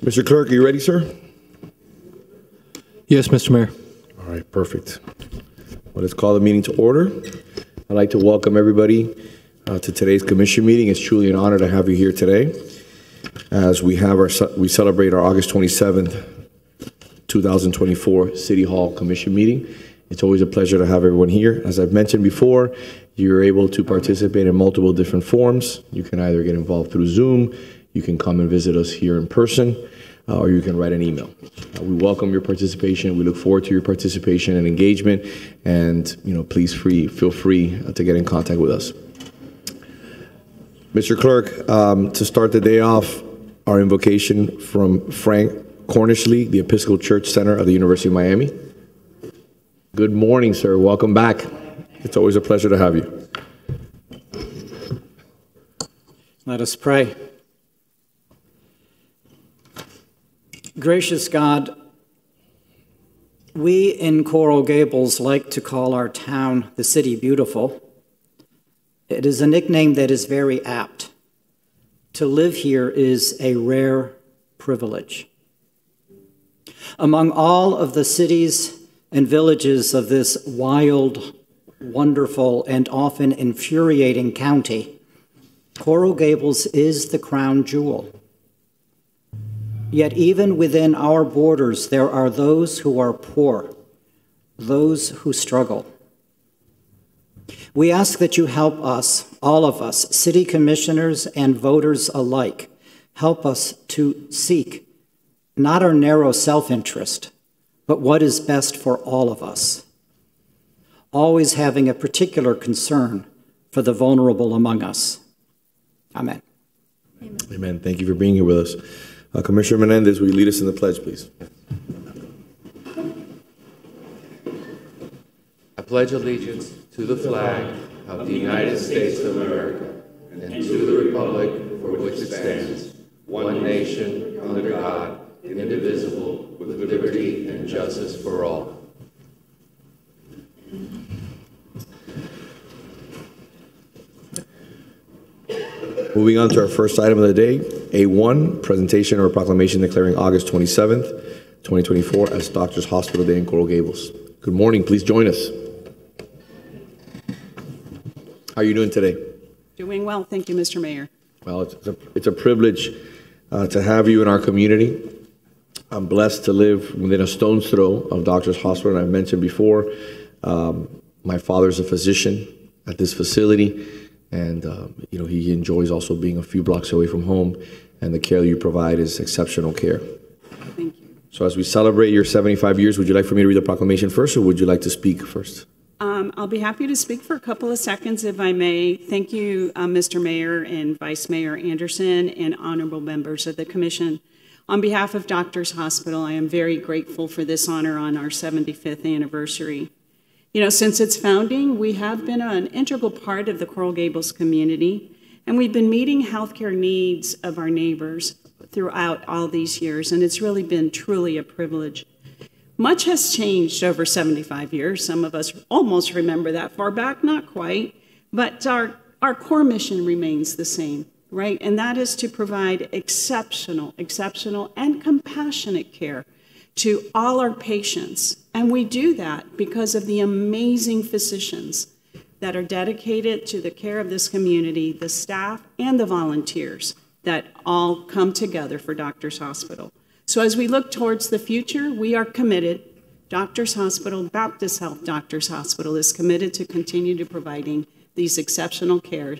Mr. Clerk, are you ready, sir? Yes, Mr. Mayor. All right, perfect. Well, let's call the meeting to order. I'd like to welcome everybody to today's commission meeting. It's truly an honor to have you here today as we celebrate our August 27th, 2024 City Hall Commission meeting. It's always a pleasure to have everyone here. As I've mentioned before, you're able to participate in multiple different forms. You can either get involved through Zoom, you can come and visit us here in person, or you can write an email. We welcome your participation. We look forward to your participation and engagement. And please feel free to get in contact with us. Mr. Clerk, to start the day off, our invocation from Frank Cornishley, the Episcopal Church Center of the University of Miami. Good morning, sir. Welcome back. It's always a pleasure to have you. Let us pray. Gracious God, we in Coral Gables like to call our town the City Beautiful. It is a nickname that is very apt. To live here is a rare privilege. Among all of the cities and villages of this wild, wonderful, and often infuriating county, Coral Gables is the crown jewel. Yet even within our borders, there are those who are poor, those who struggle. We ask that you help us, all of us, city commissioners and voters alike, help us to seek not our narrow self-interest, but what is best for all of us, always having a particular concern for the vulnerable among us. Amen. Amen. Amen. Thank you for being here with us. Commissioner Menendez, will you lead us in the pledge, please? I pledge allegiance to the flag of the United States of America and to the republic for which it stands, one nation, under God, indivisible, with liberty and justice for all. Moving on to our first item of the day, A1, presentation or proclamation declaring August 27th, 2024 as Doctors Hospital Day in Coral Gables. Good morning. Please join us. How are you doing today? Doing well. Thank you, Mr. Mayor. Well, it's a privilege to have you in our community. I'm blessed to live within a stone's throw of Doctors Hospital, and I've mentioned before, my father's a physician at this facility. And, he enjoys also being a few blocks away from home, and the care you provide is exceptional care. Thank you. So as we celebrate your 75 years, would you like for me to read the proclamation first, or would you like to speak first? I'll be happy to speak for a couple of seconds, if I may. Thank you, Mr. Mayor and Vice Mayor Anderson and honorable members of the Commission. On behalf of Doctors Hospital, I am very grateful for this honor on our 75th anniversary. Since its founding, we have been an integral part of the Coral Gables community, and we've been meeting healthcare needs of our neighbors throughout all these years, and it's really been truly a privilege. Much has changed over 75 years. Some of us almost remember that far back, not quite, but our core mission remains the same, right? And that is to provide exceptional and compassionate care to all our patients. And we do that because of the amazing physicians that are dedicated to the care of this community, the staff and the volunteers that all come together for Doctors Hospital. So as we look towards the future, we are committed. Doctors Hospital, Baptist Health Doctors Hospital is committed to continue to providing these exceptional care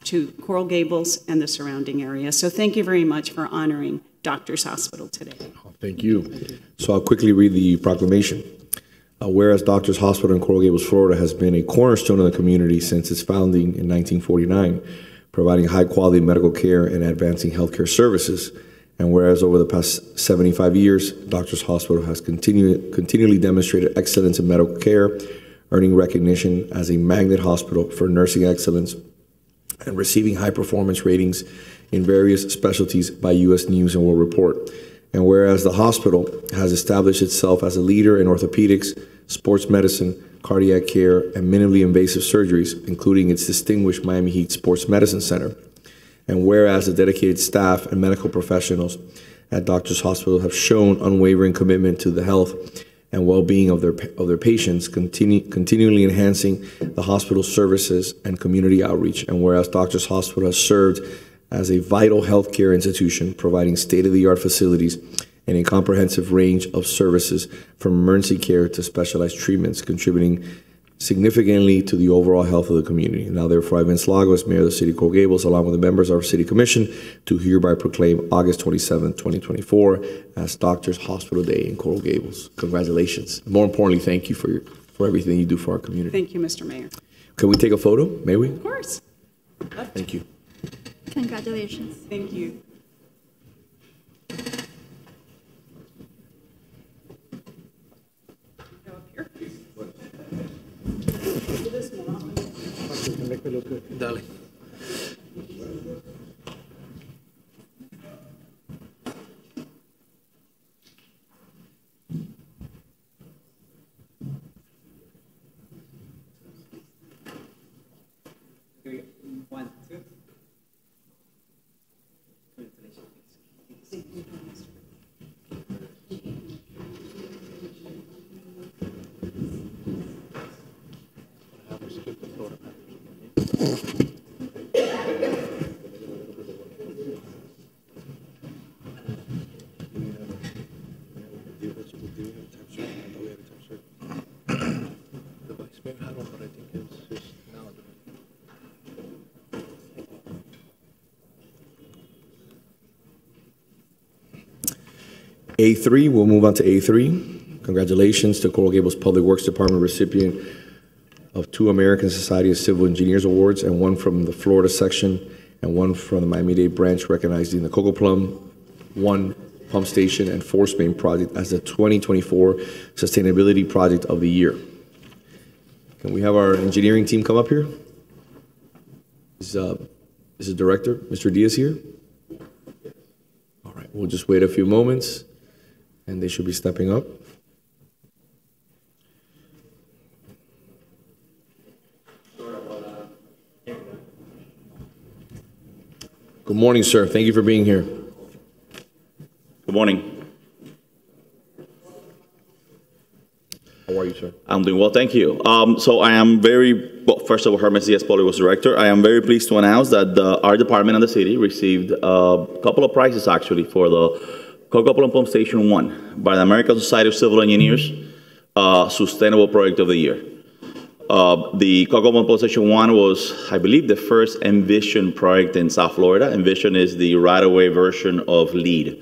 to Coral Gables and the surrounding area. So thank you very much for honoring Doctors Hospital today. Thank you. So I'll quickly read the proclamation. Whereas Doctors Hospital in Coral Gables, Florida has been a cornerstone of the community since its founding in 1949, providing high-quality medical care and advancing healthcare services. And whereas over the past 75 years, Doctors Hospital has continually demonstrated excellence in medical care, earning recognition as a magnet hospital for nursing excellence and receiving high-performance ratings in various specialties by U.S. News and World Report. And whereas the hospital has established itself as a leader in orthopedics, sports medicine, cardiac care, and minimally invasive surgeries, including its distinguished Miami Heat Sports Medicine Center. And whereas the dedicated staff and medical professionals at Doctors Hospital have shown unwavering commitment to the health and well-being of their patients, continually enhancing the hospital's services and community outreach. And whereas Doctors Hospital has served as a vital healthcare institution, providing state-of-the-art facilities and a comprehensive range of services from emergency care to specialized treatments, contributing significantly to the overall health of the community. Now, therefore, I, Vince Lagos, Mayor of the City of Coral Gables, along with the members of our City Commission, do hereby proclaim August 27, 2024 as Doctors Hospital Day in Coral Gables. Congratulations. More importantly, thank you for everything you do for our community. Thank you, Mr. Mayor. Can we take a photo? May we? Of course. Thank you. Congratulations. Thank you. Go up here. Dale. One, two. A3, we'll move on to A3. Congratulations to Coral Gables Public Works Department recipient of 2 American Society of Civil Engineers Awards, and 1 from the Florida section, and 1 from the Miami-Dade branch, recognizing the Coco Plum 1 Pump Station and Force Main project as the 2024 Sustainability Project of the Year. Can we have our engineering team come up here? Is the director, Mr. Diaz, here? All right, we'll just wait a few moments, and they should be stepping up. Good morning, sir. Thank you for being here. Good morning. How are you, sir? I'm doing well, thank you. So I am well, first of all, Hermes Diaz-Poli was director. I am very pleased to announce that our department and the city received a couple of prizes, actually, for the Coco Plum Pump Station 1 by the American Society of Civil Engineers Sustainable Project of the Year. The Coco Plum Pump Station 1 was, I believe, the first Envision project in South Florida. Envision is the right-of-way version of LEED.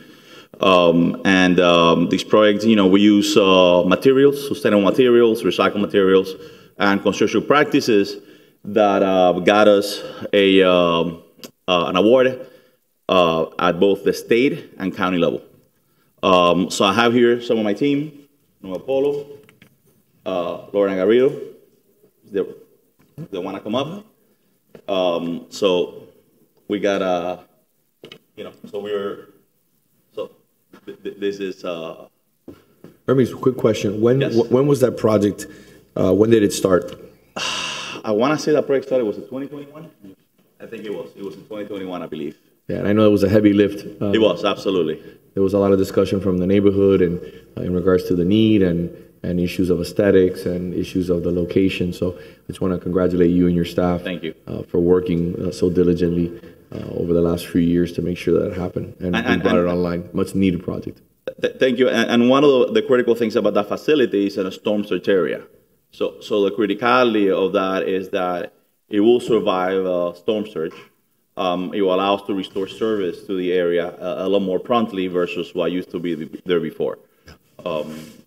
These projects, we use materials, sustainable materials, recycled materials, and construction practices that got us an award at both the state and county level. So I have here some of my team, Noah Polo, Lauren Garrido, they want to come up. So we got, so we're So this is. Hermes, quick question. Yes. When was that project? When did it start? I want to say that project started, was it 2021? I think it was. It was in 2021, I believe. Yeah, and I know it was a heavy lift. It was, absolutely. There was a lot of discussion from the neighborhood and in regards to the need and issues of aesthetics and issues of the location. So I just want to congratulate you and your staff. Thank you. For working so diligently over the last few years to make sure that it happened. And we brought it online. Much needed project. Thank you. And one of the critical things about that facility is in a storm surge area. So the criticality of that is that it will survive a storm surge. It will allow us to restore service to the area a lot more promptly versus what used to be there before.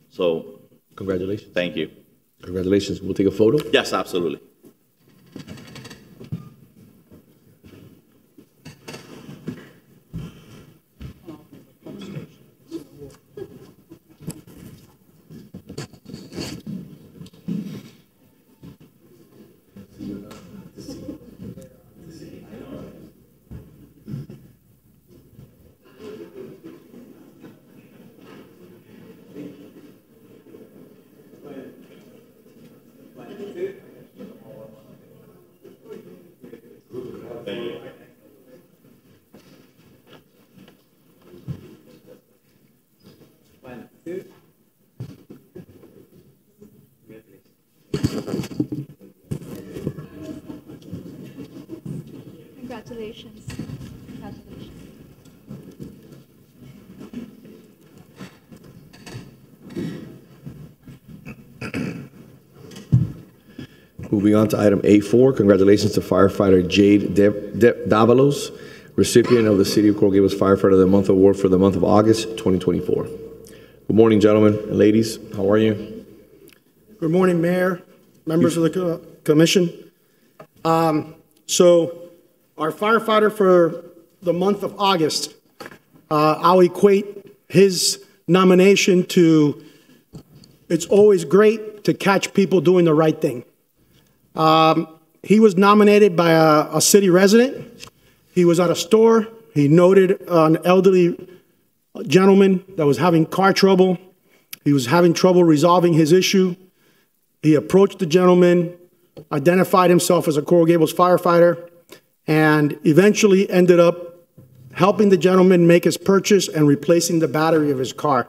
So, congratulations. Thank you. Congratulations. We'll take a photo. Yes, absolutely. Congratulations. Congratulations. Moving on to item A4, congratulations to firefighter Jade Davalos, recipient of the City of Coral Gables Firefighter of the Month Award for the month of August 2024. Good morning, gentlemen and ladies. How are you? Good morning, Mayor, members of the commission. So our firefighter for the month of August, I'll equate his nomination to, it's always great to catch people doing the right thing. He was nominated by a city resident. He was at a store. He noted an elderly gentleman that was having car trouble. He was having trouble resolving his issue. He approached the gentleman, identified himself as a Coral Gables firefighter, and eventually ended up helping the gentleman make his purchase and replacing the battery of his car.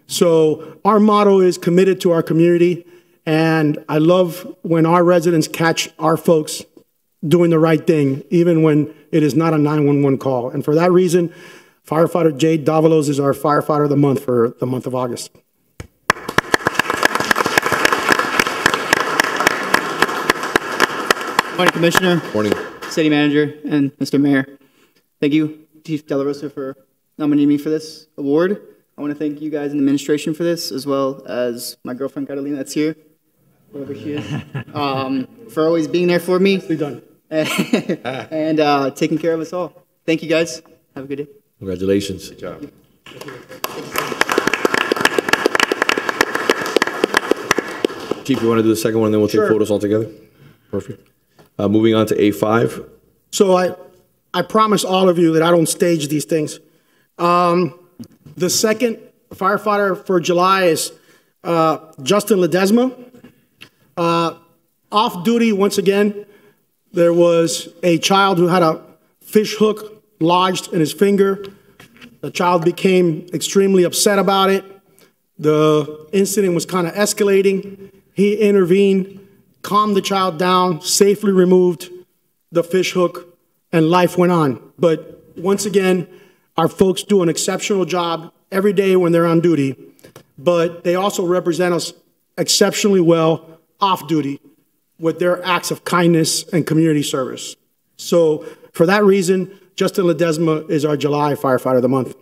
So our motto is committed to our community, and I love when our residents catch our folks doing the right thing, even when it is not a 911 call. And for that reason, firefighter Jade Davalos is our firefighter of the month for the month of August. Morning, Commissioner. Morning. City Manager, and Mr. Mayor. Thank you, Chief De La Rosa, for nominating me for this award. I want to thank you guys in the administration for this, as well as my girlfriend Catalina that's here, wherever she is, for always being there for me. Nicely done. and taking care of us all. Thank you, guys. Have a good day. Congratulations. Good job. Chief, you want to do the second one, and then we'll take photos all together? Perfect. Moving on to A5. So I promise all of you that I don't stage these things. The second firefighter for July is Justin Ledesma. Off duty, once again, there was a child who had a fish hook lodged in his finger. The child became extremely upset about it. The incident was kind of escalating. He intervened, calmed the child down, safely removed the fish hook, and life went on. But once again, our folks do an exceptional job every day when they're on duty, but they also represent us exceptionally well off duty with their acts of kindness and community service. So for that reason, Justin Ledesma is our July Firefighter of the Month.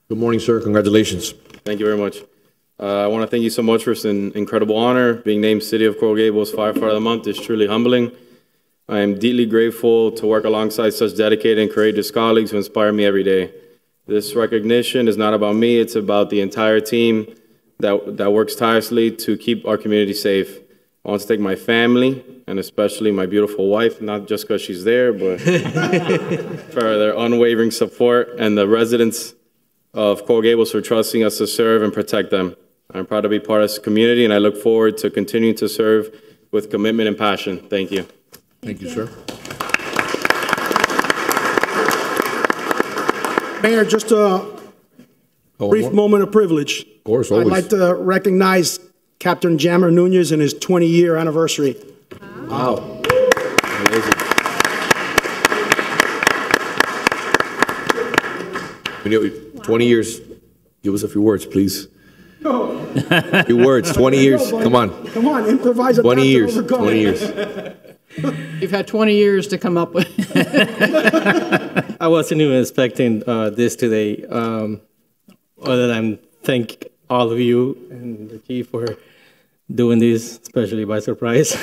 Good morning, sir. Congratulations. Thank you very much. I want to thank you so much for this incredible honor. Being named City of Coral Gables Firefighter of the Month is truly humbling. I am deeply grateful to work alongside such dedicated and courageous colleagues who inspire me every day. This recognition is not about me, it's about the entire team that works tirelessly to keep our community safe. I want to thank my family, and especially my beautiful wife, not just because she's there, but for their unwavering support, and the residents of Coral Gables for trusting us to serve and protect them. I'm proud to be part of this community, and I look forward to continuing to serve with commitment and passion. Thank you. Thank you, sir. Mayor, just a brief moment of privilege. Of course, always. I'd like to recognize Captain Jammer Nunez and his 20-year anniversary. Wow. Amazing. We know 20 years. Give us a few words, please. A few words. 20 years. Come on. Come on, improvise. 20 years. 20 years. You've had 20 years to come up with. I wasn't even expecting this today. Other than thank all of you and the chief for doing this, especially by surprise.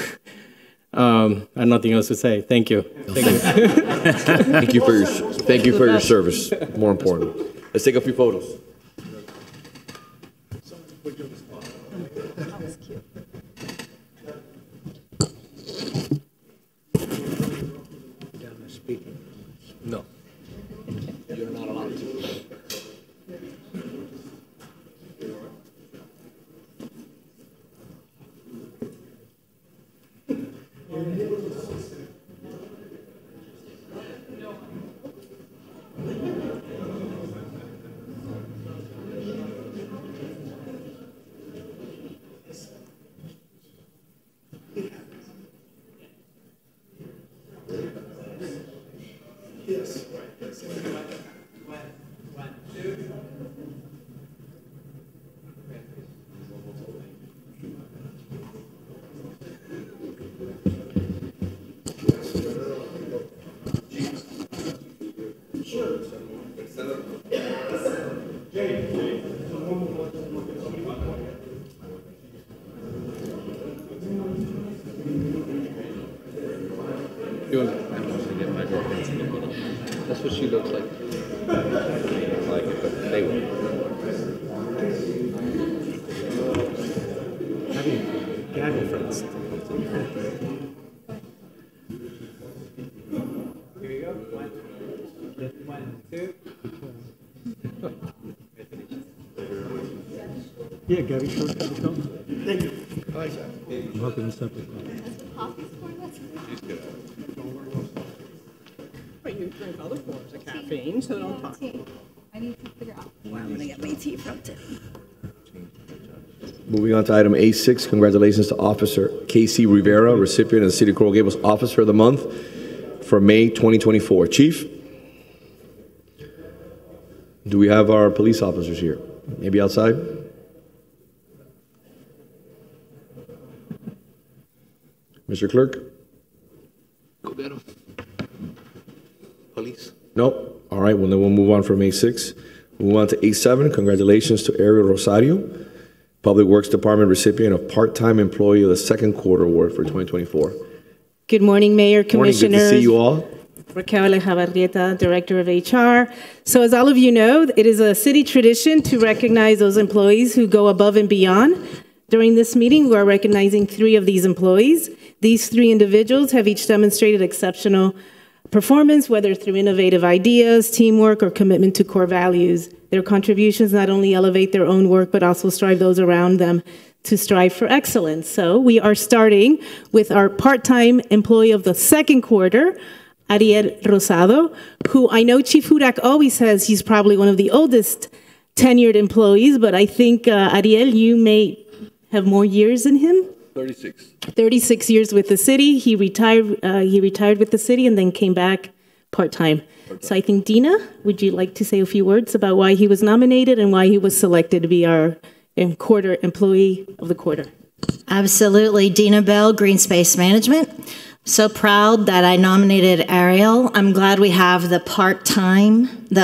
I have nothing else to say. Thank you. Thank you. Thank you for your service. More important. Let's take a few photos. No. You're not allowed to. Yes. That's what she looks like. Like it, but they will. Have your friends. Here we go. One, two. Yeah, Gabby, short. Thank you. I'm hoping to stop with But you drink other forms of caffeine, so don't talk. I need to figure out where I'm going to get my tea from today. Moving on to item A6, congratulations to Officer Casey Rivera, recipient of the City of Coral Gables Officer of the Month for May 2024. Chief, do we have our police officers here? Maybe outside? Mr. Clerk? Go get them. Police. Nope. All right, well, then we'll move on from A6. Move on to A7. Congratulations to Ariel Rosario, Public Works Department recipient of Part-Time Employee of the Second Quarter Award for 2024. Good morning, Mayor, Commissioners. Morning, good to see you all. Raquel Alejabarrieta, Director of HR. So as all of you know, it is a city tradition to recognize those employees who go above and beyond. During this meeting, we are recognizing 3 of these employees. These 3 individuals have each demonstrated exceptional performance, whether through innovative ideas, teamwork, or commitment to core values. Their contributions not only elevate their own work, but also strive those around them to strive for excellence. So we are starting with our part-time employee of the second quarter, Ariel Rosado, who I know Chief Hudak always says he's probably one of the oldest tenured employees, but I think, Ariel, you may have more years than him. 36. 36 years with the city. He retired with the city and then came back part-time. So I think, Dina, would you like to say a few words about why he was nominated and why he was selected to be our quarter employee of the quarter? Absolutely. Dina Bell, Green Space Management. So proud that I nominated Ariel. I'm glad we have the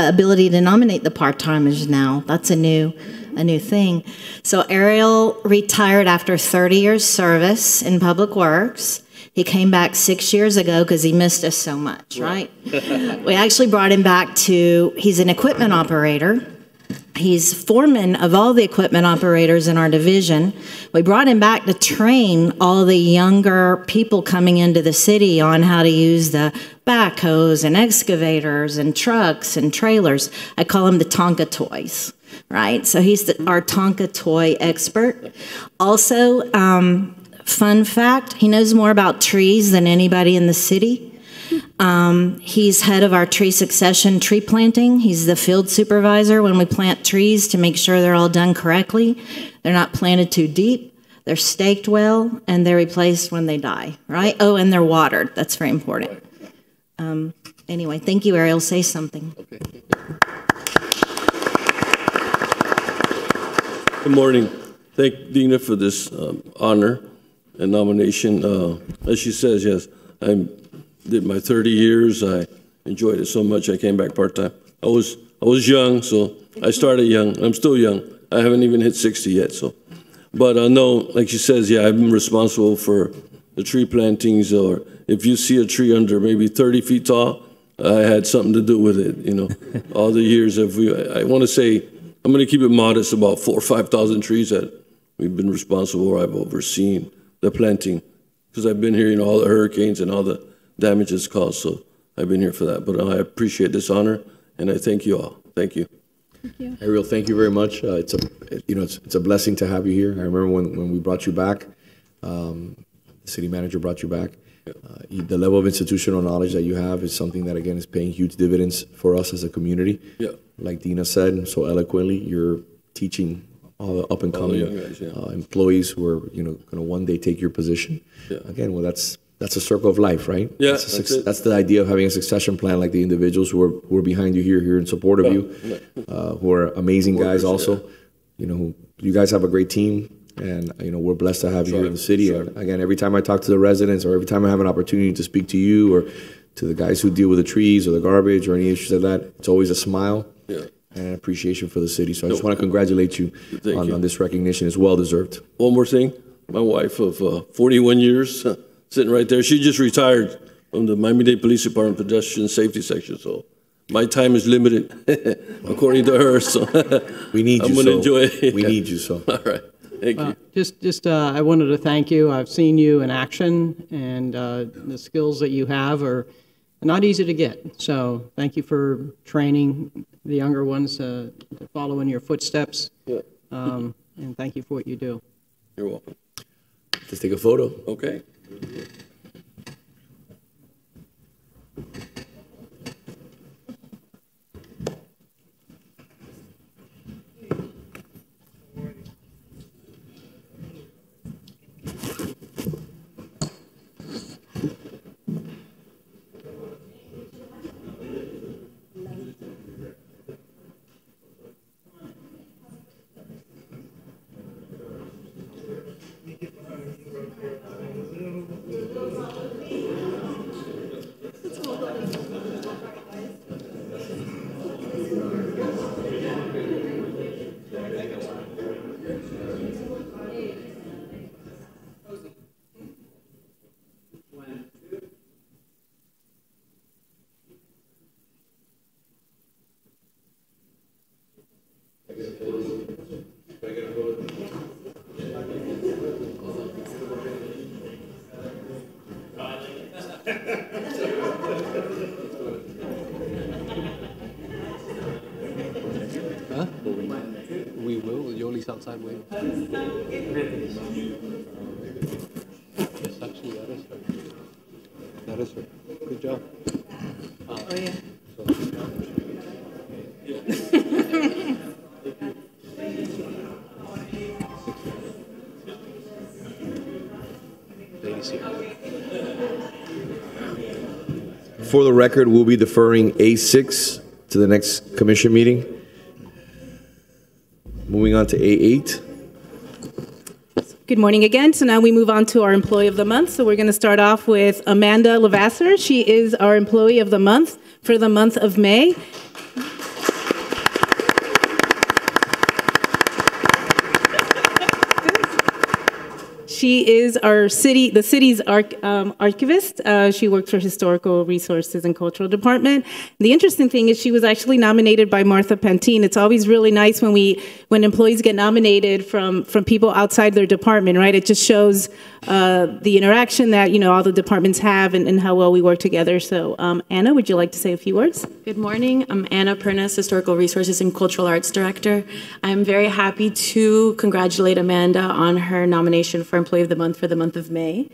ability to nominate the part-timers now. That's a new thing. So Ariel retired after 30 years service in Public Works. He came back 6 years ago because he missed us so much, right? We actually brought him back he's an equipment operator. He's foreman of all the equipment operators in our division. We brought him back to train all the younger people coming into the city on how to use the backhoes and excavators and trucks and trailers. I call him the Tonka toys, right? So he's our Tonka toy expert. Also, fun fact, he knows more about trees than anybody in the city. He's head of our tree succession tree planting. He's the field supervisor when we plant trees to make sure they're all done correctly. They're not planted too deep, they're staked well, and they're replaced when they die, right? Oh, and they're watered. That's very important. Anyway, thank you, Ariel. Say something. Okay. Good morning. Thank Dina for this honor and nomination. As she says, yes, I did my 30 years. I enjoyed it so much I came back part-time. I was young, so I started young. I'm still young. I haven't even hit 60 yet. So, but no, like she says, yeah, I've been responsible for the tree plantings, or if you see a tree under maybe 30 feet tall, I had something to do with it, you know. All the years of I want to say, I'm going to keep it modest, about 4,000 or 5,000 trees that we've been responsible, or I've overseen the planting, because I've been here, you know, all the hurricanes and all the damages caused, so I've been here for that. But I appreciate this honor, and I thank you all. Thank you. Thank you. Ariel, thank you very much. It's a blessing to have you here. I remember when we brought you back, the city manager brought you back. The level of institutional knowledge that you have is something that, again, is paying huge dividends for us as a community. Yeah. Like Dina said so eloquently, you're teaching all the up and coming employees who are, you know, going to one day take your position. Yeah. Again, well, that's a circle of life, right? Yeah, that's the idea of having a succession plan, like the individuals who are behind you here in support of you, who are amazing guys also. You know, you guys have a great team, and, you know, we're blessed to have you here in the city. And again, every time I talk to the residents, or every time I have an opportunity to speak to you or to the guys who deal with the trees or the garbage or any issues like that, it's always a smile and an appreciation for the city. So I just want to congratulate you on this recognition. It's well deserved. One more thing, my wife of 41 years, sitting right there. She just retired from the Miami-Dade Police Department Pedestrian Safety Section, so my time is limited, according to her. So we need you. I'm going to enjoy it. We need you. So all right, thank you. Just I wanted to thank you. I've seen you in action, and the skills that you have are not easy to get. So thank you for training the younger ones to follow in your footsteps. Yeah. And thank you for what you do. You're welcome. Let's take a photo. Okay. Huh? We will. Yoli's outside waiting. Yes, actually, that is her. That is her. Good job. Oh, yeah. For the record, we'll be deferring A6 to the next commission meeting. Moving on to A8. Good morning again. So now we move on to our Employee of the Month. So we're going to start off with Amanda Lavasser. She is our Employee of the Month for the month of May. she is the city's archivist. She works for Historical Resources and Cultural Department. The interesting thing is she was actually nominated by Martha Pantine. It's always really nice when employees get nominated from people outside their department, right? It just shows the interaction that, all the departments have and how well we work together. So, Anna, would you like to say a few words? Good morning. I'm Anna Pernas, Historical Resources and Cultural Arts Director. I'm very happy to congratulate Amanda on her nomination for Employee of the Month for the month of May.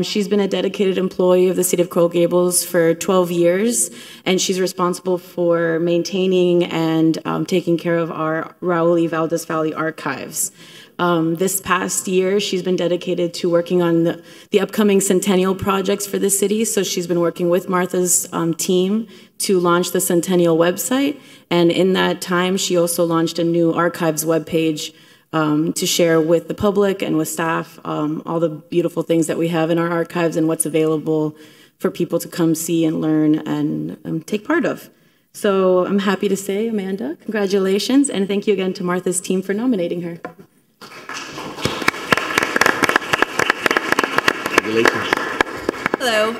She's been a dedicated employee of the City of Coral Gables for 12 years, and she's responsible for maintaining and taking care of our Raul Y. Valdez Valley archives. This past year, she's been dedicated to working on the upcoming centennial projects for the city. So she's been working with Martha's team to launch the Centennial website. And in that time, she also launched a new archives webpage to share with the public and with staff all the beautiful things that we have in our archives and what's available for people to come see and learn and take part of. So I'm happy to say, Amanda, congratulations. And thank you again to Martha's team for nominating her. Hello.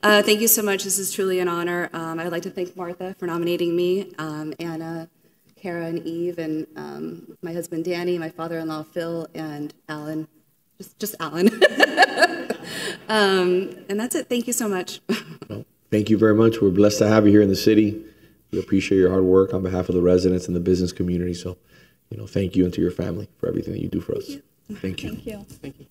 Thank you so much. This is truly an honor. I'd like to thank Martha for nominating me, Anna, Kara, and Eve, and my husband Danny, my father-in-law Phil, and Alan. Just Alan. And that's it. Thank you so much. Thank you very much. We're blessed to have you here in the city. We appreciate your hard work on behalf of the residents and the business community. So, thank you and to your family for everything that you do for us. Thank you. Thank you. Thank you.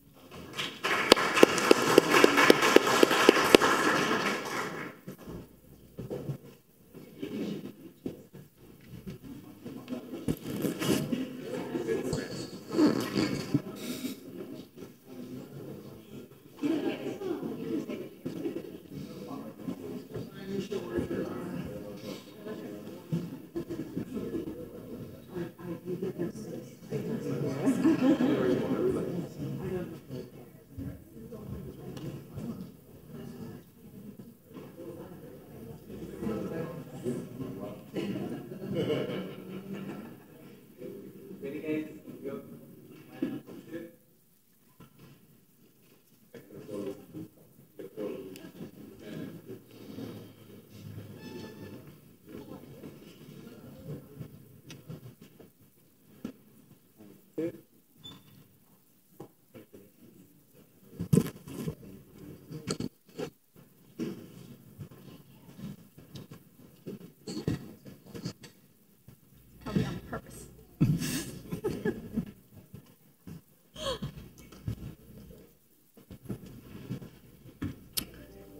Probably on purpose.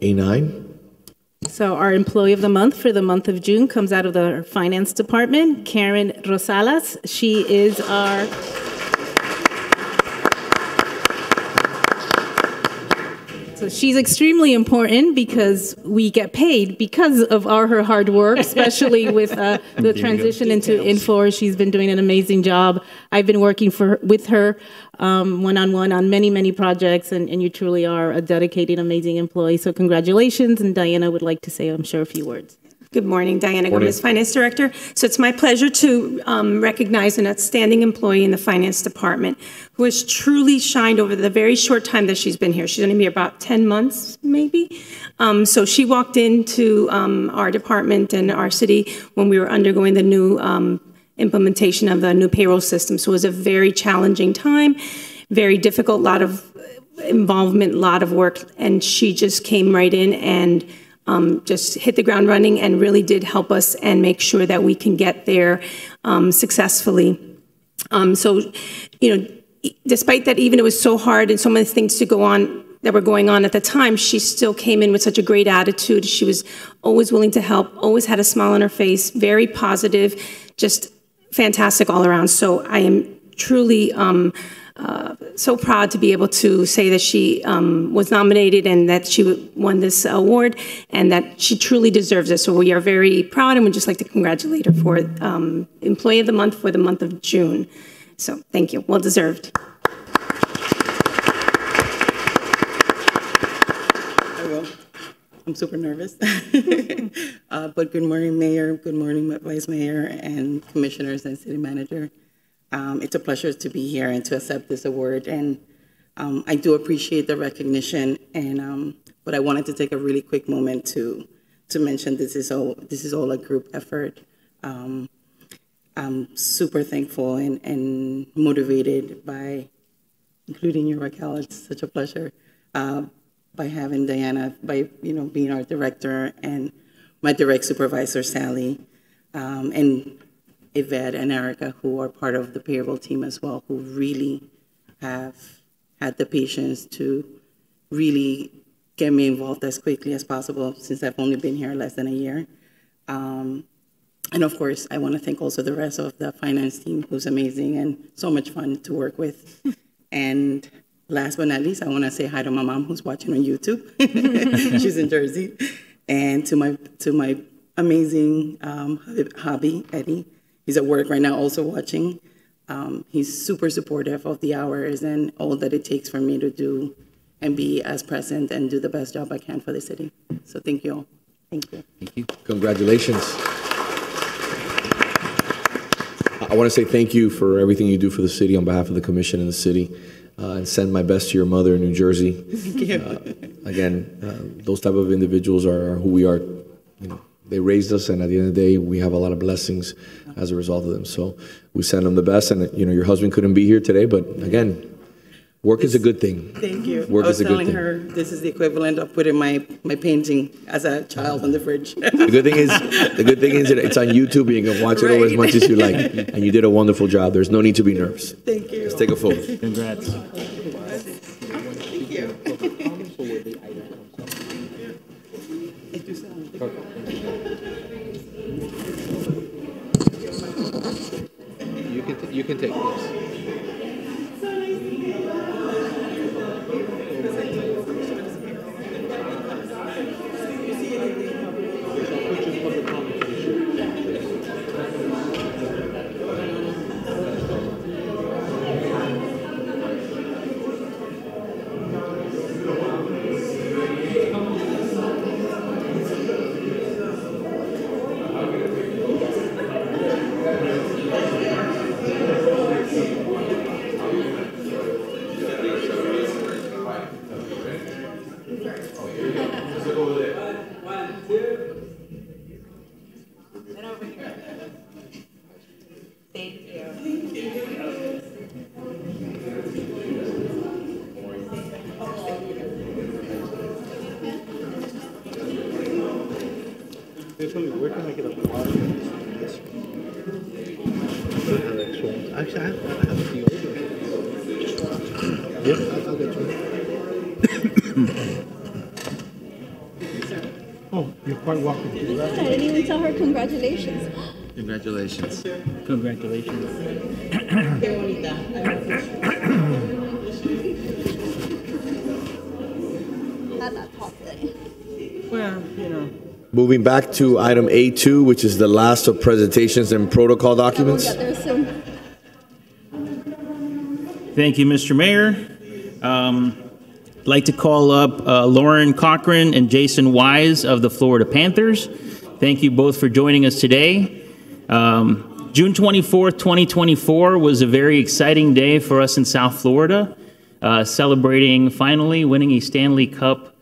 A9. So our Employee of the Month for the month of June comes out of the Finance Department, Karen Rosales. She is our So she's extremely important because we get paid because of her hard work, especially with the transition into Infor. She's been doing an amazing job. I've been working with her one-on-one on many, many projects, and you truly are a dedicated, amazing employee. So congratulations, and Diana would like to say, I'm sure, a few words. Good morning, Diana Gomez, Finance Director. So it's my pleasure to recognize an outstanding employee in the Finance Department who has truly shined over the very short time that she's been here. She's only been here about 10 months, maybe. So she walked into our department and our city when we were undergoing the new implementation of the new payroll system. So it was a very challenging time, very difficult, lot of involvement, lot of work, and she just came right in and just hit the ground running and really did help us and make sure that we can get there successfully. So, despite that, even it was so hard and so many things to go on that were going on at the time, she still came in with such a great attitude. She was always willing to help, always had a smile on her face, very positive, just fantastic all around. So I am truly so proud to be able to say that she was nominated and that she won this award and that she truly deserves it. So we are very proud and would just like to congratulate her for Employee of the Month for the month of June. So thank you. Well deserved. I will. I'm super nervous. But good morning, Mayor. Good morning, Vice Mayor and Commissioners and City Manager. It's a pleasure to be here and to accept this award. And I do appreciate the recognition, but I wanted to take a really quick moment to mention this is all a group effort. I'm super thankful and motivated by, including you, Raquel. It's such a pleasure by having Diana, by being our director, and my direct supervisor Sally, and Yvette and Erica, who are part of the payroll team as well, who really have had the patience to really get me involved as quickly as possible since I've only been here less than a year. And of course, I want to thank also the rest of the finance team, who's amazing and so much fun to work with. And last but not least, I want to say hi to my mom, who's watching on YouTube. She's in Jersey. And to my amazing hubby, Eddie. He's at work right now also watching. He's super supportive of the hours and all that it takes for me to do and be as present and do the best job I can for the city. So thank you all. Thank you. Thank you. Congratulations. I want to say thank you for everything you do for the city on behalf of the commission and the city, and send my best to your mother in New Jersey. Thank you. Again, those type of individuals are who we are. They raised us, and at the end of the day, we have a lot of blessings as a result of them. So we send them the best. And your husband couldn't be here today, but again, work is a good thing. Thank you. Work I was is a good telling thing. her this is the equivalent of putting my painting as a child on the fridge. The good thing is that it's on YouTube. You can watch it over as much as you like, and you did a wonderful job. There's no need to be nervous. Thank you. Let's take a photo. Congrats. Thank you. You can take this. Where can I get a bottle of this? Actually, I have the older ones. Yep, I'll get you. Oh, you're quite welcome. I didn't even tell her congratulations. Congratulations. Congratulations. Not that top today. Well, Moving back to item A2, which is the last of presentations and protocol documents. We'll get there soon. Thank you, Mr. Mayor. I'd like to call up Lauren Cochran and Jason Wise of the Florida Panthers. Thank you both for joining us today. June 24th, 2024 was a very exciting day for us in South Florida, celebrating finally winning a Stanley Cup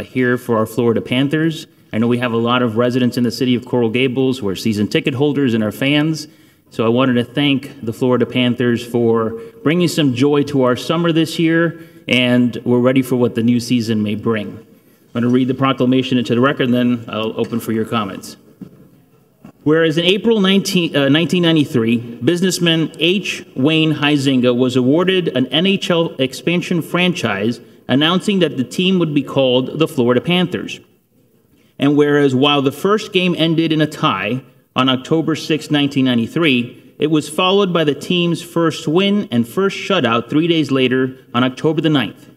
here for our Florida Panthers. I know we have a lot of residents in the city of Coral Gables who are season ticket holders and are fans. So I wanted to thank the Florida Panthers for bringing some joy to our summer this year, and we're ready for what the new season may bring. I'm going to read the proclamation into the record, and then I'll open for your comments. Whereas in April 1993, businessman H. Wayne Huizinga was awarded an NHL expansion franchise, announcing that the team would be called the Florida Panthers. And whereas while the first game ended in a tie on October 6, 1993, it was followed by the team's first win and first shutout 3 days later on October the 9th.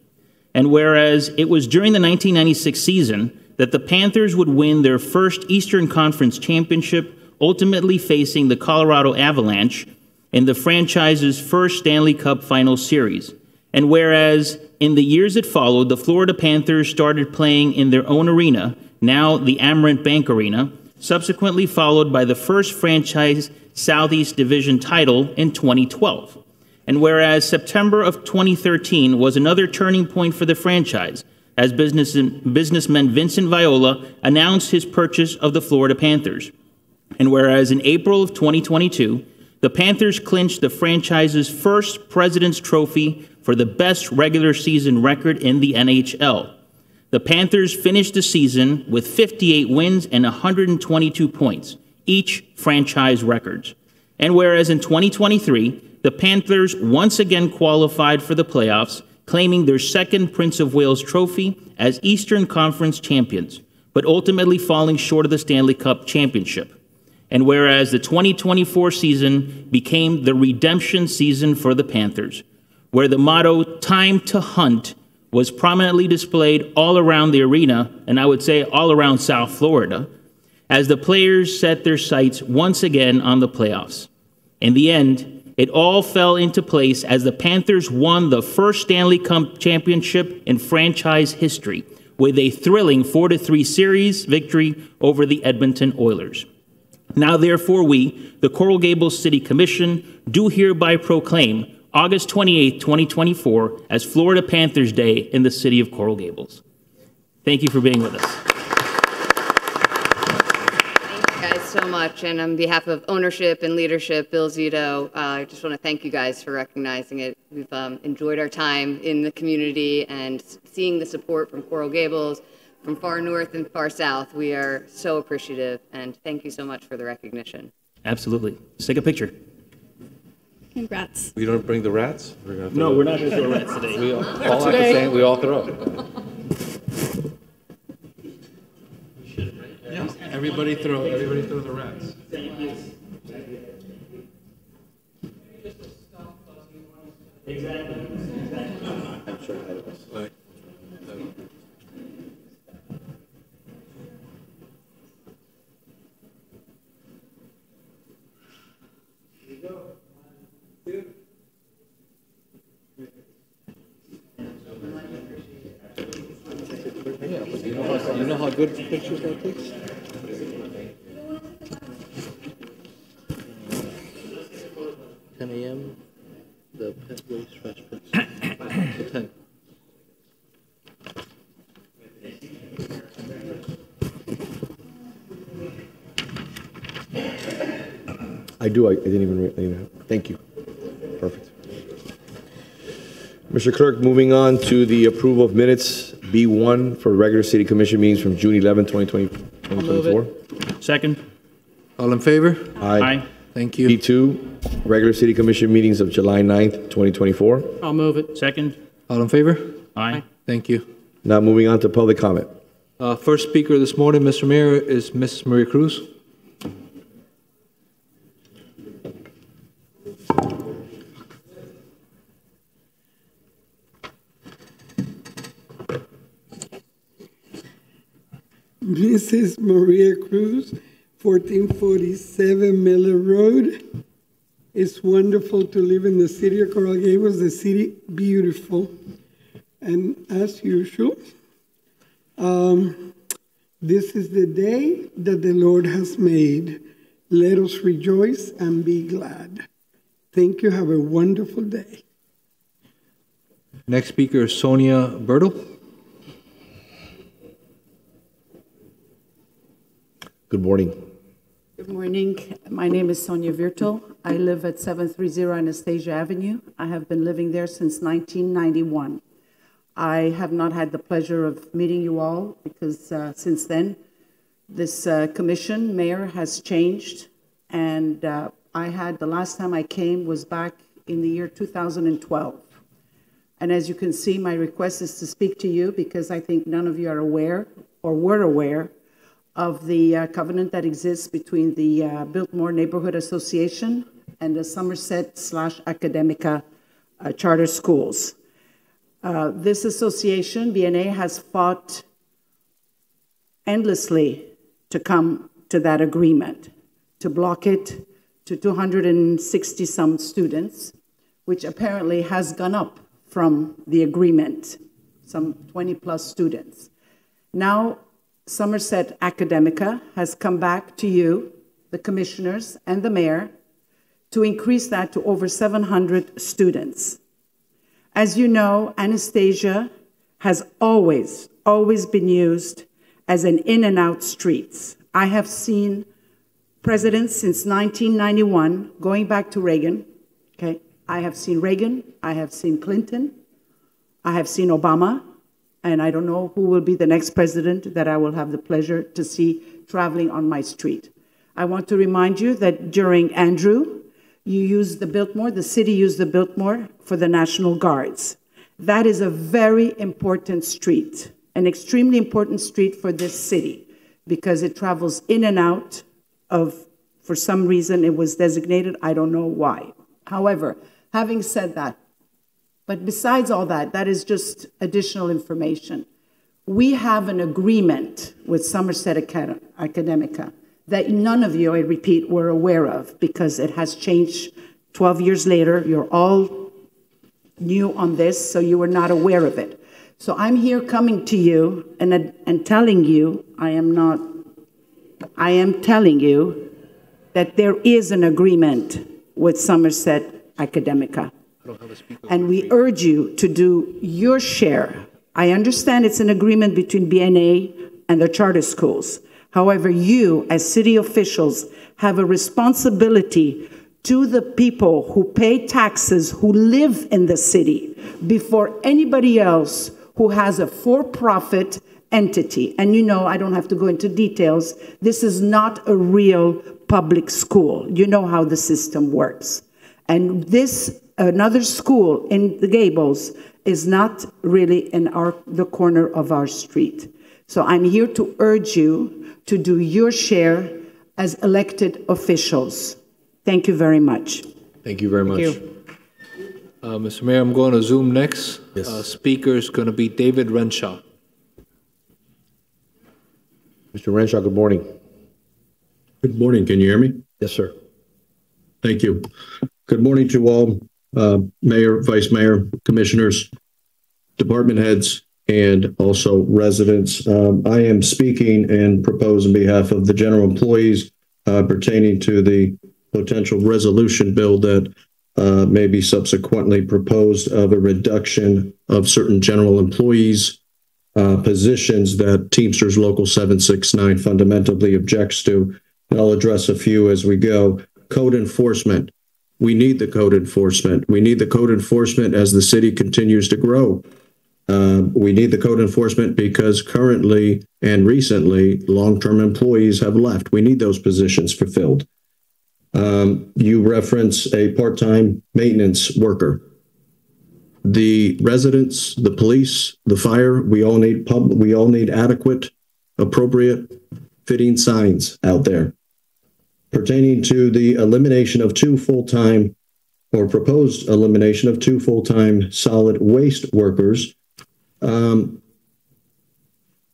And whereas it was during the 1996 season that the Panthers would win their first Eastern Conference championship, ultimately facing the Colorado Avalanche in the franchise's first Stanley Cup Final Series. And whereas in the years that followed, the Florida Panthers started playing in their own arena, now the Amerant Bank Arena, subsequently followed by the first franchise Southeast Division title in 2012. And whereas September of 2013 was another turning point for the franchise, as businessman Vincent Viola announced his purchase of the Florida Panthers. And whereas in April of 2022, the Panthers clinched the franchise's first President's Trophy for the best regular season record in the NHL. The Panthers finished the season with 58 wins and 122 points, each franchise records. And whereas in 2023, the Panthers once again qualified for the playoffs, claiming their second Prince of Wales trophy as Eastern Conference champions, but ultimately falling short of the Stanley Cup championship. And whereas the 2024 season became the redemption season for the Panthers, where the motto, "Time to Hunt," was prominently displayed all around the arena, and I would say all around South Florida, as the players set their sights once again on the playoffs. In the end, it all fell into place as the Panthers won the first Stanley Cup championship in franchise history with a thrilling 4-3 series victory over the Edmonton Oilers. Now, therefore, we, the Coral Gables City Commission, do hereby proclaim August 28, 2024, as Florida Panthers Day in the city of Coral Gables. Thank you for being with us. So much, and on behalf of ownership and leadership, Bill Zito, I just want to thank you guys for recognizing it. We've enjoyed our time in the community and seeing the support from Coral Gables, from far north and far south. We are so appreciative, and thank you so much for the recognition. Absolutely. Let's take a picture. Congrats. We don't bring the rats? We're not going to throw rats today. We all have the same, we all throw. Yeah, everybody throw the rats. I'm sure that was. Right. Yeah, but you know how good pictures that takes? 10 a.m. The pet waste trash pits. 10. I do. I didn't even. Thank you. Perfect. Mr. Clerk, moving on to the approval of minutes, B1 for regular city commission meetings from June 11, 2024. Second. All in favor? Aye. Thank you. B2, regular city commission meetings of July 9th, 2024. I'll move it. Second. All in favor? Aye. Thank you. Now moving on to public comment. First speaker this morning, Mr. Mayor, is Ms. Maria Cruz. Mrs. Maria Cruz, 1447 Miller Road. It's wonderful to live in the city of Coral Gables, the city beautiful. And as usual, this is the day that the Lord has made. Let us rejoice and be glad. Thank you. Have a wonderful day. Next speaker is Sonia Bertle. Good morning. Good morning. My name is Sonia Virtul. I live at 730 Anastasia Avenue. I have been living there since 1991. I have not had the pleasure of meeting you all because since then, this commission, mayor, has changed. And the last time I came was back in the year 2012. And as you can see, my request is to speak to you because I think none of you are aware or were aware of the covenant that exists between the Biltmore Neighborhood Association and the Somerset/Academica charter schools. This association, BNA, has fought endlessly to come to that agreement, to block it to 260-some students, which apparently has gone up from the agreement, some 20-plus students. Now, Somerset Academica has come back to you, the commissioners and the mayor, to increase that to over 700 students. As you know, Anastasia has always been used as an in and out streets. I have seen presidents since 1991, going back to Reagan, okay? I have seen Reagan, I have seen Clinton, I have seen Obama, and I don't know who will be the next president that I will have the pleasure to see traveling on my street. I want to remind you that during Andrew, you used the Biltmore, the city used the Biltmore for the National Guards. That is a very important street, an extremely important street for this city, because it travels in and out of, for some reason it was designated, I don't know why. However, having said that, but besides all that, that is just additional information. We have an agreement with Somerset Academica that none of you, I repeat, were aware of, because it has changed 12 years later. You're all new on this, so you were not aware of it. So I'm here coming to you and telling you, I am telling you that there is an agreement with Somerset Academica. And we urge you to do your share. I understand it's an agreement between BNA and the charter schools. However, you, as city officials, have a responsibility to the people who pay taxes, who live in the city, before anybody else who has a for-profit entity. And you know, I don't have to go into details, this is not a real public school. You know how the system works. And this, another school in the Gables, is not really in the corner of our street. So I'm here to urge you to do your share as elected officials. Thank you very much. Thank you very much. Thank you. Mr. Mayor, I'm going to Zoom next. Yes. Speaker is going to be David Renshaw. Mr. Renshaw, good morning. Good morning. Can you hear me? Yes, sir. Thank you. Good morning to all, Mayor, Vice Mayor, Commissioners, Department Heads, and also residents. I am speaking and propose on behalf of the general employees pertaining to the potential resolution bill that may be subsequently proposed of a reduction of certain general employees' positions that Teamsters Local 769 fundamentally objects to. And I'll address a few as we go. Code enforcement. We need the code enforcement. We need the code enforcement as the city continues to grow. We need the code enforcement because currently and recently, long-term employees have left. We need those positions fulfilled. You reference a part-time maintenance worker. The residents, the police, the fire, we all need adequate, appropriate, fitting signs out there. Pertaining to the elimination of 2 full-time or proposed elimination of 2 full-time solid waste workers,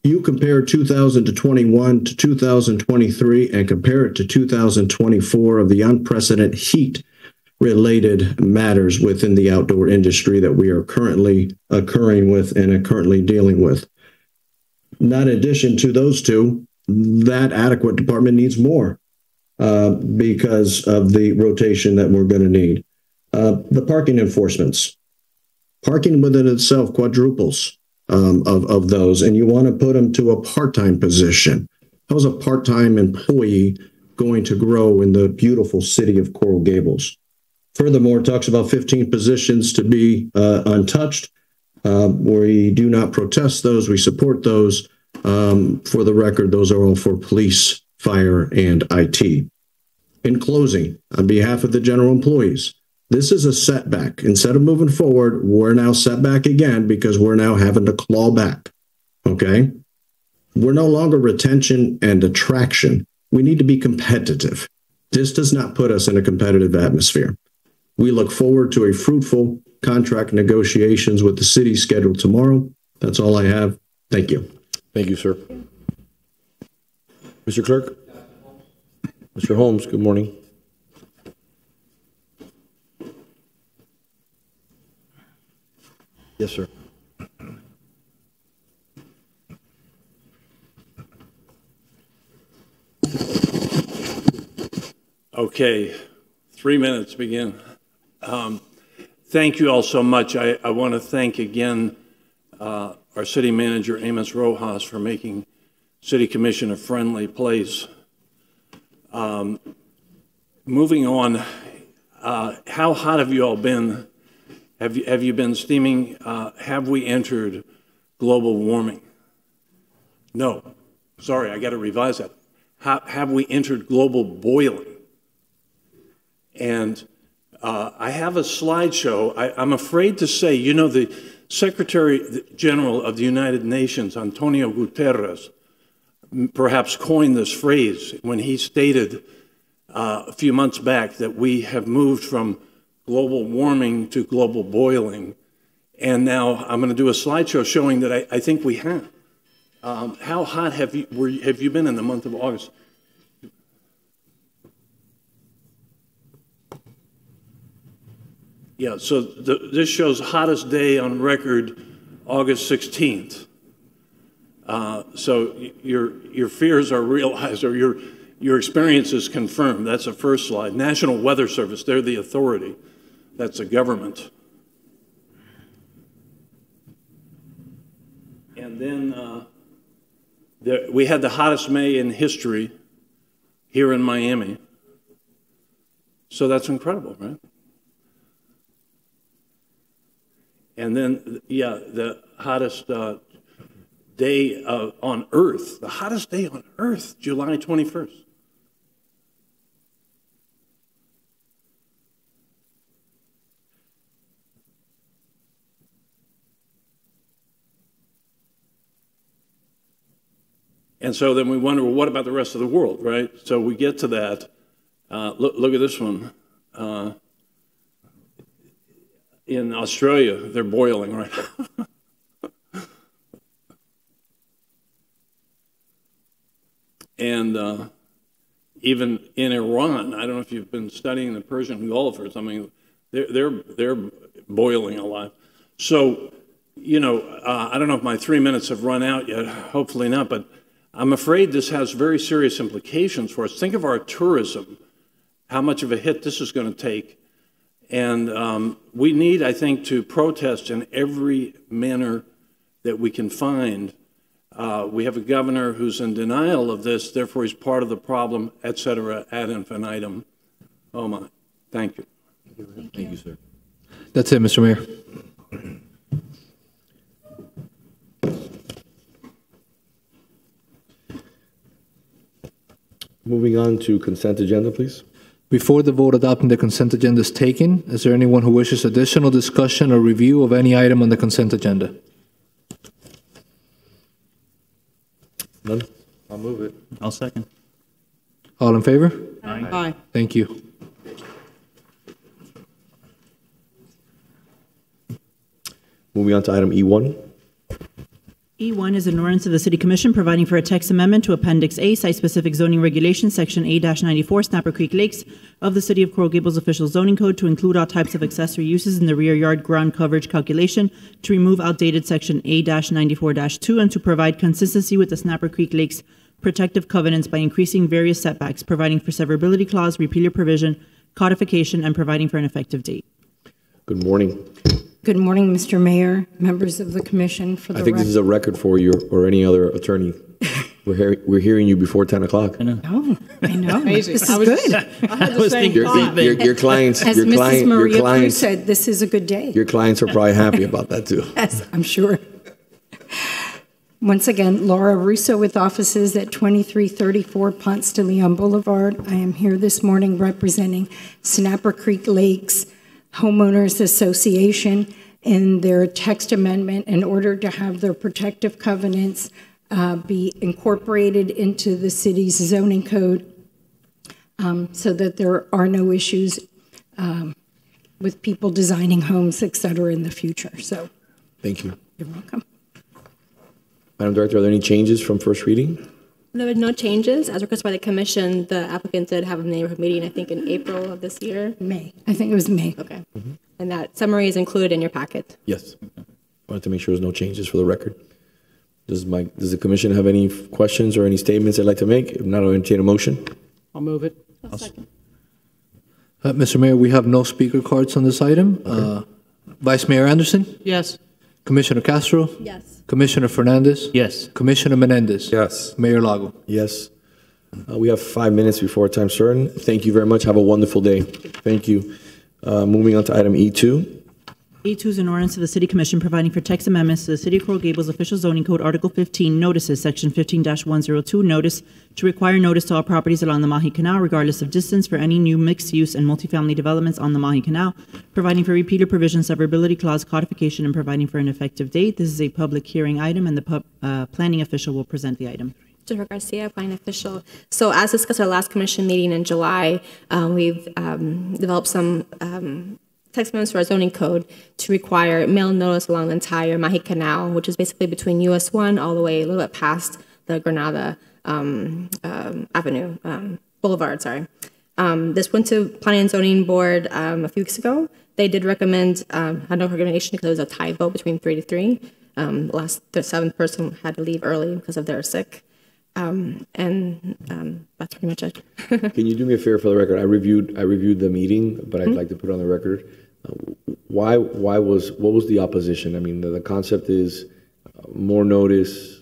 you compare 2021 to 2023 and compare it to 2024 of the unprecedented heat-related matters within the outdoor industry that we are currently occurring with and are currently dealing with. Not in addition to those two, that adequate department needs more because of the rotation that we're going to need. The parking enforcements. Parking within itself quadruples of those, and you want to put them to a part-time position. How's a part-time employee going to grow in the beautiful city of Coral Gables? Furthermore, it talks about 15 positions to be untouched. We do not protest those. We support those. For the record, those are all for police, fire, and IT. In closing, on behalf of the general employees, this is a setback. Instead of moving forward, we're now set back again because we're now having to claw back. Okay? We're no longer retention and attraction. We need to be competitive. This does not put us in a competitive atmosphere. We look forward to a fruitful contract negotiations with the city scheduled tomorrow. That's all I have. Thank you. Thank you, sir. Mr. Clerk? Mr. Holmes, good morning. Yes, sir. Okay, 3 minutes begin. Thank you all so much. I want to thank again our city manager, Amos Rojas, for making City Commission a friendly place. Moving on, how hot have you all been? Have you been steaming? Have we entered global warming? No. Sorry, I got to revise that. Have we entered global boiling? And I have a slideshow. I'm afraid to say, you know, the Secretary General of the United Nations, Antonio Guterres, perhaps coined this phrase when he stated a few months back that we have moved from global warming to global boiling. And now I'm going to do a slideshow showing that I think we have. How hot have you been in the month of August? Yeah, so this shows hottest day on record, August 16th. So your fears are realized, or your experience is confirmed. That's the first slide. National Weather Service, they're the authority. That's the government. And then we had the hottest May in history here in Miami. So that's incredible, right? And then, yeah, the hottest day on Earth, the hottest day on Earth, July 21st. And so then we wonder, well, what about the rest of the world, right? So we get to that. Look at this one. In Australia, they're boiling right now. And even in Iran, I don't know if you've been studying the Persian Gulf or something, they're boiling alive. So, you know, I don't know if my 3 minutes have run out yet, hopefully not, but I'm afraid this has very serious implications for us. Think of our tourism, how much of a hit this is going to take. And we need, I think, to protest in every manner that we can find. We have a governor who's in denial of this, therefore he's part of the problem, et cetera, ad infinitum. Oh my. Thank you. Thank you, sir. That's it, Mr. Mayor. Moving on to consent agenda, please. Before the vote adopting the consent agenda is taken, is there anyone who wishes additional discussion or review of any item on the consent agenda? None? I'll move it. I'll second. All in favor? Aye. Aye. Thank you. Moving on to item E1. E1 is an ordinance of the City Commission providing for a text amendment to Appendix A, Site-Specific Zoning Regulations, Section A-94, Snapper Creek Lakes of the City of Coral Gables Official Zoning Code to include all types of accessory uses in the rear yard ground coverage calculation, to remove outdated Section A-94-2, and to provide consistency with the Snapper Creek Lakes protective covenants by increasing various setbacks, providing for severability clause, repealer provision, codification, and providing for an effective date. Good morning. Good morning, Mr. Mayor, members of the commission. For the I think this is a record for you or any other attorney. We're hearing you before 10 o'clock. I know. Oh, I know. Amazing. This is good. I had the same thought. Your clients, As Mrs. Maria Cruz said, this is a good day. Your clients are probably happy about that too. Yes, I'm sure. Once again, Laura Russo with offices at 2334 Ponce de Leon Boulevard. I am here this morning representing Snapper Creek Lakes Homeowners Association in their text amendment in order to have their protective covenants be incorporated into the city's zoning code so that there are no issues with people designing homes, et cetera, in the future. So, thank you. You're welcome. Madam Director, are there any changes from first reading? There were no changes. As requested by the commission, the applicant did have a neighborhood meeting, I think, in April of this year. May. I think it was May. Okay. And that summary is included in your packet. Yes. I wanted to make sure there's no changes for the record. Does the commission have any questions or any statements they'd like to make? If not, I'll entertain a motion. I'll move it. I'll second. Mr. Mayor, we have no speaker cards on this item. Vice Mayor Anderson? Yes. Commissioner Castro? Yes. Commissioner Fernandez? Yes. Commissioner Menendez? Yes. Mayor Lago? Yes. We have 5 minutes before time certain. Thank you very much. Have a wonderful day. Thank you. Moving on to item E2. E2 is an ordinance of the City Commission providing for text amendments to the City of Coral Gables Official Zoning Code, Article 15, Notices, Section 15-102, Notice to require notice to all properties along the Mahi Canal, regardless of distance, for any new mixed-use and multifamily developments on the Mahi Canal, providing for repeater provision, severability clause, codification, and providing for an effective date. This is a public hearing item, and the planning official will present the item. Jennifer Garcia, planning official. So as discussed at our last commission meeting in July, we've developed some text amendments to our zoning code to require mail notice along the entire Mahi Canal, which is basically between US 1 all the way a little bit past the Granada Avenue, Boulevard, sorry. This went to Planning and Zoning Board a few weeks ago. They did recommend, had no recommendation because it was a tie vote between 3-3. The seventh person had to leave early because of their sick. And that's pretty much it. Can you do me a favor for the record? I reviewed the meeting, but I'd like to put on the record. What was the opposition? I mean, the concept is more notice,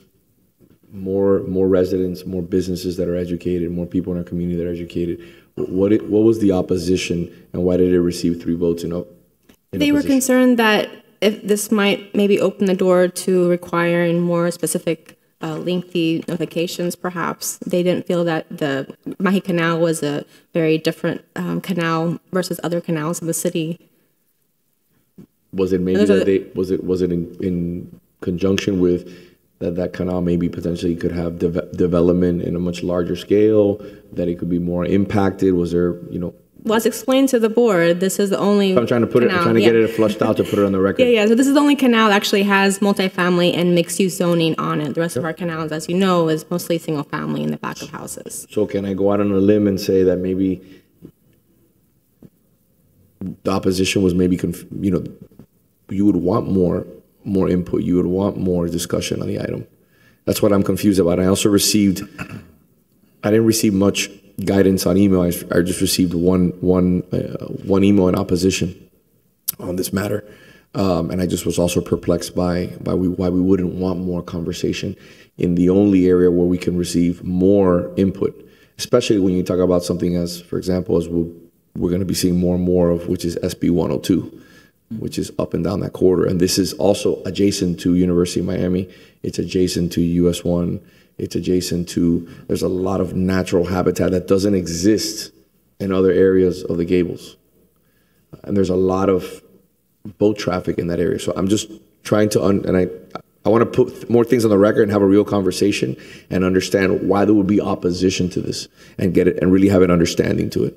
more residents, more businesses that are educated, more people in our community that are educated. What was the opposition, and why did it receive 3 votes in They were concerned that if this might maybe open the door to requiring more specific lengthy notifications, perhaps. They didn't feel that the Mahi Canal was a very different canal versus other canals in the city. Was it maybe that was it in conjunction with that canal maybe potentially could have development in a much larger scale, that it could be more impacted? Was there, Well, as explained to the board, this is the only I'm trying to put it. I'm trying to get it flushed out to put it on the record. Yeah. So this is the only canal that actually has multifamily and mixed-use zoning on it. The rest of our canals, as you know, is mostly single-family in the back of houses. So can I go out on a limb and say that maybe the opposition was maybe you would want more input, you would want more discussion on the item? That's what I'm confused about. I also I didn't receive much guidance on email. I just received one email in opposition on this matter, and I just was also perplexed by why we wouldn't want more conversation in the only area where we can receive more input, especially when you talk about something as, for example, as we're going to be seeing more and more of, which is SB 102, which is up and down that corridor, and this is also adjacent to University of Miami. It's adjacent to US 1. It's adjacent to, there's a lot of natural habitat that doesn't exist in other areas of the Gables. And there's a lot of boat traffic in that area. So I'm just trying to, I want to put more things on the record and have a real conversation and understand why there would be opposition to this and get it and really have an understanding to it.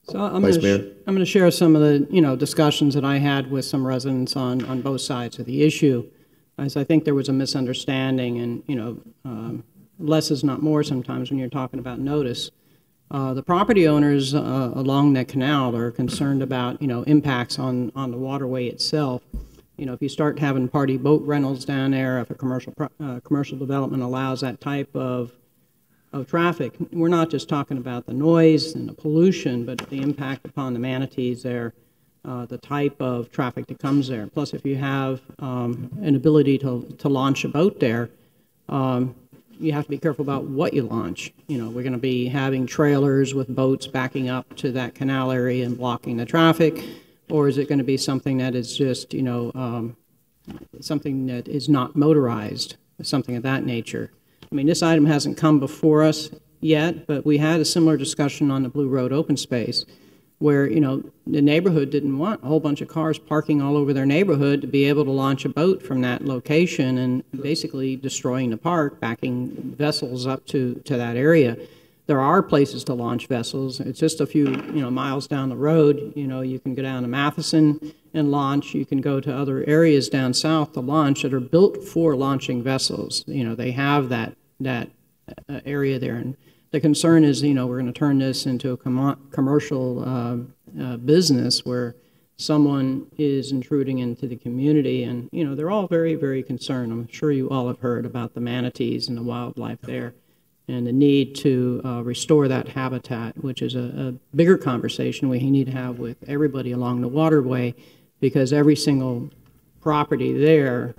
So I'm Vice going Mayor? to share some of the discussions that I had with some residents on both sides of the issue, as I think there was a misunderstanding, and less is not more sometimes when you're talking about notice. The property owners along that canal are concerned about impacts on the waterway itself. If you start having party boat rentals down there, if a commercial development allows that type of traffic, we're not just talking about the noise and the pollution, but the impact upon the manatees there, the type of traffic that comes there. Plus, if you have an ability to launch a boat there, you have to be careful about what you launch. We're going to be having trailers with boats backing up to that canal area and blocking the traffic, or is it going to be something that is just, something that is not motorized, something of that nature? I mean, this item hasn't come before us yet, but we had a similar discussion on the Blue Road open space where, the neighborhood didn't want a whole bunch of cars parking all over their neighborhood to be able to launch a boat from that location and basically destroying the park, backing vessels up to that area. There are places to launch vessels. It's just a few, miles down the road. You can go down to Matheson and launch. You can go to other areas down south to launch that are built for launching vessels. They have that area there. And the concern is, we're going to turn this into a commercial business where someone is intruding into the community. And, they're all very, very concerned. I'm sure you all have heard about the manatees and the wildlife there. and the need to restore that habitat, which is a bigger conversation we need to have with everybody along the waterway, because every single property there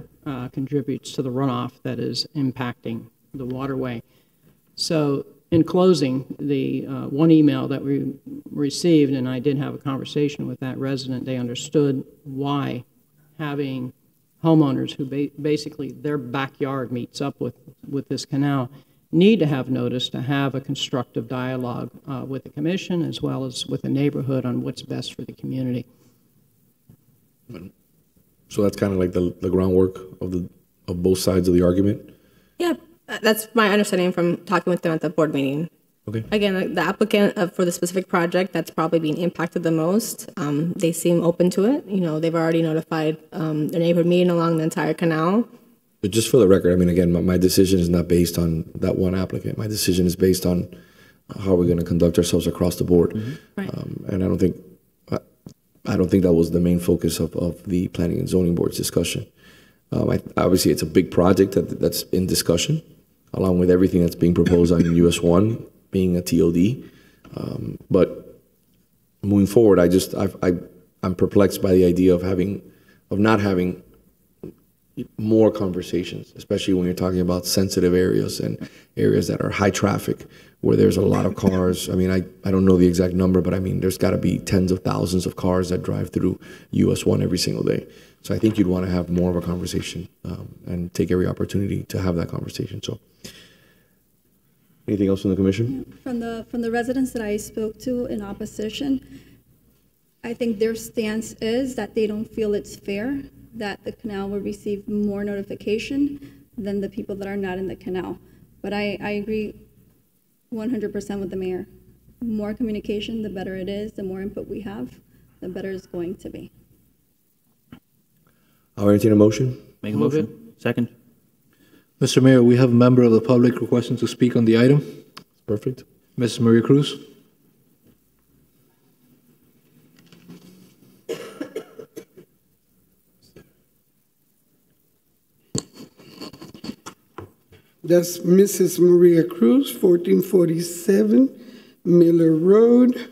contributes to the runoff that is impacting the waterway. So in closing, the one email that we received, and I did have a conversation with that resident, they understood why having homeowners who basically their backyard meets up with this canal need to have notice to have a constructive dialogue with the commission as well as with the neighborhood on what's best for the community. So that's kind of like the groundwork of both sides of the argument? Yeah, that's my understanding from talking with them at the board meeting. Okay. Again, the applicant for the specific project that's probably being impacted the most, they seem open to it. You know, they've already notified the neighborhood meeting along the entire canal. But just for the record, I mean, again, my decision is not based on that one applicant. My decision is based on how we're going to conduct ourselves across the board. Mm-hmm. Right. And I don't think that was the main focus of the Planning and Zoning Board's discussion. Obviously, it's a big project that's in discussion, along with everything that's being proposed on US 1 being a TOD. But moving forward, I'm perplexed by the idea of not having more conversations, especially when you're talking about sensitive areas and areas that are high traffic, where there's a lot of cars. I mean, I don't know the exact number, but I mean, there's got to be tens of thousands of cars that drive through US 1 every single day. So I think you'd want to have more of a conversation and take every opportunity to have that conversation. So anything else from the commission? Yeah, from the residents that I spoke to in opposition, I think their stance is that they don't feel it's fair that the canal will receive more notification than the people that are not in the canal. But I agree 100% with the mayor. More communication, the better it is. The more input we have, the better it's going to be. I'll entertain a motion. Make a motion. Second. Mr. Mayor, we have a member of the public requesting to speak on the item. Perfect. Mrs. Maria Cruz. That's Mrs. Maria Cruz, 1447 Miller Road.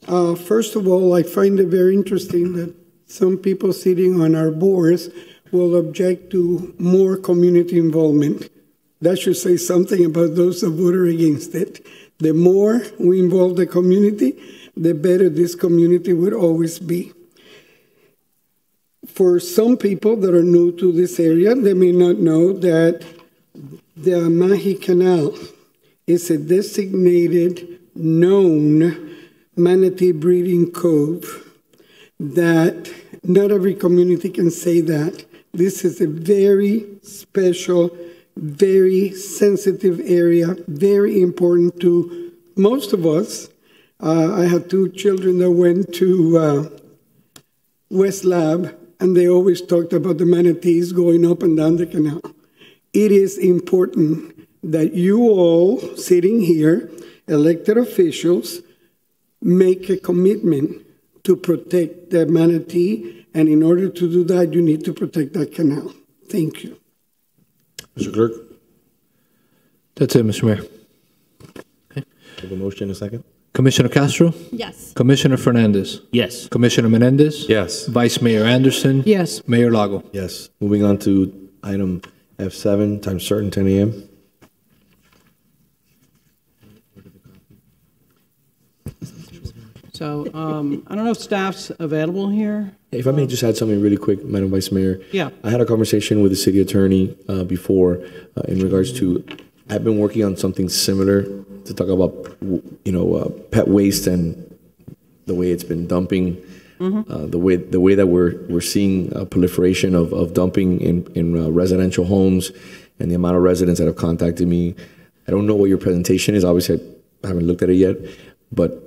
First of all, I find it very interesting that some people sitting on our boards will object to more community involvement. That should say something about those that voted against it. The more we involve the community, the better this community would always be. For some people that are new to this area, they may not know that the Mahi Canal is a designated, known manatee breeding cove that not every community can say that. This is a very special, very sensitive area, very important to most of us. I have two children that went to West Lab, and they always talked about the manatees going up and down the canal. It is important that you all sitting here, elected officials, make a commitment to protect the manatee, and in order to do that, you need to protect that canal. Thank you. Mr. Clerk? That's it, Mr. Mayor. Okay. Have a motion in a second. Commissioner Castro? Yes. Commissioner Fernandez? Yes. Commissioner Menendez? Yes. Vice Mayor Anderson? Yes. Mayor Lago? Yes. Moving on to item F7, time certain, 10 a.m. So I don't know if staff's available here. If I may just add something really quick, Madam Vice Mayor. Yeah. I had a conversation with the city attorney before in regards to, I've been working on something similar to talk about, pet waste and the way it's been dumping, the way that we're seeing a proliferation of dumping in residential homes, and the amount of residents that have contacted me. I don't know what your presentation is. Obviously, I haven't looked at it yet, but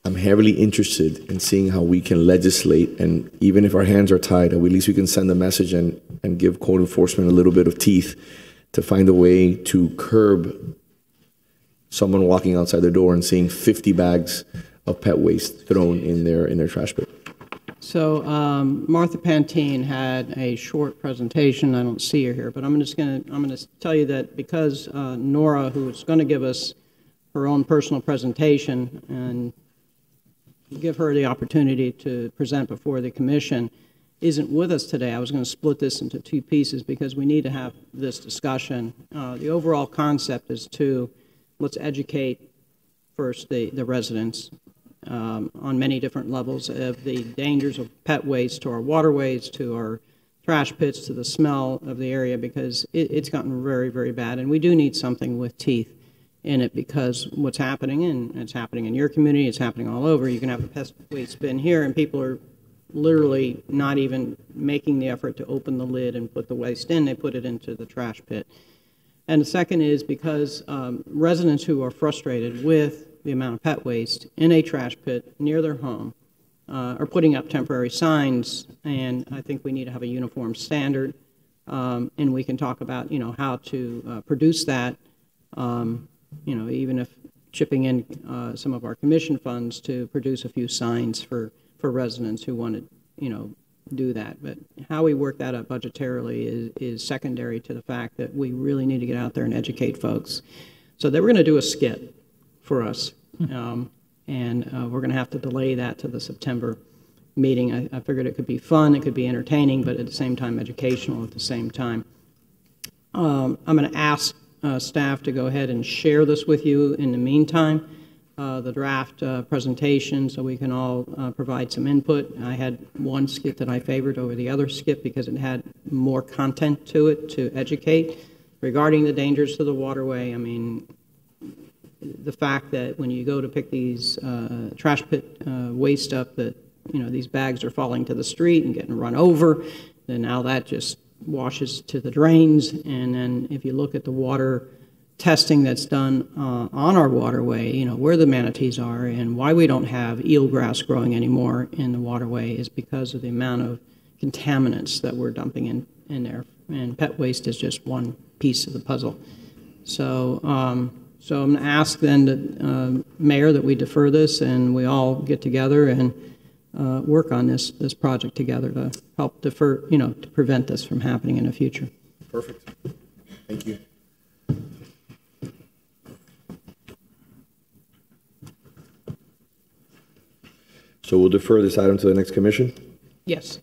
I'm heavily interested in seeing how we can legislate, and even if our hands are tied, at least we can send a message and give code enforcement a little bit of teeth to find a way to curb someone walking outside their door and seeing 50 bags of pet waste thrown in their trash bin. So Martha Pantene had a short presentation. I don't see her here, but I'm gonna tell you that because Nora, who is going to give us her own personal presentation and give her the opportunity to present before the commission, isn't with us today. I was going to split this into two pieces because we need to have this discussion. The overall concept is let's educate first the residents on many different levels of the dangers of pet waste to our waterways, to our trash pits, to the smell of the area, because it's gotten very, very bad. And we do need something with teeth in it, because what's happening, and it's happening in your community, it's happening all over. You can have a pest waste bin here, and people are literally not even making the effort to open the lid and put the waste in. They put it into the trash pit. And the second is because residents who are frustrated with the amount of pet waste in a trash pit near their home are putting up temporary signs, and I think we need to have a uniform standard, and we can talk about, how to produce that, even if chipping in some of our commission funds to produce a few signs for residents who want to, do that. But how we work that up budgetarily is secondary to the fact that we really need to get out there and educate folks. So they were going to do a skit for us, and we're going to have to delay that to the September meeting. I figured it could be fun, it could be entertaining, but at the same time educational at the same time. I'm going to ask staff to go ahead and share this with you in the meantime, the draft presentation, so we can all provide some input. I had one skit that I favored over the other skit because it had more content to it to educate regarding the dangers to the waterway. I mean, the fact that when you go to pick these trash pit waste up, that these bags are falling to the street and getting run over, then now that just washes to the drains. And then if you look at the water testing that's done on our waterway, where the manatees are and why we don't have eelgrass growing anymore in the waterway is because of the amount of contaminants that we're dumping in there. And pet waste is just one piece of the puzzle. So so I'm going to ask then, that, Mayor, that we defer this and we all get together and work on this project together to help defer, to prevent this from happening in the future. Perfect. Thank you. So we'll defer this item to the next commission? Yes.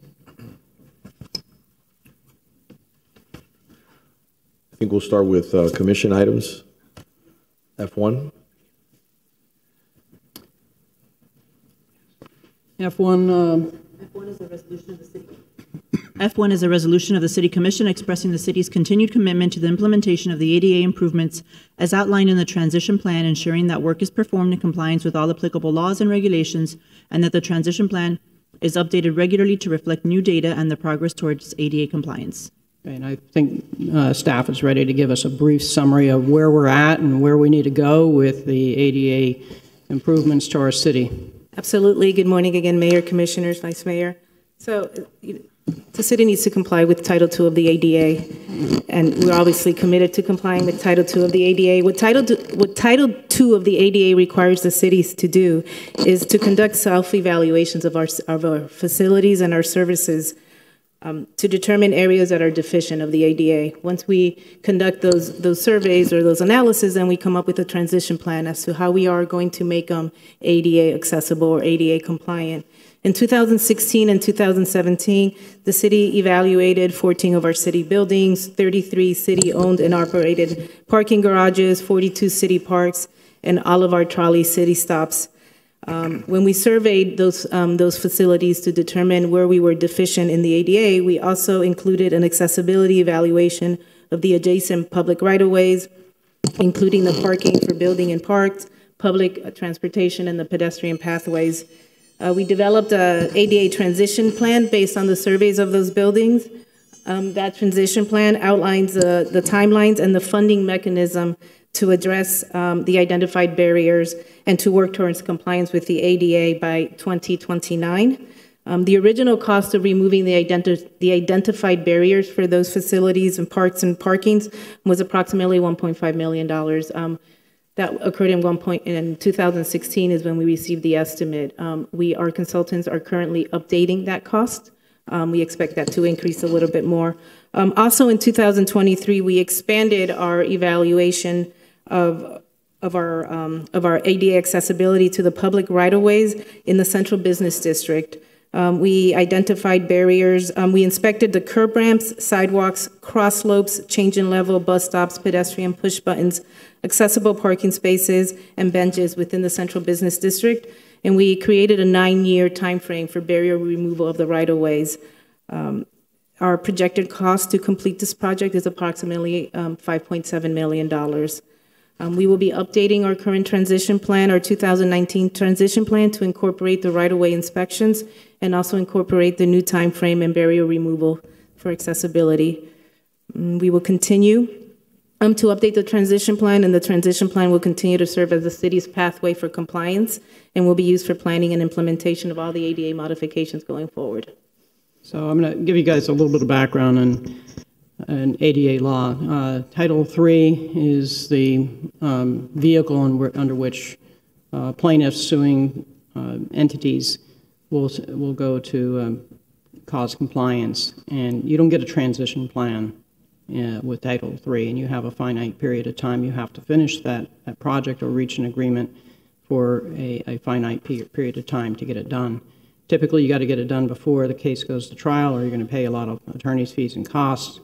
I think we'll start with commission items. F1. F1 is a resolution of the city. F1 is a resolution of the City Commission expressing the city's continued commitment to the implementation of the ADA improvements as outlined in the transition plan, ensuring that work is performed in compliance with all applicable laws and regulations, and that the transition plan is updated regularly to reflect new data and the progress towards ADA compliance. And I think staff is ready to give us a brief summary of where we're at and where we need to go with the ADA improvements to our city. Absolutely. Good morning again, Mayor, Commissioners, Vice Mayor. So the city needs to comply with Title II of the ADA, and we're obviously committed to complying with Title II of the ADA. What Title II of the ADA requires the cities to do is to conduct self-evaluations of our facilities and our services to determine areas that are deficient of the ADA. Once we conduct those surveys or those analyses, then we come up with a transition plan as to how we are going to make them ADA accessible or ADA compliant. In 2016 and 2017, the city evaluated 14 of our city buildings, 33 city-owned and operated parking garages, 42 city parks, and all of our trolley city stops. When we surveyed those facilities to determine where we were deficient in the ADA, we also included an accessibility evaluation of the adjacent public right-of-ways, including the parking for building and parks, public transportation, and the pedestrian pathways. We developed an ADA transition plan based on the surveys of those buildings. That transition plan outlines the timelines and the funding mechanism to address the identified barriers and to work towards compliance with the ADA by 2029. The original cost of removing the identified barriers for those facilities and parks and parkings was approximately $1.5 million. That occurred in one point in 2016 is when we received the estimate. Our consultants are currently updating that cost. We expect that to increase a little bit more. Also in 2023, we expanded our evaluation of our ADA accessibility to the public right-of-ways in the Central Business District. We identified barriers. We inspected the curb ramps, sidewalks, cross slopes, change in level, bus stops, pedestrian push buttons, accessible parking spaces, and benches within the Central Business District. And we created a 9-year timeframe for barrier removal of the right-of-ways. Our projected cost to complete this project is approximately $5.7 million. We will be updating our current transition plan, our 2019 transition plan, to incorporate the right-of-way inspections and also incorporate the new time frame and barrier removal for accessibility. We will continue to update the transition plan, and the transition plan will continue to serve as the city's pathway for compliance and will be used for planning and implementation of all the ADA modifications going forward. So I'm going to give you guys a little bit of background on ADA law. Title III is the vehicle under which plaintiffs suing entities will go to cause compliance. And you don't get a transition plan with Title III, and you have a finite period of time. You have to finish that project or reach an agreement for a finite period of time to get it done. Typically, you got to get it done before the case goes to trial, or you're going to pay a lot of attorney's fees and costs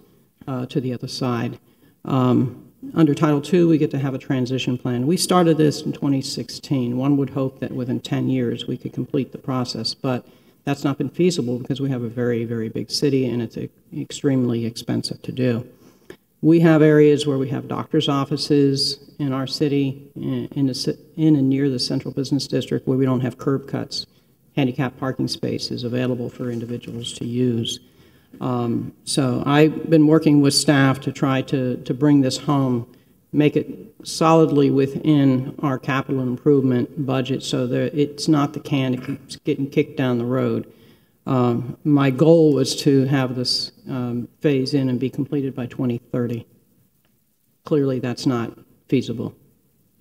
to the other side. Under Title II, we get to have a transition plan. We started this in 2016. One would hope that within 10 years we could complete the process, but that's not been feasible because we have a very, very big city and it's extremely expensive to do. We have areas where we have doctor's offices in our city, in and near the Central Business District, where we don't have curb cuts, handicapped parking spaces available for individuals to use. So I've been working with staff to try to bring this home, make it solidly within our capital improvement budget so that it's not the can that keeps getting kicked down the road. My goal was to have this phase in and be completed by 2030. Clearly that's not feasible.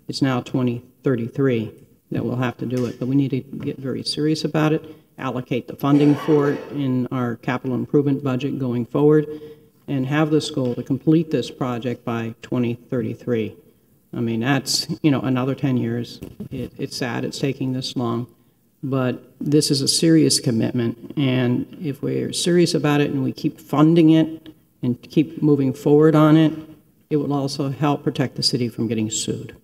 It's now 2033 that we'll have to do it, but we need to get very serious about it, allocate the funding for it in our capital improvement budget going forward, and have this goal to complete this project by 2033. I mean, that's, another 10 years. It's sad it's taking this long, but this is a serious commitment, and if we're serious about it and we keep funding it and keep moving forward on it, it will also help protect the city from getting sued.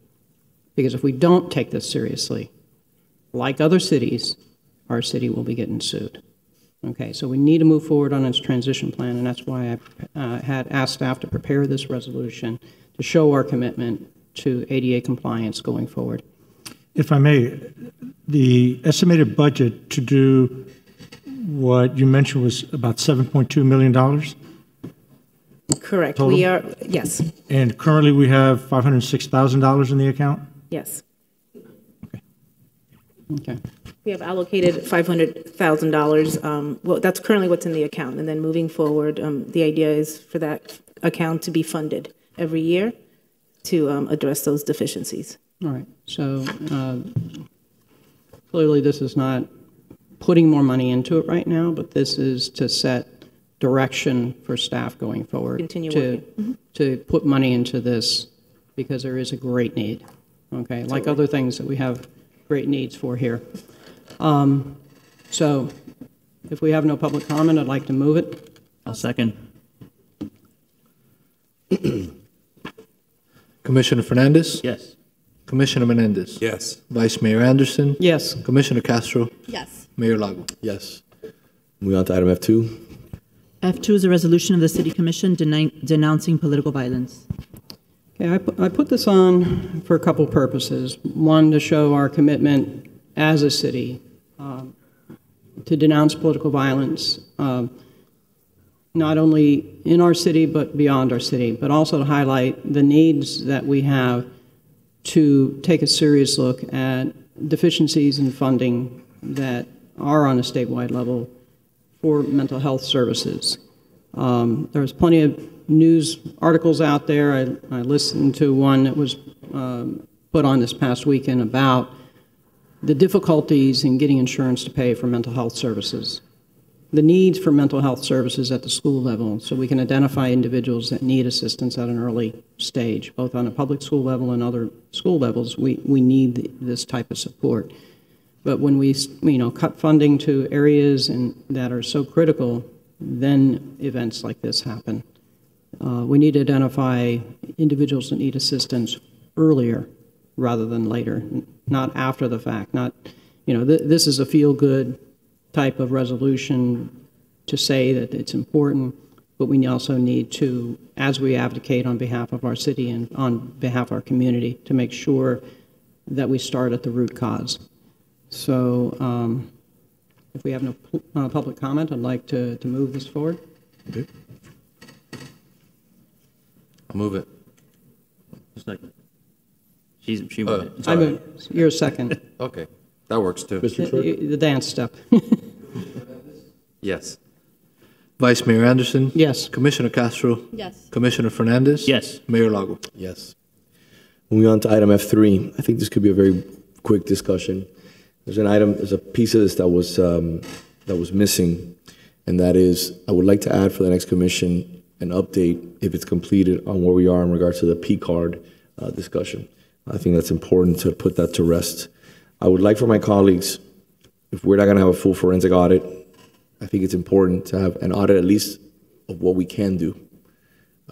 Because if we don't take this seriously, like other cities, our city will be getting sued. Okay, so we need to move forward on its transition plan, and that's why I had asked staff to prepare this resolution to show our commitment to ADA compliance going forward. If I may, the estimated budget to do what you mentioned was about $7.2 million? Correct. Total? We are, yes. And currently we have $506,000 in the account? Yes. Okay. We have allocated $500,000. Well, that's currently what's in the account. And then moving forward, the idea is for that account to be funded every year to address those deficiencies. All right. So clearly this is not putting more money into it right now, but this is to set direction for staff going forward. Continue working. To put money into this because there is a great need. Okay, like other things that we have great needs for here. So if we have no public comment, I'd like to move it. I'll second. Commissioner Fernandez? Yes. Commissioner Menendez? Yes. Vice Mayor Anderson? Yes. Commissioner Castro? Yes. Mayor Lago? Yes. Moving on to item F2. F2 is a resolution of the City Commission denouncing political violence. Okay, I put this on for a couple purposes. One, to show our commitment as a city to denounce political violence, not only in our city but beyond our city, but also to highlight the needs that we have to take a serious look at deficiencies in funding that are on a statewide level for mental health services. There's plenty of news articles out there. I listened to one that was put on this past weekend about the difficulties in getting insurance to pay for mental health services, the needs for mental health services at the school level, so we can identify individuals that need assistance at an early stage, both on a public school level and other school levels. We need this type of support. But when we cut funding to areas that are so critical, then events like this happen. We need to identify individuals that need assistance earlier rather than later, not after the fact. Not, this is a feel-good type of resolution to say that it's important, but we also need to, as we advocate on behalf of our city and on behalf of our community, to make sure that we start at the root cause. So if we have no public comment, I'd like to move this forward. Okay. I'll move it. Second. She moved it. I move. You're a second. Okay, that works too. The dance step. Yes. Vice Mayor Anderson? Yes. Commissioner Castro? Yes. Commissioner Fernandez? Yes. Mayor Lago? Yes. Moving on to item F3, I think this could be a very quick discussion. There's a piece of this that was missing, and that is, I would like to add for the next commission an update, if it's completed, on where we are in regards to the P card discussion. I think that's important to put that to rest. I would like for my colleagues, if we're not going to have a full forensic audit, I think it's important to have an audit at least of what we can do.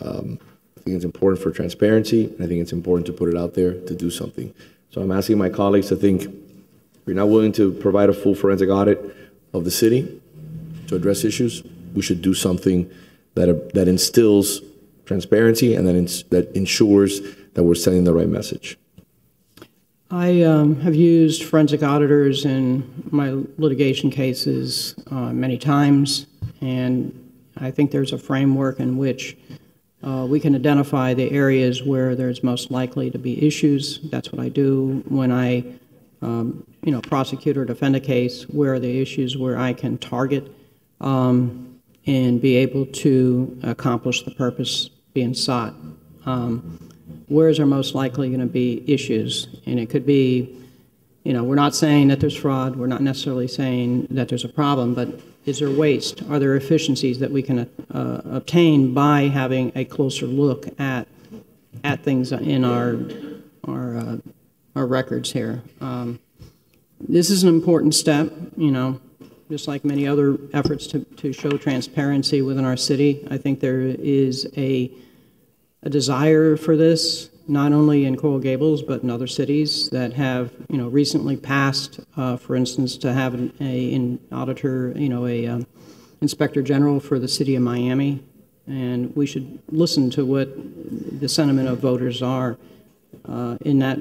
I think it's important for transparency, and I think it's important to put it out there to do something. So I'm asking my colleagues to think, if you're not willing to provide a full forensic audit of the city to address issues, we should do something that instills transparency and that ensures that we're sending the right message. I have used forensic auditors in my litigation cases many times, and I think there's a framework in which we can identify the areas where there's most likely to be issues. That's what I do when I prosecute or defend a case, where are the issues where I can target and be able to accomplish the purpose being sought. Where's there most likely going to be issues? And it could be, we're not saying that there's fraud, we're not necessarily saying that there's a problem, but is there waste? Are there efficiencies that we can obtain by having a closer look at things in our records here? This is an important step, just like many other efforts to show transparency within our city. I think there is a desire for this, not only in Coral Gables, but in other cities that have, recently passed, for instance, to have an auditor, inspector general for the city of Miami. And we should listen to what the sentiment of voters are in that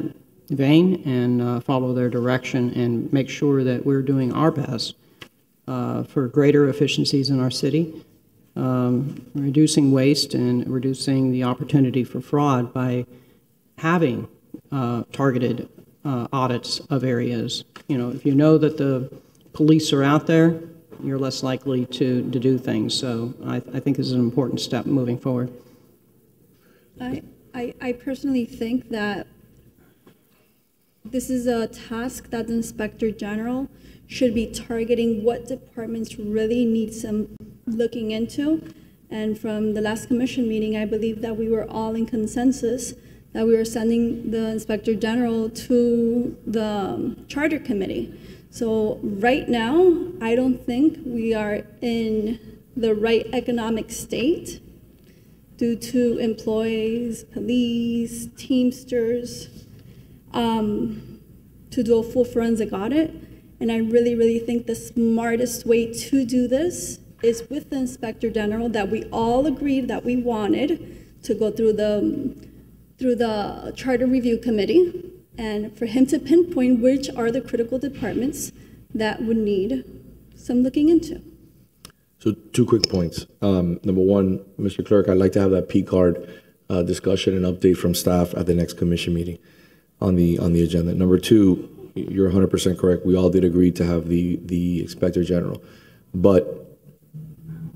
vein and follow their direction and make sure that we're doing our best for greater efficiencies in our city. Reducing waste and reducing the opportunity for fraud by having targeted audits of areas. If you know that the police are out there, you're less likely to do things. So I think this is an important step moving forward. I personally think that this is a task that the Inspector General should be targeting what departments really need some looking into. And from the last commission meeting, I believe that we were all in consensus that we were sending the Inspector General to the Charter Committee. So right now, I don't think we are in the right economic state due to employees, police, Teamsters, to do a full forensic audit. And I really, really think the smartest way to do this is with the Inspector General that we all agreed that we wanted to go through the Charter Review Committee, and for him to pinpoint which are the critical departments that would need some looking into. So 2 quick points. Number one, Mr. Clerk, I'd like to have that P card discussion and update from staff at the next commission meeting on the agenda. Number 2, you're 100% correct. We all did agree to have the Inspector General, but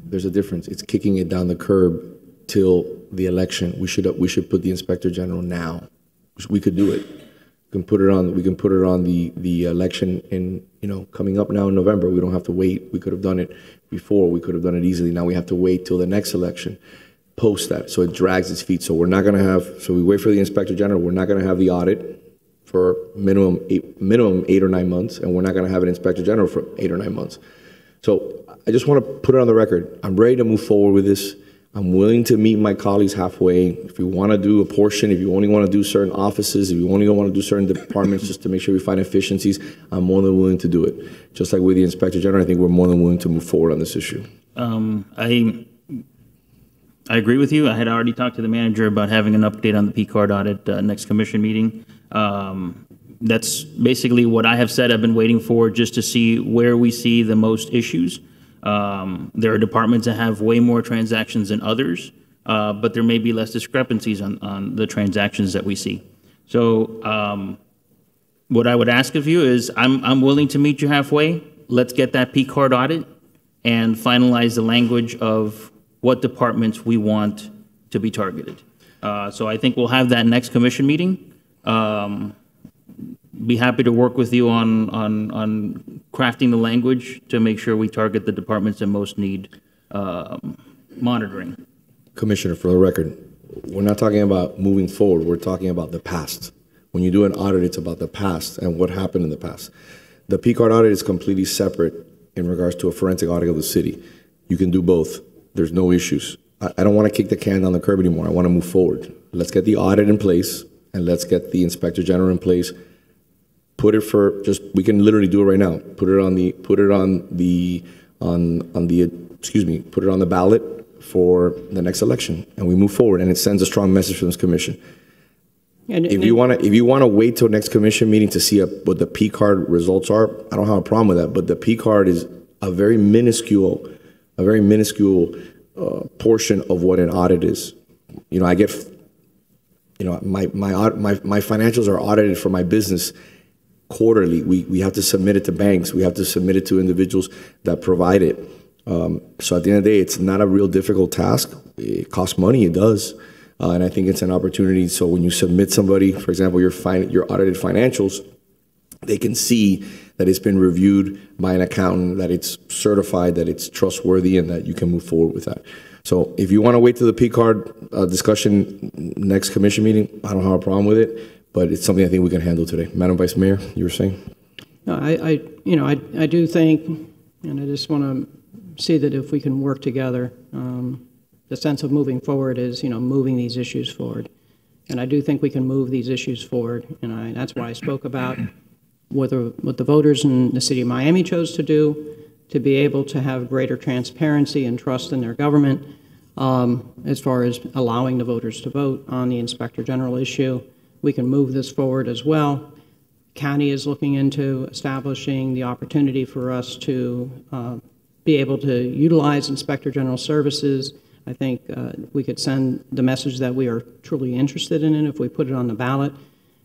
there's a difference. It's kicking it down the curb till the election. We should put the Inspector General now. We could do it. We can put it on the election in, coming up now in November. We don't have to wait. We could have done it before. We could have done it easily. Now we have to wait till the next election, post that. So it drags its feet. So we're not going to have, so we wait for the Inspector General. We're not going to have the audit for minimum 8 or 9 months, and we're not going to have an Inspector General for 8 or 9 months. So I just want to put it on the record. I'm ready to move forward with this. I'm willing to meet my colleagues halfway. If we want to do a portion, if you only want to do certain offices, if you only want to do certain departments just to make sure we find efficiencies, I'm more than willing to do it. Just like with the Inspector General, I think we're more than willing to move forward on this issue. I agree with you. I had already talked to the manager about having an update on the P-card audit next commission meeting. That's basically what I have said I've been waiting for, just to see where we see the most issues. There are departments that have way more transactions than others, but there may be less discrepancies on the transactions that we see. So what I would ask of you is I'm willing to meet you halfway. Let's get that P-card audit and finalize the language of what departments we want to be targeted. So I think we'll have that next commission meeting. Be happy to work with you on crafting the language to make sure we target the departments that most need monitoring. Commissioner, for the record, we're not talking about moving forward. We're talking about the past. When you do an audit, it's about the past and what happened in the past. The P-card audit is completely separate in regards to a forensic audit of the city. You can do both. There's no issues. I don't want to kick the can down the curb anymore. I want to move forward. Let's get the audit in place, and let's get the Inspector General in place. Put it for we can literally do it right now. Put it on the ballot for the next election, and we move forward, and it sends a strong message from this commission. If you want to wait till next commission meeting to see what the P card results are, I don't have a problem with that. But the P card is a very minuscule portion of what an audit is. I get, my financials are audited for my business quarterly. We have to submit it to banks. We have to submit it to individuals that provide it. So at the end of the day, it's not a real difficult task. It costs money, it does. And I think it's an opportunity. So when you submit somebody, for example, your audited financials, they can see that it's been reviewed by an accountant, that it's certified, that it's trustworthy, and that you can move forward with that. So if you want to wait till the P card discussion next commission meeting, I don't have a problem with it, but it's something I think we can handle today. Madam Vice Mayor, you were saying? No, I do think, and I just want to see that if we can work together, the sense of moving forward is, moving these issues forward. And I do think we can move these issues forward. And that's why I spoke about what the voters in the city of Miami chose to do, to be able to have greater transparency and trust in their government, as far as allowing the voters to vote on the Inspector General issue. We can move this forward as well. County is looking into establishing the opportunity for us to be able to utilize Inspector General services. I think we could send the message that we are truly interested in it if we put it on the ballot.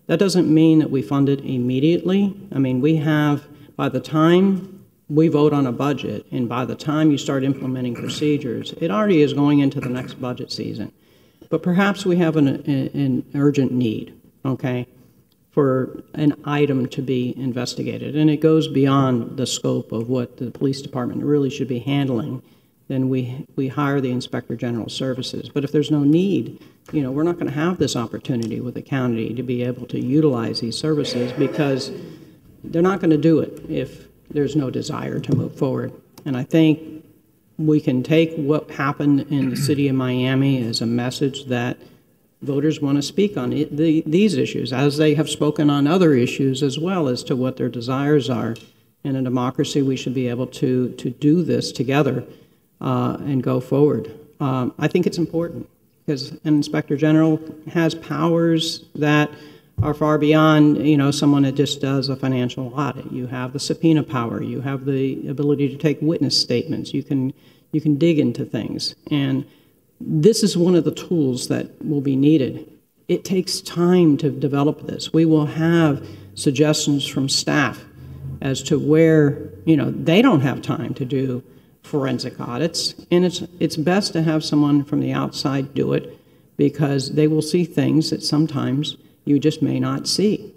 That doesn't mean that we fund it immediately. I mean, we have, by the time we vote on a budget and by the time you start implementing procedures, it already is going into the next budget season. But perhaps we have an urgent need, okay, for an item to be investigated. And it goes beyond the scope of what the police department really should be handling. Then we hire the Inspector General services. But if there's no need, we're not going to have this opportunity with the county to be able to utilize these services, because they're not going to do it if there's no desire to move forward. And I think we can take what happened in the city of Miami as a message that voters want to speak on these issues, as they have spoken on other issues as well, as to what their desires are. In a democracy, we should be able to do this together and go forward. I think it's important because an Inspector General has powers that are far beyond, someone that just does a financial audit. You have the subpoena power. You have the ability to take witness statements. You can dig into things. And this is one of the tools that will be needed. It takes time to develop this. We will have suggestions from staff as to where, they don't have time to do forensic audits, and it's best to have someone from the outside do it, because they will see things that sometimes you just may not see.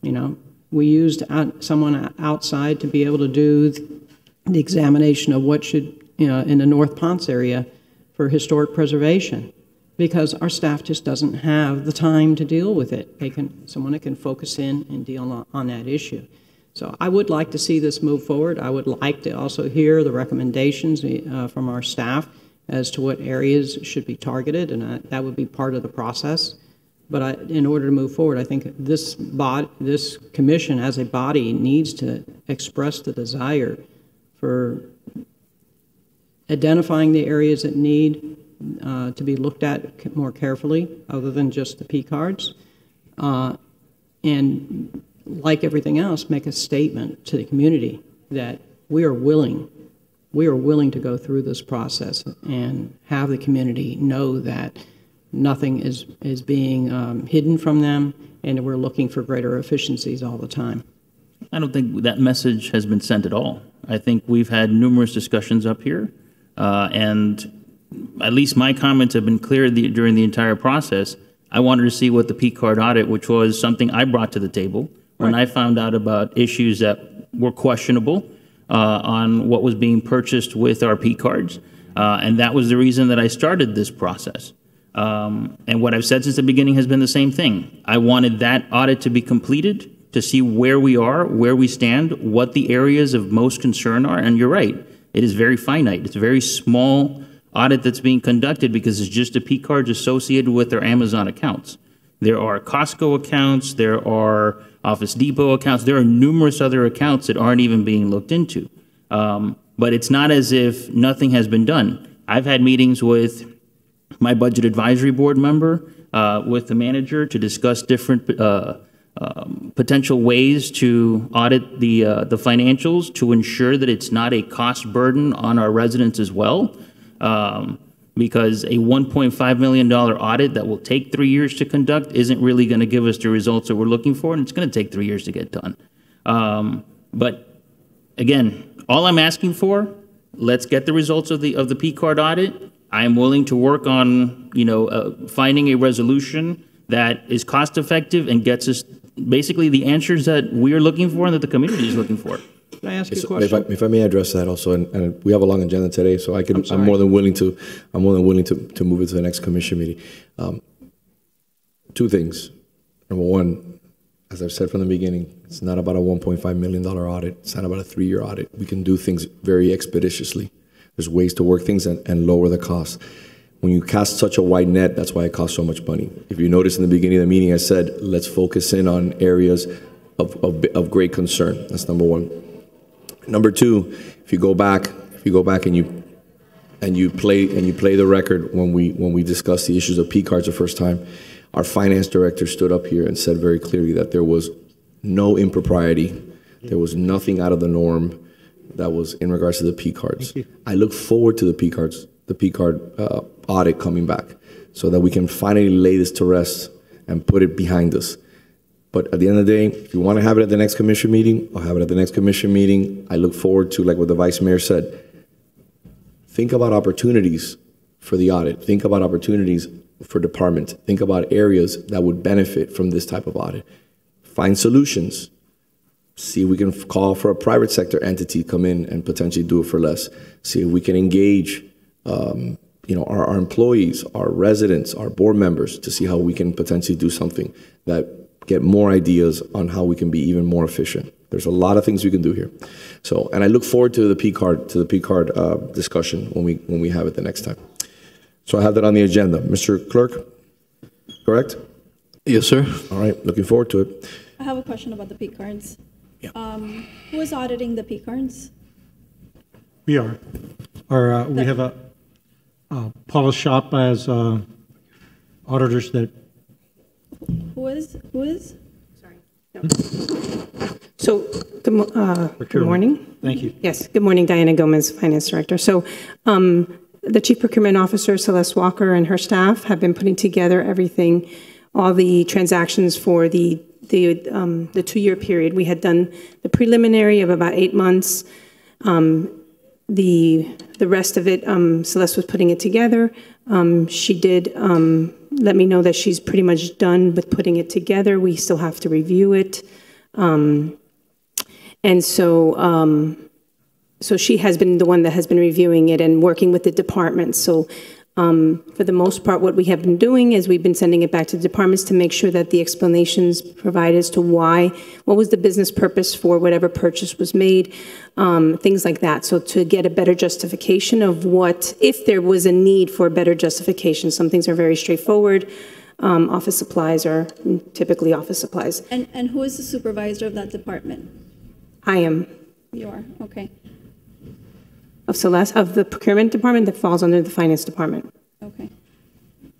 You know, we used someone outside to be able to do the examination of what should, you know, in the North Ponce area for historic preservation, because our staff just doesn't have the time to deal with it. Someone that can focus in and deal on that issue. So I would like to see this move forward. I would like to also hear the recommendations from our staff as to what areas should be targeted, and that would be part of the process. But in order to move forward, I think this commission as a body needs to express the desire for identifying the areas that need to be looked at more carefully, other than just the P cards, and like everything else, make a statement to the community that we are willing to go through this process and have the community know that nothing is being hidden from them, and we're looking for greater efficiencies all the time. I don't think that message has been sent at all. I think we've had numerous discussions up here, and at least my comments have been clear during the entire process. I wanted to see what the P card audit, which was something I brought to the table when I found out about issues that were questionable on what was being purchased with our P cards. And that was the reason that I started this process. And what I've said since the beginning has been the same thing. I wanted that audit to be completed to see where we are, where we stand, what the areas of most concern are. And you're right, it is very finite. It's a very small audit that's being conducted because it's just the P cards associated with their Amazon accounts. There are Costco accounts, there are Office Depot accounts, there are numerous other accounts that aren't even being looked into. But it's not as if nothing has been done. I've had meetings with my budget advisory board member, with the manager to discuss different potential ways to audit the financials to ensure that it's not a cost burden on our residents as well. Because a $1.5 million audit that will take 3 years to conduct isn't really going to give us the results that we're looking for, and it's going to take 3 years to get done. But again, all I'm asking for, let's get the results of the P card audit. I am willing to work on, finding a resolution that is cost effective and gets us basically the answers that we are looking for and that the community is looking for. Can I ask you a question? If I may address that also, and we have a long agenda today, so I'm more than willing to move it to the next commission meeting. Two things. Number one, as I've said from the beginning, it's not about a $1.5 million audit. It's not about a 3-year audit. We can do things very expeditiously. There's ways to work things and lower the cost. When you cast such a wide net, that's why it costs so much money. If you notice in the beginning of the meeting, I said, let's focus in on areas of great concern. That's number one. Number two, if you go back and you play the record when we discussed the issues of P cards the first time, our finance director stood up here and said very clearly that there was no impropriety, there was nothing out of the norm that was in regards to the P cards. I look forward to the P card audit coming back, so that we can finally lay this to rest and put it behind us. But at the end of the day, if you want to have it at the next commission meeting, I'll have it at the next commission meeting. I look forward to, like what the vice mayor said, think about opportunities for the audit. Think about opportunities for departments. Think about areas that would benefit from this type of audit. Find solutions. See if we can call for a private sector entity come in and potentially do it for less. See if we can engage our employees, our residents, our board members to see how we can potentially do something that get more ideas on how we can be even more efficient. There's a lot of things we can do here. So, and I look forward to the P card discussion when we have it the next time. So I have that on the agenda. Mr. Clerk, correct? Yes, sir. All right, looking forward to it. I have a question about the P cards. Yeah. Who is auditing the P cards? We are. We have a Paula Shop as auditors that. Who is? Sorry. No. So, good morning. Thank you. Yes, good morning, Diana Gomez, Finance Director. So, the Chief Procurement Officer, Celeste Walker, and her staff have been putting together everything, all the transactions for the 2-year period. We had done the preliminary of about 8 months. The rest of it, Celeste was putting it together. She did let me know that she's pretty much done with putting it together. We still have to review it. And so she has been the one that has been reviewing it and working with the departments. So for the most part, what we have been doing is we've been sending it back to the departments to make sure that the explanations provided as to what was the business purpose for whatever purchase was made, things like that. So to get a better justification of if there was a need for a better justification. Some things are very straightforward. Office supplies are typically office supplies. And who is the supervisor of that department? I am. You are, okay. Of Celeste, of the procurement department that falls under the finance department. Okay.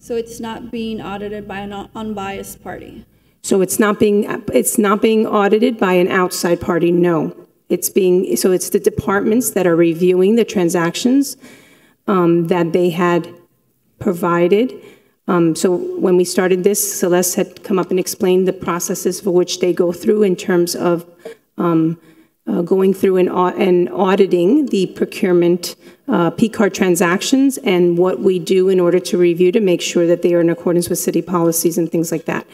So it's not being audited by an unbiased party? So it's not being audited by an outside party, no. It's the departments that are reviewing the transactions that they had provided. So when we started this, Celeste had come up and explained the processes for which they go through in terms of going through and auditing the procurement P-card transactions and what we do in order to review to make sure that they are in accordance with city policies and things like that.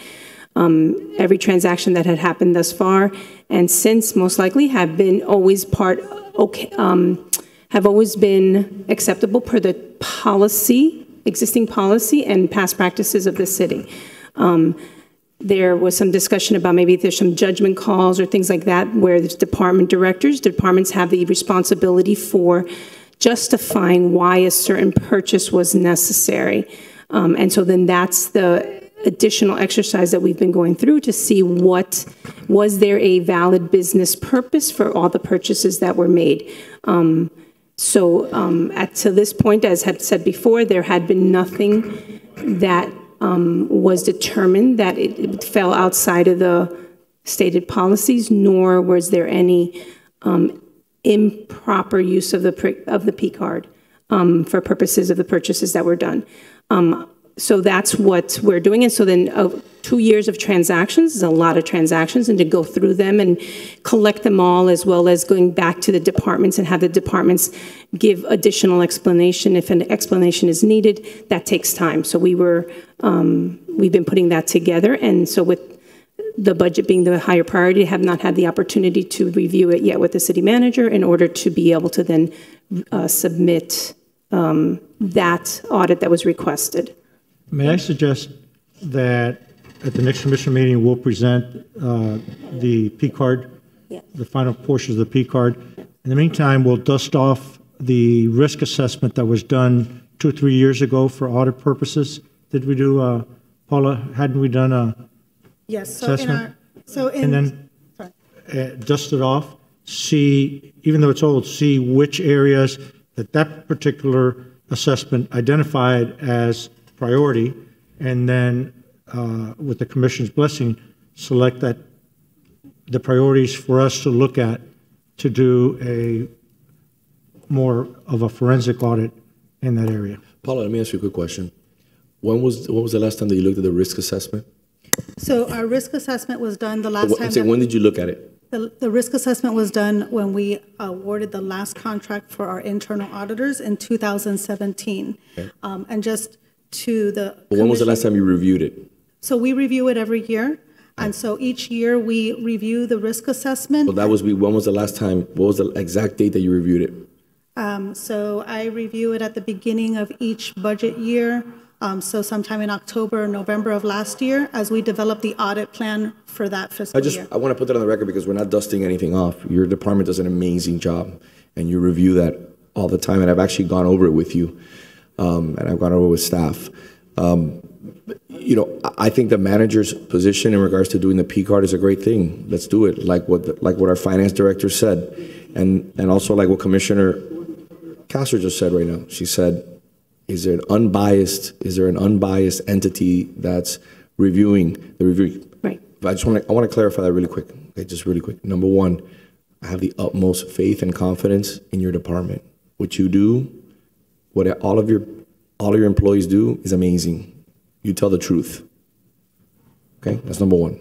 Every transaction that had happened thus far and since most likely have been always have always been acceptable per the existing policy and past practices of the city. There was some discussion about maybe there's some judgment calls or things like that where there's departments have the responsibility for justifying why a certain purchase was necessary. And so then that's the additional exercise that we've been going through to see was there a valid business purpose for all the purchases that were made. To this point, as had said before, there had been nothing that was determined that it fell outside of the stated policies, nor was there any improper use of the P card for purposes of the purchases that were done. So that's what we're doing. And so then 2 years of transactions is a lot of transactions, and to go through them and collect them all, as well as going back to the departments and have the departments give additional explanation. If an explanation is needed, that takes time. So we've been putting that together. And so with the budget being the higher priority, have not had the opportunity to review it yet with the city manager in order to be able to then submit that audit that was requested. May I suggest that at the next commission meeting, we'll present the P card, the final portions of the P card. In the meantime, we'll dust off the risk assessment that was done 2 or 3 years ago for audit purposes. Did we do, Paula, hadn't we done a assessment? And then dust it off, see, even though it's old, see which areas that particular assessment identified as priority, and then with the commission's blessing, select the priorities for us to look at to do a more of a forensic audit in that area. Paula, let me ask you a quick question. When was the last time that you looked at the risk assessment? So our risk assessment was done the last time. When did you look at it? The risk assessment was done when we awarded the last contract for our internal auditors in 2017. Okay. And just to the But when was the last time you reviewed it? So we review it every year. And so each year we review the risk assessment. So when was the last time, what was the exact date that you reviewed it? So I review it at the beginning of each budget year. So sometime in October or November of last year, as we develop the audit plan for that fiscal year. I want to put that on the record because we're not dusting anything off. Your department does an amazing job, and you review that all the time, and I've actually gone over it with you, and I've gone over it with staff. I think the manager's position in regards to doing the P card is a great thing. Let's do it, like what our finance director said, and also like what Commissioner Castro just said right now. She said, is there an unbiased entity that's reviewing the review? Right. I want to clarify that really quick. Okay, just really quick. Number one, I have the utmost faith and confidence in your department. What you do, what all of your employees do is amazing. You tell the truth. Okay, that's number one.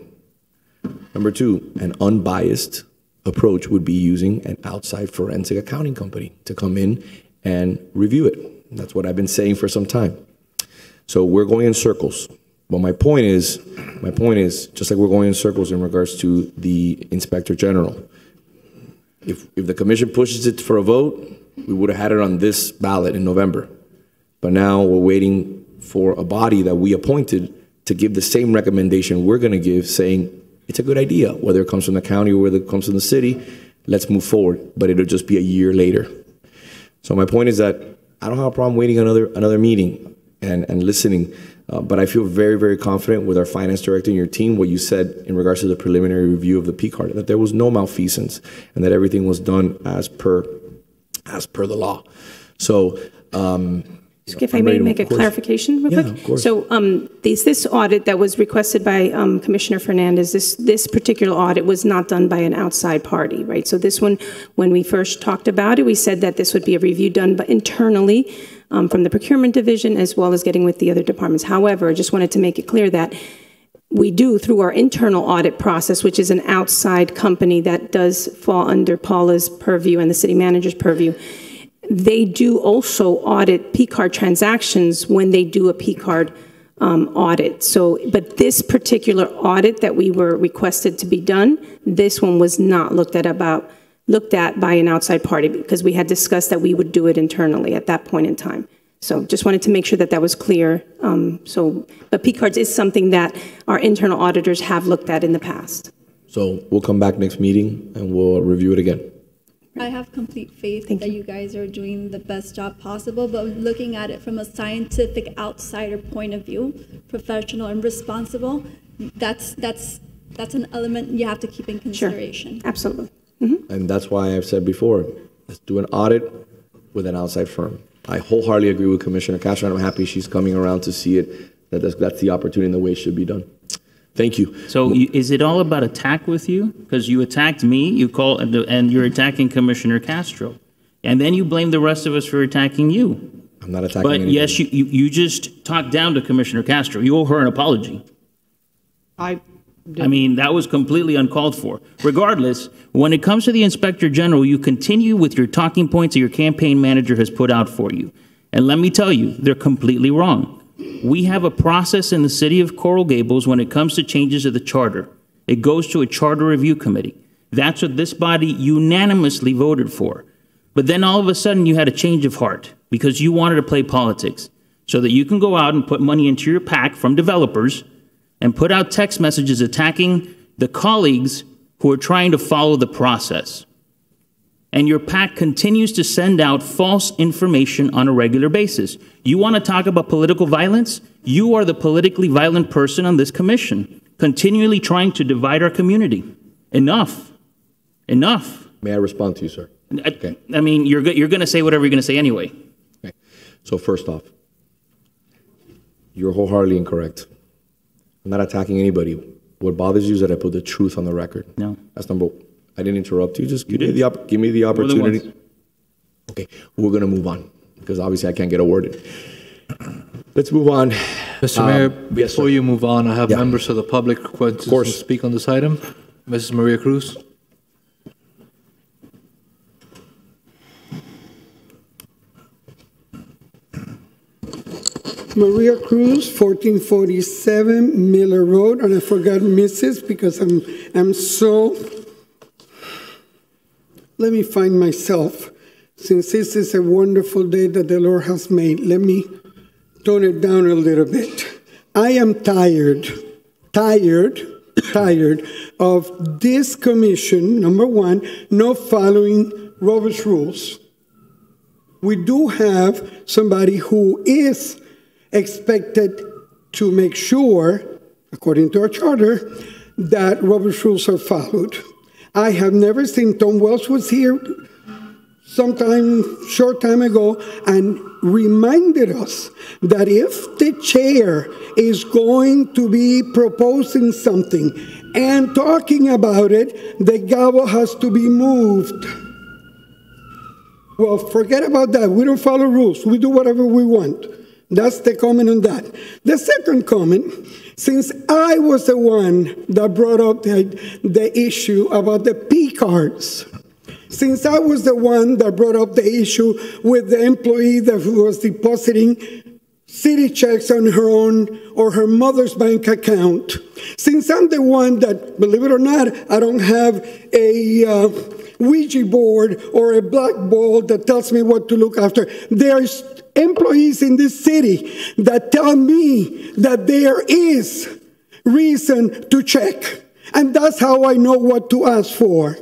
Number two, an unbiased approach would be using an outside forensic accounting company to come in and review it. That's what I've been saying for some time. So we're going in circles. But my point is, just like we're going in circles in regards to the Inspector General, if the commission pushes it for a vote, we would have had it on this ballot in November. But now we're waiting for a body that we appointed to give the same recommendation we're going to give, saying it's a good idea, whether it comes from the county or whether it comes from the city, let's move forward. But it'll just be a year later. So my point is that I don't have a problem waiting another meeting and listening. But I feel very, very confident with our finance director and your team, what you said in regards to the preliminary review of the P card, that there was no malfeasance and that everything was done as per the law. So, if I may make a clarification real quick. Of course. So this audit that was requested by Commissioner Fernandez, this particular audit was not done by an outside party, right? So this one, when we first talked about it, we said that this would be a review done internally from the procurement division as well as getting with the other departments. However, I just wanted to make it clear that we do, through our internal audit process, which is an outside company that does fall under Paula's purview and the city manager's purview, they do also audit P-card transactions when they do a P-card audit. So, but this particular audit that we were requested to be done, this one was not looked at by an outside party because we had discussed that we would do it internally at that point in time. So just wanted to make sure that that was clear. But P-cards is something that our internal auditors have looked at in the past. So we'll come back next meeting and we'll review it again. I have complete faith that you guys are doing the best job possible, but looking at it from a scientific outsider point of view, professional and responsible, that's an element you have to keep in consideration. Sure. Absolutely. And that's why I've said before, let's do an audit with an outside firm. I wholeheartedly agree with Commissioner Castro, and I'm happy she's coming around to see it, that's the opportunity and the way it should be done. Thank you. So is it all about attack with you? Because you attacked me, and you're attacking Commissioner Castro. And then you blame the rest of us for attacking you. I'm not attacking But anybody. yes, you just talked down to Commissioner Castro. You owe her an apology. I mean, that was completely uncalled for. Regardless, when it comes to the Inspector General, you continue with your talking points that your campaign manager has put out for you. And let me tell you, they're completely wrong. We have a process in the city of Coral Gables when it comes to changes of the charter. It goes to a charter review committee. That's what this body unanimously voted for. But then all of a sudden you had a change of heart because you wanted to play politics so that you can go out and put money into your PAC from developers and put out text messages attacking the colleagues who are trying to follow the process. And your PAC continues to send out false information on a regular basis. You want to talk about political violence? You are the politically violent person on this commission, continually trying to divide our community. Enough. Enough. May I respond to you, sir? Okay. I mean, you're going to say whatever you're going to say anyway. Okay. So first off, you're wholeheartedly incorrect. I'm not attacking anybody. What bothers you is that I put the truth on the record. No. That's number one. I didn't interrupt you. Just give me the opportunity. Okay, we're going to move on because obviously I can't get a word in. Let's move on. Mr. Mayor, before you move on, I have members of the public requested to speak on this item. Mrs. Maria Cruz. Maria Cruz, 1447 Miller Road, and I forgot Mrs. because I'm so. Let me find myself. Since this is a wonderful day that the Lord has made, let me tone it down a little bit. I am tired of this commission, number one, not following Robert's rules. We do have somebody who is expected to make sure, according to our charter, that Robert's rules are followed. I have never seen, Tom Wells was here short time ago and reminded us that if the chair is going to be proposing something and talking about it, the gavel has to be moved. Well, forget about that. We don't follow rules. We do whatever we want. That's the comment on that. The second comment, since I was the one that brought up the issue about the P cards, since I was the one that brought up the issue with the employee that was depositing city checks on her own or her mother's bank account. Since I'm the one that, believe it or not, I don't have a Ouija board or a blackboard that tells me what to look after. There's employees in this city that tell me that there is reason to check. And that's how I know what to ask for.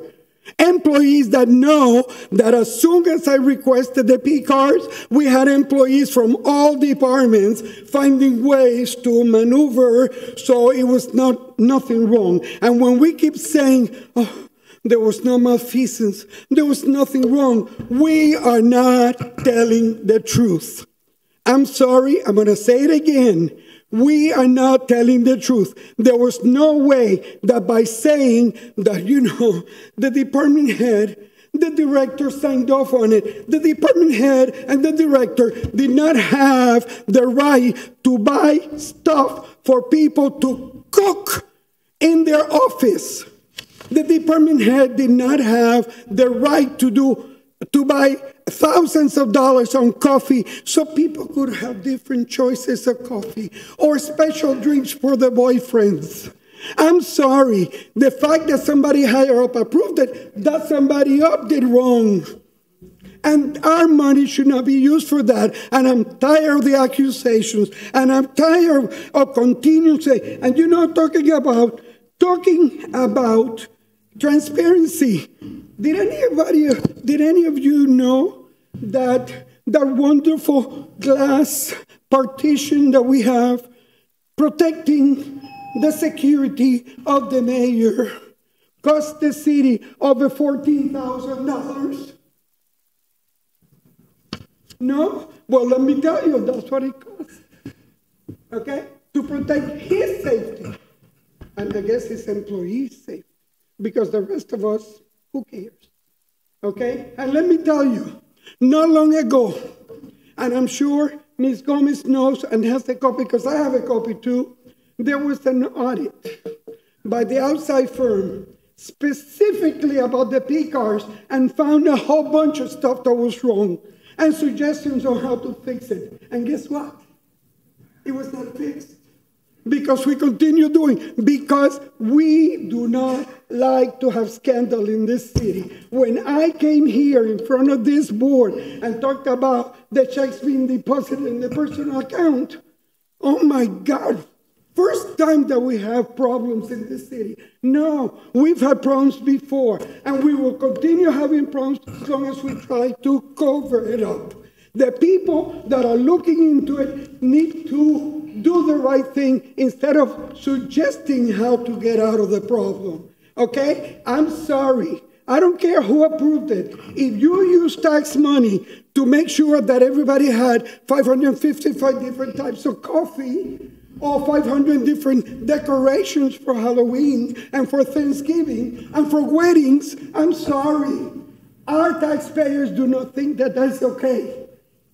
Employees that know that as soon as I requested the P cards, we had employees from all departments finding ways to maneuver so it was nothing wrong. And when we keep saying, oh, there was no malfeasance, there was nothing wrong, we are not telling the truth. I'm sorry, I'm going to say it again. We are not telling the truth. There was no way that by saying that, the department head, the director signed off on it. The department head and the director did not have the right to buy stuff for people to cook in their office. The department head did not have the right to buy thousands of dollars on coffee so people could have different choices of coffee or special drinks for their boyfriends. I'm sorry. The fact that somebody higher up approved it, that somebody up did wrong. And our money should not be used for that. And I'm tired of the accusations. And I'm tired of continuing saying, and talking about transparency. Did any of you know that wonderful glass partition that we have protecting the security of the mayor cost the city over $14,000? No? Well, let me tell you, that's what it costs. Okay? To protect his safety. And I guess his employees' safety. Because the rest of us, who cares? Okay? And let me tell you, not long ago, and I'm sure Ms. Gomez knows and has a copy, because I have a copy too, there was an audit by the outside firm specifically about the P cards and found a whole bunch of stuff that was wrong and suggestions on how to fix it. And guess what? It was not fixed. Because we continue because we do not like to have scandal in this city. When I came here in front of this board and talked about the checks being deposited in the personal account, oh my God, first time that we have problems in this city. No, we've had problems before, and we will continue having problems as long as we try to cover it up. The people that are looking into it need to do the right thing instead of suggesting how to get out of the problem. Okay? I'm sorry. I don't care who approved it. If you use tax money to make sure that everybody had 555 different types of coffee or 500 different decorations for Halloween and for Thanksgiving and for weddings, I'm sorry. Our taxpayers do not think that that's okay.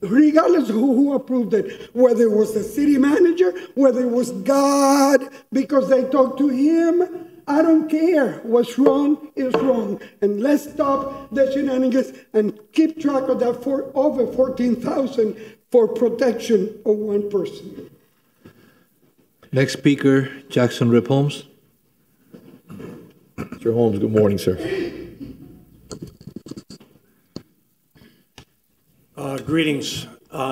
Regardless of who approved it, whether it was the city manager, whether it was God, because they talked to him, I don't care. What's wrong is wrong. And let's stop the shenanigans and keep track of that for over 14,000 for protection of one person. Next speaker, Jackson Rip Holmes. Mr. Holmes, good morning, sir. Greetings.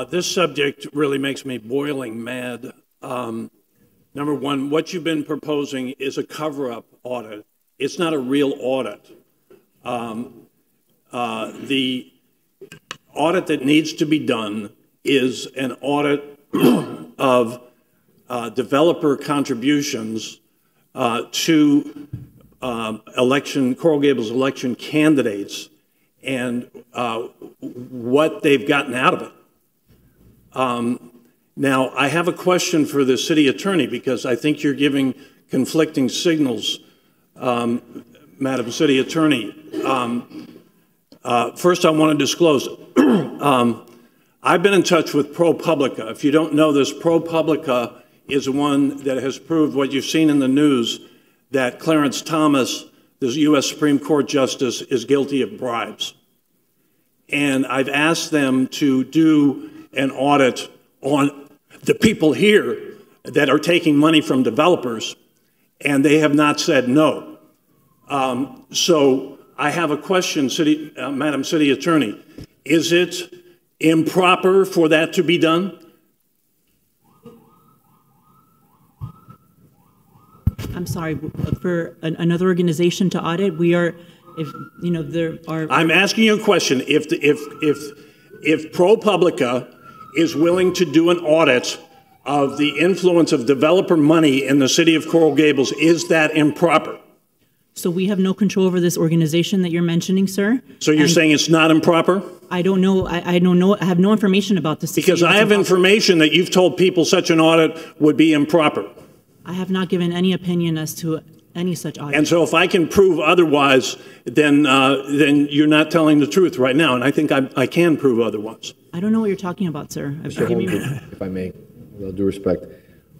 This subject really makes me boiling mad. Number one, what you've been proposing is a cover-up audit. It's not a real audit. The audit that needs to be done is an audit of developer contributions to Coral Gables election candidates and what they've gotten out of it. Now, I have a question for the city attorney because I think you're giving conflicting signals, Madam City Attorney. First, I want to disclose, I've been in touch with ProPublica. If you don't know this, ProPublica is one that has proved what you've seen in the news, that Clarence Thomas, the U.S. Supreme Court Justice, is guilty of bribes. And I've asked them to do an audit on the people here that are taking money from developers, and they have not said no. So I have a question, Madam City Attorney. Is it improper for that to be done? I'm sorry, for another organization to audit, we are, if, you know, there are... I'm asking you a question. If ProPublica is willing to do an audit of the influence of developer money in the city of Coral Gables, is that improper? So we have no control over this organization that you're mentioning, sir? So you're saying it's not improper? I don't know. I don't know. I have no information about this. Because I have information that you've told people such an audit would be improper. I have not given any opinion as to any such audit. And so if I can prove otherwise, then you're not telling the truth right now. And I think I can prove otherwise. I don't know what you're talking about, sir. Mr. Holmes, if I may, with all due respect,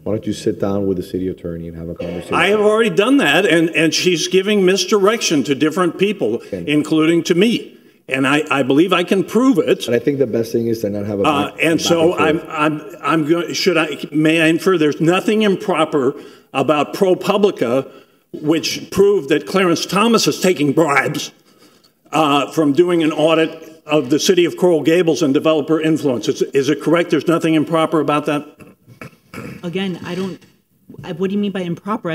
why don't you sit down with the city attorney and have a conversation? I have already done that, and she's giving misdirection to different people, including to me. And I believe I can prove it. But I think the best thing is to not have a and so I'm going. May I infer there's nothing improper about ProPublica, which proved that Clarence Thomas is taking bribes from doing an audit of the city of Coral Gables and developer influence. Is it correct? There's nothing improper about that? Again, I don't. What do you mean by improper?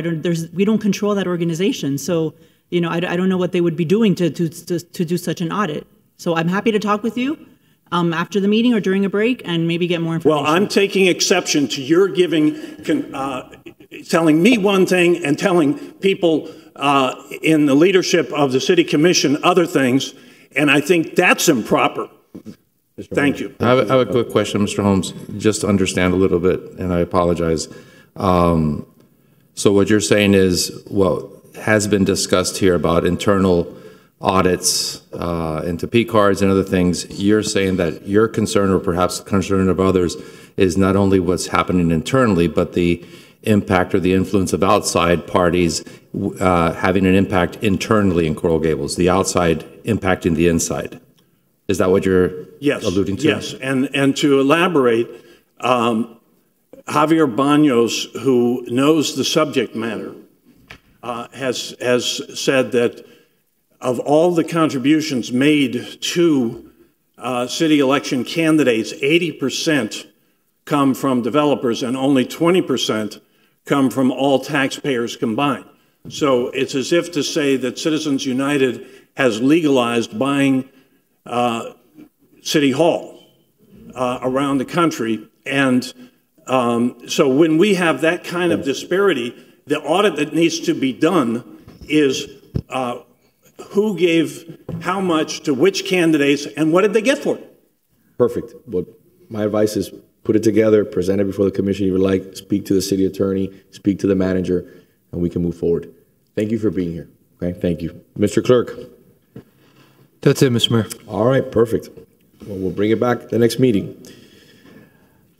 We don't control that organization, so. You know, I don't know what they would be doing to do such an audit. So I'm happy to talk with you after the meeting or during a break and maybe get more information. Well, I'm taking exception to your telling me one thing and telling people in the leadership of the city commission other things, and I think that's improper. Thank you. I have a quick question, Mr. Holmes, just to understand a little bit, and I apologize. So what you're saying is, well, has been discussed here about internal audits into P cards and other things. You're saying that your concern, or perhaps the concern of others, is not only what's happening internally, but the impact or the influence of outside parties having an impact internally in Coral Gables, the outside impacting the inside. Is that what you're alluding to? Yes, and to elaborate, Javier Banos, who knows the subject matter, has said that of all the contributions made to city election candidates, 80% come from developers and only 20% come from all taxpayers combined. So it's as if to say that Citizens United has legalized buying City Hall around the country. And so when we have that kind of disparity, the audit that needs to be done is who gave how much to which candidates and what did they get for it? Perfect. Well, my advice is put it together, present it before the commission if you would like, speak to the city attorney, speak to the manager, and we can move forward. Thank you for being here. Okay, thank you. Mr. Clerk. That's it, Mr. Mayor. All right, perfect. Well, we'll bring it back the next meeting.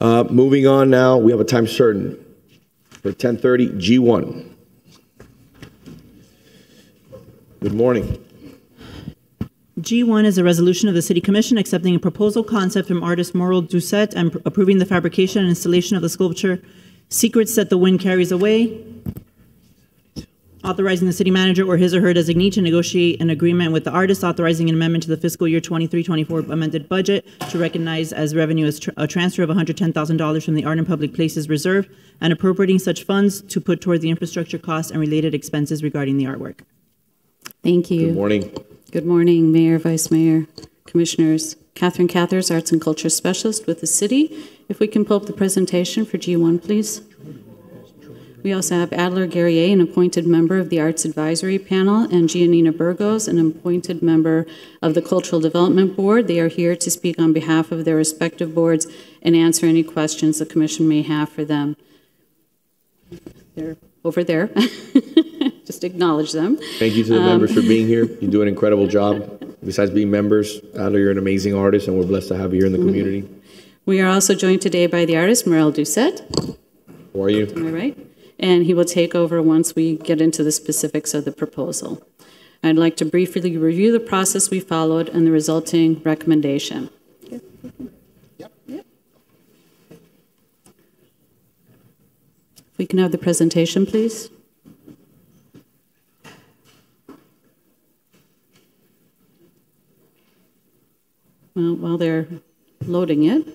Moving on now, we have a time certain. For 10:30, G1. Good morning. G1 is a resolution of the City Commission accepting a proposal concept from artist Mauro Doucette and approving the fabrication and installation of the sculpture Secrets That the Wind Carries Away, authorizing the city manager or his or her designee to negotiate an agreement with the artist, authorizing an amendment to the fiscal year 23-24 amended budget to recognize as revenue as a transfer of $110,000 from the Art and Public Places Reserve and appropriating such funds to put toward the infrastructure costs and related expenses regarding the artwork. Thank you. Good morning. Good morning, Mayor, Vice Mayor, Commissioners. Catherine Cathers, Arts and Culture Specialist with the city. If we can pull up the presentation for G1, please. We also have Adler Guerrier, an appointed member of the Arts Advisory Panel, and Giannina Burgos, an appointed member of the Cultural Development Board. They are here to speak on behalf of their respective boards and answer any questions the Commission may have for them. They're over there. Just acknowledge them. Thank you to the members for being here. You do an incredible job. Besides being members, Adler, you're an amazing artist, and we're blessed to have you here in the community. We are also joined today by the artist, Mauro Doucette. How are you? Am I right? And he will take over once we get into the specifics of the proposal. I'd like to briefly review the process we followed and the resulting recommendation. We can have the presentation, please. Well, while they're loading it,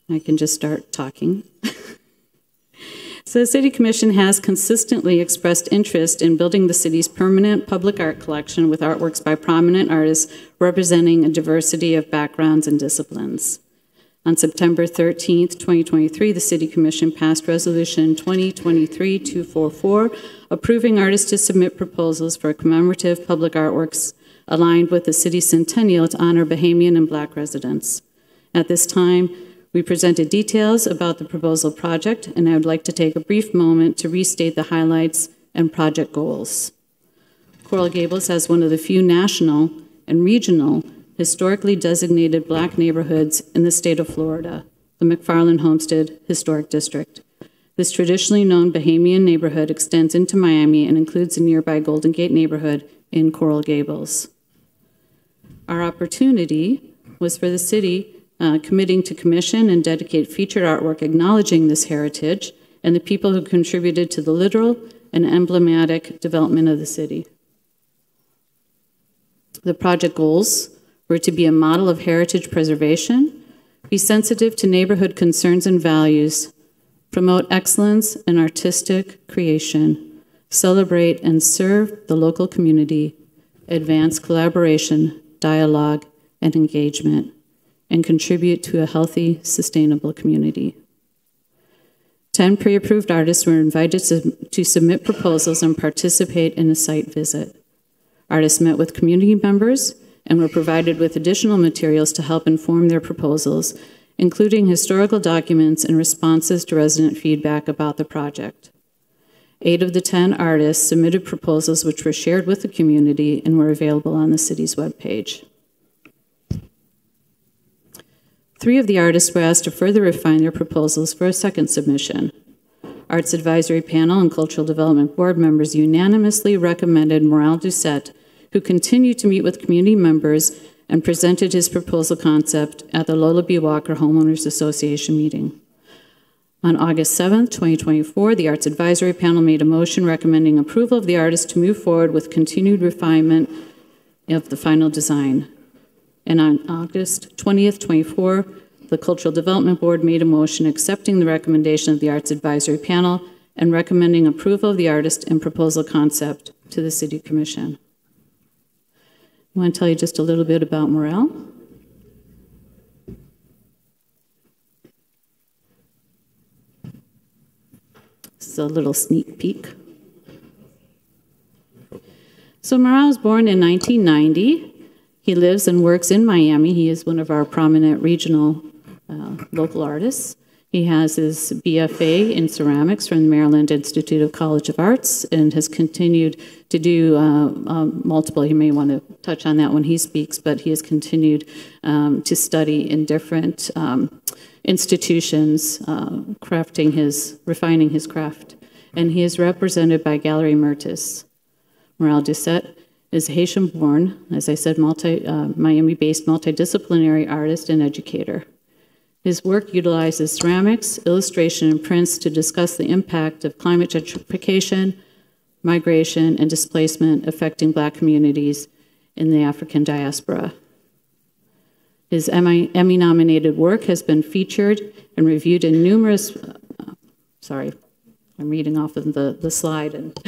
I can just start talking. So the City Commission has consistently expressed interest in building the city's permanent public art collection with artworks by prominent artists representing a diversity of backgrounds and disciplines. On September 13th, 2023, the City Commission passed Resolution 2023-244, approving artists to submit proposals for commemorative public artworks aligned with the city's centennial to honor Bahamian and Black residents. At this time, we presented details about the proposal project, and I would like to take a brief moment to restate the highlights and project goals. Coral Gables has one of the few national and regional historically designated Black neighborhoods in the state of Florida, the McFarland Homestead Historic District. This traditionally known Bahamian neighborhood extends into Miami and includes the nearby Golden Gate neighborhood in Coral Gables. Our opportunity was for the city committing to commission and dedicate featured artwork acknowledging this heritage and the people who contributed to the literal and emblematic development of the city. The project goals were to be a model of heritage preservation, be sensitive to neighborhood concerns and values, promote excellence in artistic creation, celebrate and serve the local community, advance collaboration, dialogue, and engagement, and contribute to a healthy, sustainable community. 10 pre-approved artists were invited to submit proposals and participate in a site visit. Artists met with community members and were provided with additional materials to help inform their proposals, including historical documents and responses to resident feedback about the project. 8 of the 10 artists submitted proposals which were shared with the community and were available on the city's webpage. 3 of the artists were asked to further refine their proposals for a second submission. Arts Advisory Panel and Cultural Development Board members unanimously recommended Morale Doucette, who continued to meet with community members and presented his proposal concept at the Lola B. Walker Homeowners Association meeting. On August 7th, 2024, the Arts Advisory Panel made a motion recommending approval of the artist to move forward with continued refinement of the final design. And on August 20th, 24, the Cultural Development Board made a motion accepting the recommendation of the Arts Advisory Panel and recommending approval of the artist and proposal concept to the City Commission. I want to tell you just a little bit about Morale. This is a little sneak peek. So Morale was born in 1990. He lives and works in Miami. He is one of our prominent regional local artists. He has his BFA in ceramics from the Maryland Institute of College of Arts and has continued to do multiple, he may want to touch on that when he speaks, but he has continued to study in different institutions, refining his craft. And he is represented by Gallery Mertis. Morale Doucette is Haitian-born, as I said, Miami-based multidisciplinary artist and educator. His work utilizes ceramics, illustration, and prints to discuss the impact of climate gentrification, migration, and displacement affecting Black communities in the African diaspora. His Emmy-nominated work has been featured and reviewed in numerous, sorry, I'm reading off of the slide and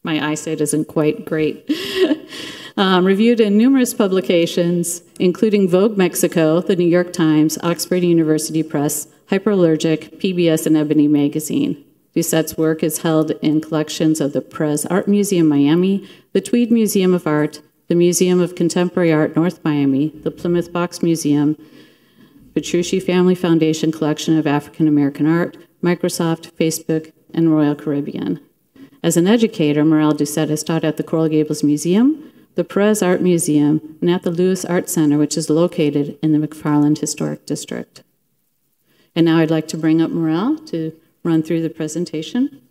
my eyesight isn't quite great. Reviewed in numerous publications, including Vogue Mexico, the New York Times, Oxford University Press, Hyperallergic, PBS, and Ebony Magazine. Doucette's work is held in collections of the Perez Art Museum, Miami, the Tweed Museum of Art, the Museum of Contemporary Art, North Miami, the Plymouth Box Museum, Petrucci Family Foundation Collection of African American Art, Microsoft, Facebook, and Royal Caribbean. As an educator, Morale Doucette has taught at the Coral Gables Museum, the Perez Art Museum, and at the Lewis Art Center, which is located in the McFarland Historic District. And now I'd like to bring up Morale to run through the presentation.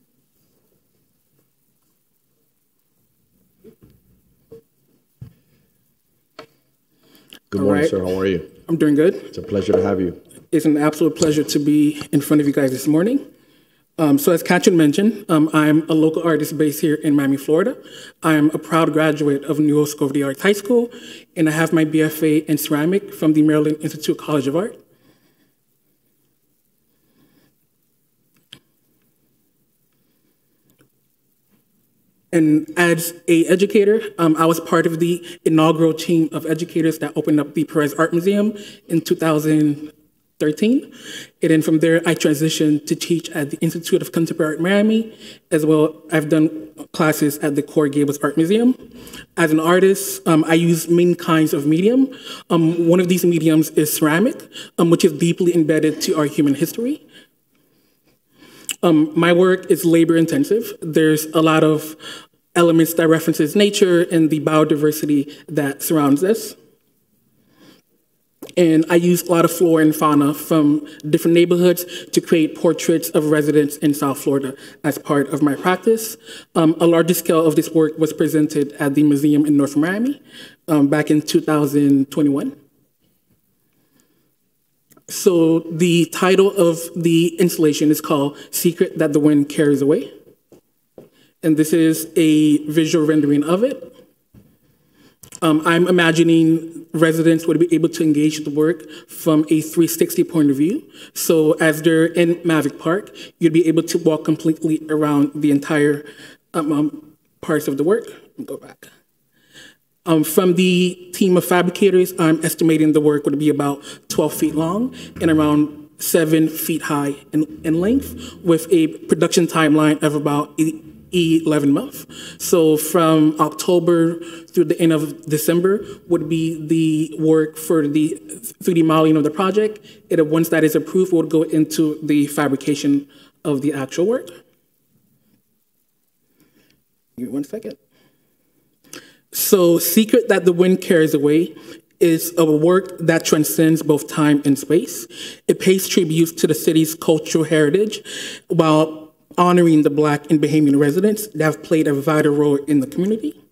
Good morning, sir. How are you? I'm doing good. It's a pleasure to have you. It's an absolute pleasure to be in front of you guys this morning. So as Katrin mentioned, I'm a local artist based here in Miami, Florida. I'm a proud graduate of New School of the Arts High School, and I have my BFA in ceramic from the Maryland Institute College of Art. And as an educator, I was part of the inaugural team of educators that opened up the Perez Art Museum in 2013. And then from there, I transitioned to teach at the Institute of Contemporary Art Miami, as well. I've done classes at the Gables Art Museum. As an artist, I use many kinds of medium. One of these mediums is ceramic, which is deeply embedded to our human history. My work is labor intensive. There's a lot of elements that references nature and the biodiversity that surrounds us. And I use a lot of flora and fauna from different neighborhoods to create portraits of residents in South Florida as part of my practice. A larger scale of this work was presented at the museum in North Miami back in 2021. So the title of the installation is called Secret That the Wind Carries Away. And this is a visual rendering of it. I'm imagining residents would be able to engage the work from a 360 point of view. So as they're in Mavic Park, you'd be able to walk completely around the entire parts of the work. Go back. From the team of fabricators, I'm estimating the work would be about 12 feet long and around 7 feet high in length, with a production timeline of about 11 months. So from October through the end of December would be the work for the 3D modeling of the project. And once that is approved, we'll go into the fabrication of the actual work. Give me 1 second. So Secret That the Wind Carries Away is a work that transcends both time and space. It pays tribute to the city's cultural heritage while honoring the Black and Bahamian residents that have played a vital role in the community.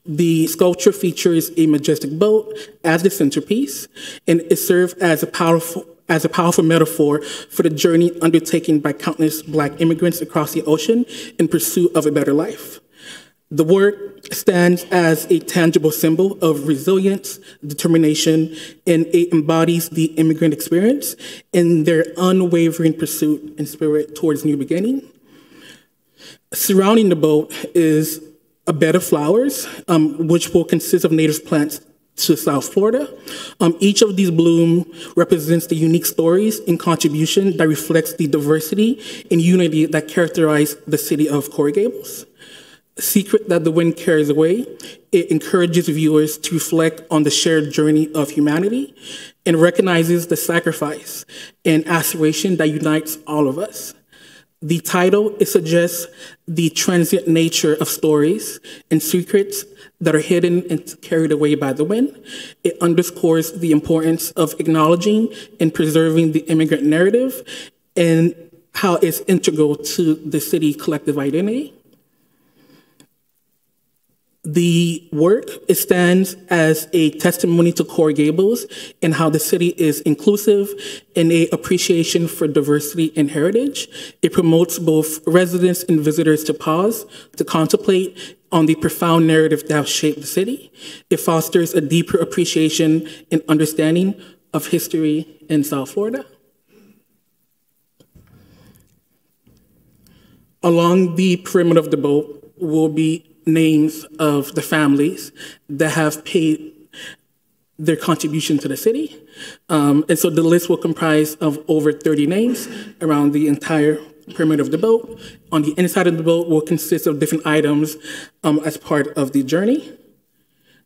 The sculpture features a majestic boat as the centerpiece, and it serves as a powerful metaphor for the journey undertaken by countless Black immigrants across the ocean in pursuit of a better life. The work stands as a tangible symbol of resilience, determination, and it embodies the immigrant experience in their unwavering pursuit and spirit towards new beginning. Surrounding the boat is a bed of flowers, which will consist of native plants to South Florida. Each of these blooms represents the unique stories and contribution that reflects the diversity and unity that characterize the city of Coral Gables. Secret That the Wind Carries Away, it encourages viewers to reflect on the shared journey of humanity and recognizes the sacrifice and aspiration that unites all of us. The title, it suggests the transient nature of stories and secrets that are hidden and carried away by the wind. It underscores the importance of acknowledging and preserving the immigrant narrative and how it's integral to the city's collective identity. The work, it stands as a testimony to Coral Gables and how the city is inclusive and an appreciation for diversity and heritage. It promotes both residents and visitors to pause, to contemplate on the profound narrative that has shaped the city. It fosters a deeper appreciation and understanding of history in South Florida. Along the perimeter of the boat will be names of the families that have paid their contribution to the city. And so the list will comprise of over 30 names around the entire perimeter of the boat. On the inside of the boat will consist of different items as part of the journey.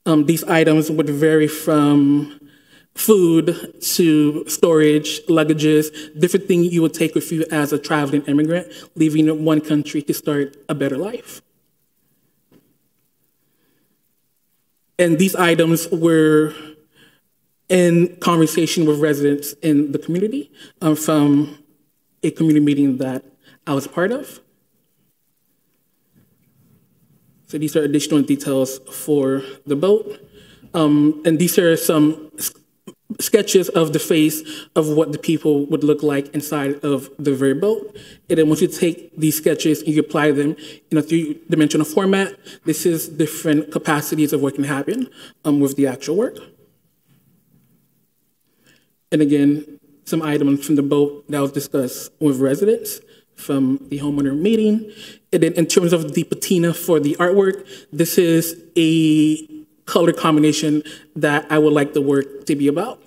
These items would vary from food to storage, luggages, different things you would take with you as a traveling immigrant, leaving one country to start a better life. And these items were in conversation with residents in the community from a community meeting that I was part of. So these are additional details for the boat. And these are some sketches of the face of what the people would look like inside of the very boat. And then once you take these sketches and you apply them in a three-dimensional format, this is different capacities of what can happen with the actual work. And again, some items from the boat that was discussed with residents from the homeowner meeting. And then in terms of the patina for the artwork, this is a color combination that I would like the work to be about.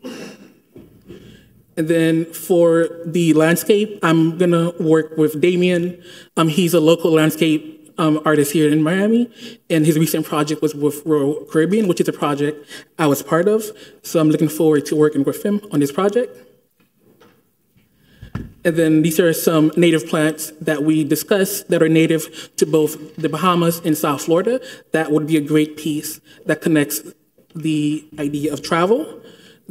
And then for the landscape, I'm gonna work with Damien. He's a local landscape artist here in Miami, and his recent project was with Royal Caribbean, which is a project I was part of. So I'm looking forward to working with him on this project. And then these are some native plants that we discussed that are native to both the Bahamas and South Florida. That would be a great piece that connects the idea of travel.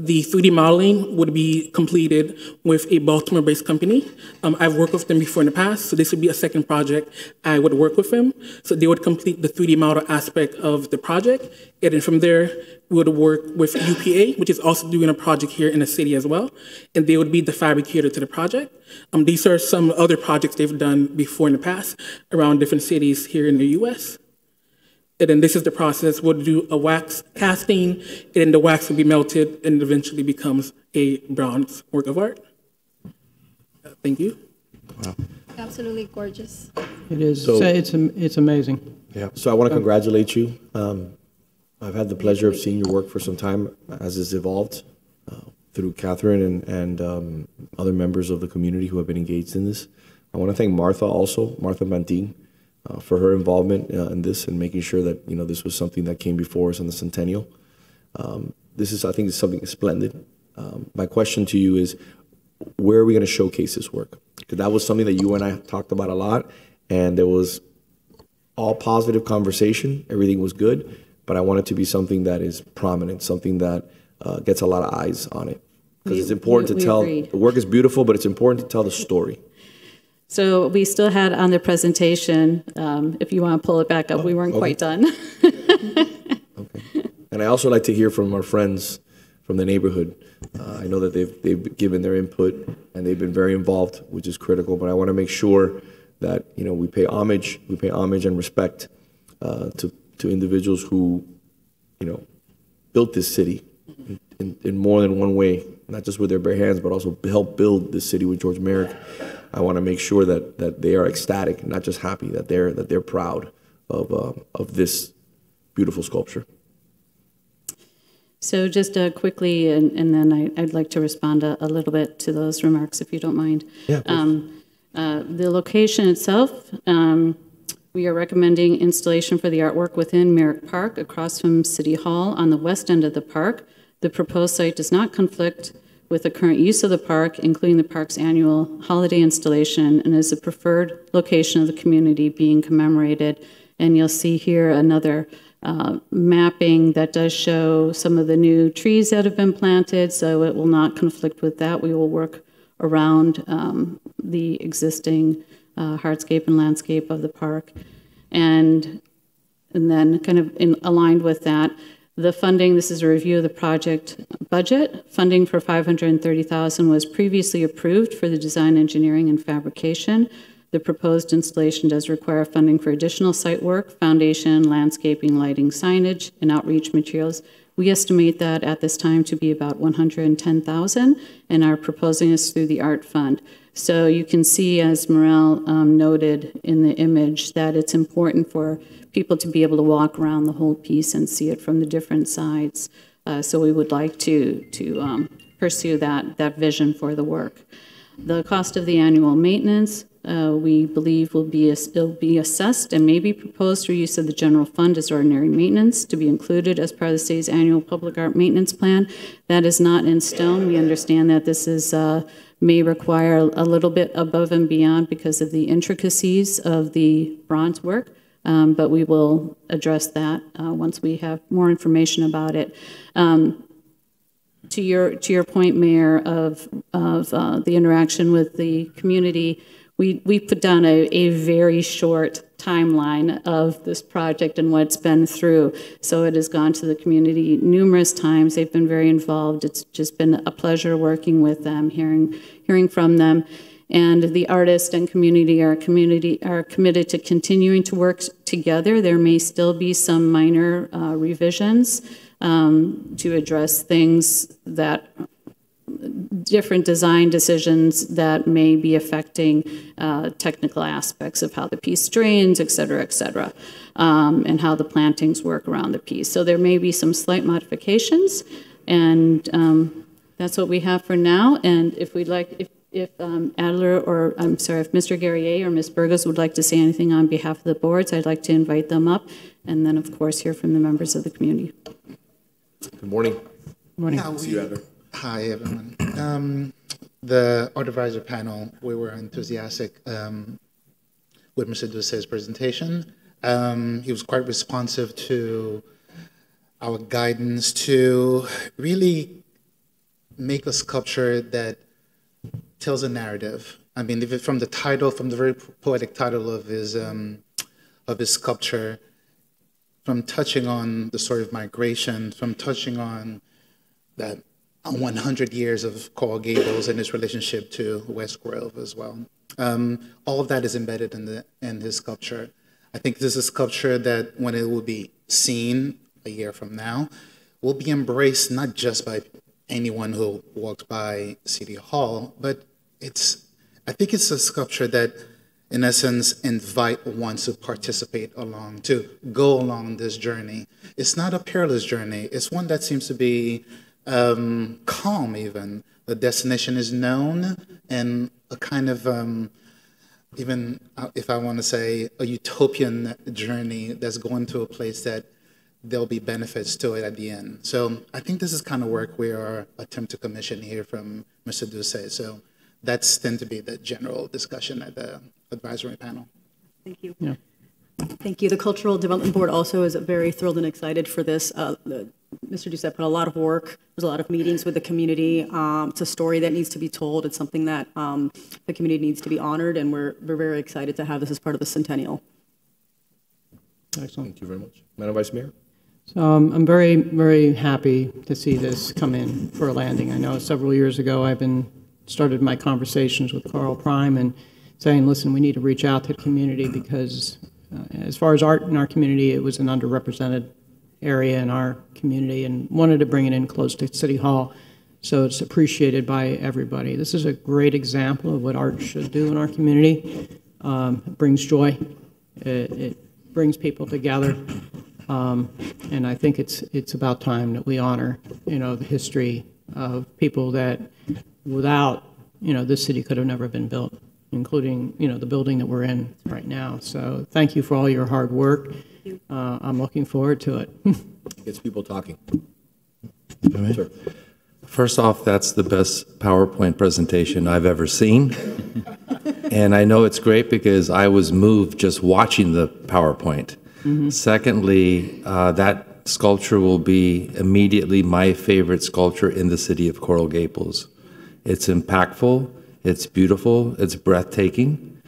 The 3D modeling would be completed with a Baltimore-based company. I've worked with them before in the past, so this would be a second project I would work with them. So they would complete the 3D model aspect of the project, and then from there, we would work with UPA, which is also doing a project here in the city as well, and they would be the fabricator to the project. These are some other projects they've done before in the past around different cities here in the US. And then this is the process. We'll do a wax casting, and then the wax will be melted and eventually becomes a bronze work of art. Thank you. Wow. Absolutely gorgeous. It is. So, it's amazing. Yeah. So I want to congratulate you. I've had the pleasure of seeing your work for some time as it's evolved through Catherine and other members of the community who have been engaged in this. I want to thank Martha also, Martha Bantin, for her involvement in this and making sure that this was something that came before us on the centennial. This is, I think, is something splendid. My question to you is, where are we going to showcase this work? Because that was something that you and I talked about a lot, and there was all positive conversation. Everything was good, but I want it to be something that is prominent, something that gets a lot of eyes on it. Because it's important to tell. Agreed. The work is beautiful, but it's important to tell the story. So we still had on the presentation, if you want to pull it back up, we weren't quite done. Okay. And I also like to hear from our friends from the neighborhood. I know that they've given their input and they've been very involved, which is critical. But I want to make sure that we pay homage and respect to individuals who built this city in more than one way, not just with their bare hands, but also helped build this city with George Merrick. I want to make sure that they are ecstatic, not just happy, that they're proud of this beautiful sculpture. So just quickly, and then I'd like to respond a little bit to those remarks, if you don't mind. Yeah, the location itself, we are recommending installation for the artwork within Merrick Park across from City Hall on the west end of the park. The proposed site does not conflict with the current use of the park, including the park's annual holiday installation, and is a preferred location of the community being commemorated. And you'll see here another mapping that does show some of the new trees that have been planted, so it will not conflict with that. We will work around the existing hardscape and landscape of the park. And then kind of aligned with that, the funding, this is a review of the project budget. Funding for $530,000 was previously approved for the design, engineering, and fabrication. The proposed installation does require funding for additional site work, foundation, landscaping, lighting, signage, and outreach materials. We estimate that at this time to be about $110,000, and are proposing this through the Art Fund. So you can see, as Morel noted in the image, that it's important for people to be able to walk around the whole piece and see it from the different sides. So we would like to pursue that vision for the work. The cost of the annual maintenance, we believe will be assessed and may be proposed through use of the general fund as ordinary maintenance to be included as part of the city's annual public art maintenance plan. That is not in stone. We understand that this is may require a little bit above and beyond because of the intricacies of the bronze work, but we will address that once we have more information about it. To your point, Mayor, of the interaction with the community, we put down a very short timeline of this project and what it's been through. So it has gone to the community numerous times. They've been very involved. It's just been a pleasure working with them, hearing from them. And the artist and community are committed to continuing to work together. There may still be some minor revisions to address things that different design decisions that may be affecting technical aspects of how the piece strains, et cetera, and how the plantings work around the piece. So there may be some slight modifications, and that's what we have for now. And if we'd like, if Adler, or I'm sorry, if Mr. Guerrier or Ms. Burgos would like to say anything on behalf of the boards, I'd like to invite them up, and then of course hear from the members of the community. Good morning. Good morning. Yeah, See you, Adler. Hi, everyone. The Art Advisor panel, we were enthusiastic with Mr. Doucet's presentation. He was quite responsive to our guidance to really make a sculpture that tells a narrative. I mean, if it, from the title, from the very poetic title of his sculpture, from touching on the story of migration, from touching on that 100 years of Coral Gables and its relationship to West Grove as well. All of that is embedded in his sculpture. I think this is a sculpture that, when it will be seen a year from now, will be embraced not just by anyone who walked by City Hall, but I think it's a sculpture that, in essence, invite one to participate along, to go along this journey. It's not a perilous journey. It's one that seems to be calm even. The destination is known, and a kind of, even if I want to say, a utopian journey that's going to a place that there'll be benefits to it at the end. So I think this is kind of work we are attempting to commission here from Mr. Doucet. So that's tend to be the general discussion at the advisory panel. Thank you. Yeah. Thank you. The Cultural Development Board also is very thrilled and excited for this. Mr. Doucet put a lot of work. There's a lot of meetings with the community. It's a story that needs to be told. It's something that the community needs to be honored, and we're very excited to have this as part of the centennial. Excellent. Thank you very much. Madam Vice Mayor? So I'm very, very happy to see this come in for a landing. I know several years ago started my conversations with Carl Prime and saying, listen, we need to reach out to the community because as far as art in our community, it was an underrepresented area in our community, and wanted to bring it in close to City Hall so it's appreciated by everybody. This is a great example of what art should do in our community. It brings joy. It brings people together. And I think it's about time that we honor, the history of people that without, this city could have never been built, including, the building that we're in right now. So thank you for all your hard work. I'm looking forward to it. Gets people talking. Sure. First off, that's the best PowerPoint presentation I've ever seen. And I know it's great because I was moved just watching the PowerPoint. Mm-hmm. Secondly, that sculpture will be immediately my favorite sculpture in the city of Coral Gables. It's impactful, it's beautiful, it's breathtaking.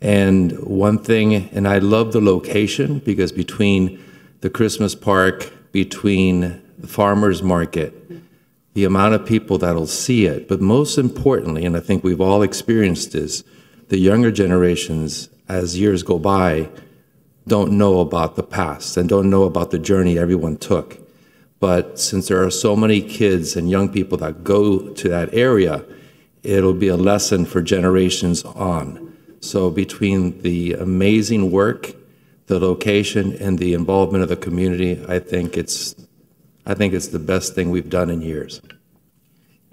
And one thing, and I love the location because between the Christmas park, between the farmer's market, the amount of people that'll see it, but most importantly, and I think we've all experienced this, the younger generations, as years go by, don't know about the past and don't know about the journey everyone took. But since there are so many kids and young people that go to that area, it'll be a lesson for generations on. So between the amazing work, the location, and the involvement of the community, I think it's the best thing we've done in years.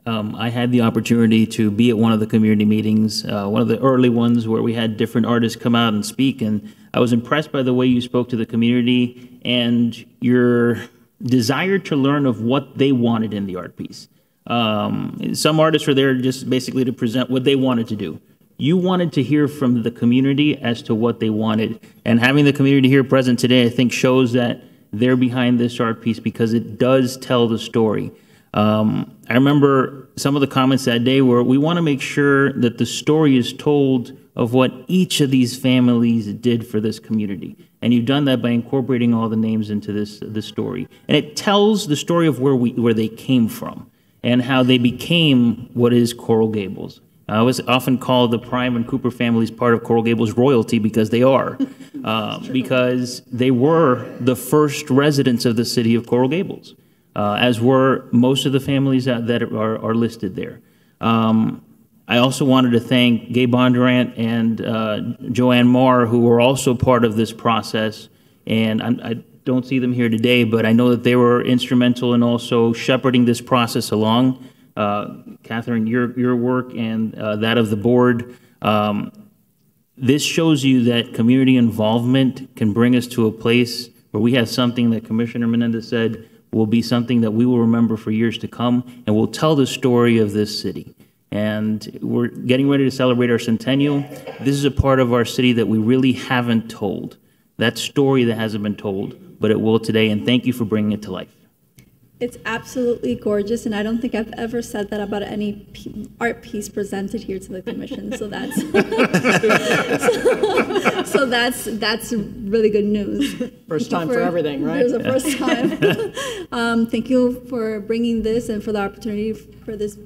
I had the opportunity to be at one of the community meetings, one of the early ones where we had different artists come out and speak, and I was impressed by the way you spoke to the community and your desire to learn of what they wanted in the art piece. Some artists are there just basically to present what they wanted to do. You wanted to hear from the community as to what they wanted, and having the community here present today, I think, shows that they're behind this art piece because it does tell the story. I remember some of the comments that day where we want to make sure that the story is told of what each of these families did for this community. And you've done that by incorporating all the names into this story. And it tells the story of where they came from and how they became what is Coral Gables. I was often called the Prime and Cooper families part of Coral Gables royalty because they are, because they were the first residents of the city of Coral Gables, as were most of the families that are listed there. I also wanted to thank Gabe Bondurant and Joanne Marr, who were also part of this process. And I don't see them here today, but I know that they were instrumental in also shepherding this process along. Catherine, your work and that of the board. This shows you that community involvement can bring us to a place where we have something that Commissioner Menendez said will be something that we will remember for years to come, and will tell the story of this city. And we're getting ready to celebrate our centennial. This is a part of our city that we really haven't told. That story that hasn't been told, but it will today, and thank you for bringing it to life. It's absolutely gorgeous, and I don't think I've ever said that about any art piece presented here to the commission. So that's that's really good news. First time for everything, right? There's a first time. Thank you for bringing this and for the opportunity for this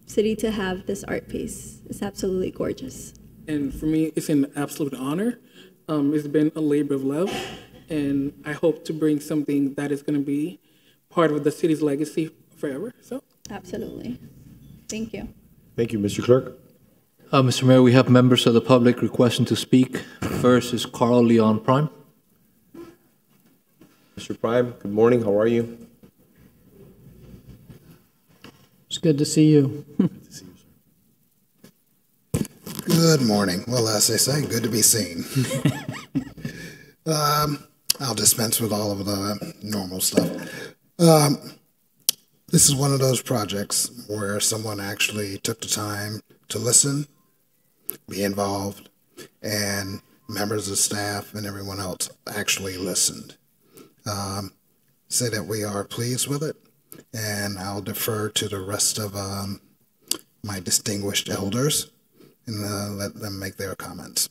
city to have this art piece. It's absolutely gorgeous. And for me, it's an absolute honor. It's been a labor of love. And I hope to bring something that is going to be part of the city's legacy forever. So, absolutely. Thank you. Thank you, Mr. Clerk. Mr. Mayor, we have members of the public requesting to speak. First is Carl Leon Prime. Mr. Prime, good morning. How are you? It's good to see you. Good to see you, sir. Good morning. Well, as they say, good to be seen. I'll dispense with all of the normal stuff. This is one of those projects where someone actually took the time to listen, be involved, and members of staff and everyone else actually listened. Say that we are pleased with it, and I'll defer to the rest of my distinguished elders and let them make their comments.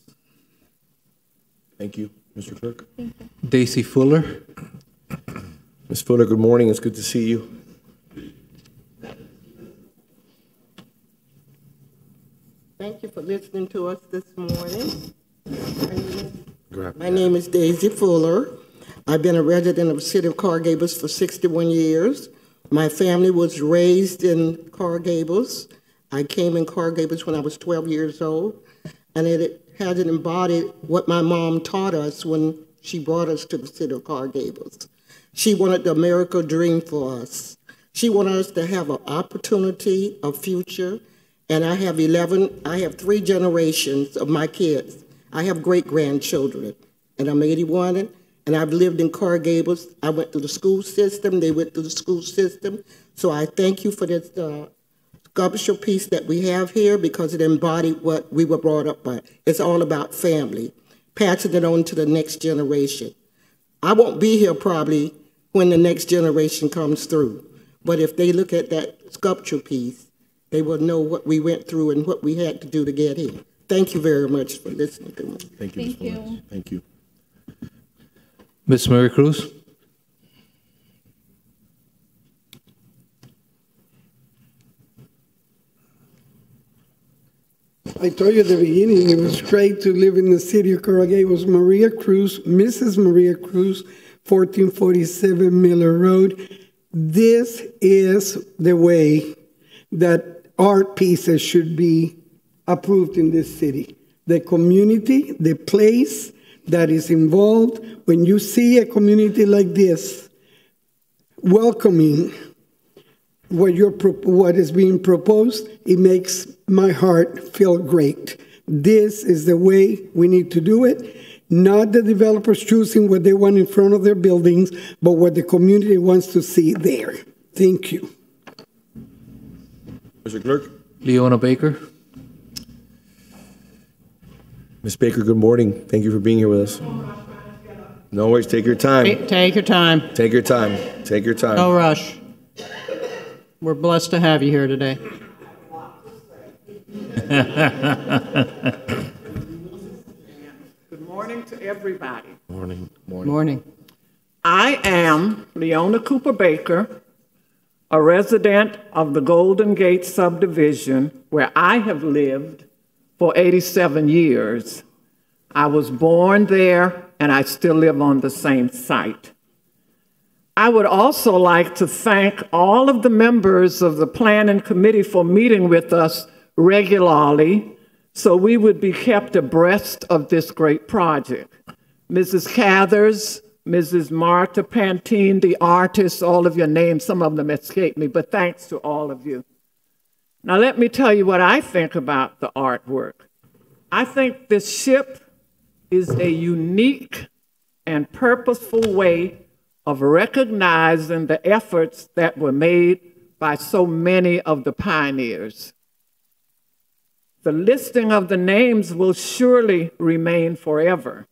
Thank you, Mr. Clerk. Thank you. Daisy Fuller. Ms. Fuller, good morning. It's good to see you. Thank you for listening to us this morning. My name is Daisy Fuller. I've been a resident of the city of Coral Gables for 61 years. My family was raised in Coral Gables. I came in Coral Gables when I was 12 years old, and it has embodied what my mom taught us when she brought us to the city of Coral Gables. She wanted the American dream for us. She wanted us to have an opportunity, a future, and I have 3 generations of my kids. I have great-grandchildren, and I'm 81, and I've lived in Coral Gables. I went through the school system. They went through the school system. So I thank you for this sculptural piece that we have here because it embodied what we were brought up by. It's all about family, passing it on to the next generation. I won't be here probably when the next generation comes through, but if they look at that sculpture piece, they will know what we went through and what we had to do to get here. Thank you very much for listening to me. Thank you, Ms. Fuller. Thank you. Ms. Mary Cruz. I told you at the beginning, it was great to live in the city of Coral Gables. Maria Cruz, Mrs. Maria Cruz, 1447 Miller Road. This is the way that art pieces should be approved in this city. The community, the place that is involved. When you see a community like this welcoming what is being proposed, it makes my heart feel great. This is the way we need to do it. Not the developers choosing what they want in front of their buildings, but what the community wants to see there. Thank you. Mr. Clerk. Leona Baker. Ms. Baker, good morning. Thank you for being here with us. No worries. Take your time. Take your time. Take your time. Take your time. No rush. We're blessed to have you here today. Good morning to everybody. Morning. Morning. I am Leona Cooper Baker, a resident of the Golden Gate subdivision where I have lived for 87 years. I was born there and I still live on the same site. I would also like to thank all of the members of the Planning Committee for meeting with us regularly so we would be kept abreast of this great project. Mrs. Cathers, Mrs. Marta Pantine, the artists, all of your names, some of them escaped me, but thanks to all of you. Now let me tell you what I think about the artwork. I think this ship is a unique and purposeful way of recognizing the efforts that were made by so many of the pioneers. The listing of the names will surely remain forever,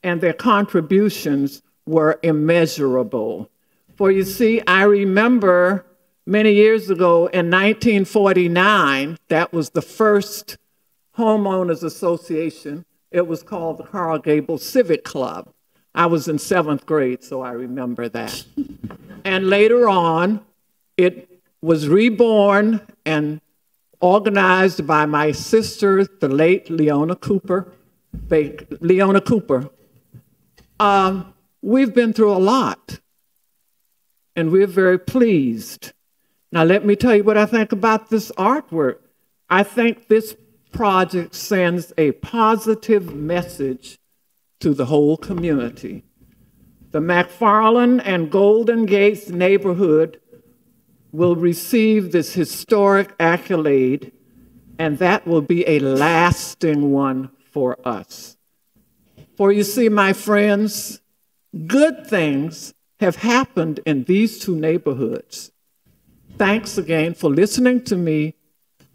and their contributions were immeasurable. For you see, I remember many years ago in 1949, that was the first homeowners association. It was called the Coral Gables Civic Club. I was in 7th grade, so I remember that. And later on, it was reborn and organized by my sister, the late Leona Cooper. We've been through a lot, and we're very pleased. Now, let me tell you what I think about this artwork. I think this project sends a positive message to the whole community. The McFarland and Golden Gates neighborhood will receive this historic accolade, and that will be a lasting one for us. For you see, my friends, good things have happened in these two neighborhoods. Thanks again for listening to me,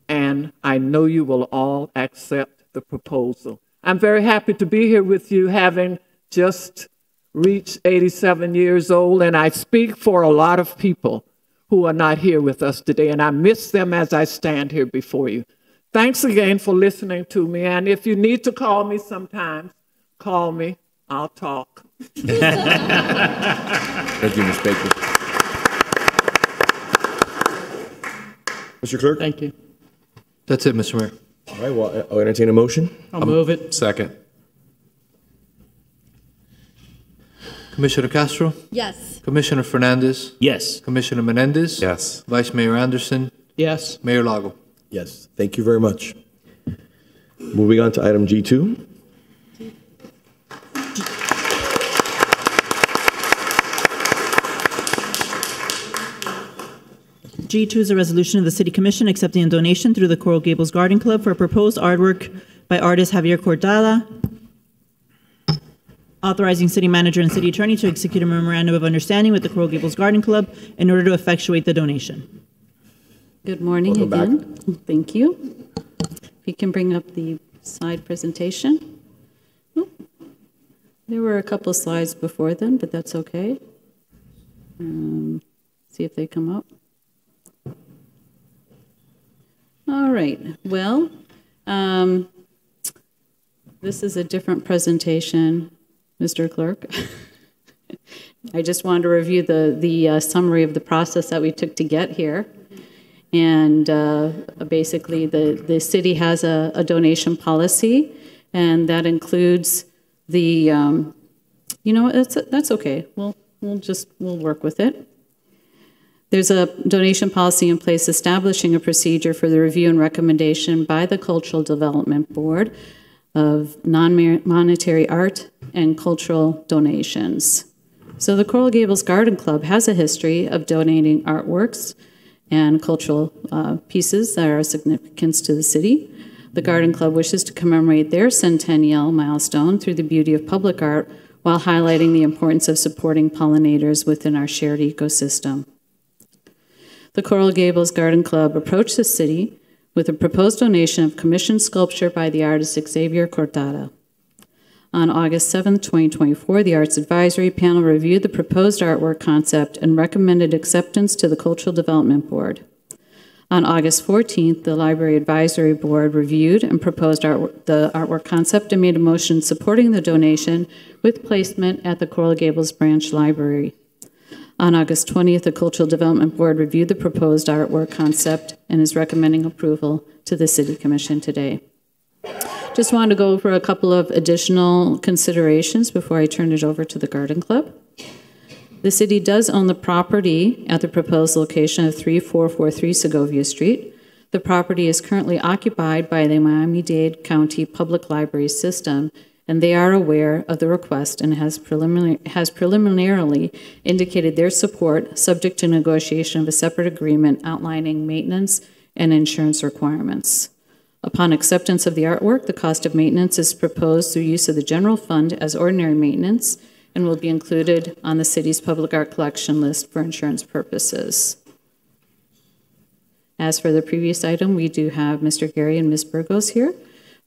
and I know you will all accept the proposal. I'm very happy to be here with you, having just reached 87 years old, and I speak for a lot of people who are not here with us today, and I miss them as I stand here before you. Thanks again for listening to me, and if you need to call me sometimes, call me. I'll talk. Thank you, Ms. Baker. Mr. Clerk? Thank you. That's it, Mr. Mayor. All right, well, I'll entertain a motion. I'll move it. Second. Commissioner Castro? Yes. Commissioner Fernandez? Yes. Commissioner Menendez? Yes. Vice Mayor Anderson? Yes. Mayor Lago? Yes, thank you very much. Moving on to item G2. G2 is a resolution of the City Commission accepting a donation through the Coral Gables Garden Club for a proposed artwork by artist Javier Cortada, authorizing city manager and city attorney to execute a memorandum of understanding with the Coral Gables Garden Club in order to effectuate the donation. Good morning Welcome again. Thank you. If you can bring up the slide presentation. Oh, there were a couple slides before then, but that's okay. See if they come up. All right. Well, this is a different presentation, Mr. Clerk. I just wanted to review the summary of the process that we took to get here. And basically, the city has a donation policy, and that includes the, you know, that's okay. We'll work with it. There's a donation policy in place establishing a procedure for the review and recommendation by the Cultural Development Board of non-monetary art and cultural donations. So the Coral Gables Garden Club has a history of donating artworks and cultural pieces that are of significance to the city. The Garden Club wishes to commemorate their centennial milestone through the beauty of public art while highlighting the importance of supporting pollinators within our shared ecosystem. The Coral Gables Garden Club approached the city with a proposed donation of commissioned sculpture by the artist Xavier Cortada. On August 7, 2024, the Arts Advisory Panel reviewed the proposed artwork concept and recommended acceptance to the Cultural Development Board. On August 14th, the Library Advisory Board reviewed and proposed the artwork concept and made a motion supporting the donation with placement at the Coral Gables Branch Library. On August 20th, the Cultural Development Board reviewed the proposed artwork concept and is recommending approval to the City Commission today. Just wanted to go over a couple of additional considerations before I turn it over to the Garden Club. The city does own the property at the proposed location of 3443 Segovia Street. The property is currently occupied by the Miami-Dade County Public Library System, and they are aware of the request and has preliminarily indicated their support, subject to negotiation of a separate agreement outlining maintenance and insurance requirements. Upon acceptance of the artwork, the cost of maintenance is proposed through use of the general fund as ordinary maintenance and will be included on the city's public art collection list for insurance purposes. As for the previous item, we do have Mr. Gary and Ms. Burgos here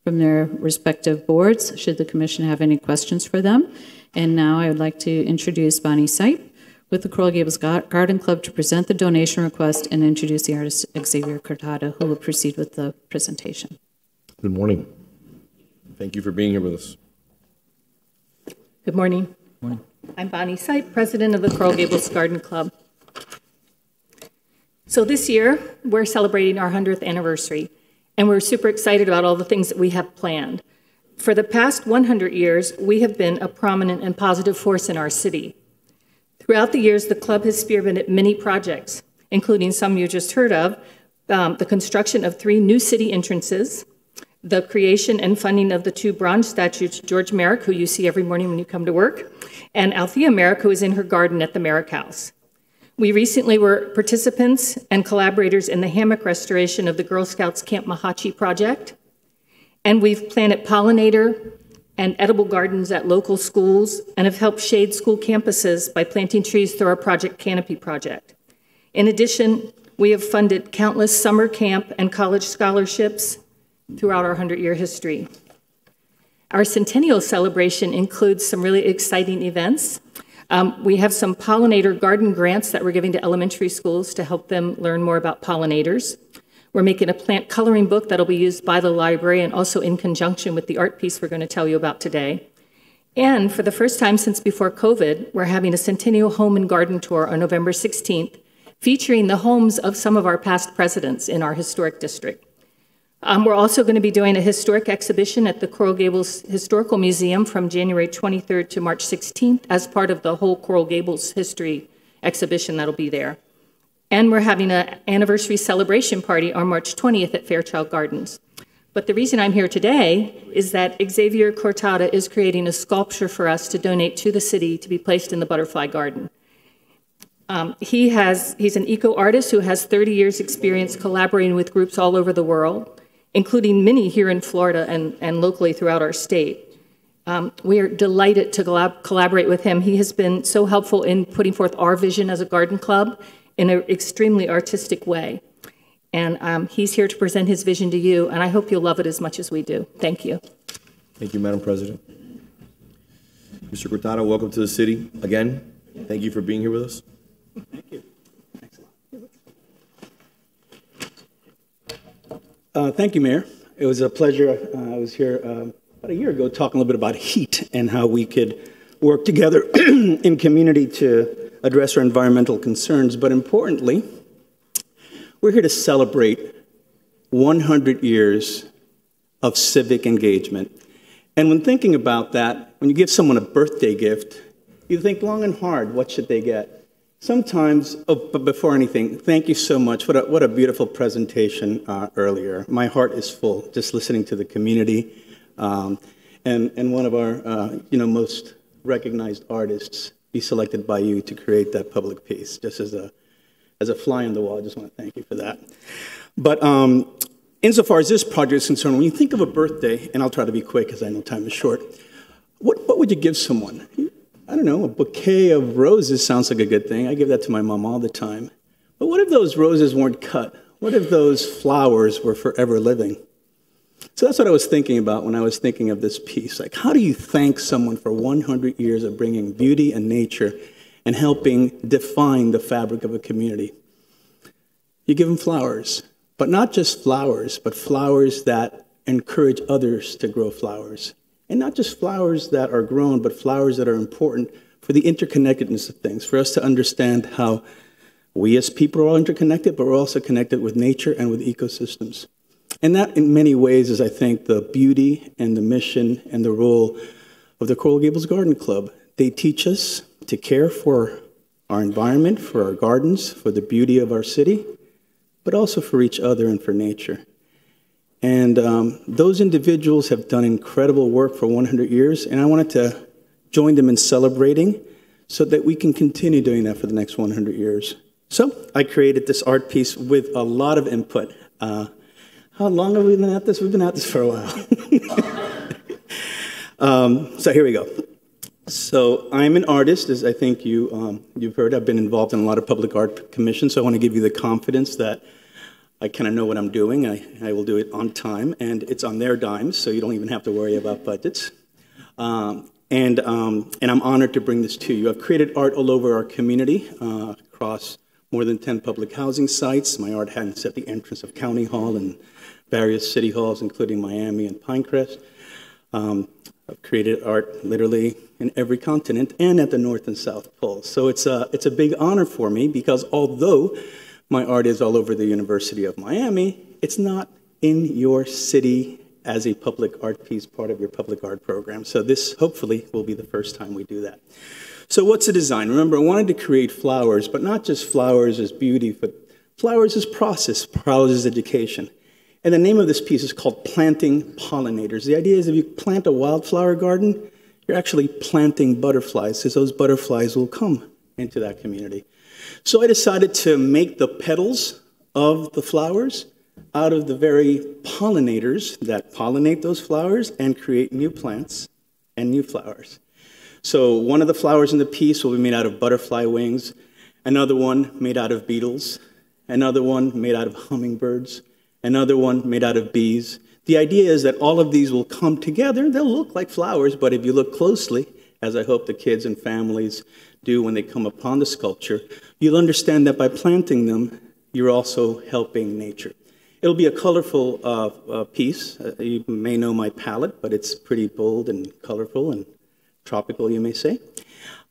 from their respective boards, should the commission have any questions for them. And now I would like to introduce Bonnie Sipe with the Coral Gables Garden Club to present the donation request and introduce the artist Xavier Cortada, who will proceed with the presentation. Good morning. Thank you for being here with us. Good morning. Morning. I'm Bonnie Sipe, president of the Coral Gables Garden Club. So this year, we're celebrating our 100th anniversary, and we're super excited about all the things that we have planned. For the past 100 years, we have been a prominent and positive force in our city. Throughout the years, the club has spearheaded many projects, including some you just heard of, the construction of 3 new city entrances, the creation and funding of the 2 bronze statues, George Merrick, who you see every morning when you come to work, and Althea Merrick, who is in her garden at the Merrick House. We recently were participants and collaborators in the hammock restoration of the Girl Scouts Camp Mahachi project, and we've planted pollinator and edible gardens at local schools and have helped shade school campuses by planting trees through our Project Canopy project. In addition, we have funded countless summer camp and college scholarships throughout our 100-year history. Our centennial celebration includes some really exciting events. We have some pollinator garden grants that we're giving to elementary schools to help them learn more about pollinators. We're making a plant coloring book that'll be used by the library and also in conjunction with the art piece we're going to tell you about today. And for the first time since before COVID, we're having a Centennial Home and Garden Tour on November 16th, featuring the homes of some of our past presidents in our historic district. We're also going to be doing a historic exhibition at the Coral Gables Historical Museum from January 23rd to March 16th as part of the whole Coral Gables history exhibition that'll be there. And we're having an anniversary celebration party on March 20th at Fairchild Gardens. But the reason I'm here today is that Xavier Cortada is creating a sculpture for us to donate to the city to be placed in the Butterfly Garden. He's an eco-artist who has 30 years experience collaborating with groups all over the world, including many here in Florida and locally throughout our state. We are delighted to collaborate with him. He has been so helpful in putting forth our vision as a garden club in an extremely artistic way. And he's here to present his vision to you, and I hope you'll love it as much as we do. Thank you. Thank you, Madam President. Mr. Cortada, welcome to the city again. Thank you for being here with us. Thank you. Thank you, Mayor. It was a pleasure. I was here about a year ago talking a little bit about heat and how we could work together in community to address our environmental concerns. But importantly, we're here to celebrate 100 years of civic engagement. And when thinking about that, when you give someone a birthday gift, you think long and hard, what should they get? Sometimes, but before anything, thank you so much. What a beautiful presentation earlier. My heart is full just listening to the community. And one of our most recognized artists be selected by you to create that public piece. Just as a fly on the wall, I just want to thank you for that. But insofar as this project is concerned, when you think of a birthday, and I'll try to be quick because I know time is short, what would you give someone? I don't know, a bouquet of roses sounds like a good thing. I give that to my mom all the time. But what if those roses weren't cut? What if those flowers were forever living? So that's what I was thinking about when I was thinking of this piece. Like, how do you thank someone for 100 years of bringing beauty and nature and helping define the fabric of a community? You give them flowers. but not just flowers, but flowers that encourage others to grow flowers. And not just flowers that are grown, but flowers that are important for the interconnectedness of things, for us to understand how we as people are all interconnected, but we're also connected with nature and with ecosystems. And that, in many ways, is, I think, the beauty and the mission and the role of the Coral Gables Garden Club. They teach us to care for our environment, for our gardens, for the beauty of our city, but also for each other and for nature. And those individuals have done incredible work for 100 years, and I wanted to join them in celebrating so that we can continue doing that for the next 100 years. So I created this art piece with a lot of input. How long have we been at this? We've been at this for a while. So here we go. So I'm an artist, as I think you've heard. I've been involved in a lot of public art commissions, so I want to give you the confidence that I kind of know what I'm doing. I will do it on time, and it's on their dimes, so you don't even have to worry about budgets. And I'm honored to bring this to you. I've created art all over our community, across more than 10 public housing sites. My art hangs at the entrance of County Hall and various city halls, including Miami and Pinecrest. I've created art literally in every continent and at the North and South Poles. So it's a big honor for me because although my art is all over the University of Miami, it's not in your city as a public art piece, part of your public art program. So this hopefully will be the first time we do that. So what's the design? Remember, I wanted to create flowers, but not just flowers as beauty, but flowers as process, flowers as education. And the name of this piece is called Planting Pollinators. The idea is if you plant a wildflower garden, you're actually planting butterflies, because those butterflies will come into that community. So I decided to make the petals of the flowers out of the very pollinators that pollinate those flowers and create new plants and new flowers. So one of the flowers in the piece will be made out of butterfly wings, another one made out of beetles, another one made out of hummingbirds, another one made out of bees. The idea is that all of these will come together. They'll look like flowers, but if you look closely, as I hope the kids and families do when they come upon the sculpture, you'll understand that by planting them, you're also helping nature. It'll be a colorful piece. You may know my palette, but it's pretty bold and colorful and tropical, you may say.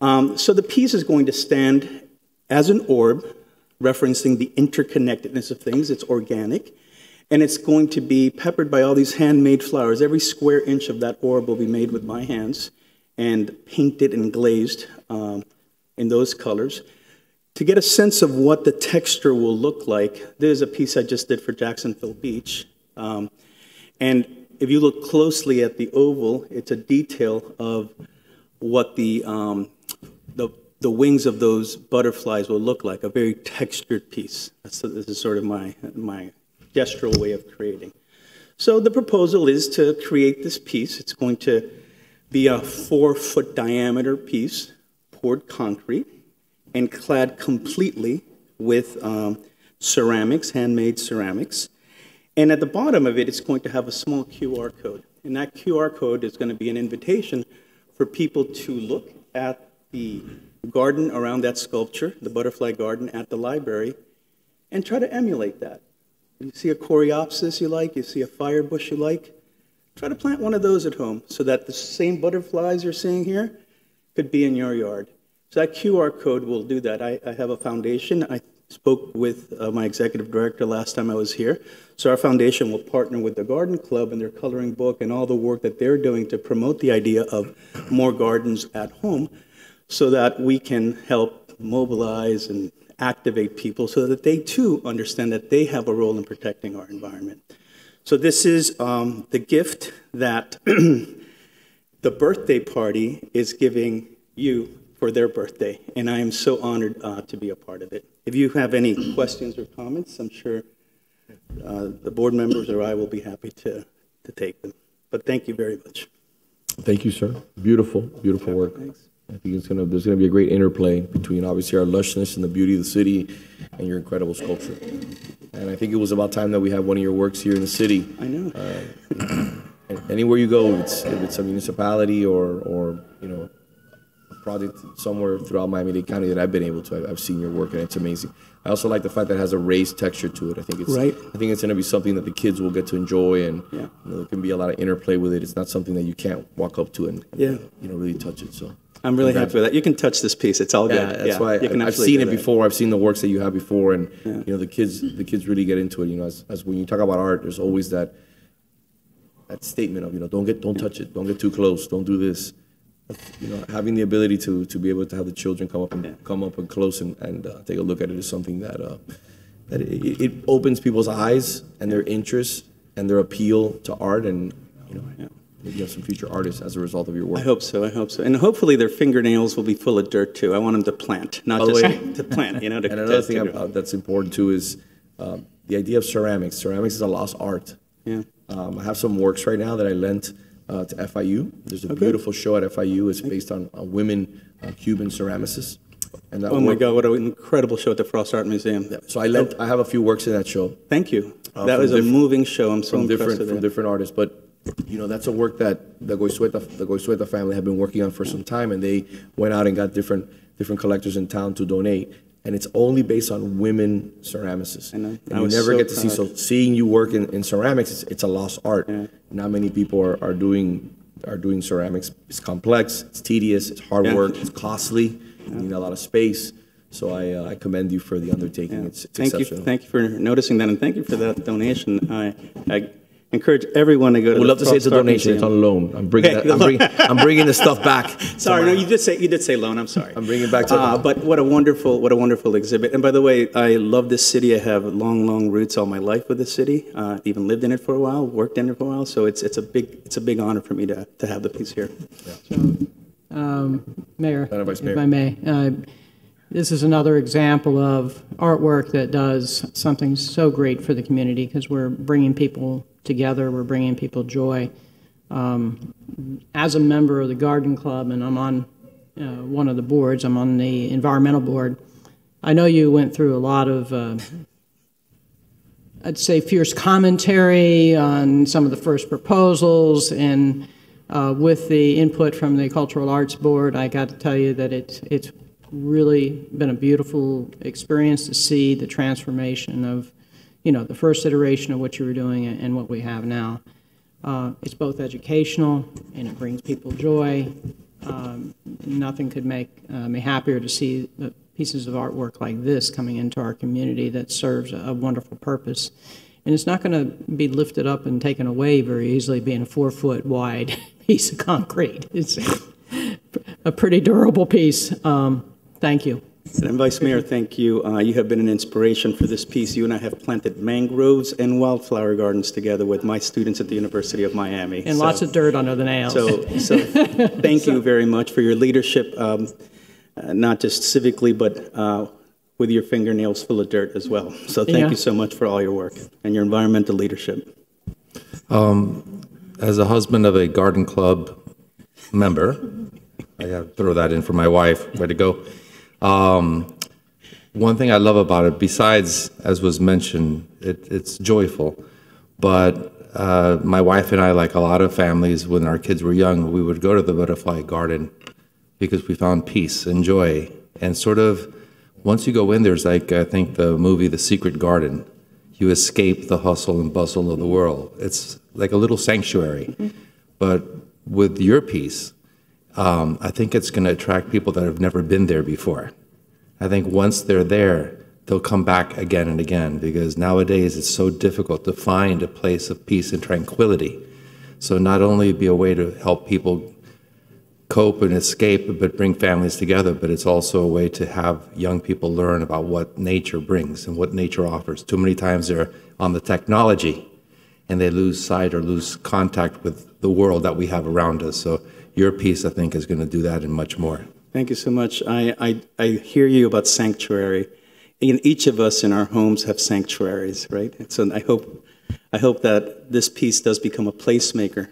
So the piece is going to stand as an orb, referencing the interconnectedness of things. It's organic. And it's going to be peppered by all these handmade flowers. Every square inch of that orb will be made with my hands and painted and glazed in those colors. To get a sense of what the texture will look like, there's a piece I just did for Jacksonville Beach. And if you look closely at the oval, it's a detail of what the wings of those butterflies will look like, a very textured piece. This is sort of my gestural way of creating. So the proposal is to create this piece. It's going to be a 4-foot diameter piece, poured concrete, and clad completely with ceramics, handmade ceramics. And at the bottom of it, it's going to have a small QR code. And that QR code is going to be an invitation for people to look at the garden around that sculpture, the butterfly garden at the library, and try to emulate that. You see a coreopsis you like, you see a fire bush you like, try to plant one of those at home so that the same butterflies you're seeing here could be in your yard. So that QR code will do that. I have a foundation. I spoke with my executive director last time I was here. So our foundation will partner with the Garden Club and their coloring book and all the work that they're doing to promote the idea of more gardens at home so that we can help mobilize and activate people so that they too understand that they have a role in protecting our environment. So this is the gift that the birthday party is giving you for their birthday, and I am so honored to be a part of it. If you have any questions or comments, I'm sure the board members or I will be happy to take them. But thank you very much. Thank you, sir. Beautiful, beautiful work. Thanks. I think there's gonna be a great interplay between obviously our lushness and the beauty of the city and your incredible sculpture. And I think it was about time that we have one of your works here in the city. I know. Anywhere you go, if it's a municipality or you know, project somewhere throughout Miami-Dade County that I've been able to. I've seen your work, and it's amazing. I also like the fact that it has a raised texture to it. I think it's going to be something that the kids will get to enjoy, and there can be a lot of interplay with it. It's not something that you can't walk up to and really touch it. So I'm really happy with that. You can touch this piece. It's all good. That's why I've seen it before. I've seen the works that you have before, and the kids really get into it. As when you talk about art, there's always that statement of don't touch it, don't get too close, don't do this. Having the ability to be able to have the children come up and close and take a look at it is something that it opens people's eyes and their interest and their appeal to art, and maybe you have some future artists as a result of your work. I hope so. And hopefully their fingernails will be full of dirt too. I want them to plant, not just to plant. And another thing that's important too is the idea of ceramics. Ceramics is a lost art. Yeah. I have some works right now that I lent to FIU. There's a beautiful show at FIU. It's based on women Cuban ceramicists. And oh my God, what an incredible show at the Frost Art Museum. Yeah. So I have a few works in that show. Thank you. That was a moving show. I'm so impressed with from different artists. But that's a work that the Goizueta family have been working on for some time, and they went out and got different collectors in town to donate. And it's only based on women ceramicists. And you never get to see. So seeing you work in ceramics, it's a lost art. Yeah. Not many people are doing ceramics. It's complex, it's tedious, it's hard work, it's costly. You need a lot of space. So I commend you for the undertaking. It's exceptional. Thank you for noticing that, and thank you for that donation. I encourage everyone to go to We'd love to say it's a donation. It's on loan. I'm bringing the stuff back. Sorry, no, you did say loan. I'm sorry. I'm bringing it back to. But what a wonderful exhibit. And by the way, I love this city. I have long roots all my life with this city. Even lived in it for a while, worked in it for a while. So it's a big honor for me to have the piece here. Yeah. So, Mayor, if I may. This is another example of artwork that does something so great for the community, because we're bringing people together, we're bringing people joy. As a member of the Garden Club, and I'm on one of the boards, I'm on the environmental board, I know you went through a lot of, I'd say, fierce commentary on some of the first proposals, and with the input from the Cultural Arts Board, I got to tell you that it's really been a beautiful experience to see the transformation of, the first iteration of what you were doing and what we have now. It's both educational and it brings people joy. Nothing could make me happier to see the pieces of artwork like this coming into our community that serves a wonderful purpose. And it's not going to be lifted up and taken away very easily, being a 4-foot wide piece of concrete. It's a pretty durable piece. Thank you. And Vice Mayor, thank you. You have been an inspiration for this piece. You and I have planted mangroves and wildflower gardens together with my students at the University of Miami. And lots of dirt under the nails. So thank you very much for your leadership, not just civically, but with your fingernails full of dirt as well. So thank you so much for all your work and your environmental leadership. As a husband of a garden club member, I got to throw that in for my wife. Way to go. One thing I love about it, besides, as was mentioned, it's joyful, but my wife and I, like a lot of families, when our kids were young, we would go to the butterfly garden because we found peace and joy. And sort of, once you go in, there's like, I think the movie The Secret Garden. You escape the hustle and bustle of the world. It's like a little sanctuary. Mm-hmm. But with your piece, I think it's going to attract people that have never been there before. I think once they're there, they'll come back again and again, because nowadays it's so difficult to find a place of peace and tranquility. So not only be a way to help people cope and escape, but bring families together, but it's also a way to have young people learn about what nature brings and what nature offers. Too many times they're on the technology and they lose sight or lose contact with the world that we have around us. So your piece, I think, is going to do that and much more. Thank you so much. I hear you about sanctuary. And each of us in our homes have sanctuaries, right? So I hope that this piece does become a placemaker,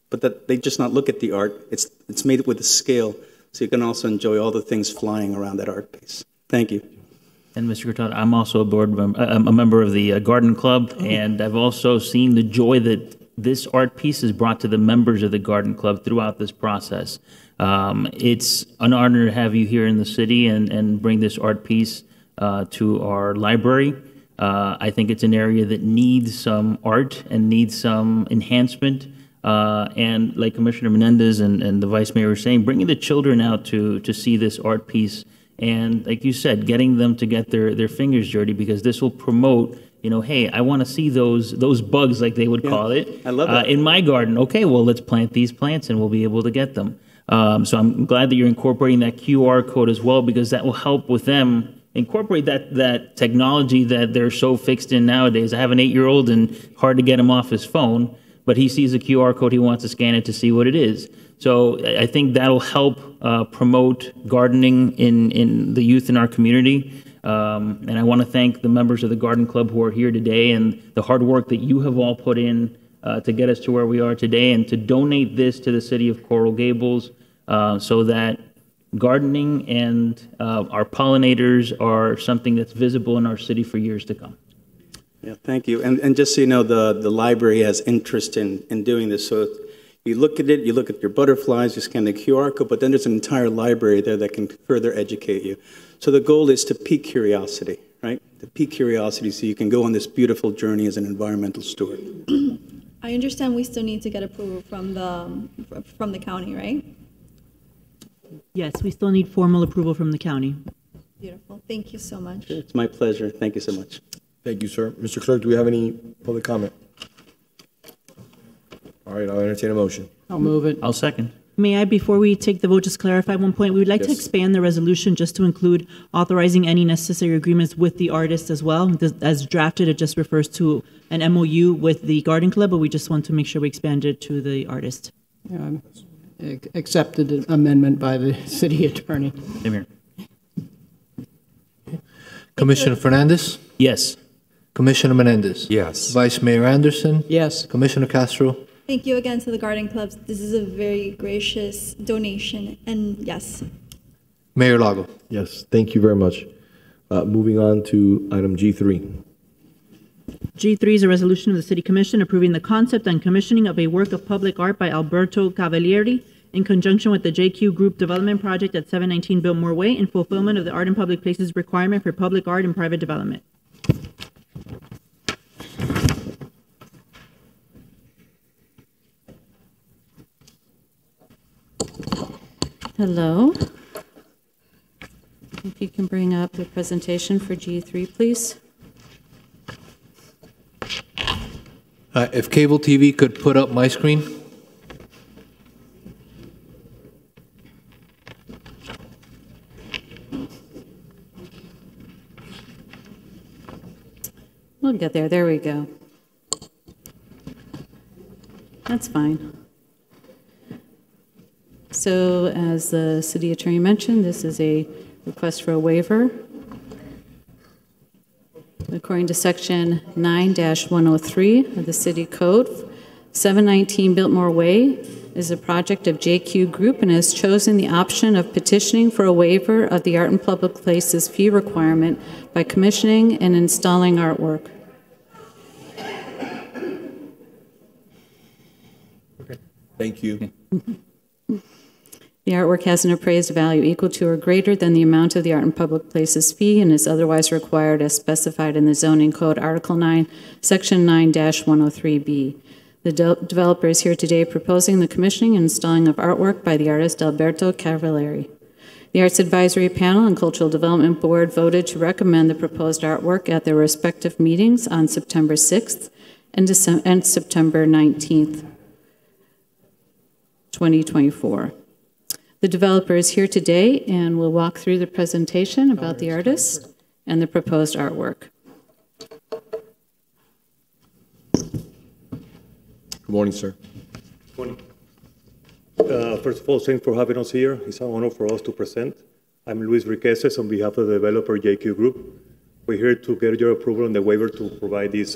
but that they just not look at the art. It's made with a scale, so you can also enjoy all the things flying around that art piece. Thank you. And Mr. Hurtado, I'm also a member of the Garden Club, and I've also seen the joy that this art piece has brought to the members of the Garden Club throughout this process. It's an honor to have you here in the city and bring this art piece to our library. I think it's an area that needs some art and needs some enhancement. And like Commissioner Menendez and the Vice Mayor were saying, bringing the children out to see this art piece, and like you said, getting them to get their fingers dirty, because this will promote, hey, I want to see those bugs, like they would call it. I love that. In my garden. Okay, well, let's plant these plants and we'll be able to get them. So I'm glad that you're incorporating that QR code as well, because that will help with them incorporate that technology that they're so fixed in nowadays. I have an 8-year-old and hard to get him off his phone, but he sees a QR code, he wants to scan it to see what it is. So I think that'll help promote gardening in the youth in our community. And I want to thank the members of the Garden Club who are here today and the hard work that you have all put in to get us to where we are today, and to donate this to the city of Coral Gables so that gardening and our pollinators are something that's visible in our city for years to come. Yeah, thank you. And just so you know, the library has interest in doing this. So you look at it, you look at your butterflies, you scan the QR code, but then there's an entire library there that can further educate you. So the goal is to pique curiosity, right? To pique curiosity so you can go on this beautiful journey as an environmental steward. I understand we still need to get approval from the county, right? Yes, we still need formal approval from the county. Beautiful. Thank you so much. It's my pleasure. Thank you so much. Thank you, sir. Mr. Clerk, do we have any public comment? All right, I'll entertain a motion. I'll move it. I'll second. May I, before we take the vote, just clarify one point? We would like to Yes. expand the resolution just to include authorizing any necessary agreements with the artist as well. As drafted, it just refers to an MOU with the Garden Club, but we just want to make sure we expand it to the artist. Accepted amendment by the city attorney. Same here. Commissioner Fernandez? Yes. Commissioner Menendez? Yes. Vice Mayor Anderson? Yes. Commissioner Castro? Thank you again to the Garden Clubs. This is a very gracious donation, and yes. Mayor Lago? Yes, thank you very much. Moving on to item G3. G3 is a resolution of the City Commission approving the concept and commissioning of a work of public art by Alberto Cavalieri in conjunction with the JQ Group Development Project at 719 Biltmore Way in fulfillment of the Art in Public Places requirement for public art and private development. Hello. If you can bring up the presentation for G3, please. If cable TV could put up my screen. We'll get there. There we go. That's fine. So, as the city attorney mentioned, this is a request for a waiver. According to section 9-103 of the city code, 719 Biltmore Way is a project of JQ Group and has chosen the option of petitioning for a waiver of the Art in Public Places fee requirement by commissioning and installing artwork. Thank you. The artwork has an appraised value equal to or greater than the amount of the Art in Public Places fee and is otherwise required as specified in the Zoning Code, Article 9, Section 9-103B. The developer is here today proposing the commissioning and installing of artwork by the artist Alberto Cavalieri. The Arts Advisory Panel and Cultural Development Board voted to recommend the proposed artwork at their respective meetings on September 6th and September 19th, 2024. The developer is here today and will walk through the presentation about the artist and the proposed artwork. Good morning, sir. Good morning. First of all, thanks for having us here. It's an honor for us to present. I'm Luis Riqueses on behalf of the developer JQ Group. We're here to get your approval on the waiver to provide this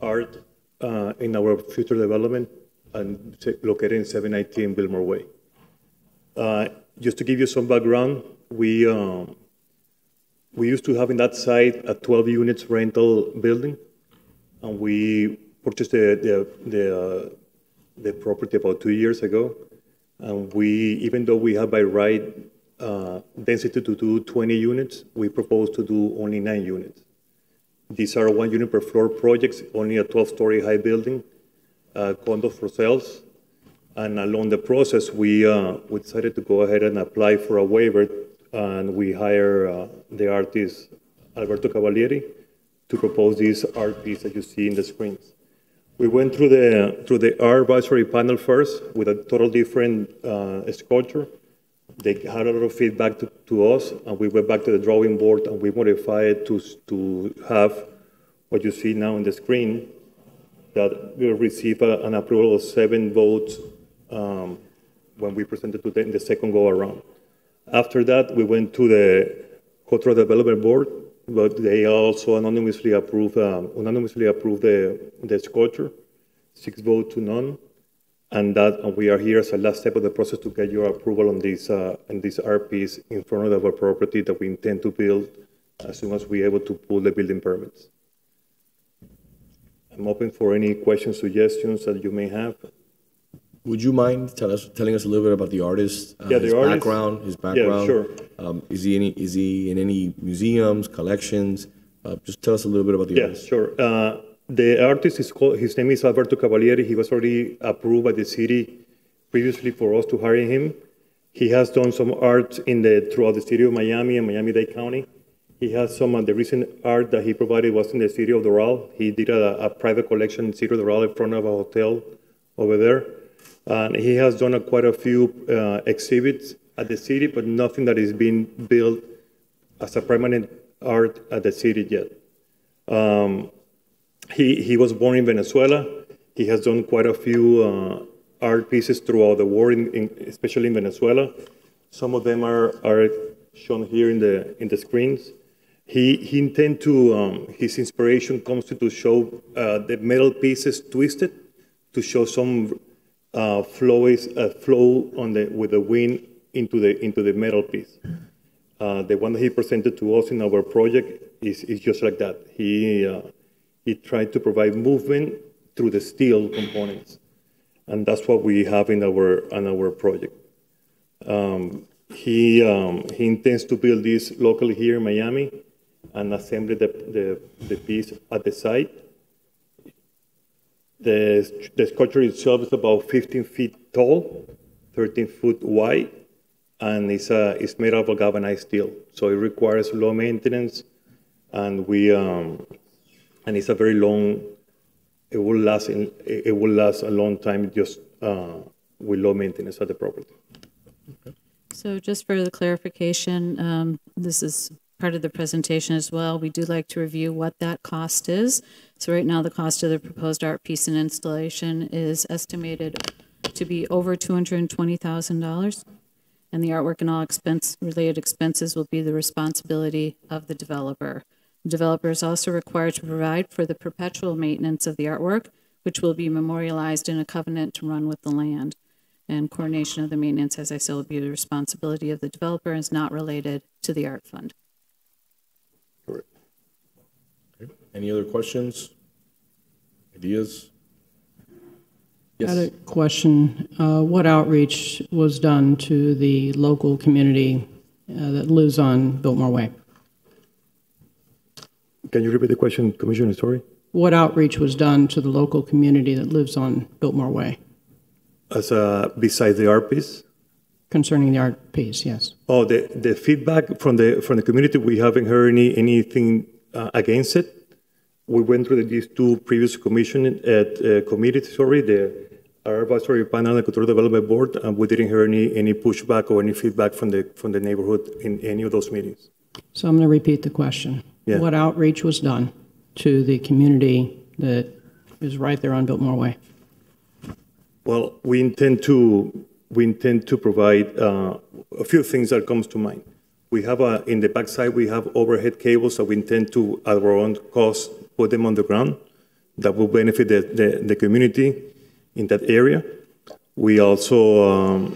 art in our future development and located in 719 Biltmore Way. Just to give you some background, we used to have in that site a 12 units rental building, and we purchased the property about 2 years ago. And even though we have by right density to do 20 units, we propose to do only 9 units. These are 1 unit per floor projects, only a 12-story high building, condos for sales. And along the process, we decided to go ahead and apply for a waiver, and we hire the artist Alberto Cavalieri to propose this art piece that you see in the screens. We went through the art advisory panel first with a total different sculpture. They had a lot of feedback to us, and we went back to the drawing board and we modified it to have what you see now on the screen, that will receive an approval of 7 votes when we presented to them in the second go around. After that, we went to the Cultural Development Board, but they also anonymously approved the sculpture, 6 votes to none, and we are here as a last step of the process to get your approval on this art piece in front of our property that we intend to build as soon as we're able to pull the building permits. I'm open for any questions, suggestions that you may have. Would you mind telling us a little bit about the artist, his background? Yeah, sure. Is he in any museums, collections? Just tell us a little bit about the artist. Yeah, sure. The artist his name is Alberto Cavalieri. He was already approved by the city previously for us to hire him. He has done some art throughout the city of Miami and Miami-Dade County. He has some of the recent art that he provided was in the city of Doral. He did a private collection in the city of Doral in front of a hotel over there. And he has done quite a few exhibits at the city, but nothing that is being built as a permanent art at the city yet. He was born in Venezuela. He has done quite a few art pieces throughout the world, especially in Venezuela. Some of them are shown here in the screens. He intends to, his inspiration comes to show the metal pieces twisted to show some flow with the wind into the metal piece. The one that he presented to us in our project is just like that. He tried to provide movement through the steel components, and that's what we have in our project. He intends to build this locally here in Miami and assemble the piece at the site. The sculpture itself is about 15 feet tall, 13 feet wide, and it's made out of galvanized steel. So it requires low maintenance, and it's a very long. It will last a long time just with low maintenance of the property. Okay. So just for the clarification, this is part of the presentation as well. We do like to review what that cost is. So right now the cost of the proposed art piece and installation is estimated to be over $220,000. And the artwork and all related expenses will be the responsibility of the developer. The developer is also required to provide for the perpetual maintenance of the artwork, which will be memorialized in a covenant to run with the land. And coordination of the maintenance, as I said, will be the responsibility of the developer and is not related to the art fund. Correct. Okay. Any other questions? Ideas? Yes. I had a question. What outreach was done to the local community that lives on Biltmore Way? Can you repeat the question, Commissioner? Sorry. What outreach was done to the local community that lives on Biltmore Way? Besides the art piece? Concerning the art piece, yes. Oh, the feedback from the community, we haven't heard anything against it. We went through these 2 previous committees, the Art Advisory Panel and the Cultural Development Board, and we didn't hear any pushback or any feedback from the neighborhood in any of those meetings. So I'm going to repeat the question. Yeah. What outreach was done to the community that is right there on Biltmore Way? Well, we intend to provide a few things that comes to mind. We have in the backside we have overhead cables that we intend to, at our own cost, put them on the ground. That will benefit the community in that area. We also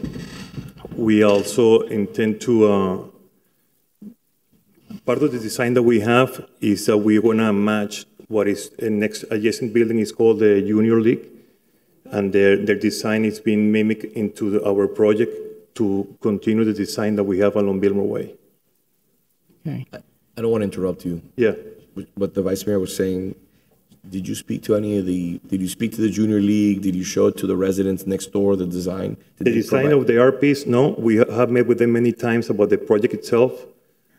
intend to. Part of the design that we have is that we're going to match what is the next adjacent building is called the Junior League. and their design is being mimicked into our project to continue the design that we have along Biltmore Way. Okay. I don't want to interrupt you. Yeah. But the Vice Mayor was saying, did you speak to did you speak to the Junior League? Did you show it to the residents next door, the design? The design of the art piece, no. We have met with them many times about the project itself,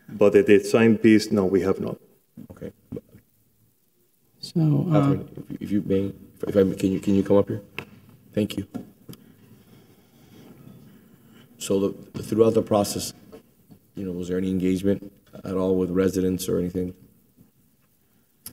but the design piece, no, we have not. Okay. So, Catherine, if you may, can you come up here? Thank you. So throughout the process, was there any engagement at all with residents or anything?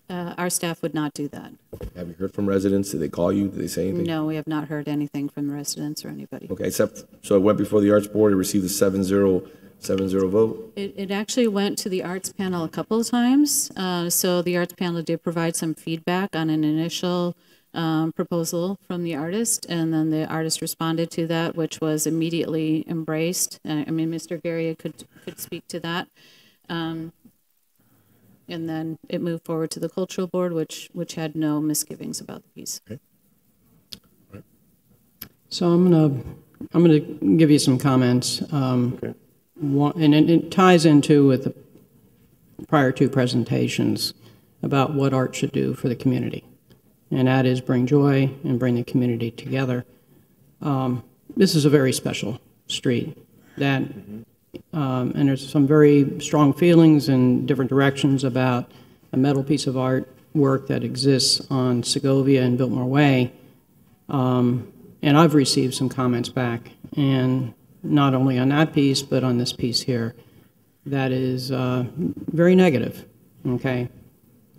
Our staff would not do that. Have you heard from residents? Did they call you? Did they say anything? No, we have not heard anything from residents or anybody. Okay, so it went before the Arts Board, it received a 7-0 vote? It actually went to the Arts Panel a couple of times. So the Arts Panel did provide some feedback on an initial proposal from the artist, and then the artist responded to that, which was immediately embraced. Mr. Garia could speak to that. And then it moved forward to the Cultural Board, which had no misgivings about the piece. Okay. Right. So I'm gonna give you some comments. Okay. And it ties into with the prior two presentations about what art should do for the community, and that is bring joy and bring the community together. This is a very special street that. And there's some very strong feelings in different directions about a metal piece of artwork that exists on Segovia and Biltmore Way. And I've received some comments back, and not only on that piece, but on this piece here, that is very negative, okay?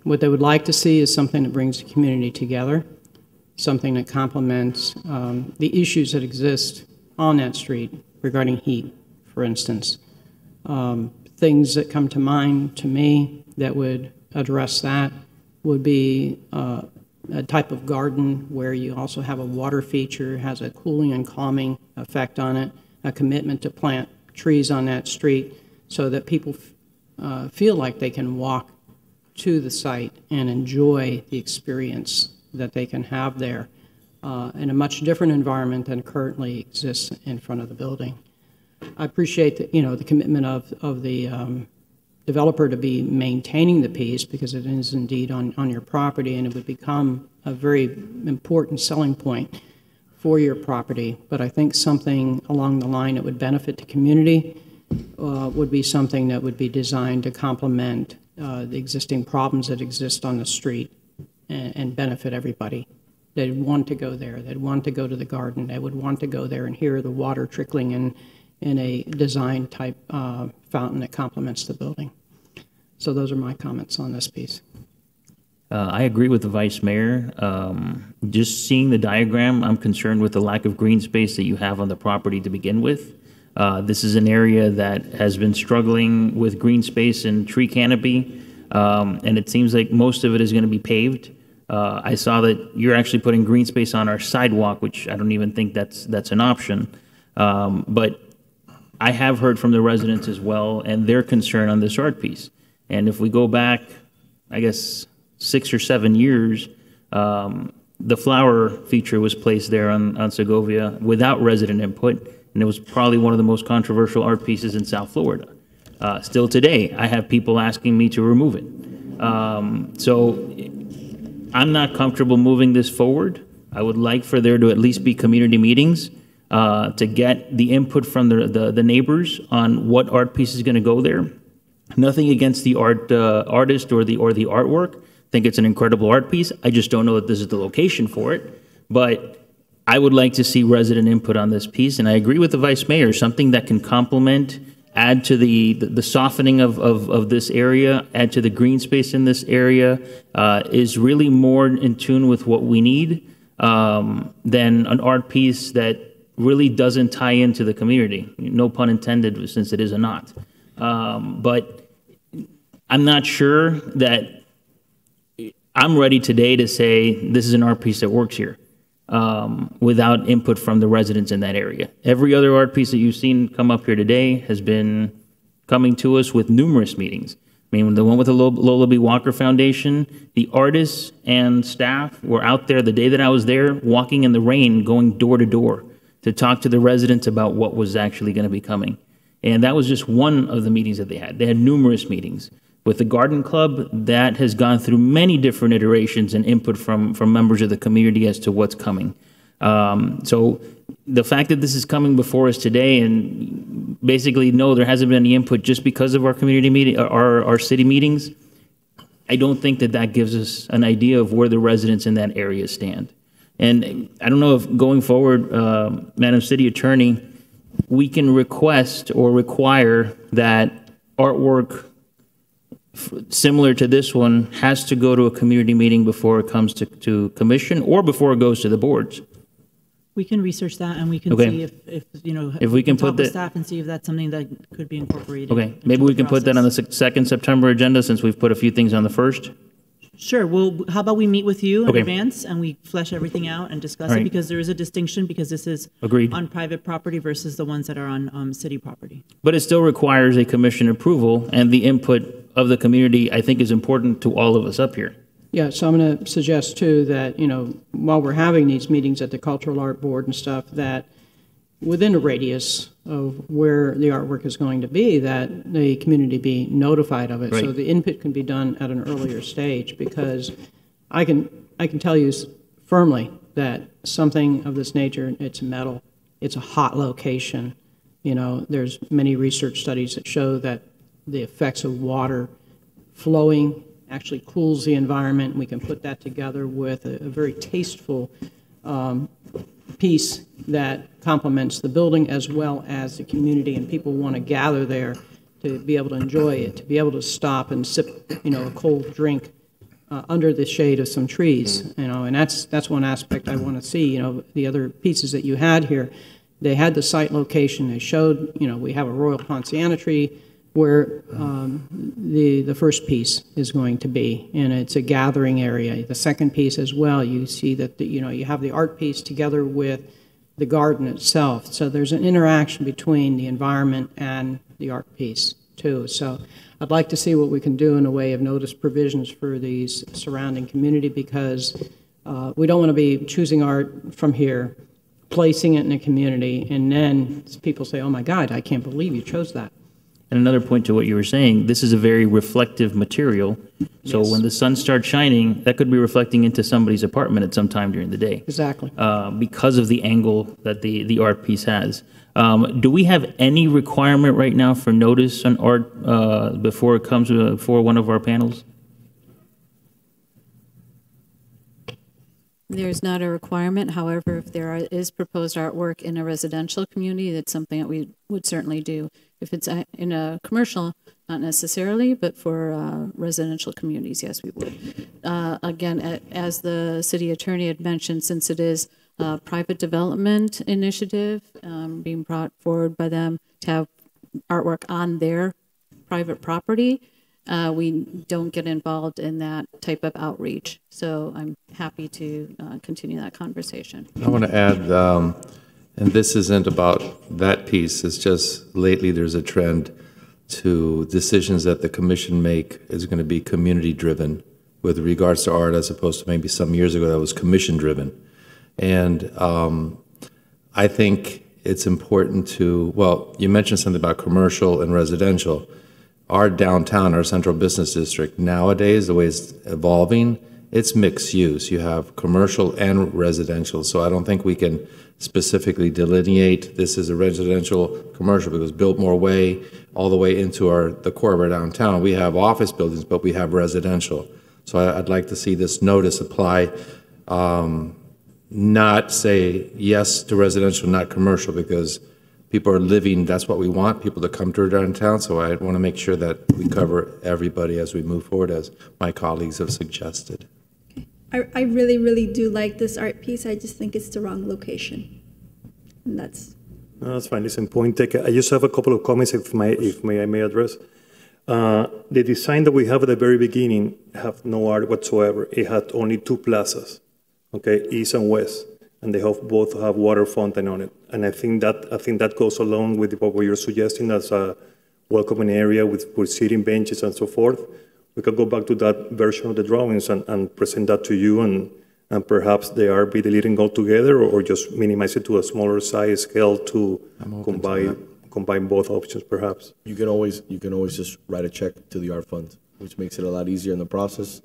What they would like to see is something that brings the community together, something that complements the issues that exist on that street regarding heat, for instance. Things that come to mind to me that would address that would be a type of garden where you also have a water feature, has a cooling and calming effect on it, a commitment to plant trees on that street so that people feel like they can walk to the site and enjoy the experience that they can have there in a much different environment than currently exists in front of the building. I appreciate the commitment of the developer to be maintaining the piece, because it is indeed on your property, and it would become a very important selling point for your property. But I think something along the line that would benefit the community would be something that would be designed to complement the existing problems that exist on the street and benefit everybody. They'd want to go there. They'd want to go to the garden. They would want to go there and hear the water trickling in a design type fountain that complements the building. So those are my comments on this piece. I agree with the Vice Mayor. Just seeing the diagram, I'm concerned with the lack of green space that you have on the property to begin with. This is an area that has been struggling with green space and tree canopy, and it seems like most of it is going to be paved. I saw that you're actually putting green space on our sidewalk, which I don't even think that's an option. But I have heard from the residents as well, and their concern on this art piece. And if we go back, I guess, 6 or 7 years, the flower feature was placed there on Segovia without resident input, and it was probably one of the most controversial art pieces in South Florida. Still today, I have people asking me to remove it. So I'm not comfortable moving this forward. I would like for there to at least be community meetings to get the input from the neighbors on what art piece is going to go there. Nothing against the artist or the artwork. I think it's an incredible art piece. I just don't know that this is the location for it. But I would like to see resident input on this piece, and I agree with the Vice Mayor. Something that can complement, add to the softening of this area, add to the green space in this area, is really more in tune with what we need than an art piece that really doesn't tie into the community. No pun intended, since it is a not. But I'm not sure that I'm ready today to say this is an art piece that works here without input from the residents in that area. Every other art piece that you've seen come up here today has been coming to us with numerous meetings. I mean, the one with the Lola B. Walker Foundation, the artists and staff were out there the day that I was there, walking in the rain, going door to door to talk to the residents about what was actually going to be coming. And that was just one of the meetings that they had. They had numerous meetings. With the Garden Club, that has gone through many different iterations and input from members of the community as to what's coming. So the fact that this is coming before us today, and basically, no, there hasn't been any input just because of our community meeting, our city meetings, I don't think that that gives us an idea of where the residents in that area stand. And I don't know if going forward, Madam City Attorney, we can request or require that artwork similar to this one has to go to a community meeting before it comes to commission or before it goes to the boards. We can research that, and we can Okay. see if you know, If we can talk put with that- staff and see if that's something that could be incorporated. Okay, maybe we can put that on the second September agenda since we've put a few things on the first. Sure. Well, how about we meet with you in Okay. advance and we flesh everything out and discuss All it, right. because there is a distinction, because this is Agreed. on private property versus the ones that are on city property. But it still requires a commission approval, and the input of the community, I think, is important to all of us up here. Yeah, so I'm going to suggest too that, you know, while we're having these meetings at the Cultural Art Board and stuff, that within a radius of where the artwork is going to be, that the community be notified of it. So Right. the input can be done at an earlier stage, because I can tell you firmly that something of this nature, it's metal, it's a hot location. You know, there's many research studies that show that the effects of water flowing actually cools the environment. We can put that together with a very tasteful piece that complements the building as well as the community, and people want to gather there to be able to enjoy it, to be able to stop and sip, you know, a cold drink under the shade of some trees, you know, and that's one aspect I want to see. You know, the other pieces that you had here, they had the site location. They showed, you know, we have a Royal Ponciana tree where the first piece is going to be, and it's a gathering area. The second piece as well, you see that you know, you have the art piece together with the garden itself. So there's an interaction between the environment and the art piece too. So I'd like to see what we can do in a way of notice provisions for these surrounding community, because we don't want to be choosing art from here, placing it in a community, and then people say, oh my God, I can't believe you chose that. And another point to what you were saying, this is a very reflective material. So Yes. when the sun starts shining, that could be reflecting into somebody's apartment at some time during the day. Exactly. Because of the angle that the art piece has. Do we have any requirement right now for notice on art before it comes before one of our panels? There's not a requirement. However, if there is proposed artwork in a residential community, that's something that we would certainly do. If it's in a commercial, not necessarily, but for residential communities, yes, we would. Again, as the city attorney had mentioned, since it is a private development initiative being brought forward by them to have artwork on their private property, we don't get involved in that type of outreach. So I'm happy to continue that conversation. I want to add, and this isn't about that piece, it's just lately there's a trend to decisions that the commission make is going to be community-driven with regards to art, as opposed to maybe some years ago that was commission-driven. And I think it's important to, well, you mentioned something about commercial and residential. Our downtown, our central business district, nowadays, the way it's evolving, it's mixed use. You have commercial and residential. So I don't think we can specifically delineate this is a residential commercial, because Biltmore Way, all the way into the core of our downtown, we have office buildings, but we have residential. So I'd like to see this notice apply, not say yes to residential, not commercial, because people are living, that's what we want, people to come to our downtown. So I want to make sure that we cover everybody as we move forward, as my colleagues have suggested. I really, really do like this art piece. I just think it's the wrong location. And that's... No, that's fine. Listen, point taken. I just have a couple of comments, if I may address. The design that we have at the very beginning have no art whatsoever. It had only two plazas, okay, east and west, and they both have water fountain on it. And I think that goes along with what you're suggesting as welcoming area with seating benches and so forth. We could go back to that version of the drawings and present that to you, and perhaps they are be deleting altogether, or just minimize it to a smaller size scale to combine both options, perhaps. You can always just write a check to the art fund, which makes it a lot easier in the process,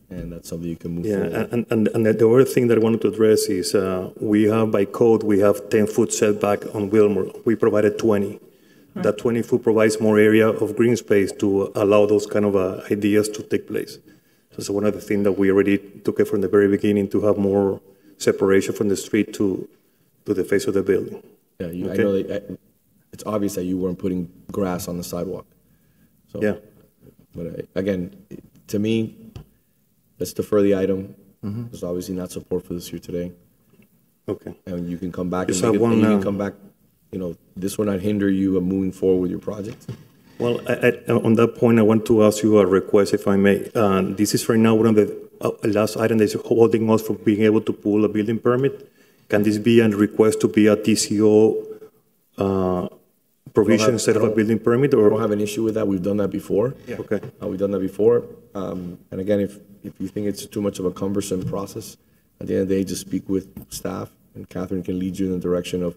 and that's something you can move forward. And the other thing that I wanted to address is we have, by code, we have 10-foot setback on Wilmore. We provided 20. Right. That 20-foot provides more area of green space to allow those kind of ideas to take place. So it's one of the things that we already took it from the very beginning, to have more separation from the street to the face of the building. Yeah, okay? I know it's obvious that you weren't putting grass on the sidewalk. So, yeah. But again, to me, let's defer the item. There's obviously not support for this here today. Okay. And you can come back Just and have one, you can come back. You know, this will not hinder you of moving forward with your project. Well, on that point, I want to ask you a request, if I may. This is right now one of the last items that's holding us from being able to pull a building permit. Can this be a request to be a TCO provision instead of a building permit? Or? I don't have an issue with that. We've done that before. Yeah. Okay. We've done that before. And again, if you think it's too much of a cumbersome process, at the end of the day, just speak with staff, and Catherine can lead you in the direction of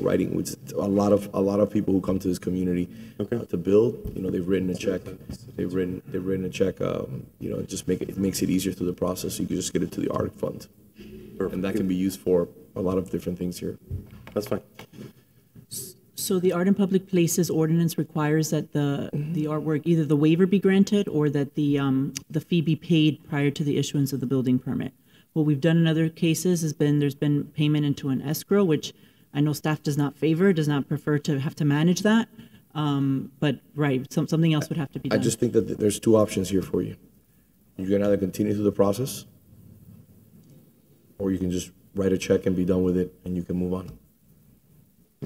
writing with a lot of people who come to this community to build. They've written a check. They've written a check. Just it makes it easier through the process. You can just get it to the art fund, and that can be used for a lot of different things here. That's fine. So the Art in Public Places ordinance requires that the artwork, either the waiver be granted or that the fee be paid prior to the issuance of the building permit. What we've done in other cases there's been payment into an escrow, which I know staff does not prefer to have to manage that. But something else would have to be done. I just think that there's two options here for you. You can either continue through the process, or you can just write a check and be done with it, and you can move on.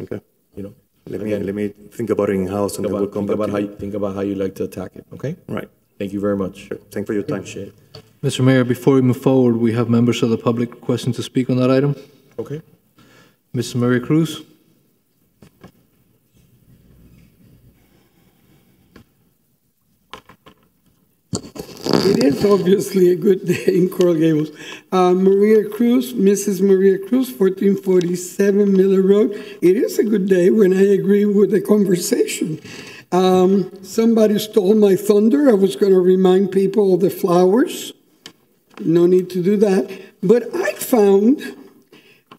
Okay. Let me think about it in house, and then we'll come back. Think about how you like to attack it. Okay. Right. Thank you very much. Sure. Thanks for your time. Mr. Mayor, before we move forward, we have members of the public requesting to speak on that item. Okay. Mrs. Maria Cruz. It is obviously a good day in Coral Gables. Maria Cruz, Mrs. Maria Cruz, 1447 Miller Road. It is a good day when I agree with the conversation. Somebody stole my thunder. I was going to remind people of the flowers. No need to do that. But I found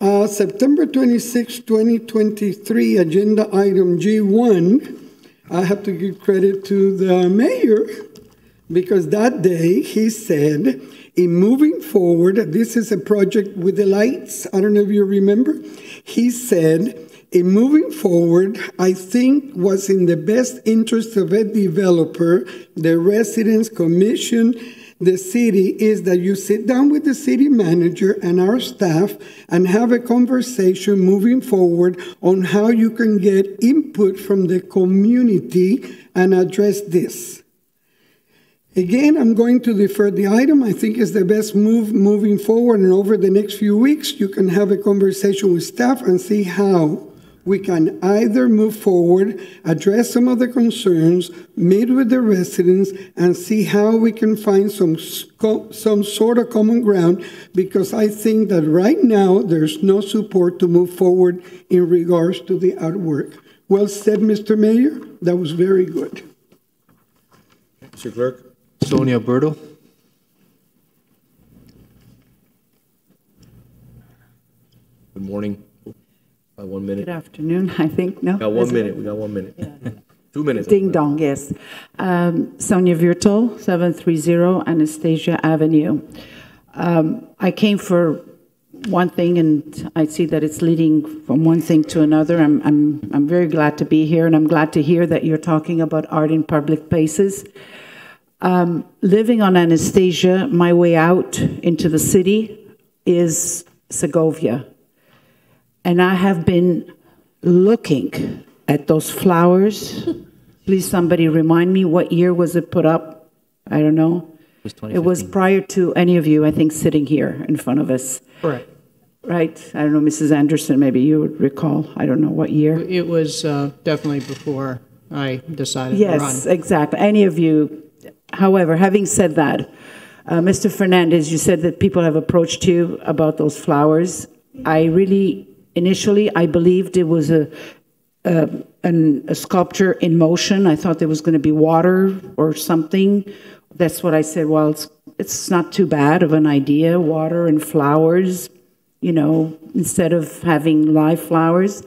September 26, 2023, agenda item G1. I have to give credit to the mayor, because that day he said, in moving forward, this is a project with the lights. I don't know if you remember. He said, in moving forward, I think was in the best interest of a developer, the residents, commission, the city, is that you sit down with the city manager and our staff and have a conversation moving forward on how you can get input from the community and address this. Again, I'm going to defer the item. I think it's the best move moving forward, and over the next few weeks, you can have a conversation with staff and see how we can either move forward, address some of the concerns, meet with the residents, and see how we can find some sort of common ground, because I think that right now there's no support to move forward in regards to the artwork. Well said, Mr. Mayor. That was very good. Mr. Clerk. Sonia Berto. Good morning. 1 minute. Good afternoon, I think. No? We got 1 minute. We got 1 minute. Yeah. 2 minutes. Ding dong, yes. Sonia Virtul, 730 Anastasia Avenue. I came for one thing, and I see that it's leading from one thing to another. I'm very glad to be here, and I'm glad to hear that you're talking about art in public places. Living on Anastasia, my way out into the city is Segovia. And I have been looking at those flowers. Please, somebody remind me, what year was it put up? I don't know. It was prior to any of you, I think, sitting here in front of us. Correct. Right? I don't know, Mrs. Anderson, maybe you would recall. I don't know what year. It was definitely before I decided to run. Yes, exactly. Any of you. However, having said that, Mr. Fernandez, you said that people have approached you about those flowers. I really, initially, I believed it was a sculpture in motion. I thought there was going to be water or something. That's what I said. Well, it's not too bad of an idea, water and flowers, you know, instead of having live flowers.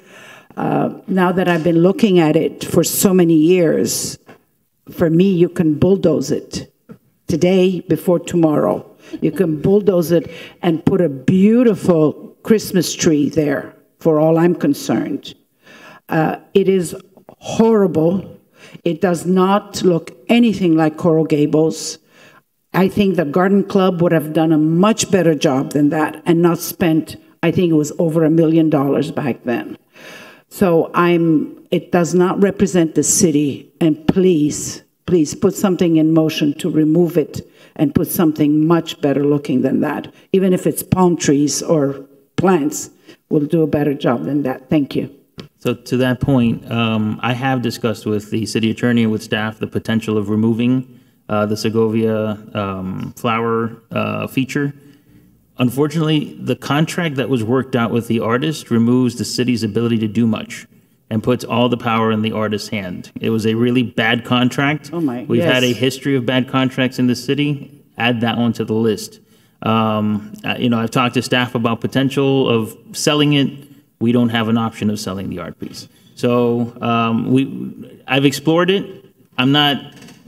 Now that I've been looking at it for so many years, for me, you can bulldoze it today before tomorrow. You can bulldoze it and put a beautiful Christmas tree there, for all I'm concerned. It is horrible. It does not look anything like Coral Gables. I think the Garden Club would have done a much better job than that and not spent, I think it was over $1 million back then. So it does not represent the city, and please, please put something in motion to remove it and put something much better looking than that. Even if it's palm trees or plants, we'll do a better job than that. Thank you. So to that point, I have discussed with the city attorney and with staff the potential of removing the Segovia flower feature. Unfortunately, the contract that was worked out with the artist removes the city's ability to do much and puts all the power in the artist's hand. It was a really bad contract. Oh my, We've yes. had a history of bad contracts in the city. Add that one to the list. You know, I've talked to staff about potential of selling it. We don't have an option of selling the art piece. So I've explored it. I'm not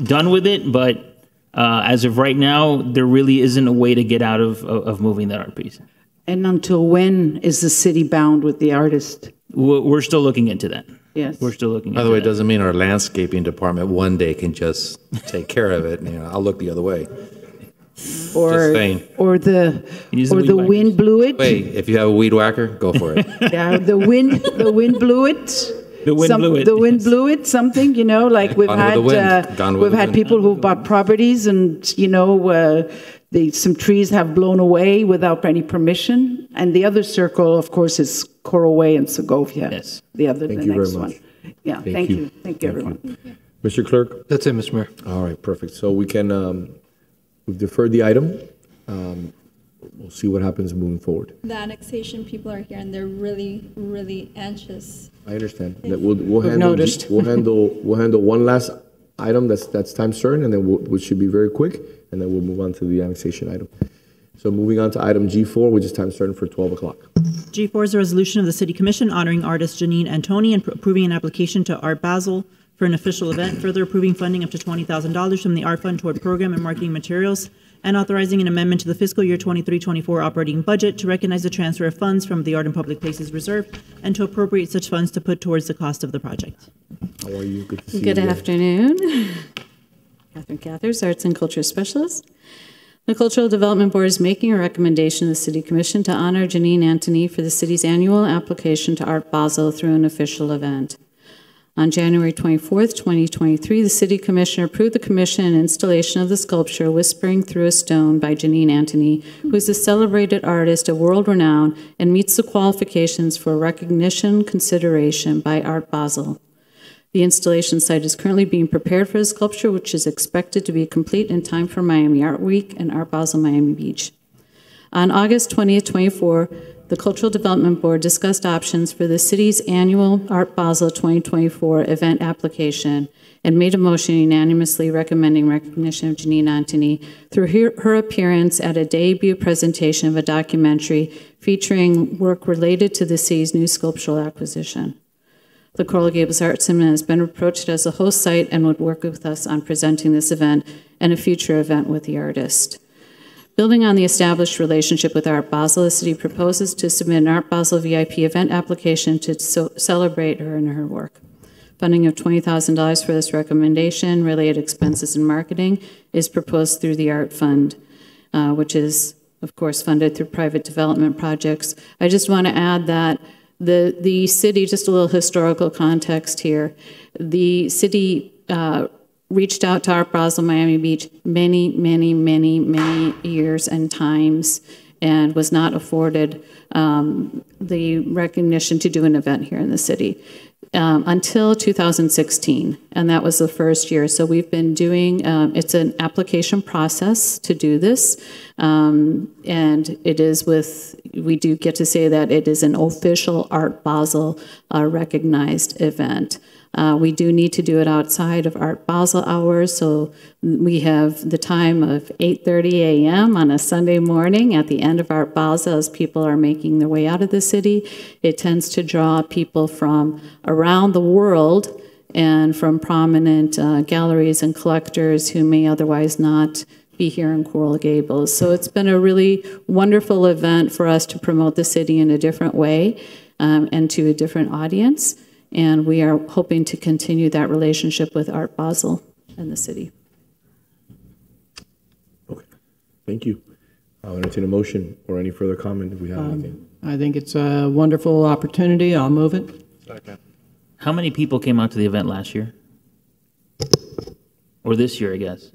done with it, but as of right now, there really isn't a way to get out of moving that art piece. And until when is the city bound with the artist? We're still looking into that. Yes. We're still looking into By the way, it that. doesn't mean our landscaping department one day can just take care of it. You know, I'll look the other way. Or the wind blew it. Wait, if you have a weed whacker, go for it. Yeah, the wind blew it. The wind blew it. The wind blew it. Something, you know, like we've Gone with had the wind. Gone with the wind. people who bought properties, and you know, some trees have blown away without any permission. And the other circle, of course, is Coral Way and Segovia. Yes. The Thank you next very much. one. Yeah. Thank you. Thank you, everyone. Mr. Clerk? That's it, Mr. Mayor. All right, perfect. So we can, we've deferred the item. We'll see what happens moving forward. The annexation people are here and they're really, really anxious. I understand. That we'll handle one last item that's time certain, and then which should be very quick, and then we'll move on to the annexation item. So moving on to item G4, which is time certain for 12 o'clock. G4 is a resolution of the City Commission honoring artist Janine Antoni and approving an application to Art Basel for an official event, further approving funding up to $20,000 from the Art Fund toward program and marketing materials, and authorizing an amendment to the fiscal year 23-24 operating budget to recognize the transfer of funds from the Art and Public Places Reserve and to appropriate such funds to put towards the cost of the project. How are you? Good to see you. Good afternoon. Catherine Cathers, Arts and Culture Specialist. The Cultural Development Board is making a recommendation to the City Commission to honor Janine Antoni for the city's annual application to Art Basel through an official event. On January 24th, 2023, the City Commissioner approved the commission and installation of the sculpture Whispering Through a Stone by Janine Antoni, who is a celebrated artist of world renown and meets the qualifications for recognition consideration by Art Basel. The installation site is currently being prepared for the sculpture, which is expected to be complete in time for Miami Art Week and Art Basel Miami Beach. On August 20th, 24, the Cultural Development Board discussed options for the city's annual Art Basel 2024 event application and made a motion unanimously recommending recognition of Janine Antoni through her appearance at a debut presentation of a documentary featuring work related to the city's new sculptural acquisition. The Coral Gables Arts Center has been approached as a host site and would work with us on presenting this event and a future event with the artist. Building on the established relationship with Art Basel, the city proposes to submit an Art Basel VIP event application to celebrate her and her work. Funding of $20,000 for this recommendation, related expenses and marketing, is proposed through the Art Fund, which is, of course, funded through private development projects. I just want to add that the city, just a little historical context here, the city reached out to Art Basel Miami Beach many years and times and was not afforded the recognition to do an event here in the city. until 2016, and that was the first year. So we've been doing, it's an application process to do this, and it is with, we do get to say that it is an official Art Basel recognized event. We do need to do it outside of Art Basel hours, so we have the time of 8:30 a.m. on a Sunday morning at the end of Art Basel as people are making their way out of the city. It tends to draw people from around the world and from prominent galleries and collectors who may otherwise not be here in Coral Gables. So it's been a really wonderful event for us to promote the city in a different way and to a different audience. And we are hoping to continue that relationship with Art Basel and the city. Okay, thank you. I'll entertain a motion or any further comment if we have anything. I think it's a wonderful opportunity. I'll move it. Second. How many people came out to the event last year? Or this year, I guess?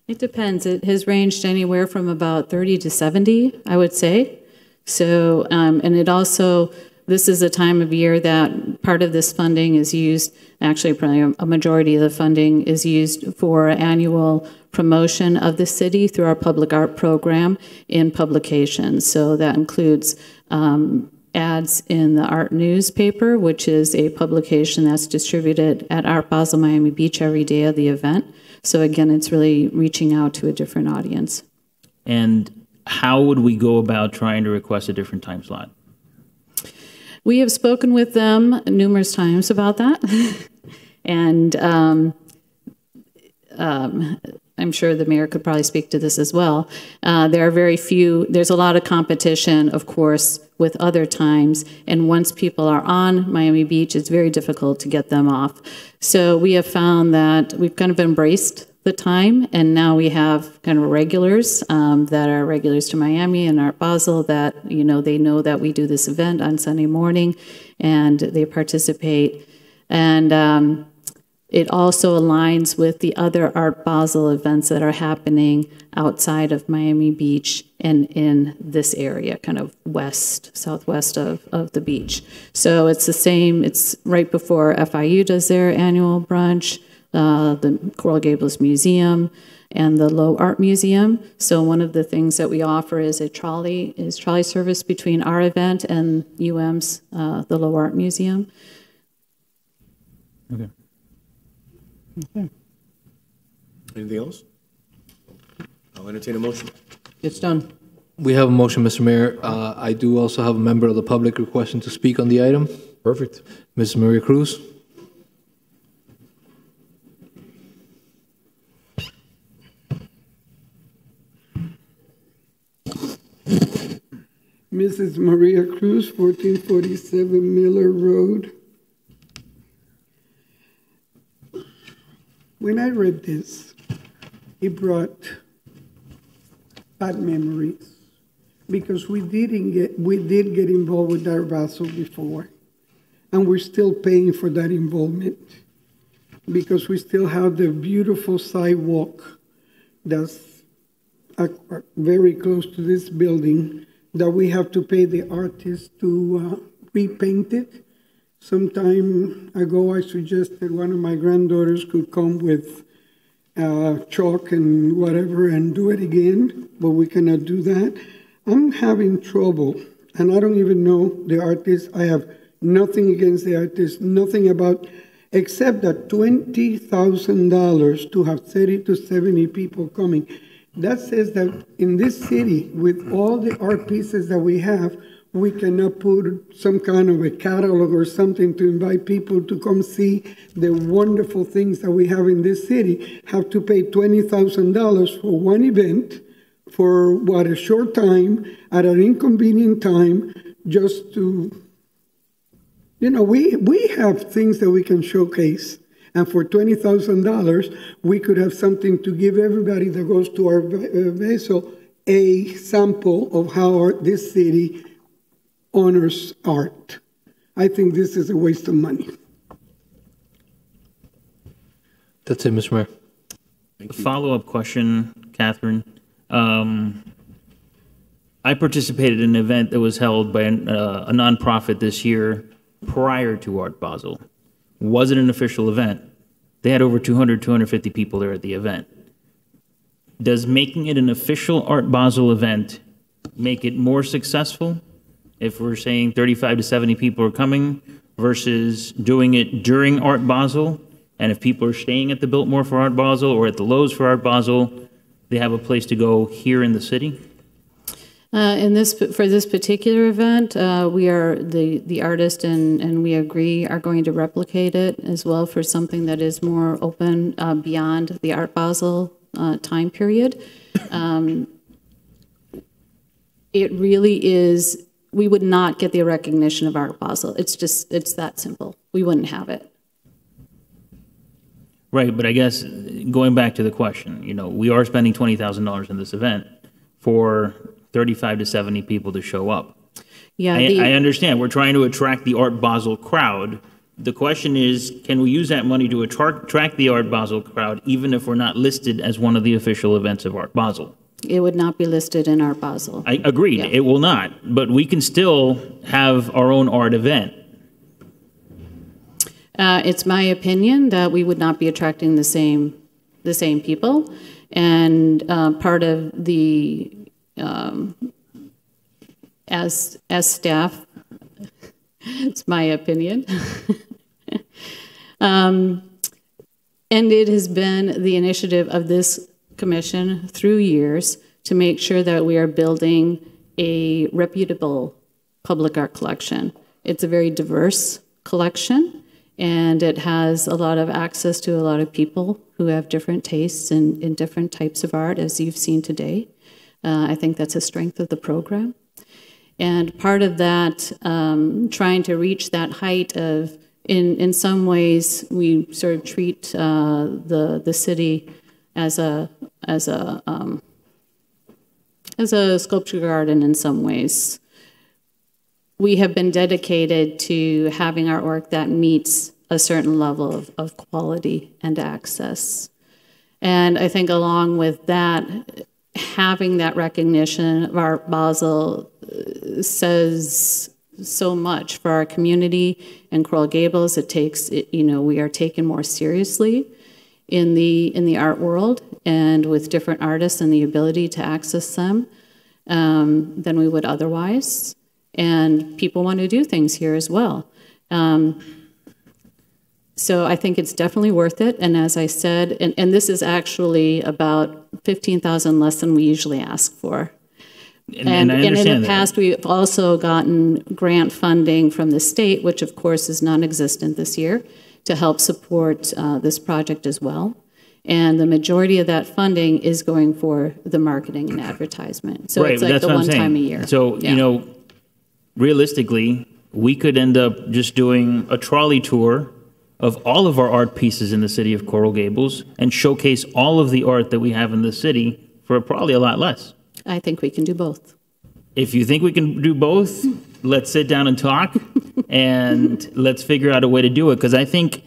It depends. It has ranged anywhere from about 30 to 70, I would say. So, and it also, this is a time of year that part of this funding is used, actually probably a majority of the funding is used for annual promotion of the city through our public art program in publications. So that includes ads in the Art Newspaper, which is a publication that's distributed at Art Basel Miami Beach every day of the event. So again, it's really reaching out to a different audience. And how would we go about trying to request a different time slot? We have spoken with them numerous times about that. And I'm sure the mayor could probably speak to this as well. There are very few, there's a lot of competition, of course, with other times. And once people are on Miami Beach, it's very difficult to get them off. So we have found that we've kind of embraced the time, and now we have kind of regulars that are regulars to Miami and Art Basel that, you know, they know that we do this event on Sunday morning and they participate. And it also aligns with the other Art Basel events that are happening outside of Miami Beach and in this area, kind of west, southwest of the beach. So it's the same, it's right before FIU does their annual brunch, the Coral Gables Museum, and the Low Art Museum. So one of the things that we offer is a trolley service between our event and UM's, the Low Art Museum. Okay. Okay. Anything else? I'll entertain a motion. It's done. We have a motion, Mr. Mayor. I do also have a member of the public requesting to speak on the item. Perfect. Ms. Maria Cruz. Mrs. Maria Cruz, 1447 Miller Road. When I read this, it brought bad memories because we did get involved with Art Basel before, and we're still paying for that involvement because we still have the beautiful sidewalk that's very close to this building that we have to pay the artist to repaint it. Some time ago, I suggested one of my granddaughters could come with chalk and whatever and do it again, but we cannot do that. I'm having trouble, and I don't even know the artist. I have nothing against the artist, nothing about, except that $20,000 to have 30 to 70 people coming. That says that in this city, with all the art pieces that we have, we cannot put some kind of a catalog or something to invite people to come see the wonderful things that we have in this city. Have to pay $20,000 for one event for what, a short time, at an inconvenient time, just to, you know, we have things that we can showcase. And for $20,000, we could have something to give everybody that goes to our vessel a sample of how this city honors art. I think this is a waste of money. That's it, Mr. Mayor. Follow-up question, Catherine. I participated in an event that was held by a nonprofit this year prior to Art Basel. Was it an official event? They had over 200, 250 people there at the event. Does making it an official Art Basel event make it more successful if we're saying 35 to 70 people are coming versus doing it during Art Basel? And if people are staying at the Biltmore for Art Basel or at the Lowe's for Art Basel, they have a place to go here in the city? For this particular event, we are the artist and we agree are going to replicate it as well for something that is more open beyond the Art Basel time period. It really is. We would not get the recognition of Art Basel. It's that simple. We wouldn't have it. Right, but I guess going back to the question, we are spending $20,000 in this event for 35 to 70 people to show up. Yeah, I understand. We're trying to attract the Art Basel crowd. The question is, can we use that money to attract the Art Basel crowd even if we're not listed as one of the official events of Art Basel? It would not be listed in Art Basel. I agreed. Yeah. It will not. But we can still have our own art event. It's my opinion that we would not be attracting the same people, and part of the as staff, it's my opinion, and it has been the initiative of this commission through years to make sure that we are building a reputable public art collection. It's a very diverse collection. And it has a lot of access to a lot of people who have different tastes in different types of art, as you've seen today. I think that's a strength of the program. And part of that, trying to reach that height of, in some ways, we sort of treat the city as a sculpture garden in some ways. We have been dedicated to having artwork that meets a certain level of quality and access. And I think along with that, having that recognition of Art Basel says so much for our community in Coral Gables. We are taken more seriously in the art world and with different artists and the ability to access them than we would otherwise. And people want to do things here as well. So I think it's definitely worth it. And as I said, and this is actually about $15,000 less than we usually ask for. And in the past, we've also gotten grant funding from the state, which of course is non-existent this year, to help support this project as well. And the majority of that funding is going for the marketing and advertisement. So right, it's like the one time a year. So, yeah. Realistically, we could end up just doing a trolley tour of all of our art pieces in the city of Coral Gables and showcase all of the art that we have in the city for probably a lot less. I think we can do both. If you think we can do both, let's sit down and talk and let's figure out a way to do it. Because I think,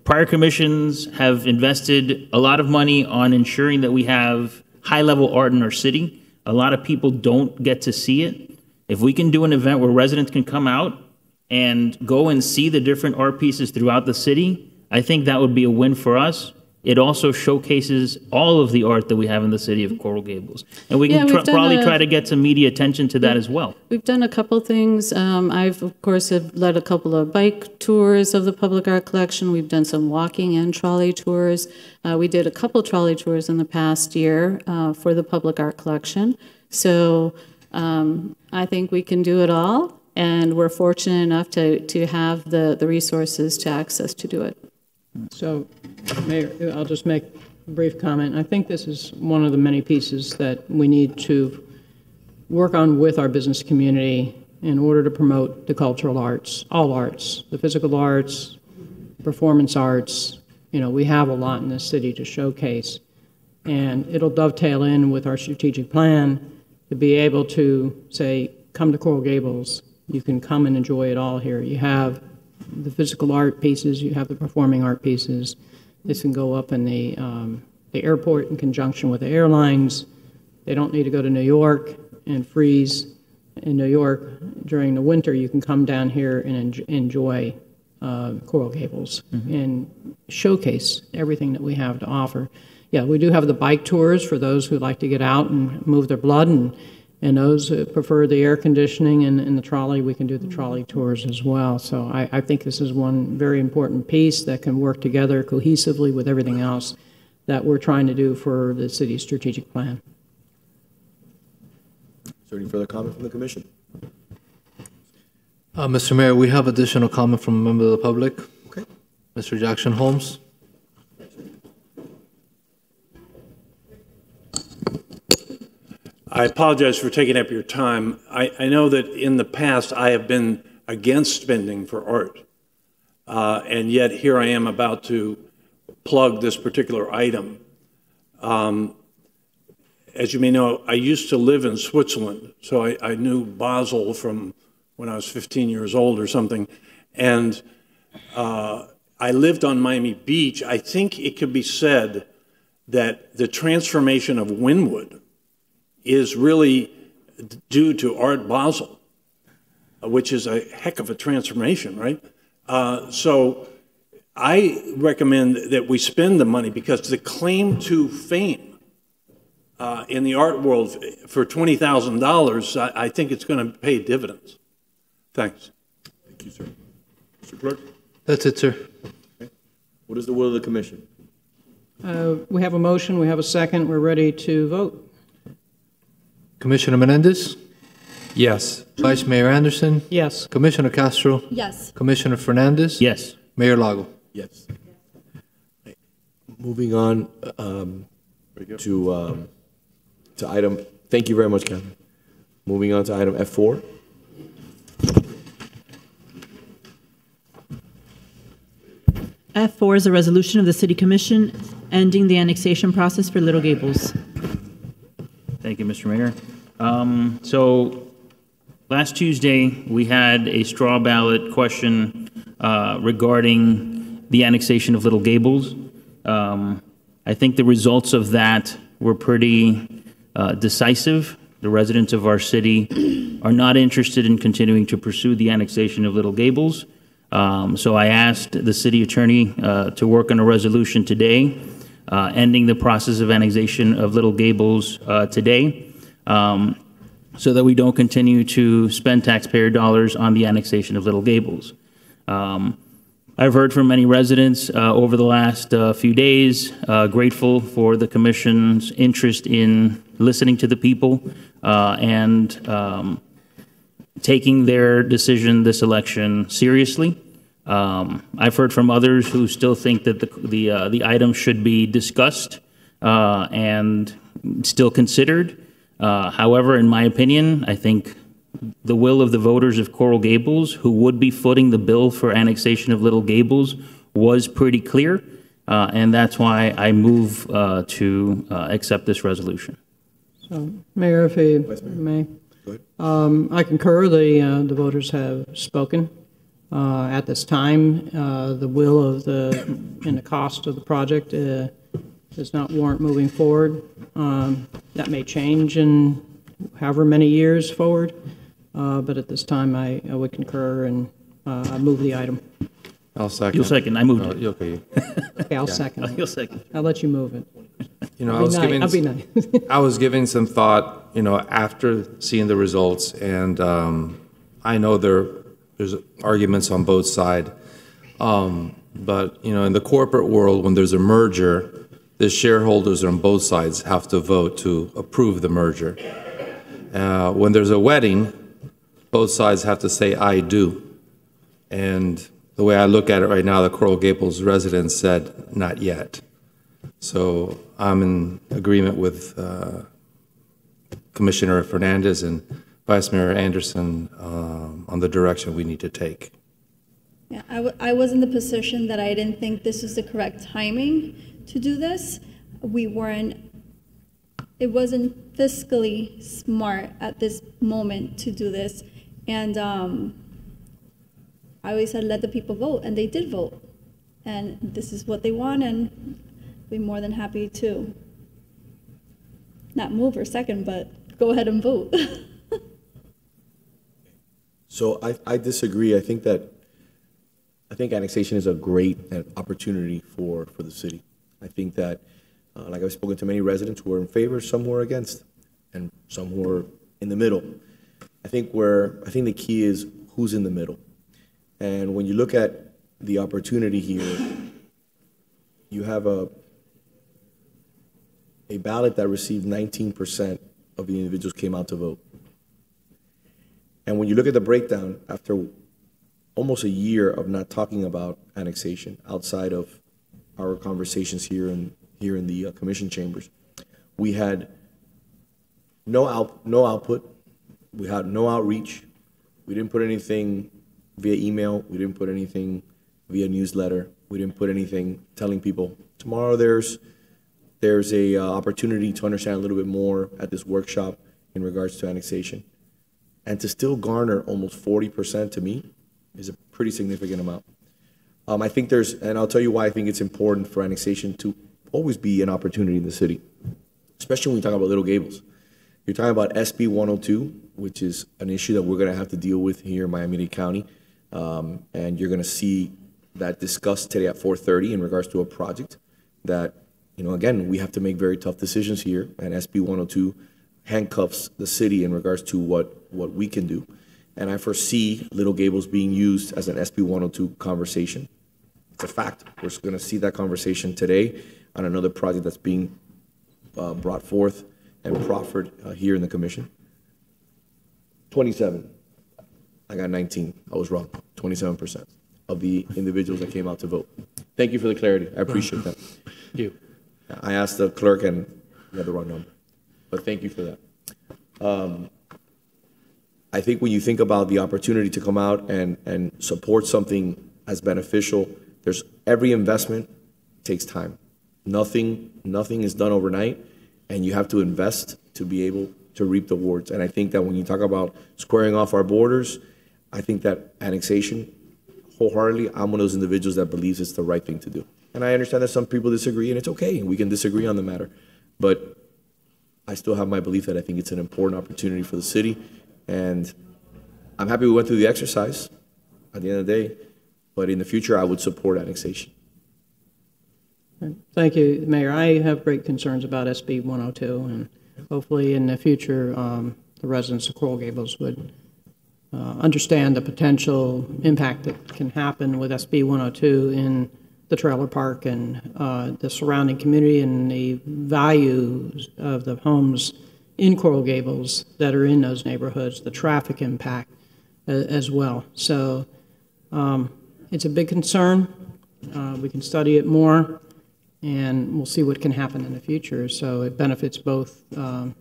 prior commissions have invested a lot of money on ensuring that we have high-level art in our city. A lot of people don't get to see it. If we can do an event where residents can come out and go and see the different art pieces throughout the city, I think that would be a win for us. It also showcases all of the art that we have in the city of Coral Gables. And we can probably try to get some media attention to that as well. We've done a couple things. I've, of course, have led a couple of bike tours of the public art collection. We've done some walking and trolley tours. We did a couple trolley tours in the past year for the public art collection. So I think we can do it all. And we're fortunate enough to have the resources to access to do it. So, Mayor, I'll just make a brief comment. I think this is one of the many pieces that we need to work on with our business community in order to promote the cultural arts, all arts, the physical arts, performance arts. We have a lot in this city to showcase. And it'll dovetail in with our strategic plan to be able to say, come to Coral Gables. You can come and enjoy it all here. You have the physical art pieces, you have the performing art pieces. This can go up in the airport in conjunction with the airlines. They don't need to go to New York and freeze in New York during the winter, you can come down here and enjoy Coral Gables and showcase everything that we have to offer. Yeah, we do have the bike tours for those who like to get out and move their blood, and those who prefer the air conditioning and the trolley, we can do the trolley tours as well. So I think this is one very important piece that can work together cohesively with everything else that we're trying to do for the city's strategic plan. Is there any further comment from the commission? Mr. Mayor, we have additional comment from a member of the public. Okay. Mr. Jackson Holmes. I apologize for taking up your time. I know that in the past I have been against spending for art, and yet here I am about to plug this particular item. As you may know, I used to live in Switzerland, so I knew Basel from when I was 15 years old or something, and I lived on Miami Beach. I think it could be said that the transformation of Wynwood is really due to Art Basel, which is a heck of a transformation, right? So I recommend that we spend the money because the claim to fame in the art world for $20,000, I think it's going to pay dividends. Thanks. Thank you, sir. Mr. Clerk? That's it, sir. Okay. What is the will of the commission? We have a motion, we have a second, we're ready to vote. Commissioner Menendez? Yes. Vice Mayor Anderson? Yes. Commissioner Castro? Yes. Commissioner Fernandez? Yes. Mayor Lago? Yes. Moving on to item, thank you very much, Catherine. Moving on to item F4. F4 is a resolution of the City Commission ending the annexation process for Little Gables. Thank you, Mr. Mayor. So last Tuesday, we had a straw ballot question regarding the annexation of Little Gables. I think the results of that were pretty decisive. The residents of our city are not interested in continuing to pursue the annexation of Little Gables. So I asked the city attorney to work on a resolution today, ending the process of annexation of Little Gables today, so that we don't continue to spend taxpayer dollars on the annexation of Little Gables. I've heard from many residents over the last few days, grateful for the commission's interest in listening to the people and taking their decision this election seriously. I've heard from others who still think that the item should be discussed and still considered. However, in my opinion, I think the will of the voters of Coral Gables, who would be footing the bill for annexation of Little Gables, was pretty clear, and that's why I move to accept this resolution. So, Mayor, if I may, I concur. The voters have spoken. At this time, the will of and the cost of the project does not warrant moving forward. That may change in however many years forward, but at this time, I would concur and I move the item. I'll second. You'll second. I moved it. Okay. Okay, I'll second. You'll second. I'll let you move it. You know, I'll be nice. I was giving some thought, you know, after seeing the results, and I know there's arguments on both sides, but you know, in the corporate world, when there's a merger, the shareholders on both sides have to vote to approve the merger. When there's a wedding, both sides have to say "I do," and the way I look at it right now, the Coral Gables residents said "not yet." So I'm in agreement with Commissioner Fernandez and Vice Mayor Anderson on the direction we need to take. Yeah, I was in the position that I didn't think this was the correct timing to do this. It wasn't fiscally smart at this moment to do this. And I always said, let the people vote, and they did vote. And this is what they want, and I'd be more than happy to not move or second, but go ahead and vote. So I disagree. I think annexation is a great opportunity for the city. I think that, like I've spoken to many residents who are in favor, some who are against, and some who are in the middle. I think the key is who's in the middle. And when you look at the opportunity here, you have a ballot that received 19% of the individuals came out to vote. And when you look at the breakdown, after almost a year of not talking about annexation outside of our conversations here in the commission chambers, we had no output, we had no outreach, we didn't put anything via email, we didn't put anything via newsletter, we didn't put anything telling people tomorrow there's a opportunity to understand a little bit more at this workshop in regards to annexation. And to still garner almost 40% to me is a pretty significant amount. I think and I'll tell you why I think it's important for annexation to always be an opportunity in the city, especially when we talk about Little Gables. You're talking about SB 102, which is an issue that we're going to have to deal with here in Miami-Dade County. And you're going to see that discussed today at 4:30 in regards to a project that, again, we have to make very tough decisions here. And SB 102 handcuffs the city in regards to what we can do. And I foresee Little Gables being used as an SB 102 conversation. It's a fact. We're going to see that conversation today on another project that's being brought forth and proffered here in the commission. 27. I got 19. I was wrong. 27% of the individuals that came out to vote. Thank you for the clarity. I appreciate that. Thank you. I asked the clerk and you had the wrong number. But thank you for that. I think when you think about the opportunity to come out and support something as beneficial, there's every investment takes time. Nothing is done overnight, and you have to invest to be able to reap the rewards. And I think that when you talk about squaring off our borders, I think that annexation, wholeheartedly, I'm one of those individuals that believes it's the right thing to do. And I understand that some people disagree, and it's okay. We can disagree on the matter. But I still have my belief that I think it's an important opportunity for the city. And I'm happy we went through the exercise at the end of the day. But in the future, I would support annexation. Thank you, Mayor. I have great concerns about SB 102, and hopefully in the future, the residents of Coral Gables would understand the potential impact that can happen with SB 102 in the trailer park and the surrounding community and the values of the homes in Coral Gables that are in those neighborhoods, the traffic impact as well. So it's a big concern. We can study it more, and we'll see what can happen in the future. So it benefits both the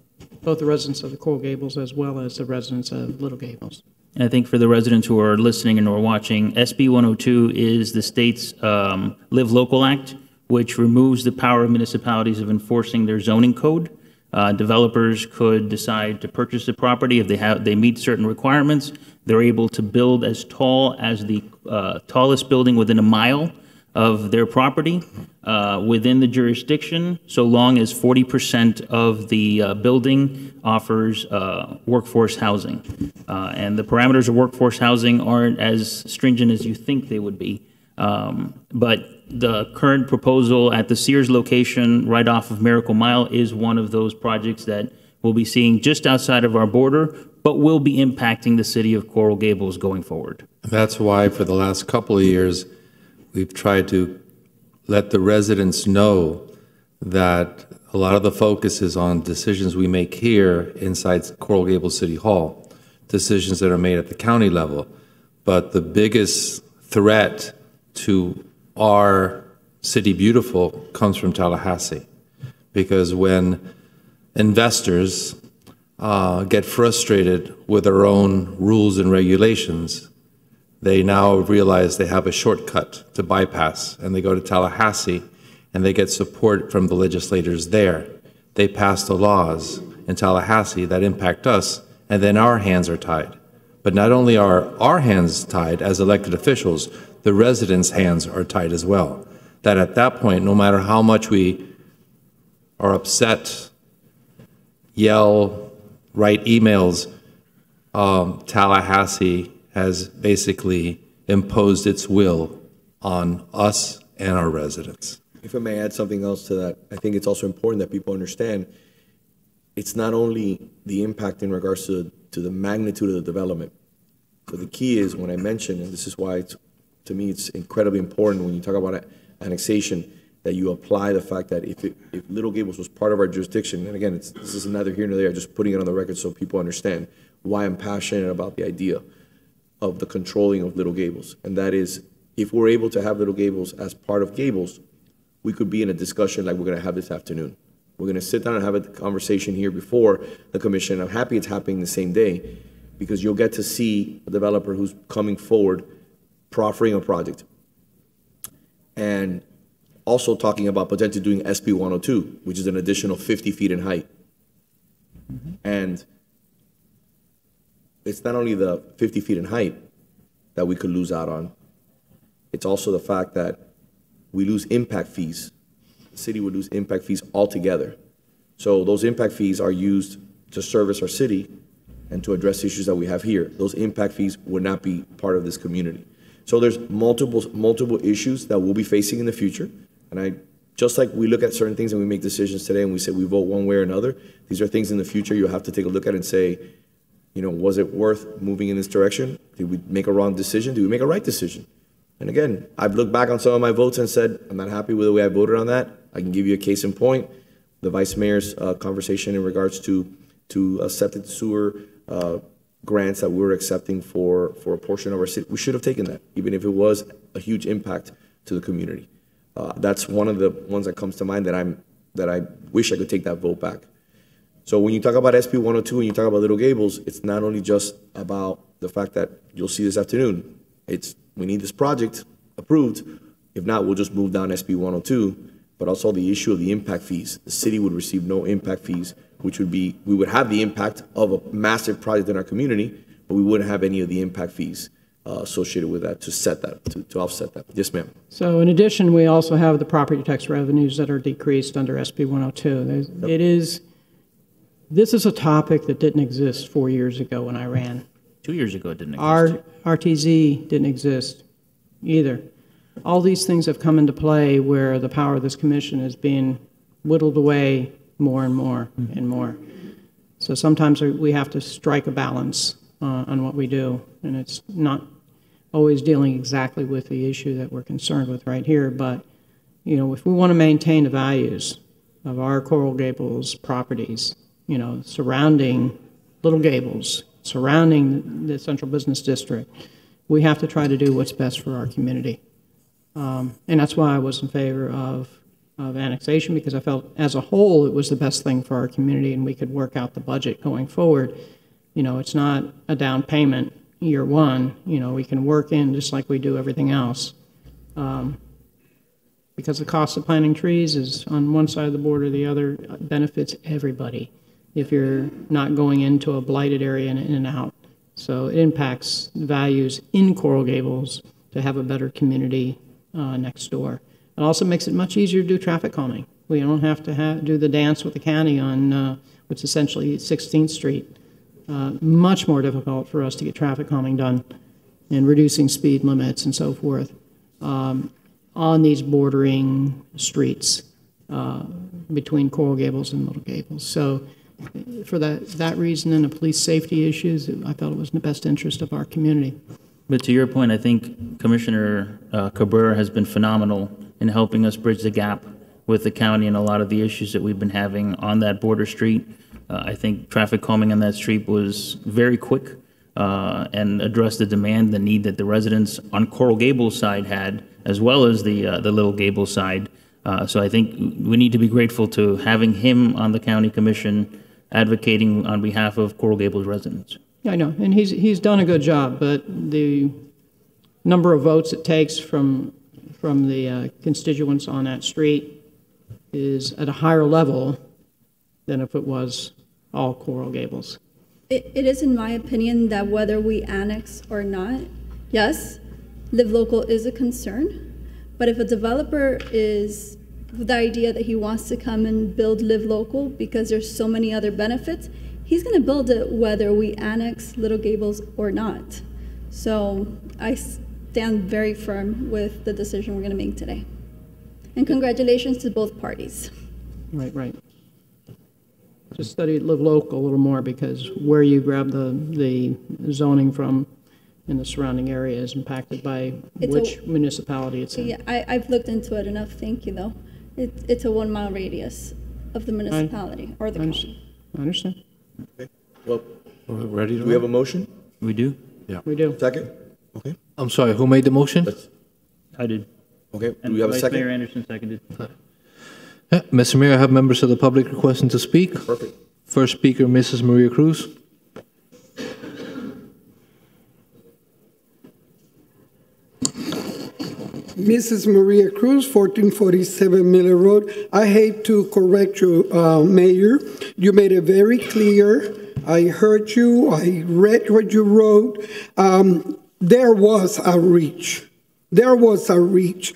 residents of the Coral Gables as well as the residents of Little Gables. And I think for the residents who are listening and or watching, SB 102 is the state's Live Local Act, which removes the power of municipalities of enforcing their zoning code. Developers could decide to purchase the property if they meet certain requirements. They're able to build as tall as the tallest building within a mile of their property within the jurisdiction, so long as 40% of the building offers workforce housing. And the parameters of workforce housing aren't as stringent as you think they would be. But the current proposal at the Sears location right off of Miracle Mile is one of those projects that we'll be seeing just outside of our border, but will be impacting the city of Coral Gables going forward. That's why for the last couple of years, we've tried to let the residents know that a lot of the focus is on decisions we make here inside Coral Gables City Hall, decisions that are made at the county level. But the biggest threat to our city beautiful comes from Tallahassee, because when investors get frustrated with their own rules and regulations, they now realize they have a shortcut to bypass, and they go to Tallahassee and they get support from the legislators there. They pass the laws in Tallahassee that impact us, and then our hands are tied. But not only are our hands tied as elected officials, the residents' hands are tied as well. That at that point, no matter how much we are upset, yell, write emails, Tallahassee has basically imposed its will on us and our residents. If I may add something else to that, I think it's also important that people understand it's not only the impact in regards to the magnitude of the development, but the key is when I mentioned, and this is why to me it's incredibly important when you talk about annexation, that you apply the fact that if Little Gables was part of our jurisdiction, and again, this is neither here nor there, just putting it on the record so people understand why I'm passionate about the idea of the controlling of Little Gables. And that is, if we're able to have Little Gables as part of Gables, we could be in a discussion like we're going to have this afternoon. We're going to sit down and have a conversation here before the commission. I'm happy it's happening the same day because you'll get to see a developer who's coming forward, proffering a project. And also talking about potentially doing SB 102, which is an additional 50 feet in height. And it's not only the 50 feet in height that we could lose out on, it's also the fact that we lose impact fees. The city would lose impact fees altogether. So those impact fees are used to service our city and to address issues that we have here. Those impact fees would not be part of this community. So there's multiple issues that we'll be facing in the future. And just like we look at certain things and we make decisions today and we say we vote one way or another, these are things in the future you'll have to take a look at and say, you know, was it worth moving in this direction? Did we make a wrong decision? Did we make a right decision? And again, I've looked back on some of my votes and said, I'm not happy with the way I voted on that. I can give you a case in point. The vice mayor's conversation in regards to septic sewer grants that we were accepting for a portion of our city. We should have taken that, even if it was a huge impact to the community. That's one of the ones that comes to mind that I wish I could take that vote back. So when you talk about SB 102 and you talk about Little Gables, it's not only just about the fact that you'll see this afternoon. It's we need this project approved. If not, we'll just move down SB 102. But also the issue of the impact fees. The city would receive no impact fees, which would be, we would have the impact of a massive project in our community, but we wouldn't have any of the impact fees associated with that to offset that. Yes, ma'am. So in addition, we also have the property tax revenues that are decreased under SB 102. This is a topic that didn't exist 4 years ago when I ran. 2 years ago it didn't exist. RTZ didn't exist either. All these things have come into play where the power of this commission is being whittled away more and more and more. So sometimes we have to strike a balance on what we do, and it's not always dealing exactly with the issue that we're concerned with right here, but you know, if we want to maintain the values of our Coral Gables properties, you know, surrounding Little Gables, surrounding the central business district, we have to try to do what's best for our community. And that's why I was in favor of annexation, because I felt as a whole it was the best thing for our community and we could work out the budget going forward. You know, it's not a down payment year one. You know, we can work in just like we do everything else. Because the cost of planting trees is on one side of the border, the other benefits everybody if you're not going into a blighted area and in and out. So it impacts values in Coral Gables to have a better community next door. It also makes it much easier to do traffic calming. We don't have to do the dance with the county on what's essentially 16th Street. Much more difficult for us to get traffic calming done and reducing speed limits and so forth on these bordering streets between Coral Gables and Little Gables. So for that reason and the police safety issues, I felt it was in the best interest of our community. But to your point, I think Commissioner Cabrera has been phenomenal in helping us bridge the gap with the county and a lot of the issues that we've been having on that border street. I think traffic calming on that street was very quick and addressed the demand, the need that the residents on Coral Gables side had, as well as the Little Gables side. So I think we need to be grateful to having him on the county commission advocating on behalf of Coral Gables residents. Yeah, I know, and he's done a good job, but the number of votes it takes from the constituents on that street is at a higher level than if it was all Coral Gables. It is, in my opinion, that whether we annex or not, yes, Live Local is a concern, but if a developer is with the idea that he wants to come and build Live Local because there's so many other benefits, he's going to build it whether we annex Little Gables or not. So I stand very firm with the decision we're going to make today. And congratulations to both parties. Right. Just study Live Local a little more, because where you grab the zoning from in the surrounding area is impacted by which municipality it's in. Yeah, I've looked into it enough, thank you, though. It's a 1 mile radius of the municipality or the county. I understand. Okay. Well, we're ready to do we have a motion? We do? Yeah. We do. Second? Okay. I'm sorry, who made the motion? I did. Okay, do And we have a Vice second? Mayor Anderson seconded. Yeah, Mr. Mayor, I have members of the public requesting to speak. Perfect. First speaker, Mrs. Maria Cruz. Mrs. Maria Cruz, 1447 Miller Road. I hate to correct you, Mayor. You made it very clear. I heard you. I read what you wrote. There was outreach. There was outreach.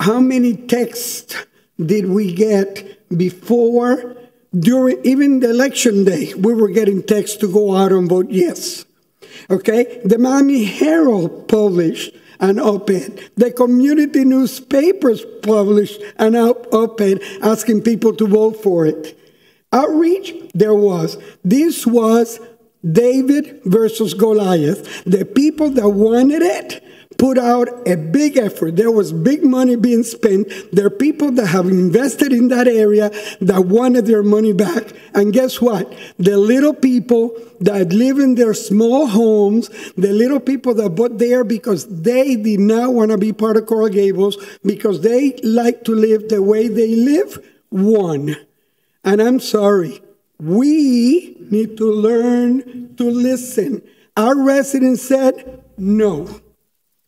How many texts did we get before, during, even the election day? We were getting texts to go out and vote yes. Okay? The Miami Herald published an op-ed. The community newspapers published an op-ed asking people to vote for it. Outreach, there was. This was David versus Goliath. The people that wanted it put out a big effort. There was big money being spent. There are people that have invested in that area that wanted their money back. And guess what? The little people that live in their small homes, the little people that bought there because they did not want to be part of Coral Gables, because they like to live the way they live, won. And I'm sorry, we need to learn to listen. Our residents said no.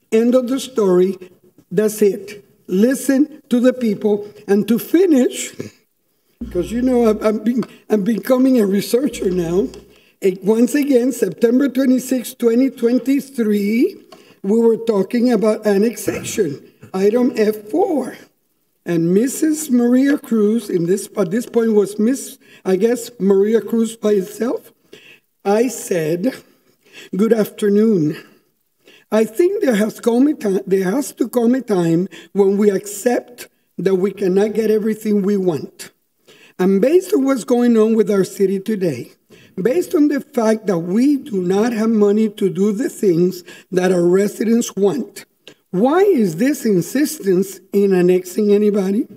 End of the story. That's it. Listen to the people. And to finish, because you know I'm becoming a researcher now. Once again, September 26, 2023, we were talking about annexation, item F4. And Mrs. Maria Cruz, at this point was Maria Cruz by itself. I said, good afternoon. I think there has to come a time when we accept that we cannot get everything we want. And based on what's going on with our city today, based on the fact that we do not have money to do the things that our residents want, why is this insistence in annexing anybody?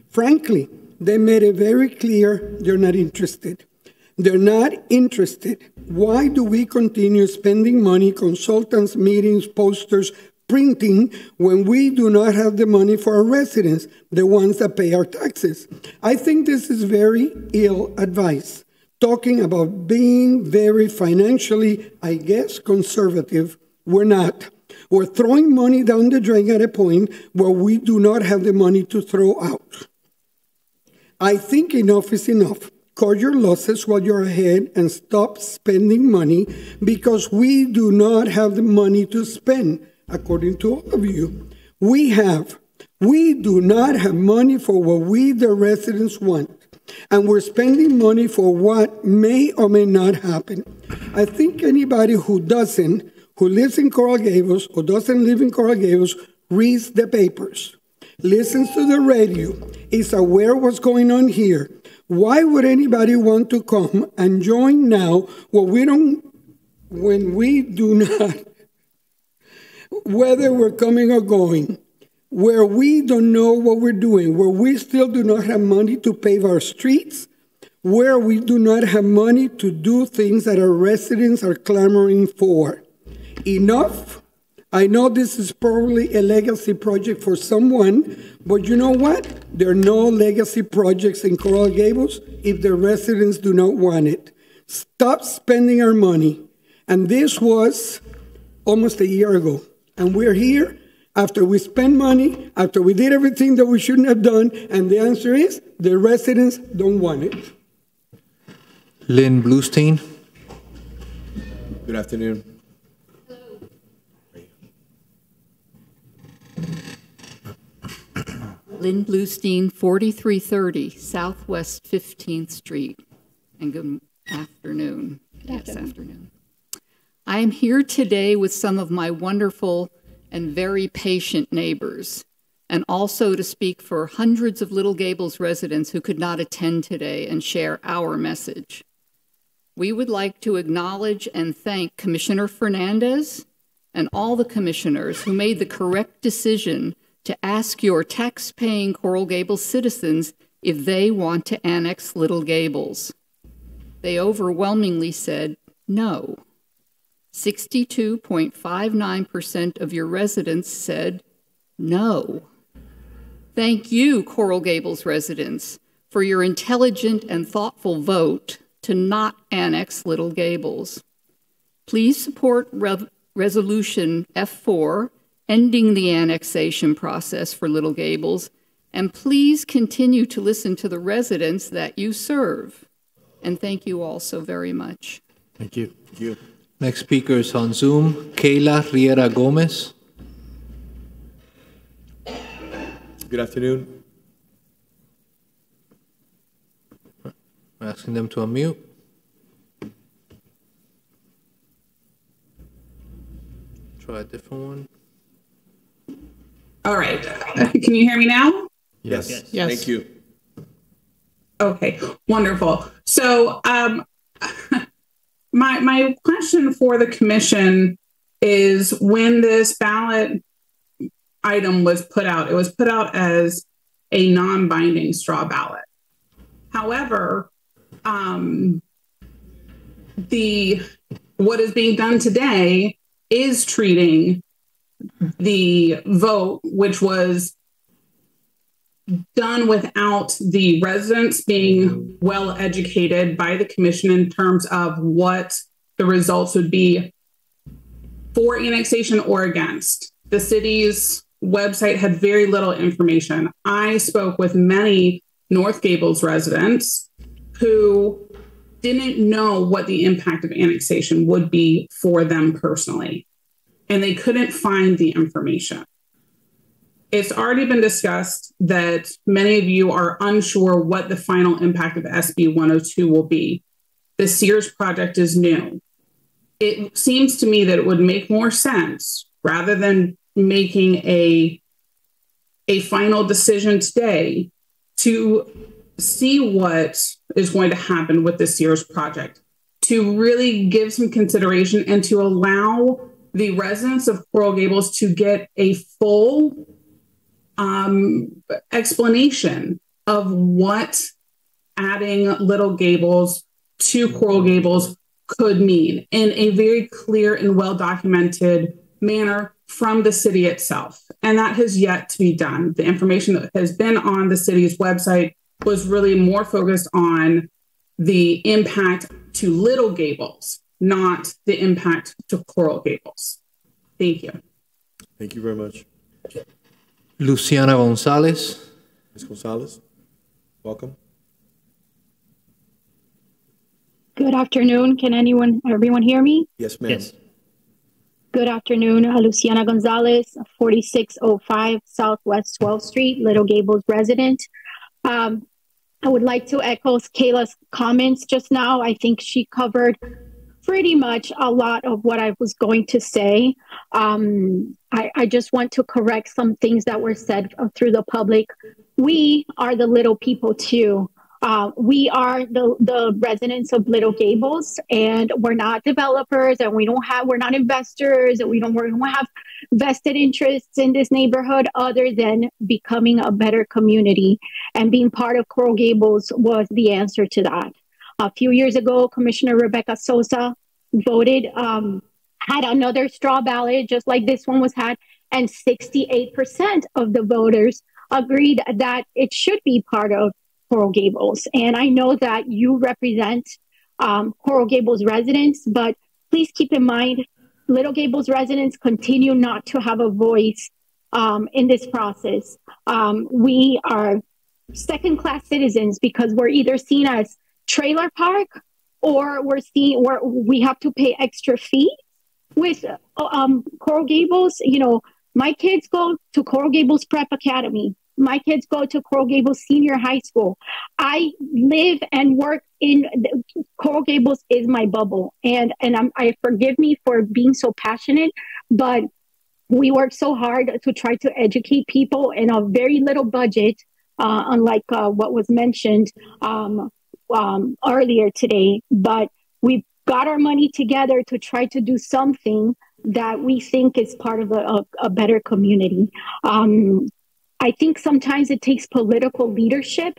Frankly, they made it very clear they're not interested. They're not interested. Why do we continue spending money, consultants, meetings, posters, printing, when we do not have the money for our residents, the ones that pay our taxes? I think this is very ill advice. Talking about being very financially, conservative, we're not. We're throwing money down the drain at a point where we do not have the money to throw out. I think enough is enough. Cut your losses while you're ahead and stop spending money, because we do not have the money to spend, according to all of you. We do not have money for what we, the residents, want. And we're spending money for what may or may not happen. I think anybody who lives in Coral Gables or doesn't live in Coral Gables, reads the papers, listens to the radio, is aware of what's going on here. Why would anybody want to come and join now when we do not, whether we're coming or going, where we don't know what we're doing, where we still do not have money to pave our streets, where we do not have money to do things that our residents are clamoring for? Enough. I know this is probably a legacy project for someone, but you know what? There are no legacy projects in Coral Gables if the residents do not want it. Stop spending our money. And this was almost a year ago. And we're here after we spent money, after we did everything that we shouldn't have done, and the answer is the residents don't want it. Lynn Bluestein. Good afternoon. Lynn Bluestein, 4330 Southwest 15th Street. And good afternoon. Yes, afternoon. I am here today with some of my wonderful and very patient neighbors, and also to speak for hundreds of Little Gables residents who could not attend today and share our message. We would like to acknowledge and thank Commissioner Fernandez and all the commissioners who made the correct decision to ask your tax-paying Coral Gables citizens if they want to annex Little Gables. They overwhelmingly said no. 62.59% of your residents said no. Thank you, Coral Gables residents, for your intelligent and thoughtful vote to not annex Little Gables. Please support Resolution F4, ending the annexation process for Little Gables, and please continue to listen to the residents that you serve. And thank you all so very much. Thank you. Thank you. Next speaker is on Zoom, Kayla Riera Gomez. Good afternoon. I'm asking them to unmute. Try a different one. All right. Can you hear me now? Yes. Yes. Thank you. Okay, wonderful. So my question for the commission is, when this ballot item was put out, it was put out as a non-binding straw ballot. However, what is being done today is treating the vote, which was done without the residents being well educated by the commission in terms of what the results would be for annexation or against. The city's website had very little information. I spoke with many North Gables residents who didn't know what the impact of annexation would be for them personally, and they couldn't find the information. It's already been discussed that many of you are unsure what the final impact of SB 102 will be. The Sears project is new. It seems to me that it would make more sense, rather than making a final decision today, to see what is going to happen with the Sears project, to really give some consideration and to allow the residents of Coral Gables to get a full explanation of what adding Little Gables to Coral Gables could mean in a very clear and well-documented manner from the city itself. And that has yet to be done. The information that has been on the city's website was really more focused on the impact to Little Gables, not the impact to Coral Gables. Thank you. Thank you very much. Luciana Gonzalez. Ms. Gonzalez, welcome. Good afternoon. Can everyone hear me? Yes, ma'am. Yes. Good afternoon. Luciana Gonzalez, 4605 Southwest 12th Street, Little Gables resident. I would like to echo Kayla's comments just now. I think she covered pretty much a lot of what I was going to say. I just want to correct some things that were said through the public. We are the little people too. We are the residents of Little Gables, and we're not developers, and we're not investors, and we don't have vested interests in this neighborhood other than becoming a better community. And being part of Coral Gables was the answer to that. A few years ago, Commissioner Rebecca Sosa voted, had another straw ballot just like this one was had, and 68% of the voters agreed that it should be part of Coral Gables. And I know that you represent Coral Gables residents, but please keep in mind, Little Gables residents continue not to have a voice in this process. We are second-class citizens because we're either seen as trailer park or we have to pay extra fees with Coral Gables. You know, my kids go to Coral Gables Prep Academy. My kids go to Coral Gables Senior High School. I live and work in Coral Gables is my bubble, and I forgive me for being so passionate, but we work so hard to try to educate people in a very little budget, unlike what was mentioned earlier today. But we've got our money together to try to do something that we think is part of a better community. I think sometimes it takes political leadership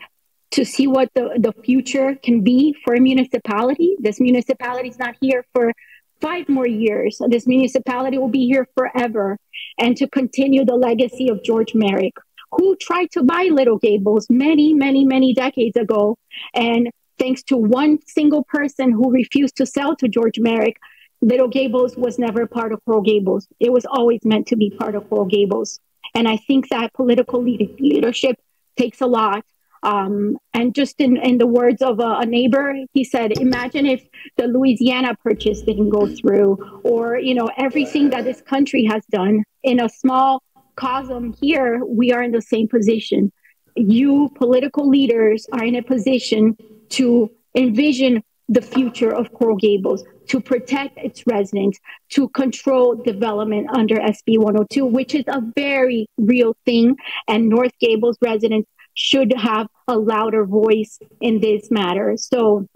to see what the future can be for a municipality. This municipality is not here for 5 more years. This municipality will be here forever, and to continue the legacy of George Merrick, who tried to buy Little Gables many, many, many decades ago. And thanks to one single person who refused to sell to George Merrick, Little Gables was never part of Coral Gables. It was always meant to be part of Coral Gables. And I think that political leadership takes a lot. And just in the words of a neighbor, he said, imagine if the Louisiana purchase didn't go through, or, you know, everything that this country has done. In a small cosm here, we are in the same position. You political leaders are in a position to envision the future of Coral Gables, to protect its residents, to control development under SB 102, which is a very real thing. And North Gables residents should have a louder voice in this matter. So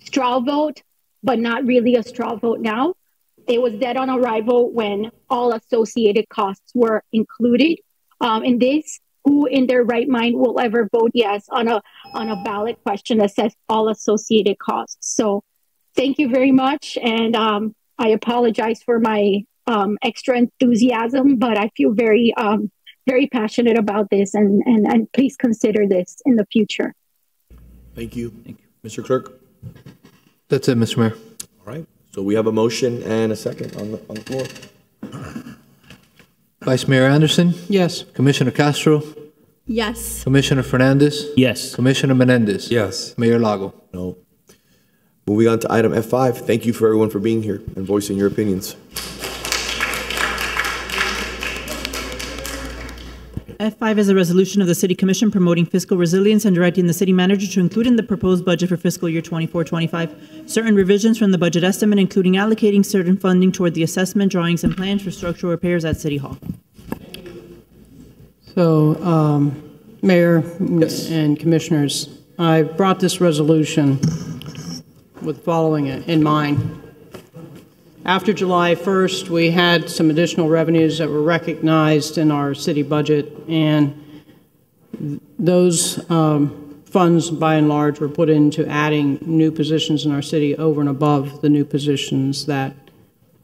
straw vote, but not really a straw vote now. It was dead on arrival when all associated costs were included in this. Who in their right mind will ever vote yes on a ballot question that says all associated costs? So thank you very much. And I apologize for my extra enthusiasm, but I feel very, very passionate about this, and please consider this in the future. Thank you. Thank you. Mr. Clerk? That's it, Mr. Mayor. All right. So we have a motion and a second on the floor. Vice Mayor Anderson? Yes. Commissioner Castro? Yes. Commissioner Fernandez? Yes. Commissioner Menendez? Yes. Mayor Lago? No. Moving on to item F5. Thank you for everyone for being here and voicing your opinions. F5 is a resolution of the City Commission promoting fiscal resilience and directing the city manager to include in the proposed budget for fiscal year 24-25 certain revisions from the budget estimate, including allocating certain funding toward the assessment, drawings, and plans for structural repairs at City Hall. So, Mayor and Commissioners, I brought this resolution with the following in mind. After July 1st, we had some additional revenues that were recognized in our city budget, and those funds, by and large, were put into adding new positions in our city over and above the new positions that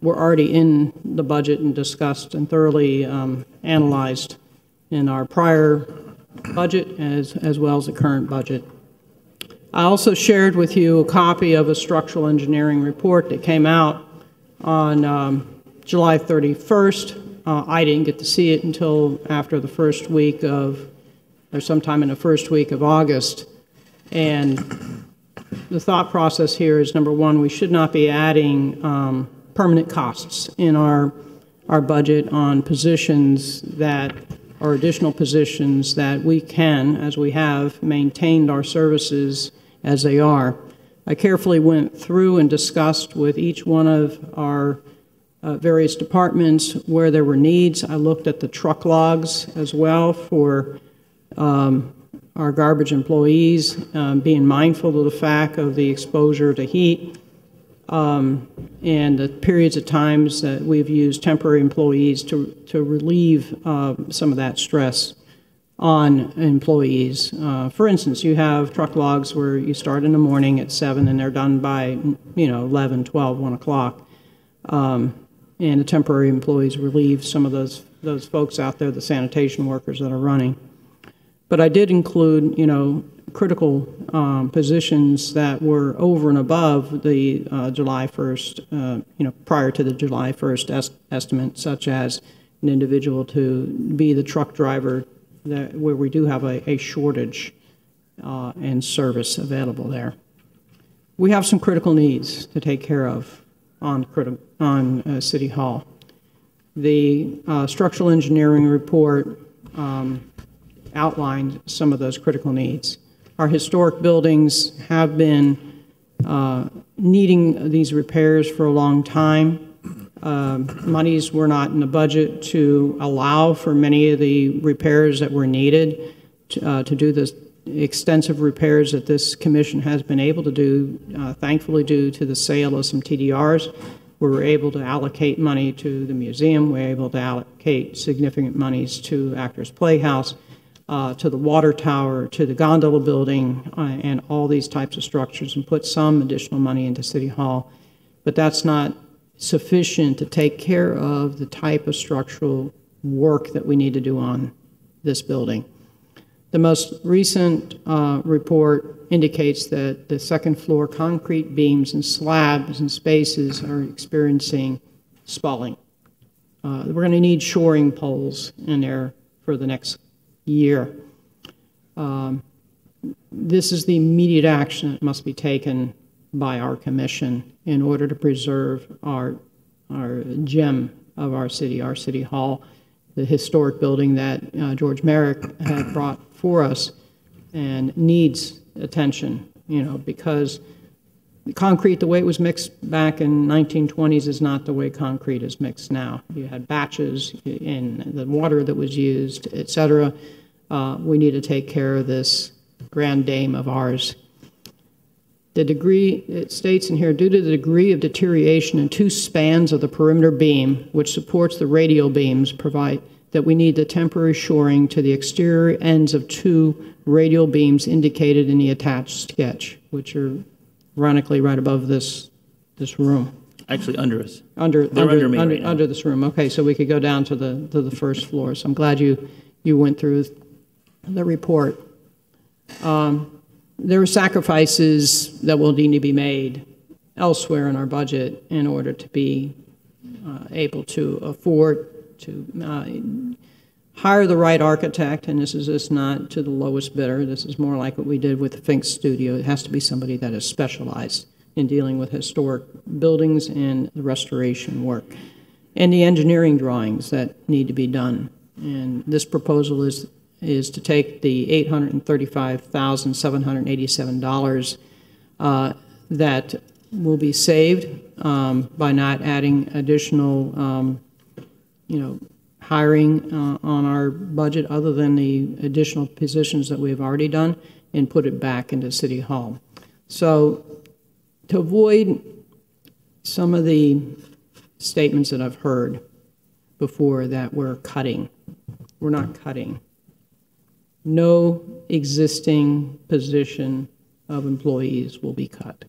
were already in the budget and discussed and thoroughly analyzed in our prior budget as well as the current budget. I also shared with you a copy of a structural engineering report that came out on July 31st. I didn't get to see it until after the first week of, or sometime in the first week of August. And the thought process here is, number one, we should not be adding permanent costs in our budget on positions that are additional positions that we can, as we have, maintained our services as they are. I carefully went through and discussed with each one of our various departments where there were needs. I looked at the truck logs as well for our garbage employees, being mindful of the fact of the exposure to heat and the periods of times that we've used temporary employees to relieve some of that stress on employees. For instance, you have truck logs where you start in the morning at 7 and they're done by 11, 12, 1 o'clock. And the temporary employees relieve some of those folks out there, the sanitation workers that are running. But I did include, critical positions that were over and above the July 1st, prior to the July 1st estimate, such as an individual to be the truck driver where we do have a shortage and service available there. We have some critical needs to take care of on City Hall. The structural engineering report outlined some of those critical needs. Our historic buildings have been needing these repairs for a long time. Monies were not in the budget to allow for many of the repairs that were needed to do the extensive repairs that this commission has been able to do, thankfully due to the sale of some TDRs. We were able to allocate money to the museum. We were able to allocate significant monies to Actors Playhouse, to the water tower, to the gondola building, and all these types of structures, and put some additional money into City Hall. But that's not sufficient to take care of the type of structural work that we need to do on this building. The most recent report indicates that the second floor concrete beams and slabs and spaces are experiencing spalling. We're going to need shoring poles in there for the next year. This is the immediate action that must be taken by our commission in order to preserve our gem of our City Hall, the historic building that George Merrick had brought for us and needs attention, because the concrete, the way it was mixed back in 1920s is not the way concrete is mixed now. You had batches in the water that was used, et cetera. We need to take care of this grand dame of ours. The degree, it states in here, due to the degree of deterioration in two spans of the perimeter beam, which supports the radial beams, provide that we need the temporary shoring to the exterior ends of two radial beams indicated in the attached sketch, which are ironically right above this room. Actually, under us. Under me right now. Under this room. Okay, so we could go down to the first floor. So I'm glad you went through the report. There are sacrifices that will need to be made elsewhere in our budget in order to be able to afford to hire the right architect, and this is just not to the lowest bidder. This is more like what we did with the Fink Studio. It has to be somebody that is specialized in dealing with historic buildings and the restoration work, and the engineering drawings that need to be done. And this proposal is to take the $835,787 that will be saved by not adding additional hiring on our budget other than the additional positions that we've already done, and put it back into City Hall. So to avoid some of the statements that I've heard before that we're cutting, we're not cutting. No existing position of employees will be cut.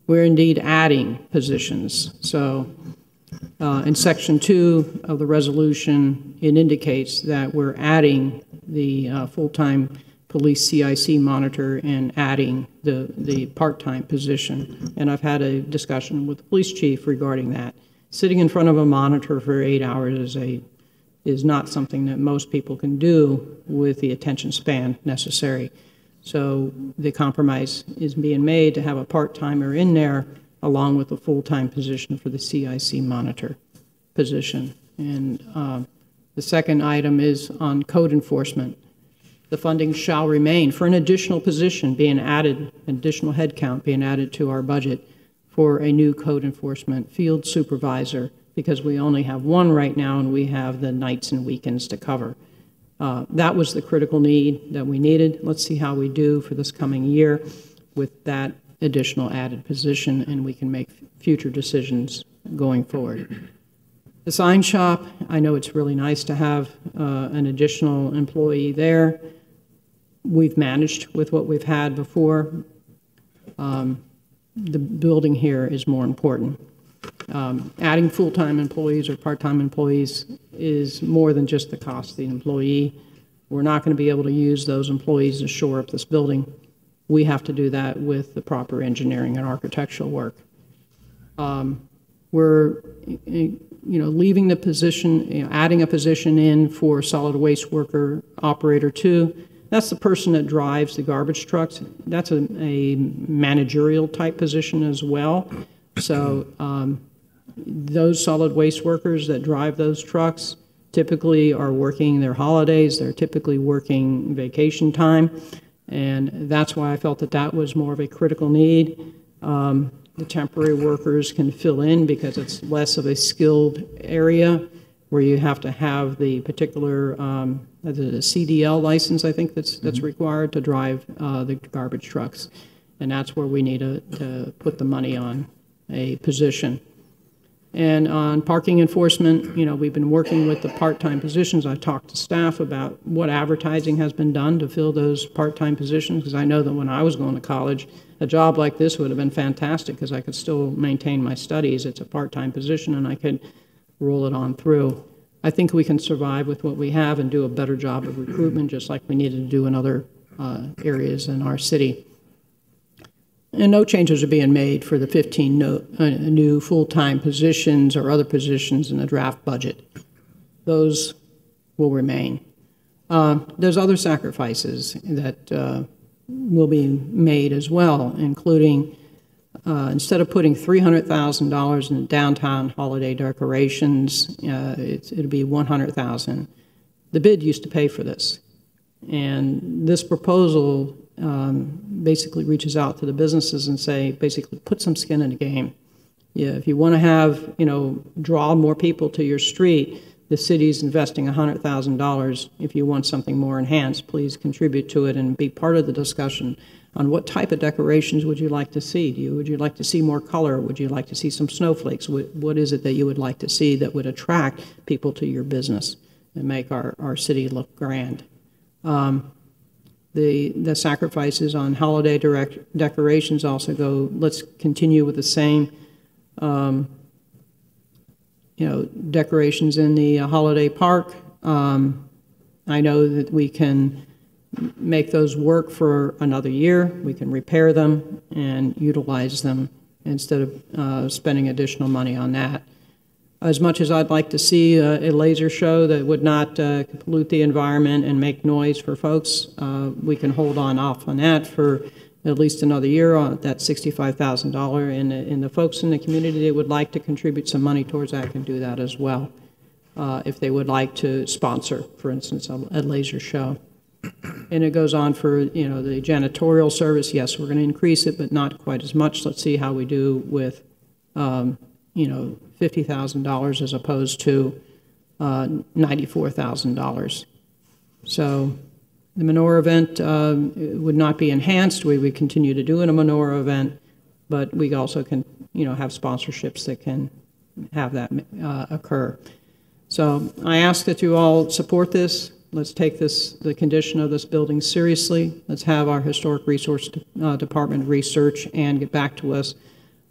We're indeed adding positions. So in Section 2 of the resolution, it indicates that we're adding the full-time police CIC monitor and adding the part-time position. And I've had a discussion with the police chief regarding that. Sitting in front of a monitor for 8 hours is not something that most people can do with the attention span necessary. So the compromise is being made to have a part-timer in there along with a full-time position for the CIC monitor position. And the second item is on code enforcement. The funding shall remain for an additional position being added, additional headcount being added to our budget for a new code enforcement field supervisor, because we only have one right now and we have the nights and weekends to cover. That was the critical need that we needed. Let's see how we do for this coming year with that additional added position, and we can make future decisions going forward. The sign shop, I know it's really nice to have an additional employee there. We've managed with what we've had before. The building here is more important. Adding full-time employees or part-time employees is more than just the cost of the employee. We're not going to be able to use those employees to shore up this building. We have to do that with the proper engineering and architectural work. We're leaving the position, adding a position in for solid waste worker operator 2. That's the person that drives the garbage trucks. That's a managerial type position as well. So those solid waste workers that drive those trucks typically are working their holidays. They're typically working vacation time. And that's why I felt that that was more of a critical need. The temporary workers can fill in because it's less of a skilled area where you have to have the particular the CDL license, I think that's required to drive the garbage trucks. And that's where we need to put the money on a position. And on parking enforcement, you know, we've been working with the part-time positions. I talked to staff about what advertising has been done to fill those part-time positions, because I know that when I was going to college, a job like this would have been fantastic because I could still maintain my studies. It's a part-time position and I could roll it on through. I think we can survive with what we have and do a better job of recruitment, just like we needed to do in other areas in our city. And no changes are being made for the 15 new full-time positions or other positions in the draft budget. Those will remain. There's other sacrifices that will be made as well, including instead of putting $300,000 in downtown holiday decorations, it'll be $100,000. The bid used to pay for this. And this proposal basically reaches out to the businesses and say, basically, put some skin in the game. Yeah, if you want to have, you know, draw more people to your street, the city's investing $100,000. If you want something more enhanced, please contribute to it and be part of the discussion on what type of decorations would you like to see. Would you like to see more color? Would you like to see some snowflakes? What is it that you would like to see that would attract people to your business and make our city look grand? The sacrifices on holiday decorations also go, let's continue with the same, you know, decorations in the holiday park. I know that we can make those work for another year. We can repair them and utilize them instead of spending additional money on that. As much as I'd like to see a laser show that would not pollute the environment and make noise for folks, we can hold off on that for at least another year on that $65,000. And the folks in the community that would like to contribute some money towards that can do that as well, if they would like to sponsor, for instance, a laser show. And it goes on for, you know, the janitorial service. Yes, we're going to increase it, but not quite as much. Let's see how we do with you know, $50,000 as opposed to $94,000. So the menorah event would not be enhanced. We would continue to do a menorah event, but we also can, you know, have sponsorships that can have that occur. So I ask that you all support this. Let's take the condition of this building seriously. Let's have our Historic Resource Department research and get back to us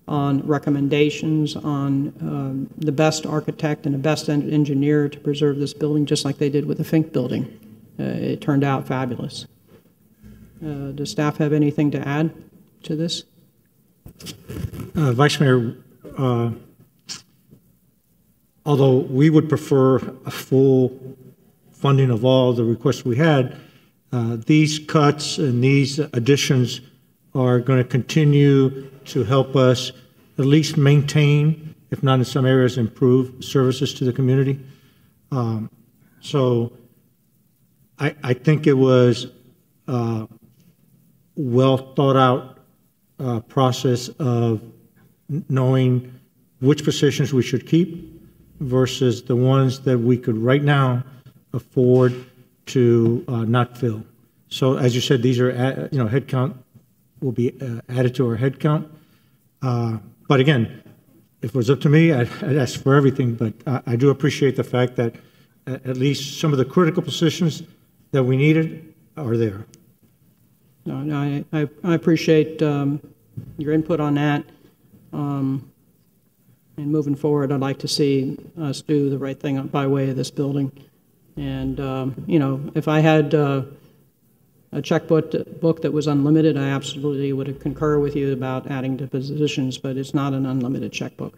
on recommendations on the best architect and the best engineer to preserve this building, just like they did with the Fink building. It turned out fabulous. Does staff have anything to add to this? Vice Mayor, although we would prefer a full funding of all the requests we had, these cuts and these additions are going to continue to help us at least maintain, if not in some areas improve, services to the community. So I think it was a well thought out process of knowing which positions we should keep versus the ones that we could right now afford to not fill. So as you said, these are, you know, headcount will be added to our headcount. But again, if it was up to me, I'd ask for everything. But I do appreciate the fact that at least some of the critical positions that we needed are there. No, I appreciate your input on that. And moving forward, I'd like to see us do the right thing by way of this building. And, you know, if I had a checkbook that was unlimited, I absolutely would concur with you about adding to positions, but it's not an unlimited checkbook.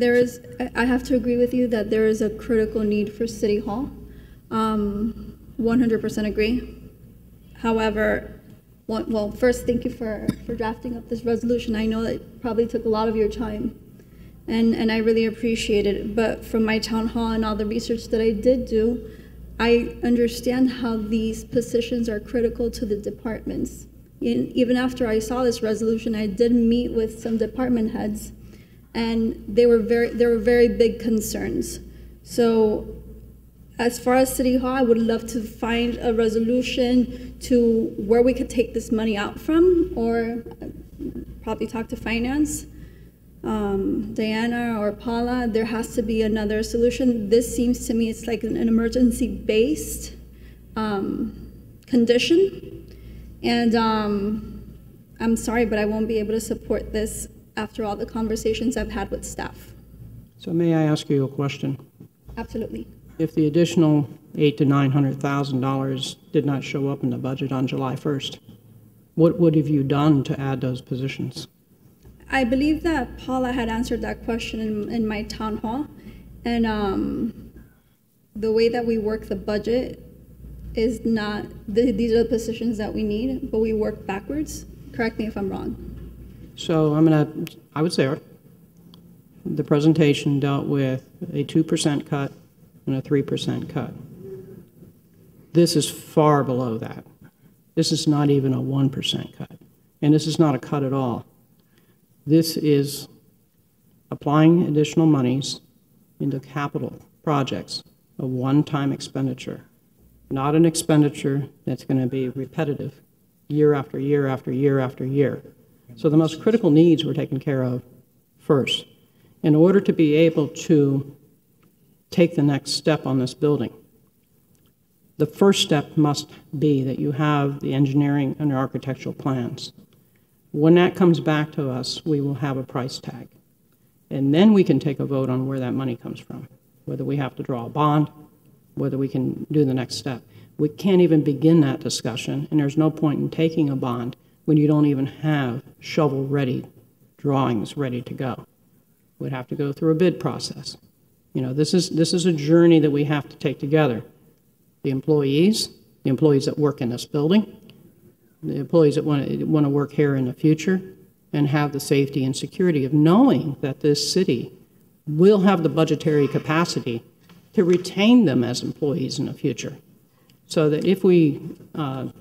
I have to agree with you that there is a critical need for City Hall. 100% agree. However, well, first, thank you for drafting up this resolution. I know that probably took a lot of your time, and I really appreciate it. But from my town hall and all the research that I did do, I understand how these positions are critical to the departments. Even after I saw this resolution, I did meet with some department heads, and there were very big concerns. So as far as City Hall, I would love to find a resolution to where we could take this money out from, or probably talk to finance. Diana or Paula, there has to be another solution. This seems to me it's like an emergency-based condition. And I'm sorry, but I won't be able to support this after all the conversations I've had with staff. So may I ask you a question? Absolutely. If the additional $800,000 to $900,000 did not show up in the budget on July 1st, what have you done to add those positions? I believe that Paula had answered that question in my town hall. And the way that we work the budget is not, these are the positions that we need, but we work backwards. Correct me if I'm wrong. So I would say the presentation dealt with a 2% cut and a 3% cut. This is far below that. This is not even a 1% cut. And this is not a cut at all. This is applying additional monies into capital projects, a one-time expenditure, not an expenditure that's going to be repetitive year after year after year after year. So the most critical needs were taken care of first. In order to be able to take the next step on this building, the first step must be that you have the engineering and architectural plans. When that comes back to us, we will have a price tag. And then we can take a vote on where that money comes from, whether we have to draw a bond, whether we can do the next step. We can't even begin that discussion, and there's no point in taking a bond when you don't even have shovel-ready drawings ready to go. We'd have to go through a bid process. You know, this is a journey that we have to take together. The employees that work in this building, the employees that want to work here in the future, and have the safety and security of knowing that this city will have the budgetary capacity to retain them as employees in the future. So that if we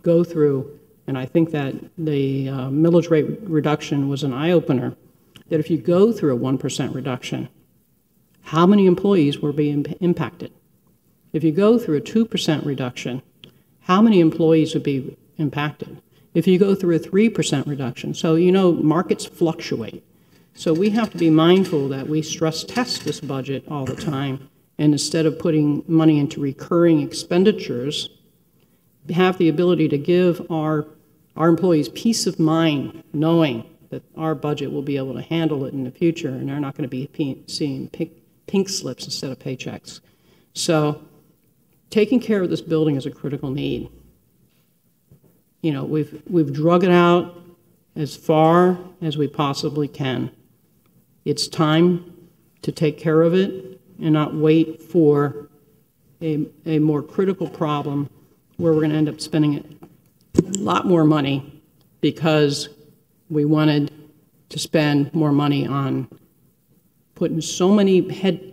go through, and I think that the millage rate reduction was an eye-opener, that if you go through a 1% reduction, how many employees will be impacted? If you go through a 2% reduction, how many employees would be impacted? If you go through a 3% reduction, so you know markets fluctuate. So we have to be mindful that we stress test this budget all the time, and instead of putting money into recurring expenditures, have the ability to give our employees peace of mind, knowing that our budget will be able to handle it in the future, and they're not going to be seeing pink slips instead of paychecks. So taking care of this building is a critical need. You know, we've drug it out as far as we possibly can. It's time to take care of it and not wait for a more critical problem where we're going to end up spending a lot more money because we wanted to spend more money on putting so many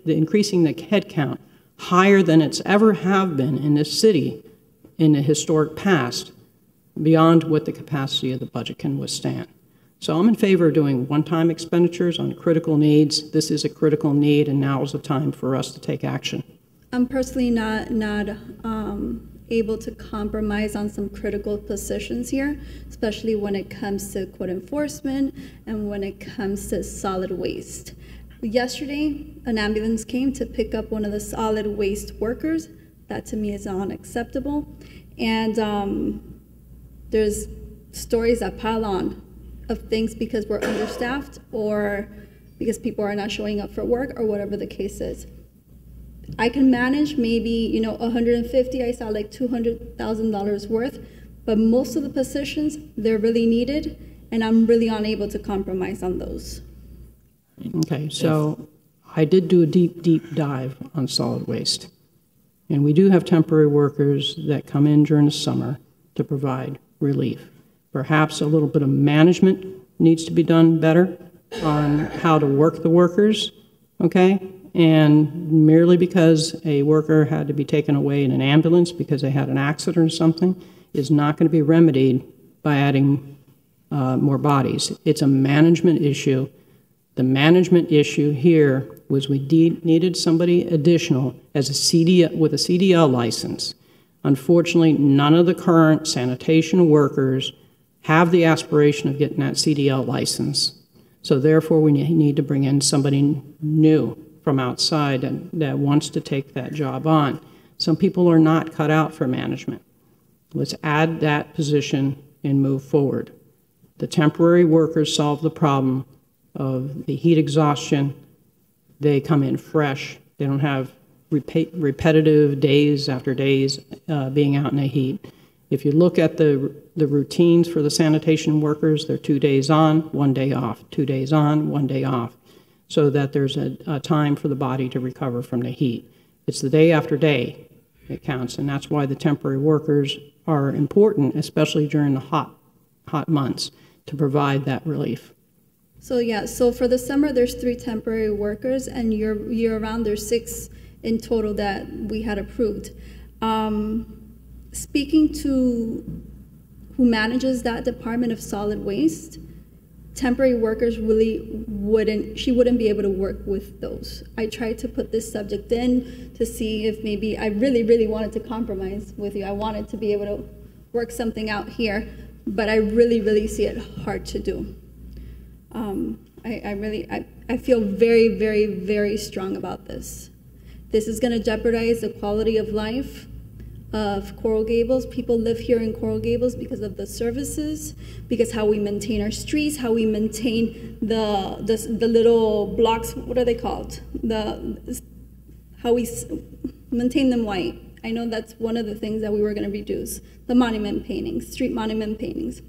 increasing the head count higher than it's ever have been in this city in the historic past, beyond what the capacity of the budget can withstand. So I'm in favor of doing one-time expenditures on critical needs. This is a critical need, and now is the time for us to take action. I'm personally not able to compromise on some critical positions here, especially when it comes to code enforcement and when it comes to solid waste. Yesterday, an ambulance came to pick up one of the solid waste workers. That to me is unacceptable. And there's stories that pile on of things because we're understaffed or because people are not showing up for work or whatever the case is. I can manage maybe, $150, I saw like $200,000 worth, but most of the positions, they're really needed, and I'm really unable to compromise on those. Okay, so I did do a deep dive on solid waste. And we do have temporary workers that come in during the summer to provide relief. Perhaps a little bit of management needs to be done better on how to work the workers, okay? And merely because a worker had to be taken away in an ambulance because they had an accident or something is not going to be remedied by adding more bodies. It's a management issue. The management issue here was we needed somebody additional as a CDL, with a CDL license. Unfortunately, none of the current sanitation workers have the aspiration of getting that CDL license. So therefore, we need to bring in somebody new from outside that wants to take that job on. Some people are not cut out for management. Let's add that position and move forward. The temporary workers solve the problem of the heat exhaustion. They come in fresh. They don't have repetitive days after days being out in the heat. If you look at the routines for the sanitation workers, they're 2 days on, 1 day off, 2 days on, 1 day off, so that there's a time for the body to recover from the heat. It's the day after day that counts, and that's why the temporary workers are important, especially during the hot months, to provide that relief. So yeah, so for the summer, there's 3 temporary workers, and year-round, there's 6 in total that we had approved. Speaking to who manages that Department of Solid Waste, temporary workers really wouldn't be able to work with those. I tried to put this subject in to see if maybe I really wanted to compromise with you. I wanted to be able to work something out here, but I really see it hard to do. I feel very strong about this. This is going to jeopardize the quality of life of Coral Gables. People live here in Coral Gables because of the services, because how we maintain our streets, how we maintain the little blocks, what are they called? How we maintain them white. I know that's one of the things that we were going to reduce, the monument paintings, street monument paintings.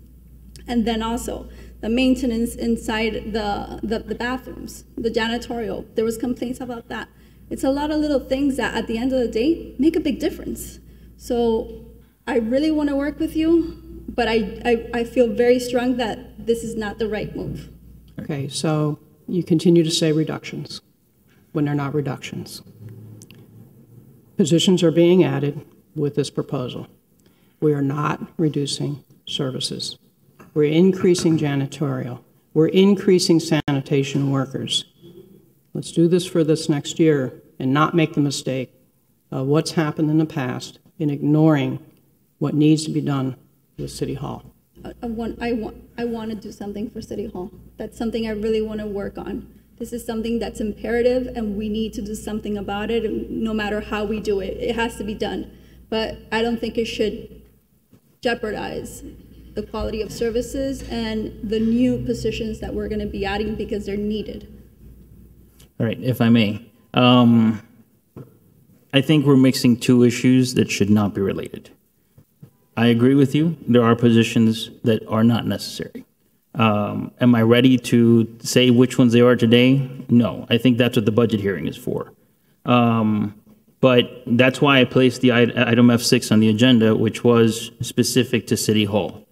And then also the maintenance inside the bathrooms, the janitorial. There was complaints about that. It's a lot of little things that at the end of the day make a big difference. So I really want to work with you, but I feel very strong that this is not the right move. Okay, so you continue to say reductions when they're not reductions. Positions are being added with this proposal. We are not reducing services. We're increasing janitorial. We're increasing sanitation workers. Let's do this for this next year and not make the mistake of what's happened in the past in ignoring what needs to be done with City Hall. I want to do something for City Hall. That's something I really want to work on. This is something that's imperative, and we need to do something about it, no matter how we do it. It has to be done. But I don't think it should jeopardize the quality of services and the new positions that we're going to be adding because they're needed. All right, if I may. I think we're mixing 2 issues that should not be related. I agree with you. There are positions that are not necessary. Am I ready to say which ones they are today? No. I think that's what the budget hearing is for. But that's why I placed the item F6 on the agenda, which was specific to City Hall.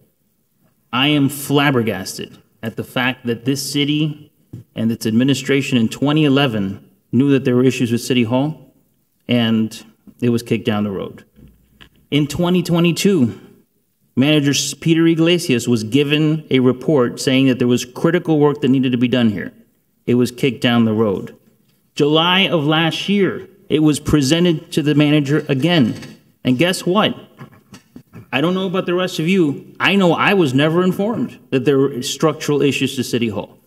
I am flabbergasted at the fact that this city and its administration in 2011 knew that there were issues with City Hall, and it was kicked down the road. In 2022, Manager Peter Iglesias was given a report saying that there was critical work that needed to be done here. It was kicked down the road. July of last year, it was presented to the manager again. And guess what? I don't know about the rest of you. I know I was never informed that there were structural issues to City Hall.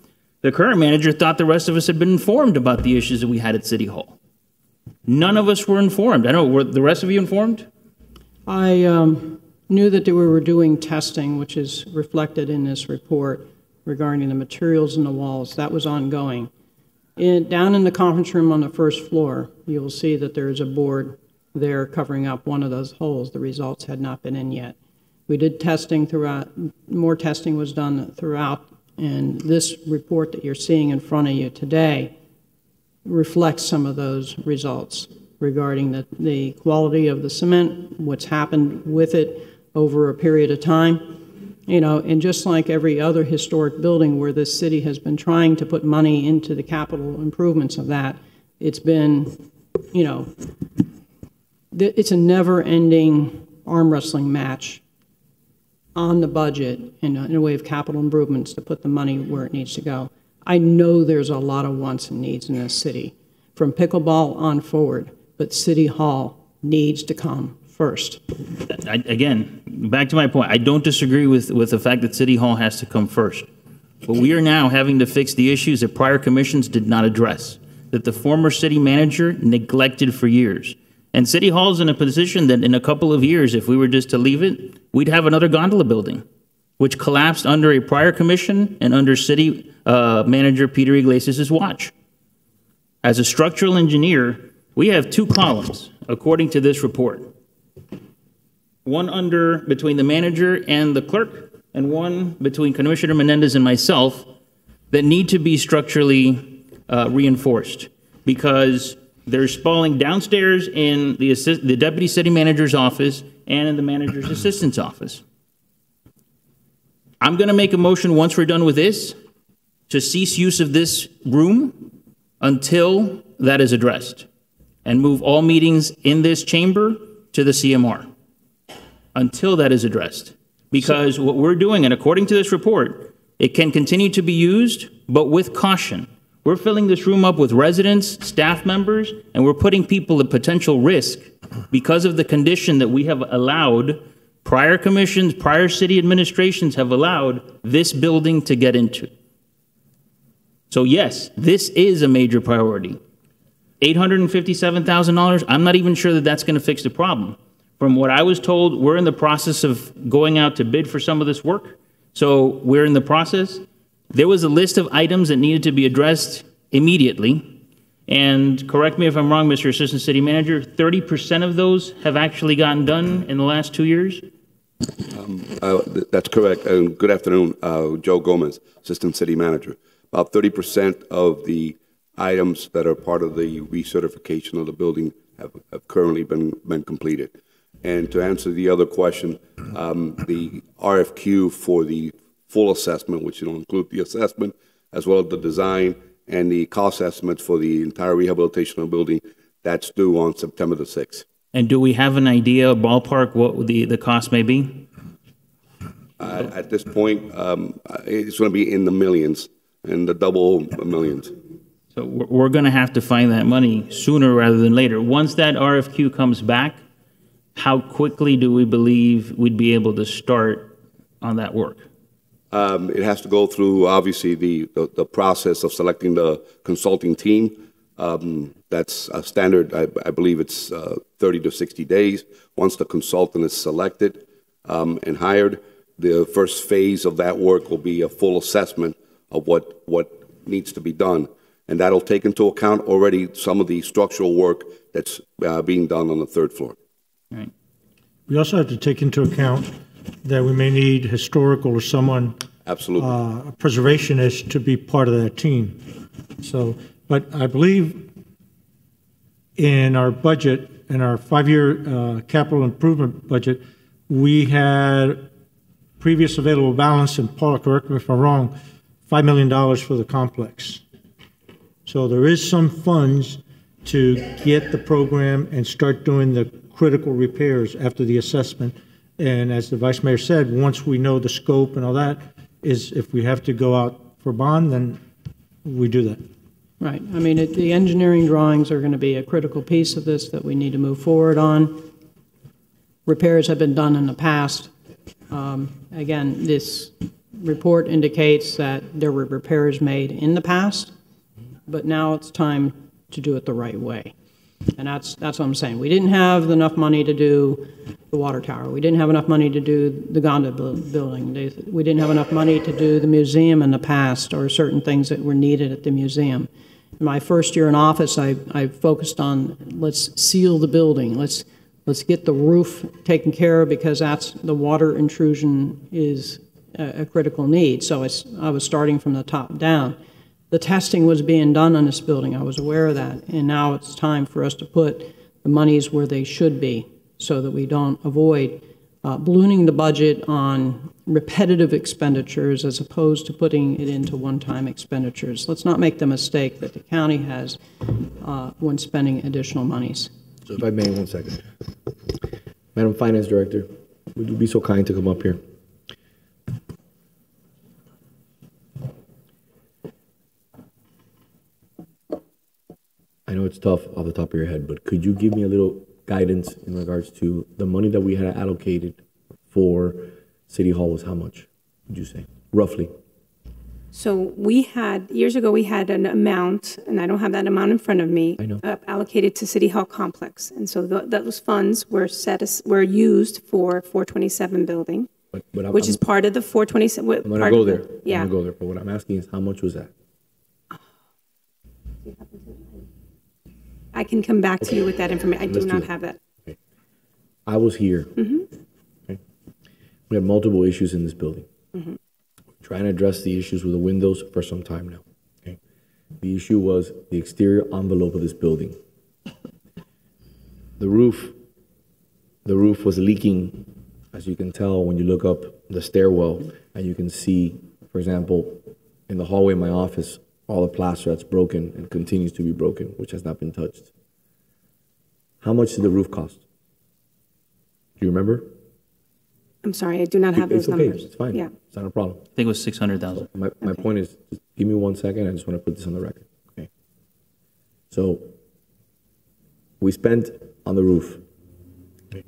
The current manager thought the rest of us had been informed about the issues that we had at City Hall. None of us were informed. I don't know, were the rest of you informed? I knew that they were doing testing, which is reflected in this report regarding the materials in the walls. That was ongoing. Down in the conference room on the first floor, you will see that there is a board there covering up one of those holes. The results had not been in yet. We did testing throughout. More testing was done throughout, and this report that you're seeing in front of you today reflects some of those results regarding the quality of the cement, what's happened with it over a period of time. You know, and just like every other historic building where this city has been trying to put money into the capital improvements of that, it's been, you know, it's a never-ending arm wrestling match on the budget in a way of capital improvements to put the money where it needs to go. I know there's a lot of wants and needs in this city, from pickleball on forward, but City Hall needs to come first. Again, back to my point, I don't disagree with the fact that City Hall has to come first. But we are now having to fix the issues that prior commissions did not address, that the former city manager neglected for years. And City Hall is in a position that in a couple of years, if we were just to leave it, we'd have another gondola building, which collapsed under a prior commission and under city manager Peter Iglesias' watch. As a structural engineer, we have two columns, according to this report. One under between the manager and the clerk, and one between Commissioner Menendez and myself, that need to be structurally reinforced, because they're spalling downstairs in the deputy city manager's office and in the manager's assistant's office. I'm going to make a motion once we're done with this to cease use of this room until that is addressed, and move all meetings in this chamber to the CMR until that is addressed. Because what we're doing, and according to this report, it can continue to be used, but with caution. We're filling this room up with residents, staff members, and we're putting people at potential risk because of the condition that we have allowed, prior commissions, prior city administrations have allowed this building to get into. So yes, this is a major priority. $857,000, I'm not even sure that that's going to fix the problem. From what I was told, we're in the process of going out to bid for some of this work. So we're in the process. There was a list of items that needed to be addressed immediately. And correct me if I'm wrong, Mr. Assistant City Manager, 30% of those have actually gotten done in the last 2 years? That's correct. And good afternoon, Joe Gomez, Assistant City Manager. About 30% of the items that are part of the recertification of the building have currently been completed. And to answer the other question, the RFQ for the full assessment, which will include the assessment as well as the design and the cost estimates for the entire rehabilitation of the building, that's due on September the 6th. And do we have an idea, ballpark, what the cost may be? At this point, it's going to be in the millions, in the double millions. So we're going to have to find that money sooner rather than later. Once that RFQ comes back, how quickly do we believe we'd be able to start on that work? It has to go through, obviously, the process of selecting the consulting team. That's a standard. I believe it's 30 to 60 days. Once the consultant is selected and hired, the first phase of that work will be a full assessment of what needs to be done. And that'll take into account already some of the structural work that's being done on the third floor. Right. We also have to take into account that we may need historical or someone, absolutely, a preservationist to be part of that team. So, but I believe in our budget, in our 5-year capital improvement budget, we had previous available balance, and Paula, correct me if I'm wrong, $5 million for the complex. So there is some funds to get the program and start doing the critical repairs after the assessment. And as the Vice Mayor said, once we know the scope and all that, is if we have to go out for bond, then we do that. Right. I mean, the engineering drawings are going to be a critical piece of this that we need to move forward on. Repairs have been done in the past. Again, this report indicates that there were repairs made in the past, but now it's time to do it the right way. And that's what I'm saying. We didn't have enough money to do the water tower. We didn't have enough money to do the gondola building. We didn't have enough money to do the museum in the past, or certain things that were needed at the museum. In my first year in office, I focused on, let's seal the building. Let's get the roof taken care of, because the water intrusion is a critical need. So I was starting from the top down. The testing was being done on this building. I was aware of that. And now it's time for us to put the monies where they should be, so that we don't avoid ballooning the budget on repetitive expenditures as opposed to putting it into one-time expenditures. Let's not make the mistake that the county has when spending additional monies. So if I may, 1 second. Madam Finance Director, would you be so kind to come up here? I know it's tough off the top of your head, but could you give me a little guidance in regards to the money that we had allocated for City Hall was how much, would you say, roughly? So we had, years ago, we had an amount, and I don't have that amount in front of me, allocated to City Hall complex. And so those funds were were used for 427 building, which is part of the 427. I'm going to go there. Yeah. I'm going to go there. But what I'm asking is how much was that? I can come back to you with that information. I do not have that. Okay. I was here. Okay. We had multiple issues in this building. Trying to address the issues with the windows for some time now. Okay. The issue was the exterior envelope of this building. The roof was leaking, as you can tell when you look up the stairwell, and you can see, for example, in the hallway of my office, all the plaster that's broken and continues to be broken, which has not been touched. How much did the roof cost? Do you remember? I'm sorry, I do not have those numbers. It's fine. Yeah. It's not a problem. I think it was 600,000. My point is, just give me 1 second. I just want to put this on the record. Okay. So we spent on the roof. Okay.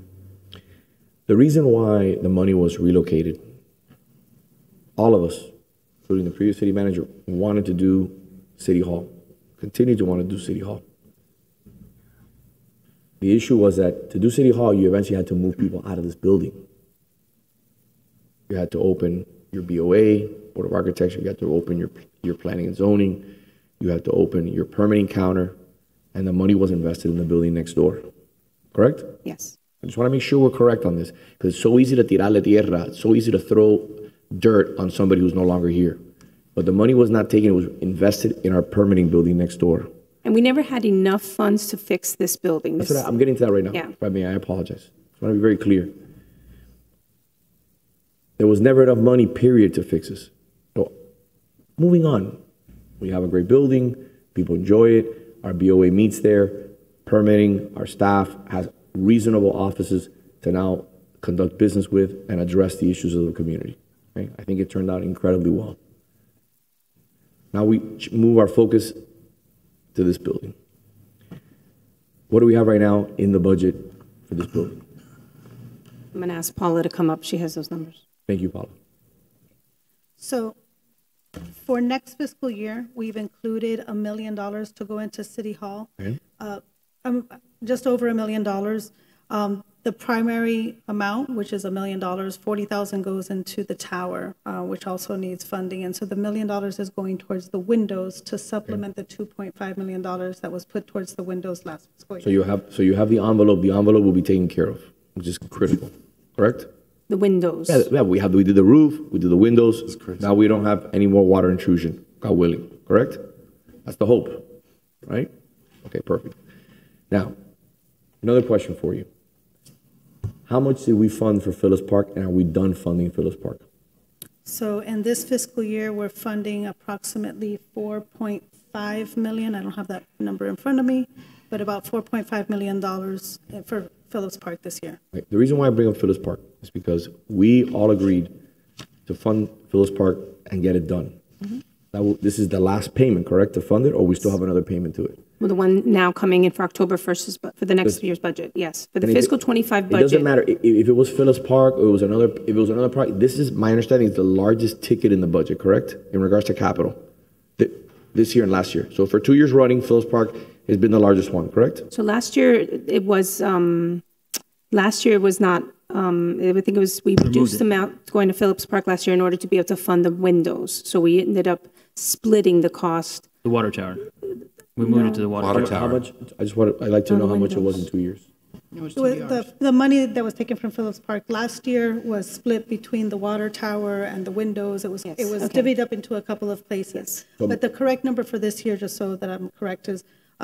The reason why the money was relocated, all of us, including the previous city manager, wanted to do City Hall, continue to want to do City Hall. The issue was that to do City Hall, you eventually had to move people out of this building. You had to open your BOA, Board of Architecture. You had to open your planning and zoning. You had to open your permitting counter, and the money was invested in the building next door. Correct? Yes. I just want to make sure we're correct on this, because it's so easy to tirarle tierra. It's so easy to throw dirt on somebody who's no longer here. But the money was not taken. It was invested in our permitting building next door. And we never had enough funds to fix this building. That's what I'm getting to that right now. Yeah. If I may, I apologize. I want to be very clear. There was never enough money, period, to fix this. So, moving on. We have a great building. People enjoy it. Our BOA meets there. Permitting, our staff has reasonable offices to now conduct business with and address the issues of the community. Okay? I think it turned out incredibly well. Now we move our focus to this building. What do we have right now in the budget for this building? I'm going to ask Paula to come up. She has those numbers. Thank you, Paula. So for next fiscal year, we've included $1 million to go into City Hall. Okay. Just over $1 million. The primary amount, which is $1 million, $40,000 goes into the tower, which also needs funding. And so the $1 million is going towards the windows to supplement the $2.5 million that was put towards the windows last fiscal year. So you have the envelope. The envelope will be taken care of, which is critical. Correct? The windows. Yeah, we did the roof, we did the windows. Now we don't have any more water intrusion, God willing. Correct? That's the hope, right? Okay, perfect. Now, another question for you. How much did we fund for Phillips Park, and are we done funding Phillips Park? So in this fiscal year, we're funding approximately $4.5 million. I don't have that number in front of me, but about $4.5 million for Phillips Park this year. Right. The reason why I bring up Phillips Park is because we all agreed to fund Phillips Park and get it done. This is the last payment, correct, to fund it, or we still have another payment to it? Well, the one now coming in for October 1st is for the next year's budget, yes. For the fiscal 25 budget. It doesn't matter if it was Phillips Park or if it was another park. This is, my understanding, is the largest ticket in the budget, correct, in regards to capital, this year and last year. So for 2 years running, Phillips Park has been the largest one, correct? So last year, it was not, I think it was, we reduced the amount going to Phillips Park last year in order to be able to fund the windows. So we ended up splitting the cost. The water tower. We moved it to the water tower. How much? I'd like to know how much it was in 2 years. The money that was taken from Phillips Park last year was split between the water tower and the windows. It was divvied up into a couple of places. So, but the correct number for this year, just so that I'm correct, is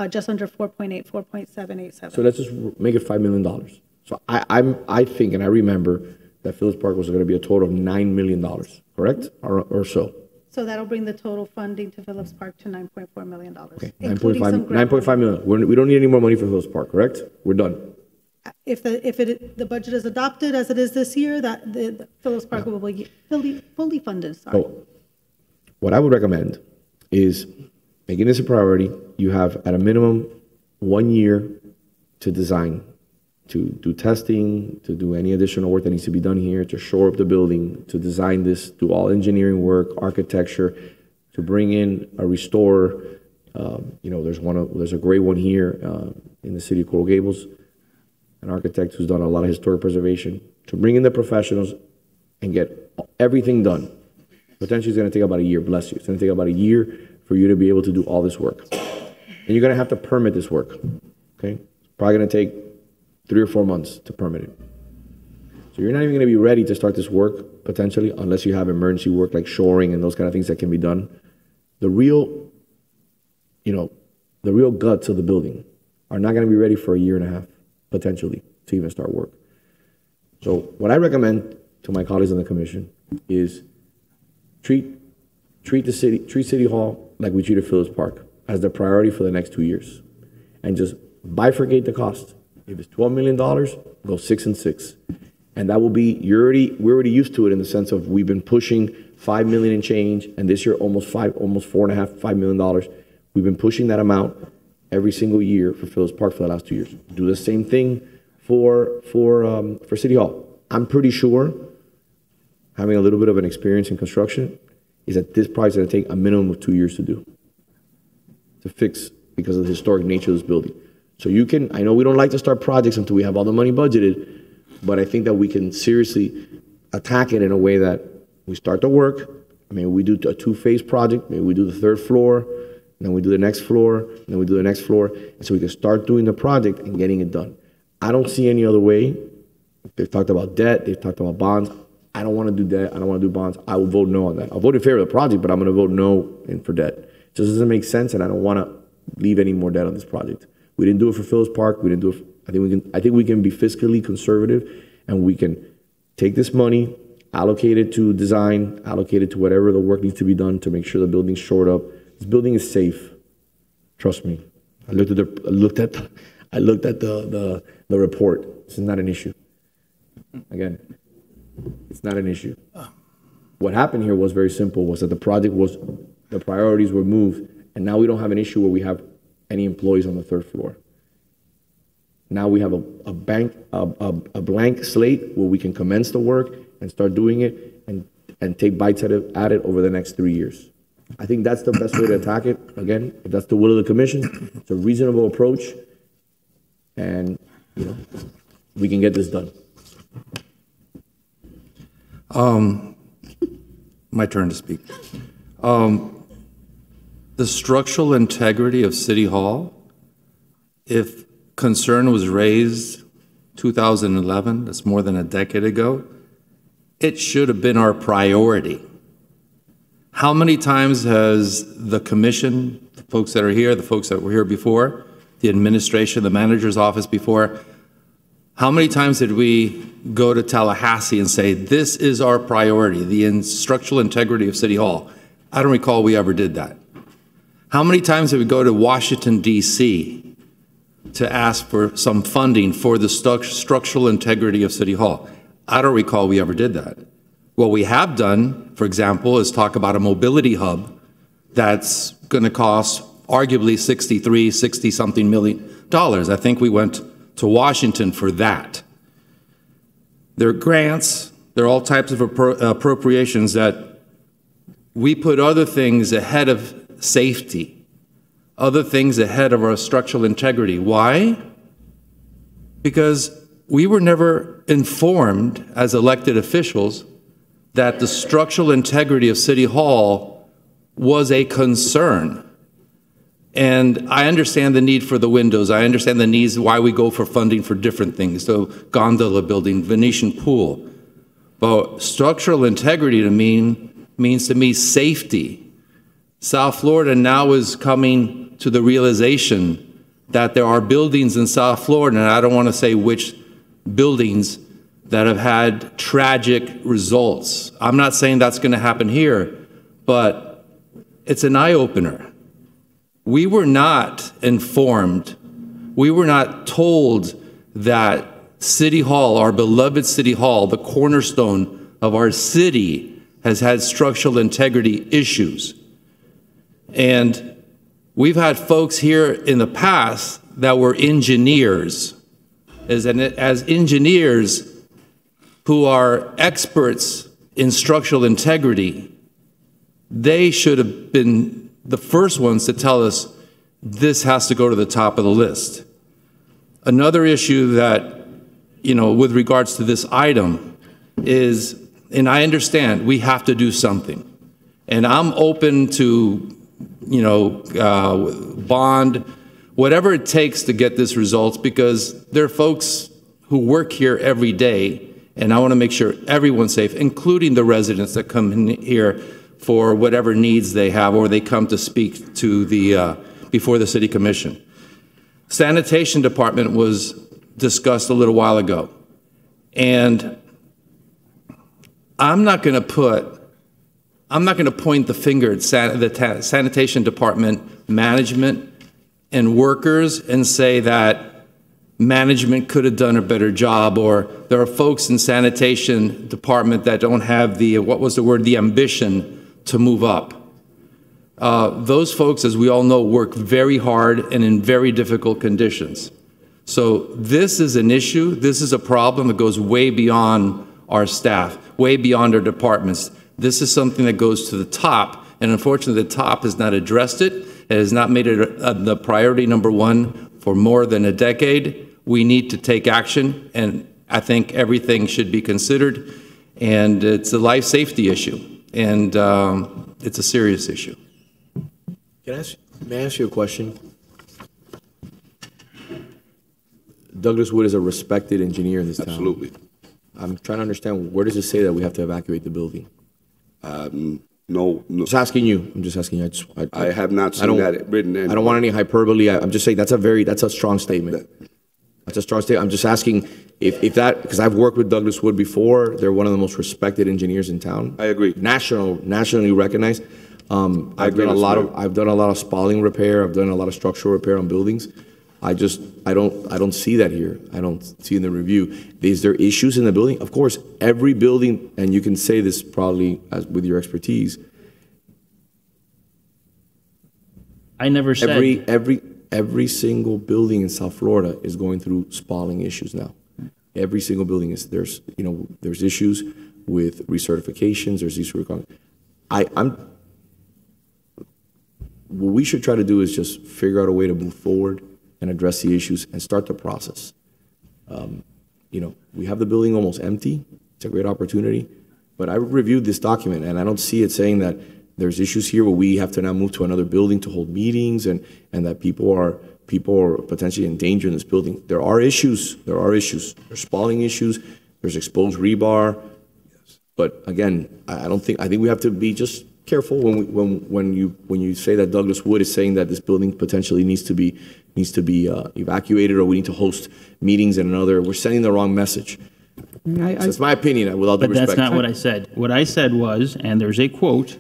just under 4.787. So let's just make it $5 million. So I think, and I remember that Phillips Park was going to be a total of $9 million, correct? Or so. So that'll bring the total funding to Phillips Park to $9.4 million. Okay, 9.5 million. We don't need any more money for Phillips Park, correct? We're done. If the budget is adopted as it is this year, that the Phillips Park will be fully funded. Sorry. So what I would recommend is making this a priority. You have, at a minimum, 1 year to design, to do testing, to do any additional work that needs to be done here, to shore up the building, to design this, do all engineering work, architecture, to bring in a restorer. There's a great one here in the city of Coral Gables, an architect who's done a lot of historic preservation, to bring in the professionals and get everything done. Potentially it's going to take about a year, bless you. It's going to take about a year for you to be able to do all this work. And you're going to have to permit this work, okay? It's probably going to take 3 or 4 months to permit it. So you're not even going to be ready to start this work, potentially, unless you have emergency work like shoring and those kind of things that can be done. The real guts of the building are not going to be ready for a year and a half, potentially, to even start work. So what I recommend to my colleagues on the commission is treat City Hall like we treated Phillips Park, as the priority for the next 2 years, and just bifurcate the cost. If it's $12 million, go 6 and 6. And that will be, we're already used to it in the sense of we've been pushing $5 million and change, and this year almost $5 million. We've been pushing that amount every single year for Phillips Park for the last 2 years. Do the same thing for City Hall. I'm pretty sure, having a little bit of an experience in construction, is that this project is going to take a minimum of 2 years to do, to fix, because of the historic nature of this building. So I know we don't like to start projects until we have all the money budgeted, but I think that we can seriously attack it in a way that we start the work. Maybe we do a 2-phase project. Maybe we do the 3rd floor, and then we do the next floor, and then we do the next floor. And so we can start doing the project and getting it done. I don't see any other way. They've talked about debt. They've talked about bonds. I don't want to do debt. I don't want to do bonds. I will vote no on that. I'll vote in favor of the project, but I'm going to vote no for debt. It just doesn't make sense, and I don't want to leave any more debt on this project. We didn't do it for Phillips Park. We didn't do it. I think we can be fiscally conservative, and we can take this money, allocate it to design, allocate it to whatever the work needs to be done to make sure the building's shored up. This building is safe. Trust me. I looked at the report. This is not an issue. Again, it's not an issue. What happened here was very simple, was that the priorities were moved, and now we don't have an issue where we have any employees on the 3rd floor. Now we have a blank slate where we can commence the work and start doing it and take bites at it over the next 3 years. I think that's the best way to attack it. Again, if that's the will of the commission, it's a reasonable approach, and we can get this done. My turn to speak. The structural integrity of City Hall, if concern was raised 2011, that's more than a decade ago, it should have been our priority. How many times has the commission, the folks that are here, the folks that were here before, the administration, the manager's office before, how many times did we go to Tallahassee and say, this is our priority, the structural integrity of City Hall? I don't recall we ever did that. How many times did we go to Washington, D.C. to ask for some funding for the structural integrity of City Hall? I don't recall we ever did that. What we have done, for example, is talk about a mobility hub that's going to cost arguably $60-something million. I think we went to Washington for that. There are grants, there are all types of appropriations that we put other things ahead of safety, other things ahead of our structural integrity. Why? Because we were never informed as elected officials that the structural integrity of City Hall was a concern. And I understand the need for the windows. I understand the needs, why we go for funding for different things. So gondola building, Venetian pool. But structural integrity to means to me safety. South Florida now is coming to the realization that there are buildings in South Florida, and I don't want to say which buildings, that have had tragic results. I'm not saying that's going to happen here, but it's an eye-opener. We were not informed, we were not told that City Hall, our beloved City Hall, the cornerstone of our city, has had structural integrity issues. And we've had folks here in the past that were engineers, as engineers who are experts in structural integrity, they should have been the first ones to tell us this has to go to the top of the list. Another issue that, with regards to this item is, and I understand we have to do something, and I'm open to, bond, whatever it takes to get this results, because there are folks who work here every day, and I want to make sure everyone's safe, including the residents that come in here for whatever needs they have, or they come to speak to the before the City Commission. Sanitation Department was discussed a little while ago, and I'm not going to point the finger at the Sanitation Department management and workers and say that management could have done a better job, or there are folks in Sanitation Department that don't have the, the ambition to move up. Those folks, as we all know, work very hard and in very difficult conditions. So this is an issue, this is a problem that goes way beyond our staff, way beyond our departments. This is something that goes to the top, and unfortunately the top has not addressed it. It has not made it the priority number one for more than a decade. We need to take action, and I think everything should be considered, and it's a life safety issue, and it's a serious issue. May I ask you a question? Douglas Wood is a respected engineer in this town. Absolutely. I'm trying to understand, where does it say that we have to evacuate the building? No. Just asking you. I'm just asking you. I have not seen that written in. I don't want any hyperbole. I'm just saying that's a strong statement. That's a strong statement. I'm just asking if that, because I've worked with Douglas Wood before. They're one of the most respected engineers in town. I agree. Nationally recognized. I've done a lot of spalling repair. I've done a lot of structural repair on buildings. I don't see that here. I don't see in the review. Is there issues in the building? Of course, every building, and you can say this probably with your expertise. I never said. Every single building in South Florida is going through spalling issues now. Every single building is, there's issues with recertifications. There's issues with, what we should try to do is just figure out a way to move forward and address the issues and start the process. We have the building almost empty. It's a great opportunity. But I reviewed this document, and I don't see it saying that there's issues here where we have to now move to another building to hold meetings, and that people are potentially in danger in this building. There are issues. There's spalling issues. There's exposed rebar. But again, I think we have to be just careful when you say that Douglas Wood is saying that this building potentially needs to be evacuated, or we need to host meetings in another. We're sending the wrong message. So it's my opinion, with all due respect. But that's not what I said. What I said was, and there's a quote,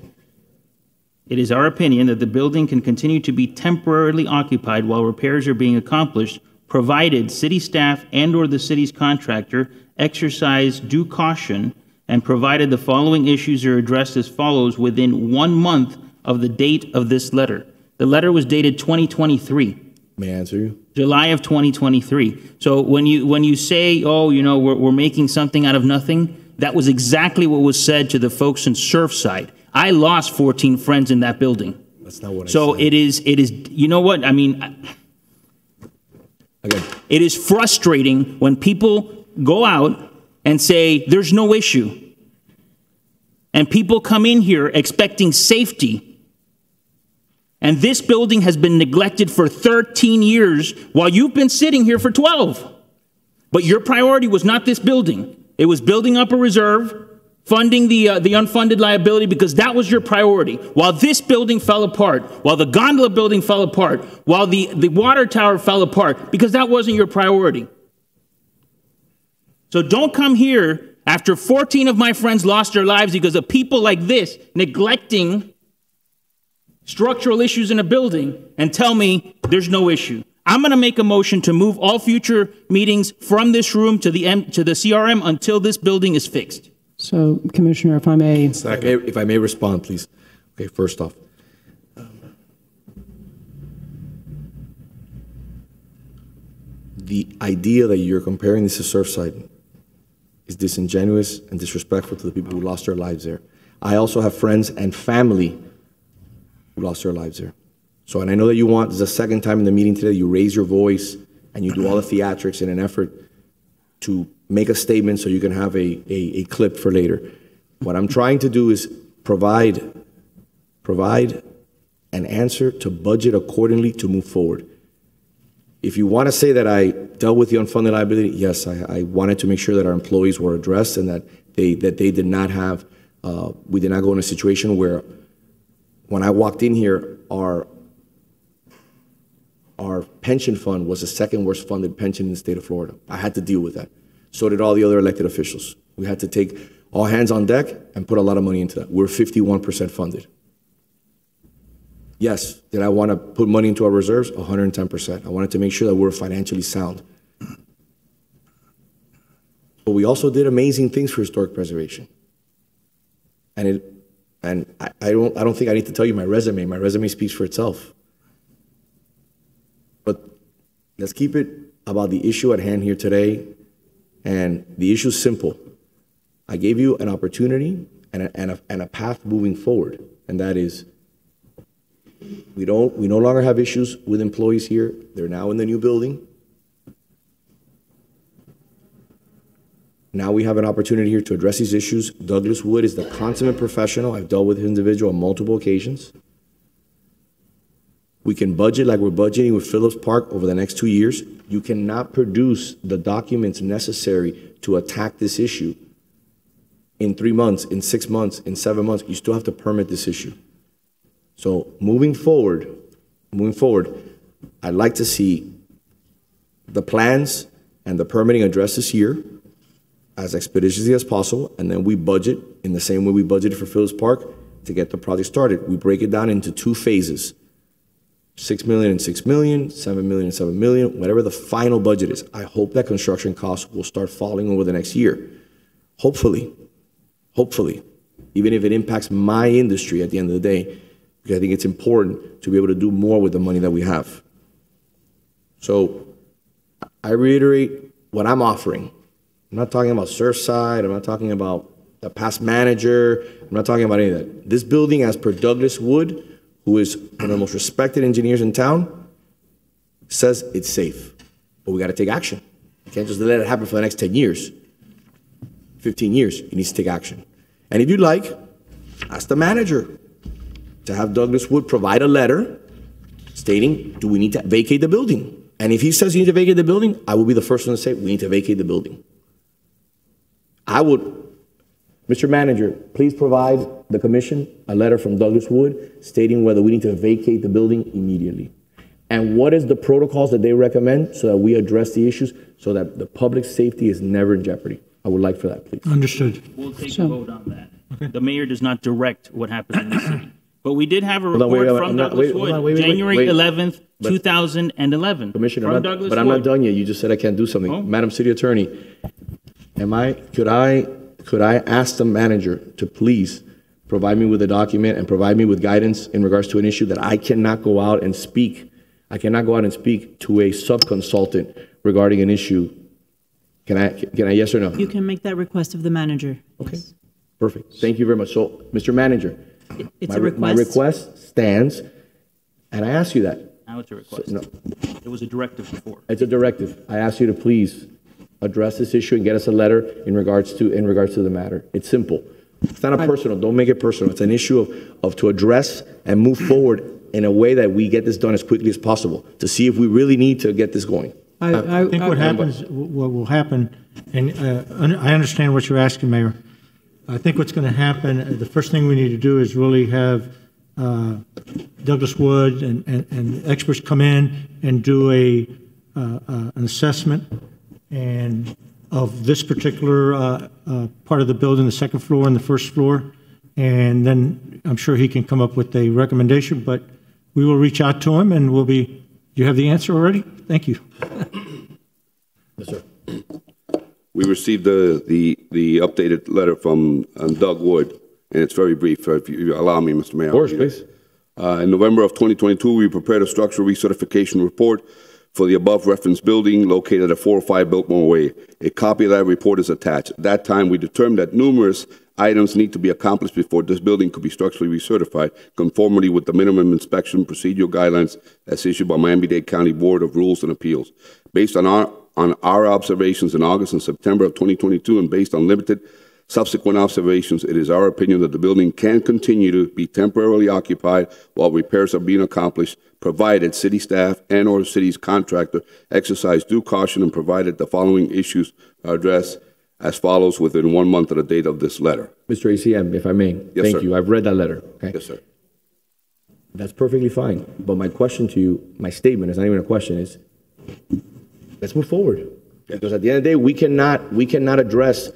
"It is our opinion that the building can continue to be temporarily occupied while repairs are being accomplished, provided city staff and/or the city's contractor exercise due caution, and provided the following issues are addressed as follows within 1 month of the date of this letter." The letter was dated 2023. May I answer you? July of 2023. So when you say, we're making something out of nothing, that was exactly what was said to the folks in Surfside. I lost 14 friends in that building. That's not what I said. So it is, you know what? I mean, again, it is frustrating when people go out and say there's no issue. And people come in here expecting safety. And this building has been neglected for 13 years while you've been sitting here for 12. But your priority was not this building. It was building up a reserve, funding the unfunded liability, because that was your priority. While this building fell apart, while the gondola building fell apart, while the water tower fell apart, because that wasn't your priority. So don't come here after 14 of my friends lost their lives because of people like this neglecting structural issues in a building and tell me there's no issue. I'm going to make a motion to move all future meetings from this room to the CRM until this building is fixed. So, Commissioner, if I may. If I may respond, please. Okay, first off, the idea that you're comparing this to Surfside is disingenuous and disrespectful to the people who lost their lives there. I also have friends and family who lost their lives there. So, and I know that you want, this is the second time in the meeting today, you raise your voice and you do all the theatrics in an effort to make a statement so you can have a clip for later. What I'm trying to do is provide an answer to budget accordingly to move forward. If you want to say that I dealt with the unfunded liability, yes, I wanted to make sure that our employees were addressed and that they did not have, we did not go in a situation where when I walked in here, our pension fund was the second worst funded pension in the state of Florida. I had to deal with that. So did all the other elected officials. We had to take all hands on deck and put a lot of money into that. We're 51% funded. Yes, did I want to put money into our reserves? 110%. I wanted to make sure that we're financially sound. But we also did amazing things for historic preservation. And I don't think I need to tell you my resume. My resume speaks for itself. But let's keep it about the issue at hand here today. And the issue is simple. I gave you an opportunity and a path moving forward, and that is we no longer have issues with employees here. They're now in the new building. Now we have an opportunity here to address these issues. Douglas Wood is the consummate professional. I've dealt with his individual on multiple occasions. We can budget like we're budgeting with Phillips Park over the next 2 years. You cannot produce the documents necessary to attack this issue in 3 months, in 6 months, in 7 months. You still have to permit this issue. So moving forward, I'd like to see the plans and the permitting addressed this year as expeditiously as possible, and then we budget in the same way we budgeted for Phillips Park to get the project started. We break it down into 2 phases. 6 million and 6 million, 7 million and 7 million, whatever the final budget is. I hope that construction costs will start falling over the next year. Hopefully, even if it impacts my industry at the end of the day, because I think it's important to be able to do more with the money that we have. So I reiterate what I'm offering. I'm not talking about Surfside. I'm not talking about the past manager. I'm not talking about any of that. This building, as per Douglas Wood, who is one of the most respected engineers in town, says it's safe. But we got to take action. You can't just let it happen for the next 10 years, 15 years. You need to take action. And if you'd like, ask the manager to have Douglas Wood provide a letter stating, do we need to vacate the building? And if he says you need to vacate the building, I will be the first one to say, we need to vacate the building. I would, Mr. Manager, please provide the commission a letter from Douglas Wood stating whether we need to vacate the building immediately. And what is the protocols that they recommend so that we address the issues so that the public safety is never in jeopardy. I would like for that, please. Understood. We'll take a vote on that. Okay. The mayor does not direct what happens in the city. But we did have a report from Douglas Wood, January 11th, 2011. Commissioner, I'm not done yet. You just said I can't do something. Oh. Madam City Attorney, could I ask the manager to please provide me with a document and provide me with guidance in regards to an issue that I cannot go out and speak. I cannot go out and speak to a sub-consultant regarding an issue. Can I yes or no? You can make that request of the manager. Okay, yes. Perfect. Thank you very much. So, Mr. Manager, it's a request. My request stands, and I ask you that. Now it's a request. So, no. It was a directive before. It's a directive. I ask you to please address this issue and get us a letter in regards to the matter. It's simple. It's not a personal. Don't make it personal. It's an issue of to address and move forward in a way that we get this done as quickly as possible to see if we really need to get this going. I think what will happen, and I understand what you're asking, Mayor. I think what's going to happen, the first thing we need to do is really have Douglas Wood and experts come in and do an assessment and of this particular part of the building, the second floor and the first floor, and then I'm sure he can come up with a recommendation, but we will reach out to him and we'll be, you have the answer already? Thank you. Yes, sir. We received the updated letter from Doug Wood, and it's very brief, if you allow me, Mr. Mayor. Of course, please. In November of 2022, we prepared a structural recertification report for the above referenced building located at 405 Biltmore Way. A copy of that report is attached. At that time, we determined that numerous items need to be accomplished before this building could be structurally recertified, conformity with the minimum inspection procedural guidelines as issued by Miami-Dade County Board of Rules and Appeals. Based on our observations in August and September of 2022, and based on limited subsequent observations, it is our opinion that the building can continue to be temporarily occupied while repairs are being accomplished, provided city staff and or city's contractor exercise due caution and provided the following issues are addressed as follows within 1 month of the date of this letter. Mr. ACM, if I may, Yes, thank sir. you. I've read that letter. Okay? Yes, sir. That's perfectly fine. But my question to you, my statement is not even a question, is let's move forward. Because at the end of the day, we cannot address,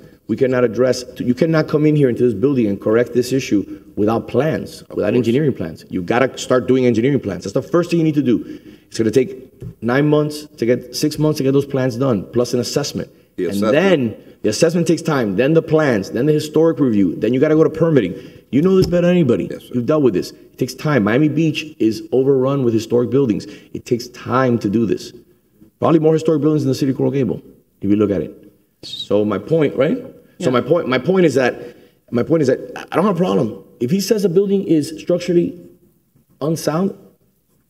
you cannot come in here into this building and correct this issue without plans, without engineering plans. You got to start doing engineering plans. That's the first thing you need to do. It's going to take 9 months to get 6 months to get those plans done, plus an assessment. And then the assessment takes time, then the plans, then the historic review, then you got to go to permitting. You know this better than anybody. Yes, you've dealt with this. It takes time. Miami Beach is overrun with historic buildings. It takes time to do this. Probably more historic buildings in the city of Coral Gables, if you look at it. So my point, right? Yeah. So my point is that I don't have a problem. If he says a building is structurally unsound,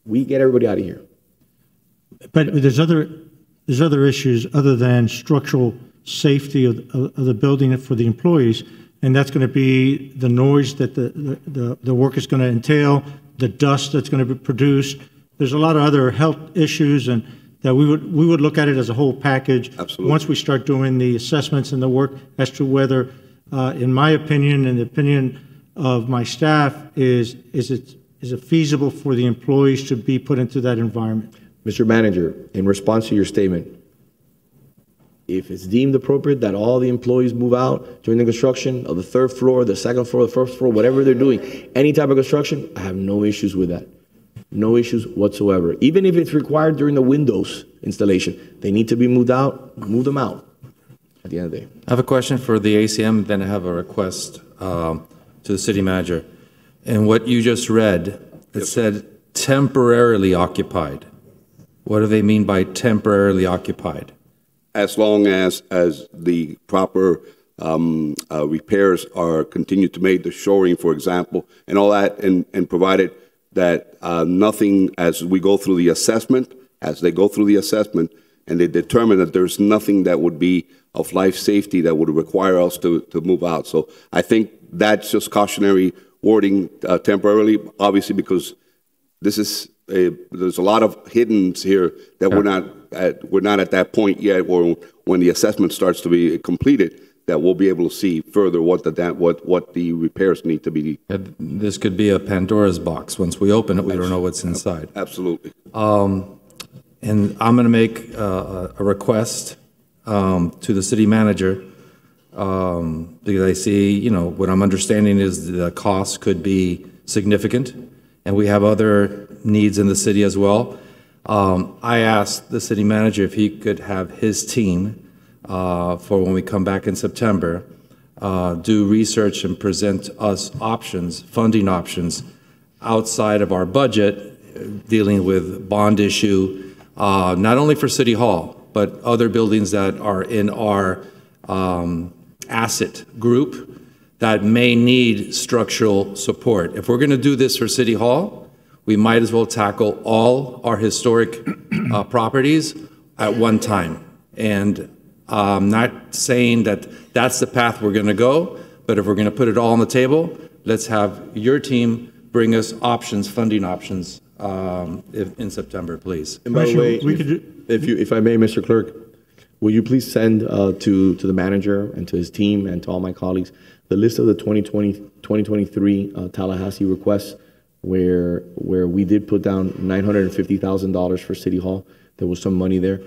we get everybody out of here. But there's other issues other than structural safety of the building for the employees, and that's going to be the noise that the work is going to entail, the dust that's going to be produced. There's a lot of other health issues, and that we would look at it as a whole package. Absolutely. Once we start doing the assessments and the work as to whether, in my opinion and the opinion of my staff, is it feasible for the employees to be put into that environment? Mr. Manager, in response to your statement, if it's deemed appropriate that all the employees move out during the construction of the third floor, the second floor, the first floor, whatever they're doing, any type of construction, I have no issues with that. No issues whatsoever. Even if it's required during the windows installation, they need to be moved out, move them out at the end of the day. I have a question for the ACM, then I have a request to the city manager. And what you just read, it said temporarily occupied. What do they mean by temporarily occupied? As long as the proper repairs are continued to make, the shoring, for example, and all that, and provided that nothing, as we go through the assessment, as they go through the assessment, and they determine that there's nothing that would be of life safety that would require us to move out. So I think that's just cautionary wording temporarily, obviously, because this is there's a lot of hiddens here that we're not at that point yet, or when the assessment starts to be completed, that we'll be able to see further what the repairs need to be. This could be a Pandora's box. Once we open it, we don't know what's inside. Absolutely. And I'm going to make a request to the city manager because I see, what I'm understanding is the cost could be significant, and we have other needs in the city as well. I asked the city manager if he could have his team for when we come back in September, do research and present us options, funding options outside of our budget, dealing with bond issue, not only for City Hall, but other buildings that are in our asset group that may need structural support. If we're going to do this for City Hall, we might as well tackle all our historic properties at one time. And I'm not saying that that's the path we're going to go, but if we're going to put it all on the table, let's have your team bring us options, funding options, in September, please. And by the way, if I may, Mr. Clerk, will you please send to the manager and to his team and to all my colleagues the list of the 2023 Tallahassee requests where we did put down $950,000 for City Hall. There was some money there.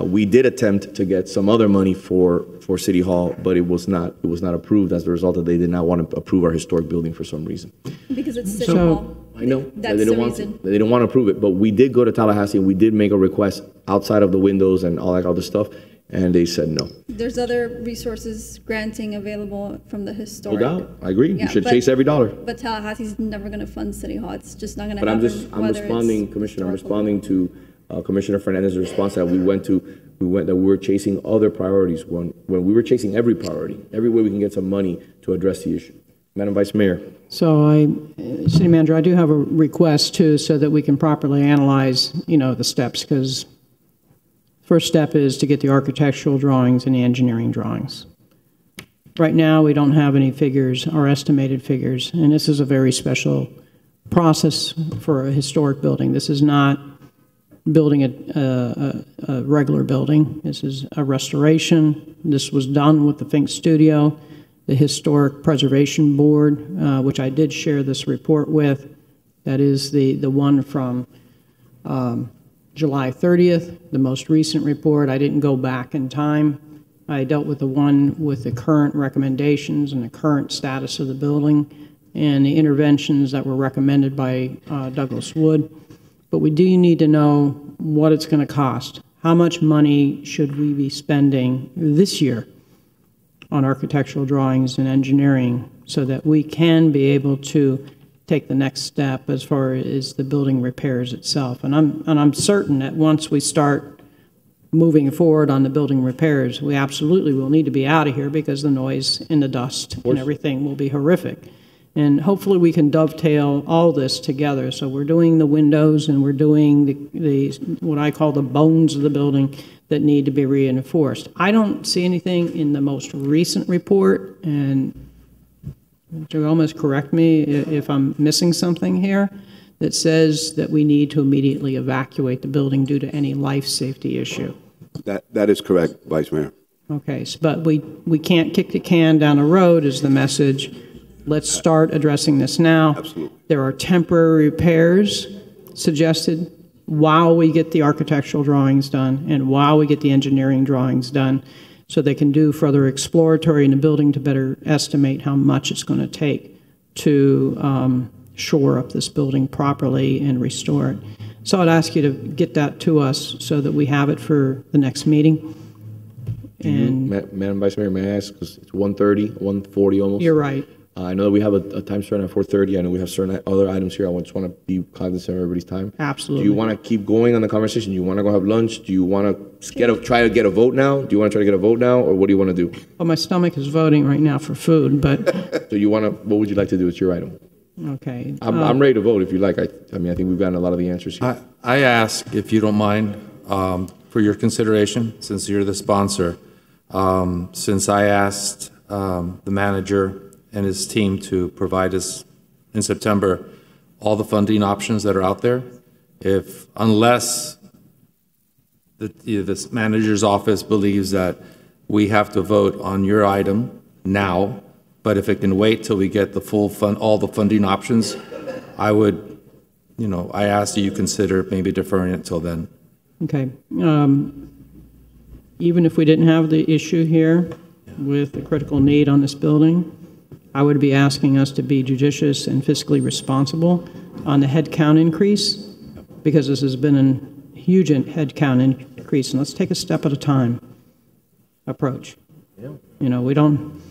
We did attempt to get some other money for City Hall, but it was not approved as a result that they did not want to approve our historic building for some reason. Because it's City Hall. I know. That's the reason. They didn't want to approve it, but we did go to Tallahassee and we did make a request outside of the windows and all that other stuff, and they said no. There's other resources granting available from the historic. No doubt. I agree. You should chase every dollar. But Tallahassee's never going to fund City Hall. It's just not going to happen. But I'm responding, Commissioner, I'm responding to Commissioner Fernandez's response that we were chasing other priorities when we were chasing every priority, every way we can get some money to address the issue. Madam Vice Mayor. So City Manager, I do have a request too, so that we can properly analyze, the steps, because first step is to get the architectural drawings and the engineering drawings. Right now, we don't have any figures or estimated figures, and this is a very special process for a historic building. This is not building a regular building. This is a restoration. This was done with the Fink Studio, the Historic Preservation Board, which I did share this report with. That is the one from July 30th, the most recent report. I didn't go back in time. I dealt with the one with the current recommendations and the current status of the building and the interventions that were recommended by Douglas Wood. But we do need to know what it's going to cost. How much money should we be spending this year on architectural drawings and engineering so that we can be able to take the next step as far as the building repairs itself. And I'm certain that once we start moving forward on the building repairs, we absolutely will need to be out of here because the noise and the dust and everything will be horrific. And hopefully we can dovetail all this together. So we're doing the windows and we're doing the what I call the bones of the building that need to be reinforced. I don't see anything in the most recent report, and Mr. Gomez, correct me if I'm missing something here, that says that we need to immediately evacuate the building due to any life safety issue. That is correct, Vice Mayor. Okay, but we can't kick the can down the road is the message. Let's start addressing this now. Absolutely. There are temporary repairs suggested while we get the architectural drawings done and while we get the engineering drawings done, so they can do further exploratory in the building to better estimate how much it's going to take to shore up this building properly and restore it. So I'd ask you to get that to us so that we have it for the next meeting. And Madam Vice Mayor, may I ask, because it's 1:30, 1:40 almost? You're right. I know that we have a time certain at 4:30. I know we have certain other items here. I just want to be cognizant of everybody's time. Absolutely. Do you want to keep going on the conversation? Do you want to go have lunch? Do you want to try to get a vote now? Do you want to try to get a vote now, or what do you want to do? Well, my stomach is voting right now for food, but... So what would you like to do? It's your item. Okay. I'm ready to vote if you like. I think we've gotten a lot of the answers here. I ask, if you don't mind, for your consideration, since you're the sponsor, since I asked the manager and his team to provide us in September all the funding options that are out there, unless this manager's office believes that we have to vote on your item now, but if it can wait till we get the full all the funding options, I would, I ask that you consider maybe deferring it till then. Okay. Even if we didn't have the issue here with the critical need on this building, I would be asking us to be judicious and fiscally responsible on the headcount increase, because this has been a huge headcount increase, and let's take a step at a time approach. Yeah. We don't,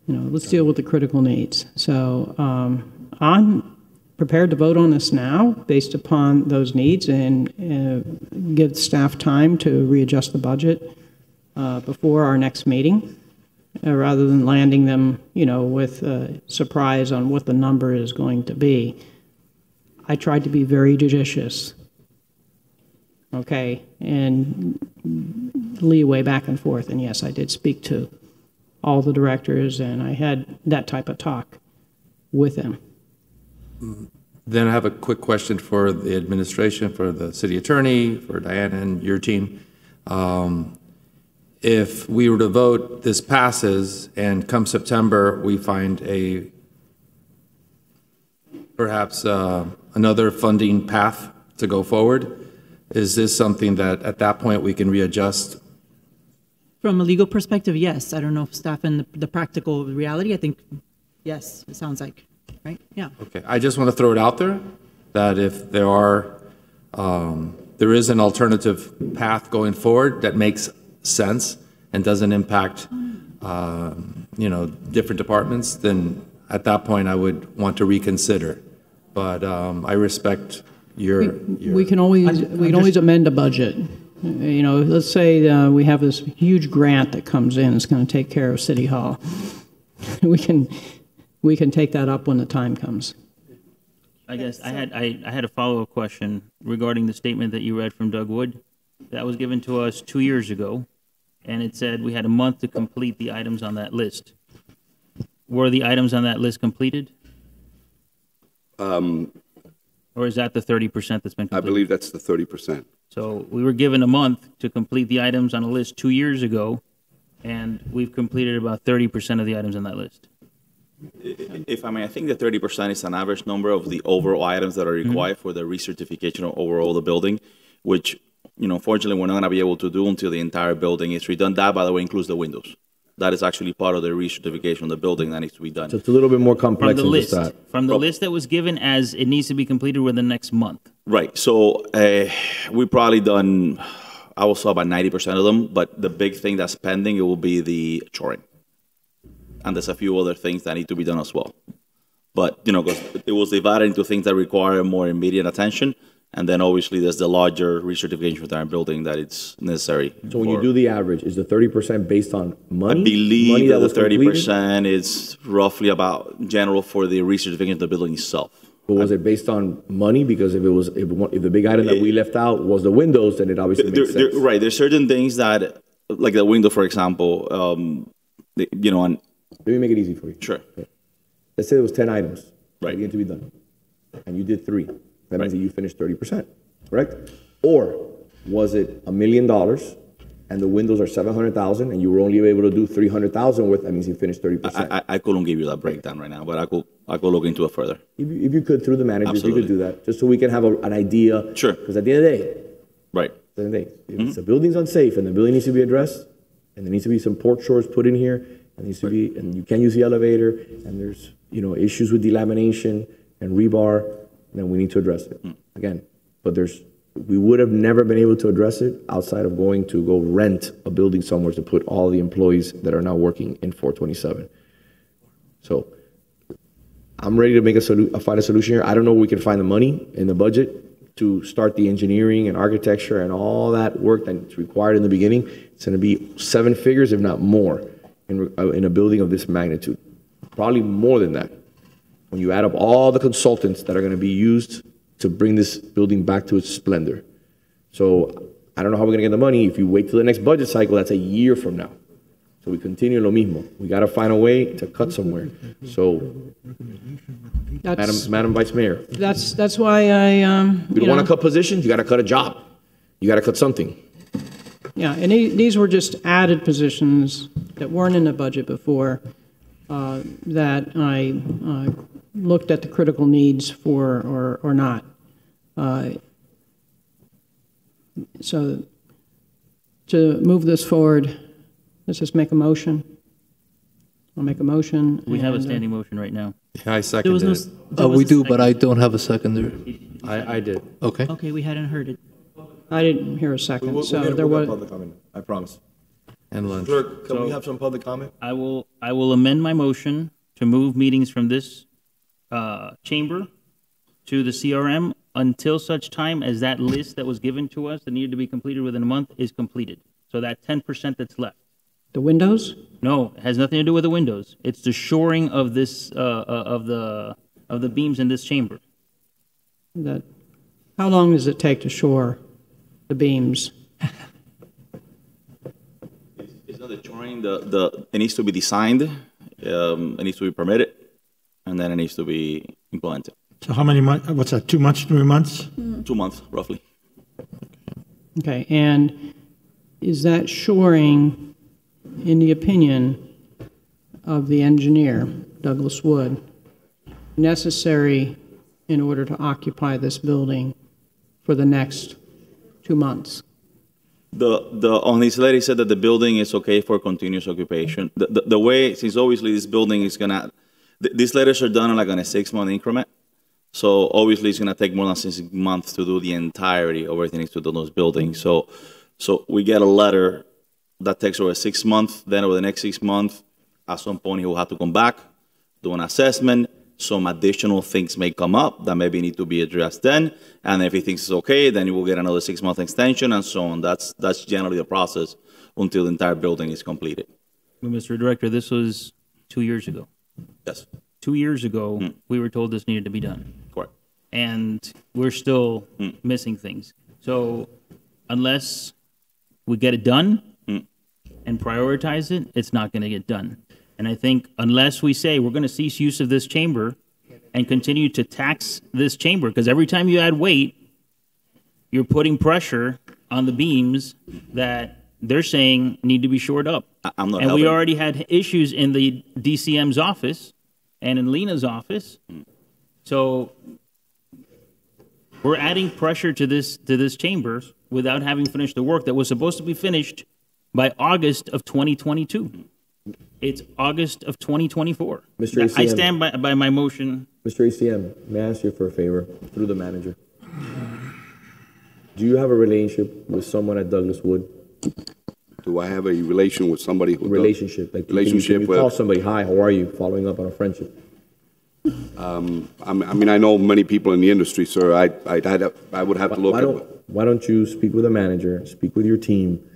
let's deal with the critical needs. So I'm prepared to vote on this now based upon those needs and give staff time to readjust the budget before our next meeting. Rather than landing them, with a surprise on what the number is going to be. I tried to be very judicious, okay, and leeway back and forth. And yes, I did speak to all the directors, and I had that type of talk with them. Then I have a quick question for the administration, for the city attorney, for Diana and your team. If we were to vote, this passes, and come September, we find perhaps another funding path to go forward, is this something that at that point we can readjust? From a legal perspective, yes. I don't know if staff and the practical reality, I think, yes, it sounds like, right? Yeah. Okay, I just want to throw it out there that if there is an alternative path going forward that makes sense and doesn't impact, different departments, then at that point I would want to reconsider. But I respect, We can always amend a budget. You know, let's say we have this huge grant that comes in, it's going to take care of City Hall. We can take that up when the time comes. I guess I had a follow-up question regarding the statement that you read from Doug Wood. That was given to us 2 years ago, and it said we had a month to complete the items on that list. Were the items on that list completed? Or is that the 30% that's been completed? I believe that's the 30%. So we were given a month to complete the items on a list 2 years ago, and we've completed about 30% of the items on that list. If I may, I think the 30% is an average number of the overall items that are required for the recertification of overall the building, which, you know, unfortunately, we're not going to be able to do until the entire building is redone. That, by the way, includes the windows. That is actually part of the recertification of the building that needs to be done. So it's a little bit more complex From the than list, just that. from the list that was given as it needs to be completed within the next month. Right. So we've probably done, I will say about 90% of them, but the big thing that's pending, it will be the shoring. And there's a few other things that need to be done as well. But, you know, because it was divided into things that require more immediate attention. And then obviously there's the larger recertification for the building that it's necessary. So when you do the average, is the 30% based on money? I believe money that the was completed? 30% is roughly about general for the recertification of the building itself. But was it based on money? Because if the big item that we left out was the windows, then it obviously makes sense. Right. There's certain things that, like the window, for example, you know, and let me make it easy for you. Sure. Okay. Let's say there was 10 items that needed to be done, and you did 3. That means that you finished 30%, correct? Or was it $1 million, and the windows are 700,000, and you were only able to do 300,000 with? That means you finished 30%. I couldn't give you that breakdown right now, but I could look into it further. If you could, through the managers, Absolutely. you could do that, just so we can have an idea. Sure. Because at the end of the day, right. At the end of the day, if the building's unsafe and the building needs to be addressed, and there needs to be some port shores put in here, and needs to be, and you can't use the elevator, and there's, you know, issues with delamination and rebar, then we need to address it. Again, but we would have never been able to address it outside of going to go rent a building somewhere to put all the employees that are now working in 427. So I'm ready to find a solution here. I don't know if we can find the money in the budget to start the engineering and architecture and all that work that's required in the beginning. It's going to be 7 figures, if not more, in a building of this magnitude. Probably more than that. When you add up all the consultants that are going to be used to bring this building back to its splendor. So I don't know how we're going to get the money. If you wait till the next budget cycle, that's a year from now. So we continue lo mismo. We got to find a way to cut somewhere. So, Madam Vice Mayor. That's why I. You don't want to cut positions, you got to cut a job. You got to cut something. Yeah, and these were just added positions that weren't in the budget before that I looked at the critical needs for or not. So to move this forward, let's just make a motion. I'll make a motion. We have a standing motion right now. Yeah, I seconded it. We do, but I don't have a seconder. I did. Okay. Okay, we hadn't heard it. I didn't hear a second, We'll so get there was. public comment, I promise. And lunch. Clerk, can we have some public comment? I will amend my motion to move meetings from this chamber to the CRM until such time as that list that was given to us that needed to be completed within a month is completed. So that 10% that's left. The windows? No, it has nothing to do with the windows. It's the shoring of this of the beams in this chamber. How long does it take to shore the beams? It's not the shoring. It needs to be designed. It needs to be permitted, and then it needs to be implemented. So how many months? What's that? 2 months, 3 months? 2 months, roughly. Okay, and is that shoring, in the opinion of the engineer, Douglas Wood, necessary in order to occupy this building for the next 2 months? On his letter, he said that the building is okay for continuous occupation. The way, since obviously this building is gonna, these letters are done like on a 6-month increment. So obviously it's gonna take more than 6 months to do the entirety of everything to do those buildings. So we get a letter that takes over 6 months. Then over the next 6 months, at some point he will have to come back, do an assessment, some additional things may come up that maybe need to be addressed then. And if he thinks it's okay, then you will get another 6-month extension and so on. That's generally the process until the entire building is completed. Well, Mr. Director, this was 2 years ago. Yes. 2 years ago, we were told this needed to be done. Correct. And we're still missing things. So unless we get it done and prioritize it, it's not going to get done. And I think unless we say we're going to cease use of this chamber and continue to tax this chamber, because every time you add weight, you're putting pressure on the beams that they're saying need to be shored up. I'm not and helping. we already had issues in the DCM's office and in Lena's office. So we're adding pressure to this chamber without having finished the work that was supposed to be finished by August of 2022. It's August of 2024. Mr. ACM. I stand by my motion. Mr. ACM, may I ask you for a favor through the manager? Do you have a relationship with someone at Douglas Wood? Do I have a relation with somebody who Relationship. Like relationship can you with call somebody, hi, how are you? Following up on a friendship. I mean, I know many people in the industry, sir. I would have to look at. Why don't you speak with a manager, speak with your team?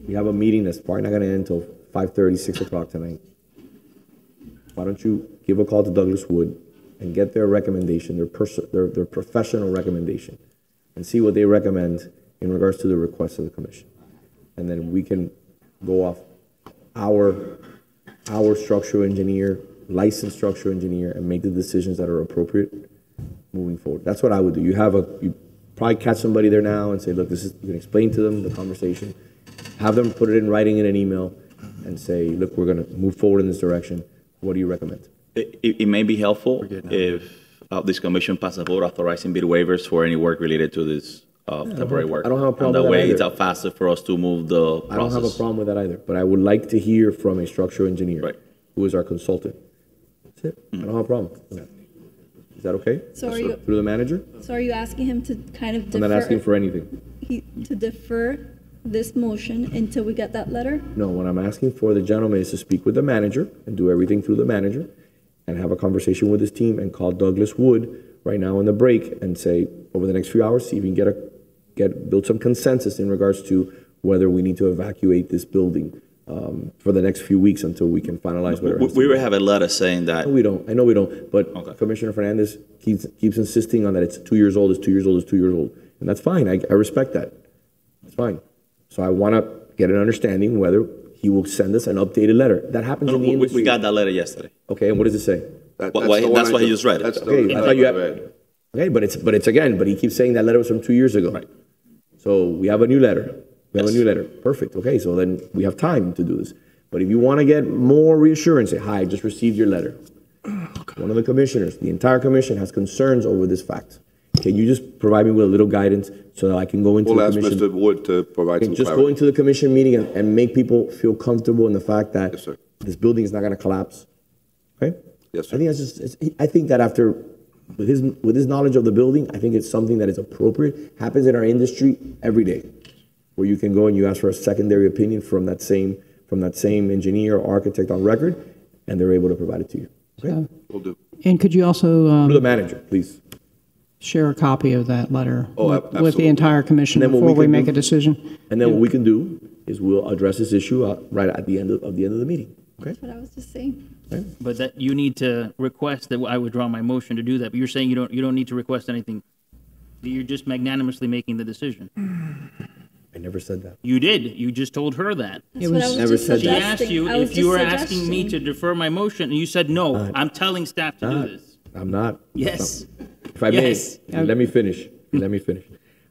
We have a meeting that's probably not going to end until 5:30, 6 o'clock tonight. Why don't you give a call to Douglas Wood and get their recommendation, their professional recommendation, and see what they recommend in regards to the request of the commission. And then we can go off our structural engineer, licensed structural engineer, and make the decisions that are appropriate moving forward. That's what I would do. You probably catch somebody there now and say, look, you can explain to them the conversation, have them put it in writing in an email, and say, look, we're going to move forward in this direction. What do you recommend? It may be helpful if this commission passes a vote authorizing bid waivers for any work related to this temporary work. I don't have a problem and that with that way either. it's faster for us to move the process. I don't have a problem with that either, but I would like to hear from a structural engineer who is our consultant. That's it. I don't have a problem with that. Is that okay? So are you, through the manager? So are you asking him to kind of I'm defer? not asking for anything. To defer this motion until we get that letter? No, what I'm asking for the gentleman is to speak with the manager and do everything through the manager and have a conversation with his team and call Douglas Wood right now in the break and say, over the next few hours, see if we can build some consensus in regards to whether we need to evacuate this building for the next few weeks until we can finalize whatever. We will have a letter saying that. No, we don't. I know we don't. But Commissioner Fernandez keeps insisting on that it's 2 years old, it's 2 years old, it's 2 years old. And that's fine. I respect that. It's fine. So I want to get an understanding whether he will send us an updated letter. That happens in the industry. We got that letter yesterday. Okay, and what does it say? That's what he just read. Okay, I thought you had. Okay, but he keeps saying that letter was from 2 years ago. Right. So we have a new letter. Perfect. Okay, so then we have time to do this. But if you want to get more reassurance, say, hi, I just received your letter. One of the commissioners, the entire commission has concerns over this fact. Can you just provide me with a little guidance so that I can go into the commission? We'll ask Mr. Wood to provide some Just clarity. go into the commission meeting and make people feel comfortable in the fact that this building is not going to collapse. Okay? Yes, sir. I think that's just. I think that after with his knowledge of the building, I think it's something that is appropriate. Happens in our industry every day, where you can go and you ask for a secondary opinion from that same engineer or architect on record, and they're able to provide it to you. Okay? We'll do. And could you also To the manager, please. share a copy of that letter with the absolutely. entire commission And then what before we can make do- a decision? And then what we can do is we'll address this issue right at the end of the meeting. Okay? That's what I was just saying. But that you need to request that I withdraw my motion to do that. But you're saying you don't need to request anything. You're just magnanimously making the decision. I never said that. You did. You just told her that. That's what I was Never just said that. She suggesting. asked you I was if you just were asking me to suggesting. defer my motion, and you said no. I'm telling staff to do this. I'm not. Yes. If I Yes. may, let me finish. Let me finish.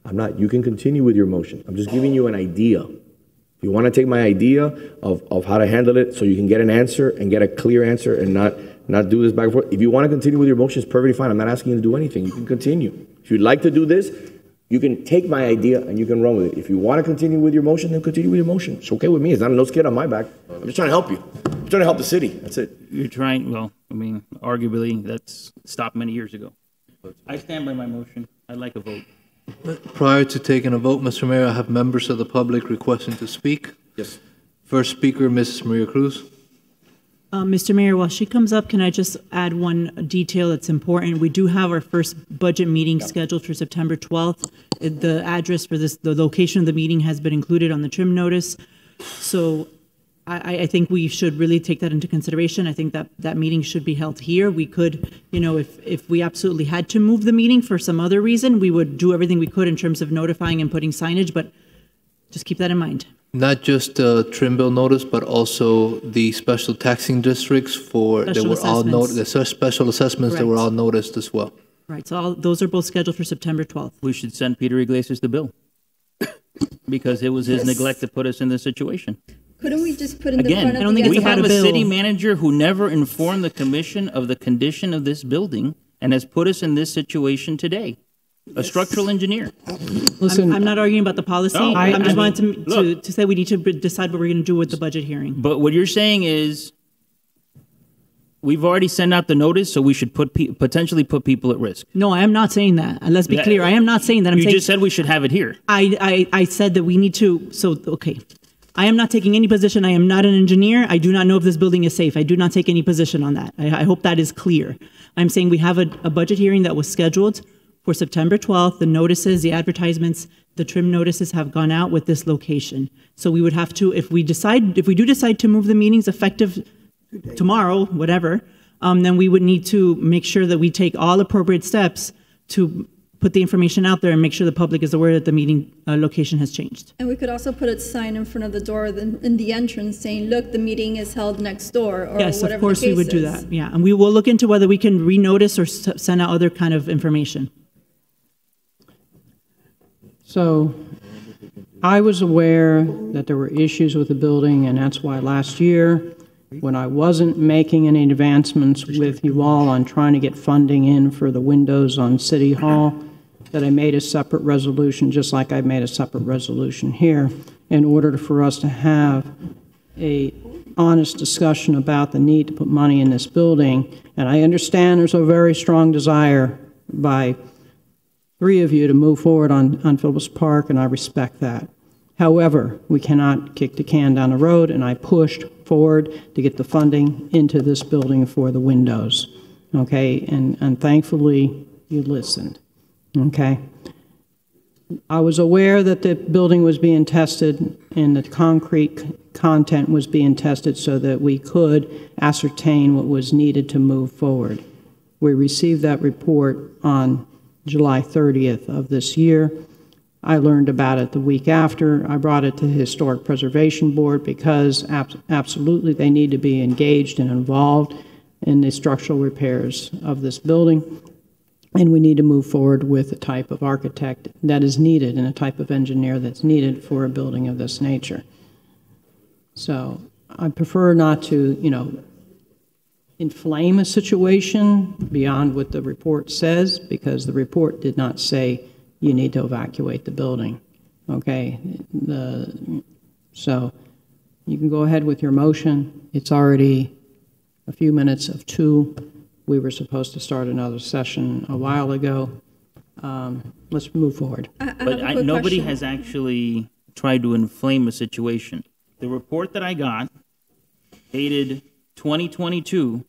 I'm not. You can continue with your motion. I'm just giving you an idea. If you want to take my idea of how to handle it so you can get an answer and get a clear answer and not do this back and forth. If you want to continue with your motion, it's perfectly fine. I'm not asking you to do anything. You can continue. If you'd like to do this, you can take my idea and you can run with it. If you want to continue with your motion, then continue with your motion. It's okay with me. It's not no skin on my back. I'm just trying to help you. I'm trying to help the city. That's it. You're trying, well, I mean, arguably, that's stopped many years ago. I stand by my motion. I'd like a vote. Prior to taking a vote, Mr. Mayor, I have members of the public requesting to speak. Yes. First speaker, Mrs. Maria Cruz. Mr. Mayor, while she comes up, can I just add one detail that's important? We do have our first budget meeting scheduled for September 12th. The address for this, the location of the meeting has been included on the trim notice. So I think we should really take that into consideration. I think that that meeting should be held here. We could, you know, if we absolutely had to move the meeting for some other reason, we would do everything we could in terms of notifying and putting signage, but just keep that in mind. Not just the trim bill notice, but also the special taxing districts that were all noted, the special assessments that were all noticed as well. Right, so those are both scheduled for September 12th. We should send Peter Iglesias the bill because it was his neglect to put us in this situation. Couldn't we just put in the Again, front of the we have a city manager who never informed the commission of the condition of this building and has put us in this situation today. A structural engineer. Listen, I'm not arguing about the policy. No, I just wanted to say we need to decide what we're going to do with the budget hearing. But what you're saying is we've already sent out the notice, so we should potentially put people at risk. No, I am not saying that. And let's be clear. I am not saying that. You just said we should have it here. I said that we need to. So, okay. I am not taking any position. I am not an engineer. I do not know if this building is safe. I do not take any position on that. I hope that is clear. I'm saying we have a budget hearing that was scheduled for September 12th. The notices, the advertisements, the trim notices have gone out with this location. So we would have to, if we do decide to move the meetings effective tomorrow, whatever, then we would need to make sure that we take all appropriate steps to put the information out there and make sure the public is aware that the meeting location has changed. And we could also put a sign in front of the door in the entrance saying, look, the meeting is held next door, or yes, whatever of course the case we would do is. that. Yeah, and we will look into whether we can renotice or send out other kind of information. So I was aware that there were issues with the building, and that's why last year, when I wasn't making any advancements with you all on trying to get funding in for the windows on City Hall, that I made a separate resolution, just like I made a separate resolution here, in order for us to have a honest discussion about the need to put money in this building. And I understand there's a very strong desire by three of you to move forward on Phillips Park, and I respect that. However, we cannot kick the can down the road, and I pushed forward to get the funding into this building for the windows, okay? And thankfully, you listened, okay? I was aware that the building was being tested and the concrete content was being tested so that we could ascertain what was needed to move forward. We received that report on July 30th of this year. I learned about it the week after. I brought it to the Historic Preservation Board because absolutely they need to be engaged and involved in the structural repairs of this building. And we need to move forward with the type of architect that is needed and a type of engineer that's needed for a building of this nature. So I prefer not to, you know, inflame a situation beyond what the report says, because the report did not say you need to evacuate the building, okay? So you can go ahead with your motion. It's already a few minutes of 2. We were supposed to start another session a while ago. Let's move forward. But nobody has actually tried to inflame a situation. The report that I got, dated 2022,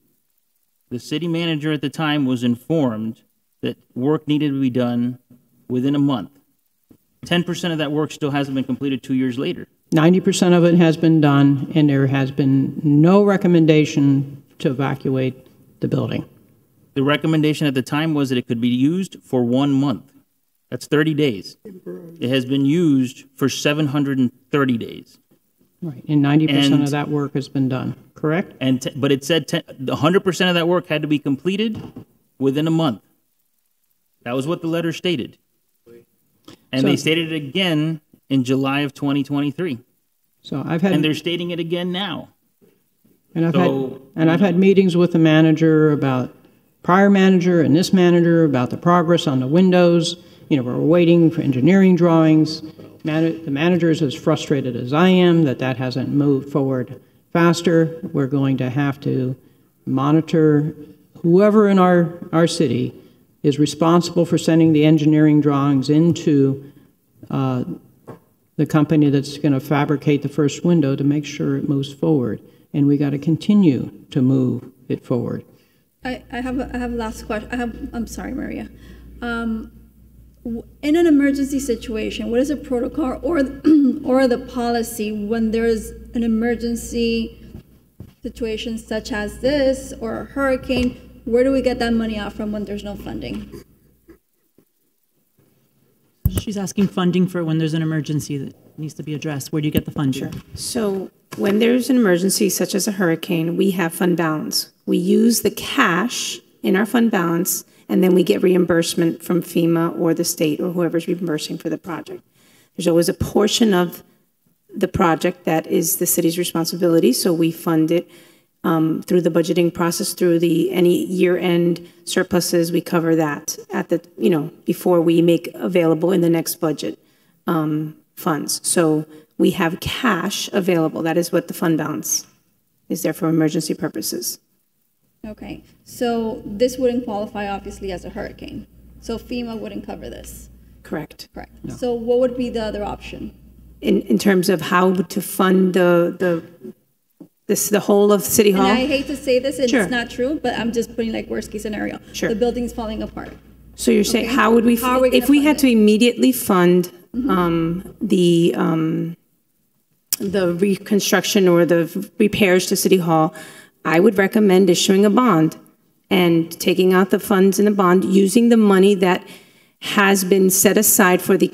the city manager at the time was informed that work needed to be done within a month. 10% of that work still hasn't been completed 2 years later. 90% of it has been done, and there has been no recommendation to evacuate the building. The recommendation at the time was that it could be used for 1 month. That's 30 days. It has been used for 730 days. Right, and 90% of that work has been done, correct? But it said 100% of that work had to be completed within a month. That was what the letter stated. And they stated it again in July of 2023. So and they're stating it again now. And I've had meetings with the manager about prior manager and this manager about the progress on the windows. You know, we're waiting for engineering drawings. The manager is as frustrated as I am that hasn't moved forward faster. We're going to have to monitor whoever in our city is responsible for sending the engineering drawings into the company that's going to fabricate the first window to make sure it moves forward. and we got to continue to move it forward. I have last question. I'm sorry, Maria. In an emergency situation, what is the protocol or the policy when there's an emergency situation such as this or a hurricane? Where do we get that money out from when there's no funding? She's asking funding for when there's an emergency that needs to be addressed. Where do you get the funding? Sure. So when there's an emergency such as a hurricane, we have fund balance. We use the cash in our fund balance, and then we get reimbursement from FEMA or the state or whoever's reimbursing for the project. There's always a portion of the project that is the city's responsibility, so we fund it through the budgeting process, through any year-end surpluses. We cover that at the before we make available in the next budget funds. So we have cash available. That is what the fund balance is there for emergency purposes. Okay, so this wouldn't qualify obviously as a hurricane. So FEMA wouldn't cover this. Correct. Correct. No. So what would be the other option? In terms of how to fund the whole of City Hall? And I hate to say this, and Sure. it's not true, but I'm just putting like worst case scenario. Sure. The building's falling apart. So you're saying, Okay. how would we, How are we if gonna we fund had it? to immediately fund the reconstruction or the repairs to City Hall, I would recommend issuing a bond and taking out the funds in the bond, using the money that has been set aside for the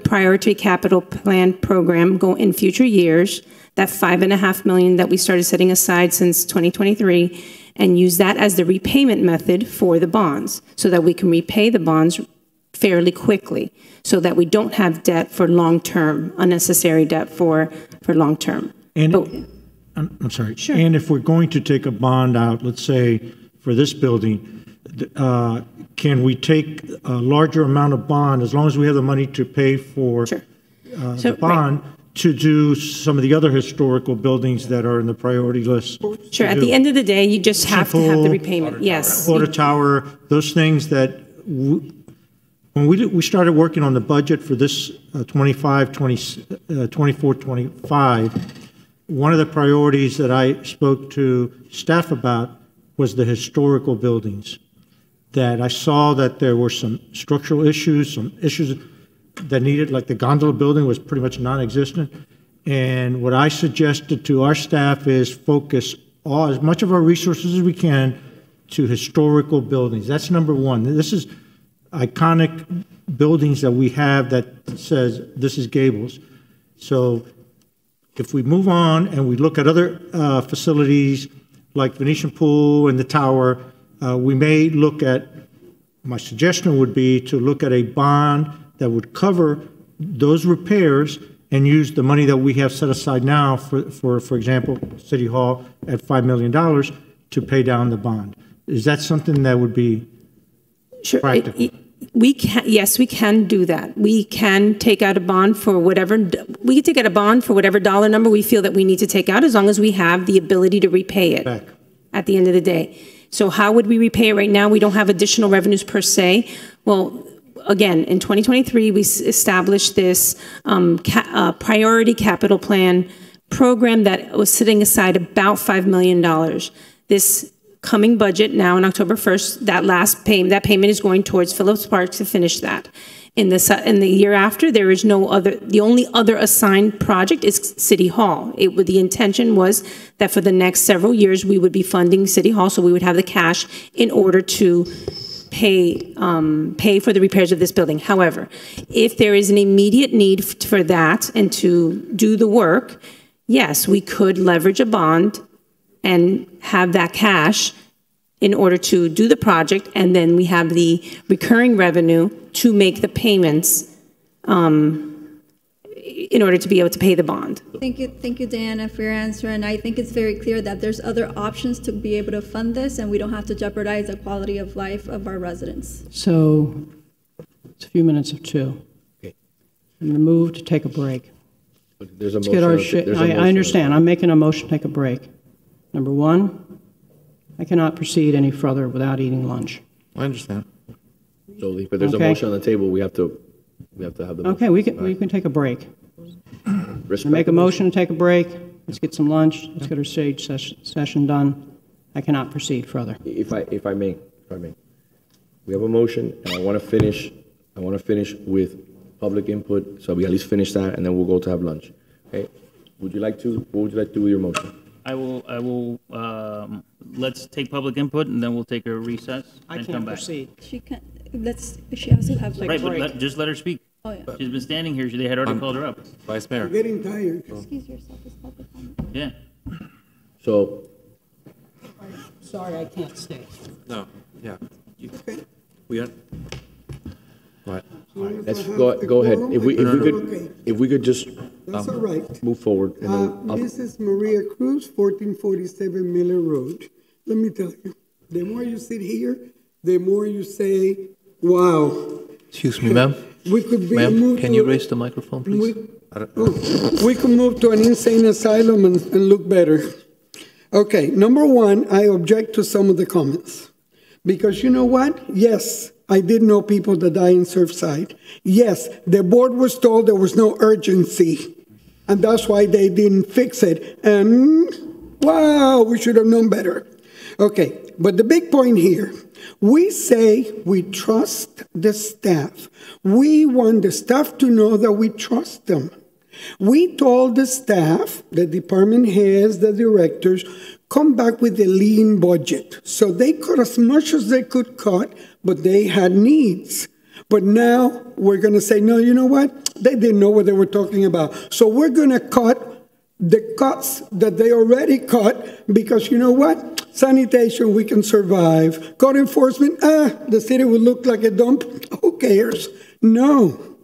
priority capital plan program in future years, that $5.5 million that we started setting aside since 2023, and use that as the repayment method for the bonds so that we can repay the bonds fairly quickly so that we don't have debt for long-term, unnecessary debt for long-term. And I'm sorry. Sure. And if we're going to take a bond out, let's say for this building, can we take a larger amount of bond as long as we have the money to pay for the bond to do some of the other historical buildings that are in the priority list? Sure. At the end of the day, you just have to have the repayment. Yes. Water tower, those things that when we started working on the budget for this 24-25, one of the priorities that I spoke to staff about was the historical buildings. That I saw that there were some structural issues, some issues that needed, like the gondola building was pretty much non-existent. And what I suggested to our staff is focus as much of our resources as we can to historical buildings. That's number one. This is iconic buildings that we have that says this is Gables. So if we move on and we look at other facilities like Venetian Pool and the tower, we may look at, my suggestion would be to look at a bond that would cover those repairs and use the money that we have set aside now for example, City Hall at $5 million to pay down the bond. Is that something that would be practical? Yes, we can do that. We can take out a bond for whatever dollar number we feel that we need to take out, as long as we have the ability to repay it at the end of the day. So how would we repay it right now? We don't have additional revenues per se. Well, again, in 2023, we established this priority capital plan program that was setting aside about $5 million. This coming budget now on October 1st, that payment is going towards Phillips Park to finish that. In the year after, there is no other. The only other assigned project is City Hall. The intention was that for the next several years we would be funding City Hall, so we would have the cash in order to pay for the repairs of this building. However, if there is an immediate need for that and to do the work, yes, we could leverage a bond and have that cash in order to do the project, and then we have the recurring revenue to make the payments in order to be able to pay the bond. Thank you, Diana, for your answer. And I think it's very clear that there's other options to be able to fund this, and we don't have to jeopardize the quality of life of our residents. So it's a few minutes of 2. Okay. I'm going to move to take a break. There's a Let's motion. get our I understand. I'm making a motion to take a break. Number 1, I cannot proceed any further without eating lunch. I understand. Jolie, but there's a motion on the table. We have to have the motion. Okay, we can take a break. I make a motion to take a break. Let's get some lunch. Let's get our stage session done. I cannot proceed further. If I may, we have a motion, and I want to finish with public input, so we at least finish that, and then we'll go to have lunch. Okay? What would you like to do with your motion? I will, let's take public input, and then we'll take a recess and come back. Proceed. She can, she has to have. Right, but just let her speak. Oh, yeah. She's been standing here. They had already called her up. Vice Mayor. I'm getting tired. Excuse yourself, it's public comment. Yeah. So, Sorry, I can't stay. No, yeah. Okay. We are. What? let's go ahead. If we could just That's all right. move forward. And then Mrs. Maria Cruz, 1447 Miller Road. Let me tell you, the more you sit here, the more you say, wow. Excuse me, ma'am. We could be Ma'am, moved can to you a- raise the microphone, please? We could move to an insane asylum and look better. Okay, number one, I object to some of the comments. Because you know what? Yes, I did know people that die in Surfside. Yes, the board was told there was no urgency. And that's why they didn't fix it. And wow, we should have known better. Okay, but the big point here, we say we trust the staff. We want the staff to know that we trust them. We told the staff, the department heads, the directors, come back with a lean budget. So they cut as much as they could cut, but they had needs. But now we're going to say, no, you know what? They didn't know what they were talking about. So we're going to cut the cuts that they already cut because you know what? Sanitation, we can survive. Code enforcement, the city would look like a dump. Who cares? No.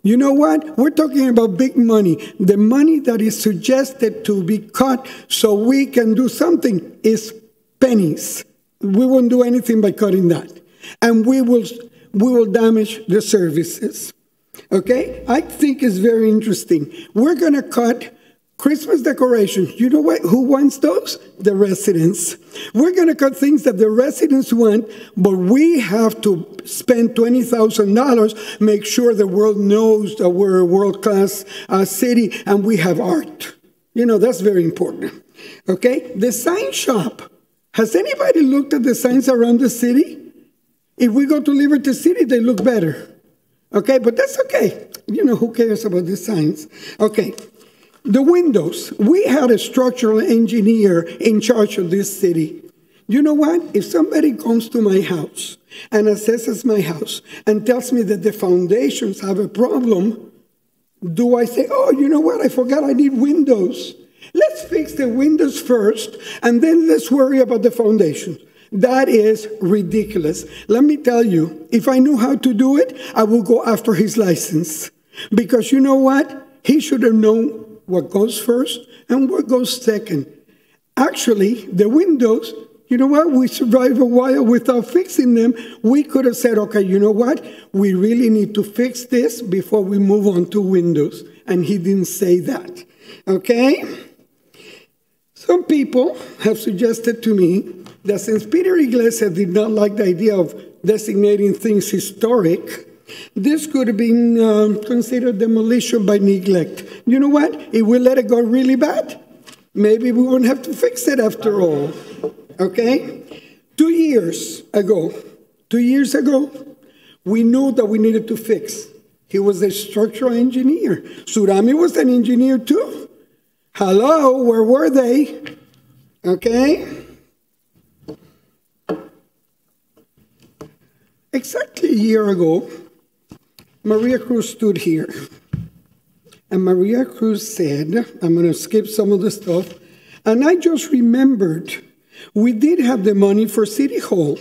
You know what? We're talking about big money. The money that is suggested to be cut so we can do something is pennies. We won't do anything by cutting that. And we will damage the services. Okay? I think it's very interesting. We're going to cut Christmas decorations. You know what? Who wants those? The residents. We're going to cut things that the residents want, but we have to spend $20,000, make sure the world knows that we're a world-class city and we have art. You know, that's very important. Okay? The sign shop. Has anybody looked at the signs around the city? If we go to Liberty City, they look better. Okay? But that's okay. You know, who cares about the signs? Okay. The windows. We had a structural engineer in charge of this city. You know what? If somebody comes to my house and assesses my house and tells me that the foundations have a problem, do I say, oh, you know what? I forgot I need windows. Let's fix the windows first, and then let's worry about the foundations. That is ridiculous. Let me tell you, if I knew how to do it, I would go after his license. Because you know what? He should have known what goes first and what goes second. Actually, the windows, you know what? We survived a while without fixing them. We could have said, okay, you know what? We really need to fix this before we move on to windows. And he didn't say that. Okay? Some people have suggested to me that since Peter Iglesias did not like the idea of designating things historic, this could have been considered demolition by neglect. You know what? If we let it go really bad, maybe we won't have to fix it after all. Okay? 2 years ago, we knew that we needed to fix. He was a structural engineer. Surami was an engineer too. Hello, where were they? Okay? Exactly a year ago, Maria Cruz stood here. And Maria Cruz said, I'm going to skip some of the stuff, and I just remembered we did have the money for City Hall.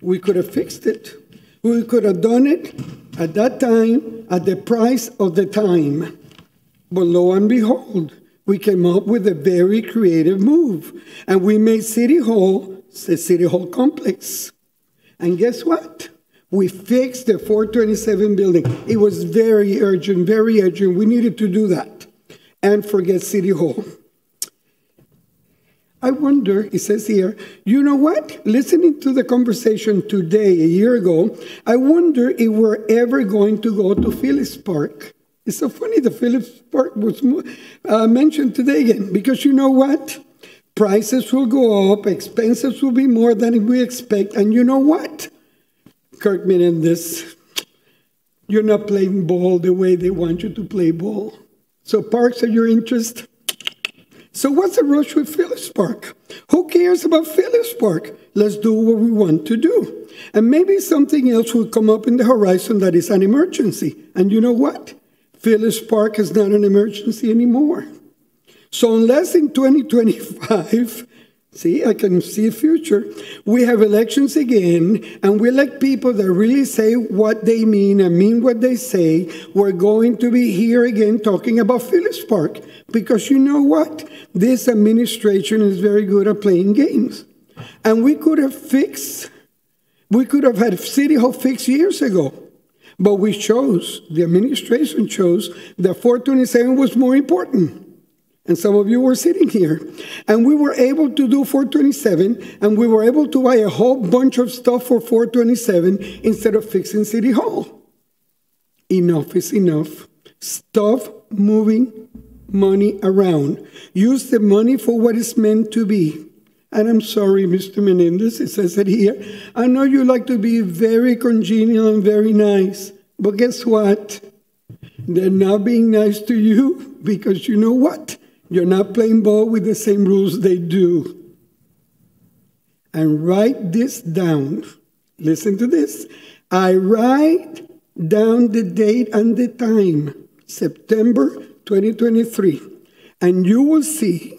We could have fixed it. We could have done it at that time at the price of the time. But lo and behold, we came up with a very creative move, and we made City Hall the City Hall complex. And guess what? We fixed the 427 building. It was very urgent, very urgent. We needed to do that and forget City Hall. I wonder, it says here, you know what? Listening to the conversation today, a year ago, I wonder if we're ever going to go to Phillips Park It's so funny the Phillips Park was mentioned today again, because you know what? Prices will go up, expenses will be more than we expect, and you know what? Kirk Menendez, you're not playing ball the way they want you to play ball. So parks are your interest. So what's the rush with Phillips Park? Who cares about Phillips Park? Let's do what we want to do. And maybe something else will come up in the horizon that is an emergency. And you know what? Phillips Park is not an emergency anymore. So unless in 2025, see, I can see a future, we have elections again, and we elect people that really say what they mean and mean what they say, we're going to be here again talking about Phillips Park. Because you know what? This administration is very good at playing games. And we could have had City Hall fixed years ago. But we chose, the administration chose, that 427 was more important. And some of you were sitting here. And we were able to do 427, and we were able to buy a whole bunch of stuff for 427 instead of fixing City Hall. Enough is enough. Stop moving money around. Use the money for what it's meant to be. And I'm sorry, Mr. Menendez, it says it here. I know you like to be very congenial and very nice, but guess what? They're not being nice to you because you know what? You're not playing ball with the same rules they do. And write this down. Listen to this. I write down the date and the time, September 2023, and you will see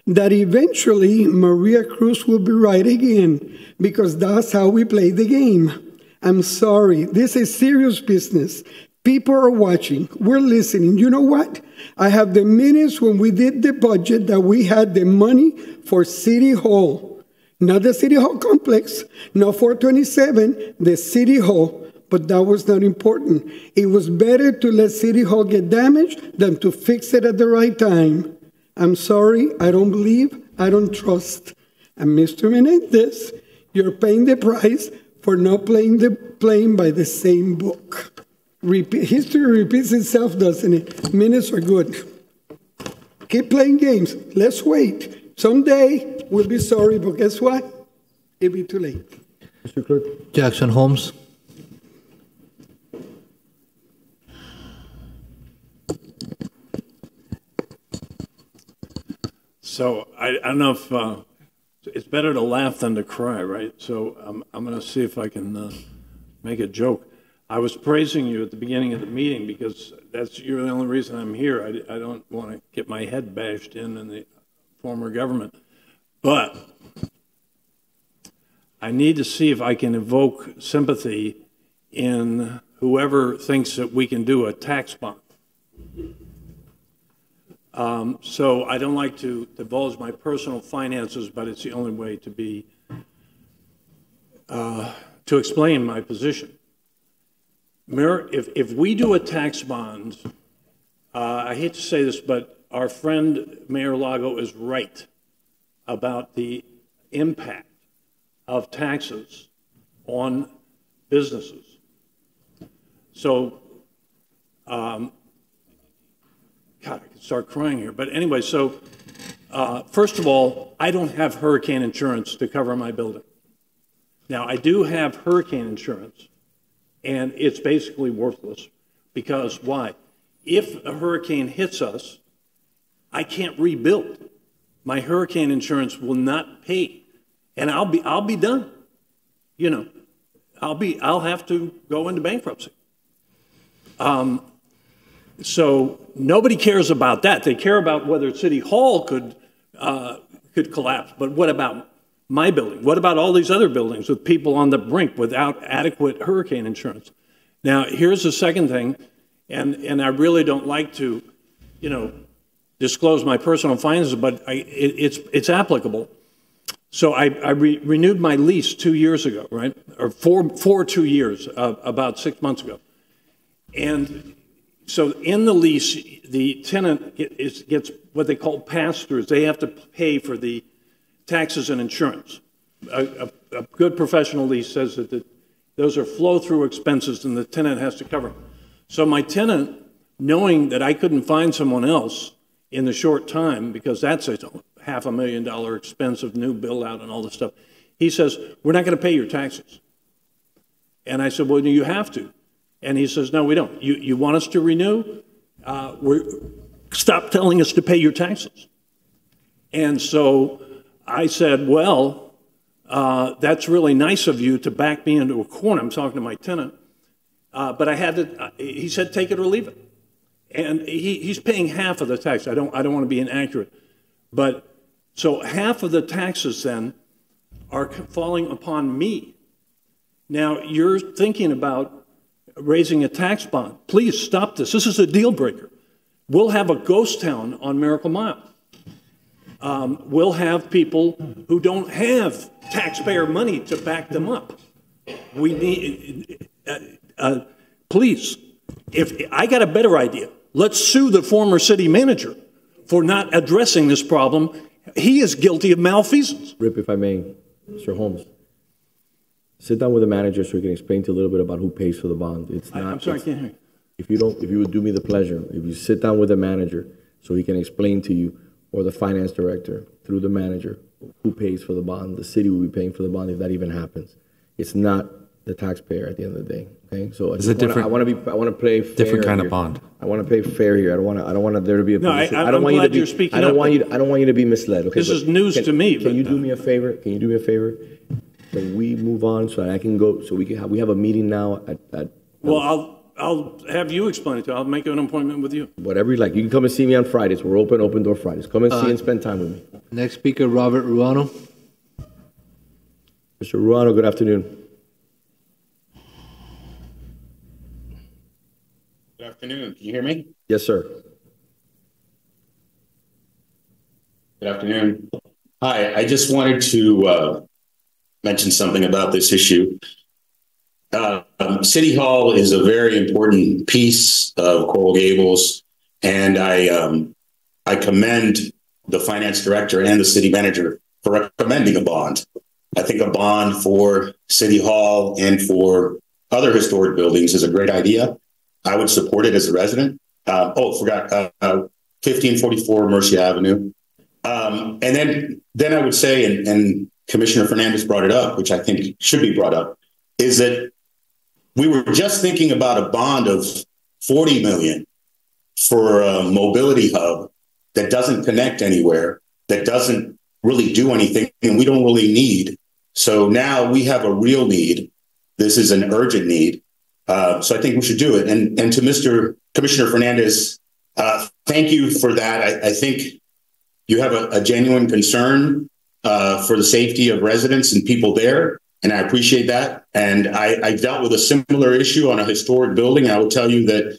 that eventually Maria Cruz will be right again, because that's how we play the game. I'm sorry, this is serious business. People are watching, we're listening. You know what? I have the minutes when we did the budget that we had the money for City Hall. Not the City Hall complex, not 427, the City Hall. But that was not important. It was better to let City Hall get damaged than to fix it at the right time. I'm sorry, I don't believe, I don't trust. And Mr. Menendez, you're paying the price for not playing by the same book. History repeats itself, doesn't it? Minutes are good. Keep playing games. Let's wait. Someday we'll be sorry, but guess what? It'll be too late. Mr. Clerk. Jackson Holmes. So I don't know if it's better to laugh than to cry, right? So I'm going to see if I can make a joke. I was praising you at the beginning of the meeting because you're the only reason I'm here. I don't want to get my head bashed in the former government. But I need to see if I can evoke sympathy in whoever thinks that we can do a tax bond. So I don't like to divulge my personal finances, but it's the only way to be to explain my position. Mayor, if we do a tax bond, I hate to say this, but our friend Mayor Lago is right about the impact of taxes on businesses. So, God, I could start crying here. But anyway, so first of all, I don't have hurricane insurance to cover my building. Now, I do have hurricane insurance, and it's basically worthless because why? If a hurricane hits us, I can't rebuild. My hurricane insurance will not pay, and I'll be done. You know, I'll have to go into bankruptcy. So nobody cares about that. They care about whether City Hall could collapse. But what about my building? What about all these other buildings with people on the brink without adequate hurricane insurance? Now, here's the second thing, and I really don't like to, you know, disclose my personal finances, but it's applicable. So I renewed my lease 2 years ago, right? Or for 2 years, about 6 months ago. And so in the lease, the tenant gets what they call pass-throughs. They have to pay for the taxes and insurance. A good professional lease says that those are flow-through expenses and the tenant has to cover them. So my tenant knowing that I couldn't find someone else in the short time, because that's a $500,000 expensive new build out and all this stuff. He says, we're not going to pay your taxes. And I said, well, you have to. And he says, no, we don't. You want us to renew? Stop telling us to pay your taxes. And so I said, well, that's really nice of you to back me into a corner. I'm talking to my tenant. But I had to, he said, take it or leave it. And he's paying half of the tax. I don't want to be inaccurate. But so half of the taxes then are falling upon me. Now, you're thinking about raising a tax bond. Please stop this. This is a deal breaker. We'll have a ghost town on Miracle Mile. We'll have people who don't have taxpayer money to back them up. We need, please, if I got a better idea, let's sue the former city manager for not addressing this problem. He is guilty of malfeasance. Rip, if I may, Mr. Holmes, sit down with the manager so he can explain to you a little bit about who pays for the bond. It's not. I'm sorry, I can't hear you. If you would do me the pleasure, if you sit down with the manager so he can explain to you, or the finance director through the manager, who pays for the bond. The city will be paying for the bond if that even happens. It's not the taxpayer at the end of the day. Okay, so I want to play fair different kind here. of bond. I want to play fair here. I don't want there to be a. No, position. I'm glad you're speaking up. I don't want you to be misled. Okay, this is news to me. Can you do me a favor? Can you do me a favor? Can we move on so that I can go? So we have a meeting now at Well, I'll have you explain it to you. I'll make an appointment with you. Whatever you like. You can come and see me on Fridays. We're open door Fridays. Come and see and spend time with me. Next speaker, Robert Ruano. Mr. Ruano, good afternoon. Good afternoon. Can you hear me? Yes, sir. Good afternoon. Hi, I just wanted to mention something about this issue. City Hall is a very important piece of Coral Gables, and I commend the finance director and the city manager for recommending a bond. I think a bond for City Hall and for other historic buildings is a great idea. I would support it as a resident. 1544 Mercy Avenue. And then I would say, and Commissioner Fernandez brought it up, which I think should be brought up, is that we were just thinking about a bond of $40 million for a mobility hub that doesn't connect anywhere, that doesn't really do anything, and we don't really need. So now we have a real need. This is an urgent need. So I think we should do it. And to Mr. Commissioner Fernandez, thank you for that. I think you have a genuine concern for the safety of residents and people there. And I appreciate that. And I dealt with a similar issue on a historic building. I will tell you that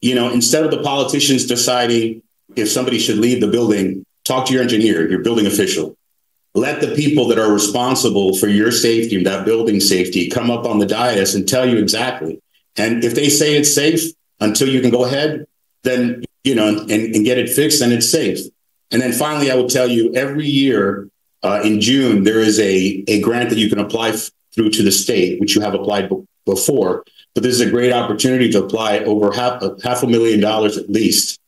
instead of the politicians deciding if somebody should leave the building, talk to your engineer, your building official. Let the people that are responsible for your safety and that building safety come up on the dais and tell you exactly. And if they say it's safe until you can go ahead, then, and get it fixed, then it's safe. And then finally, I will tell you every year, in June, there is a grant that you can apply through to the state, which you have applied before. But this is a great opportunity to apply over $500,000 at least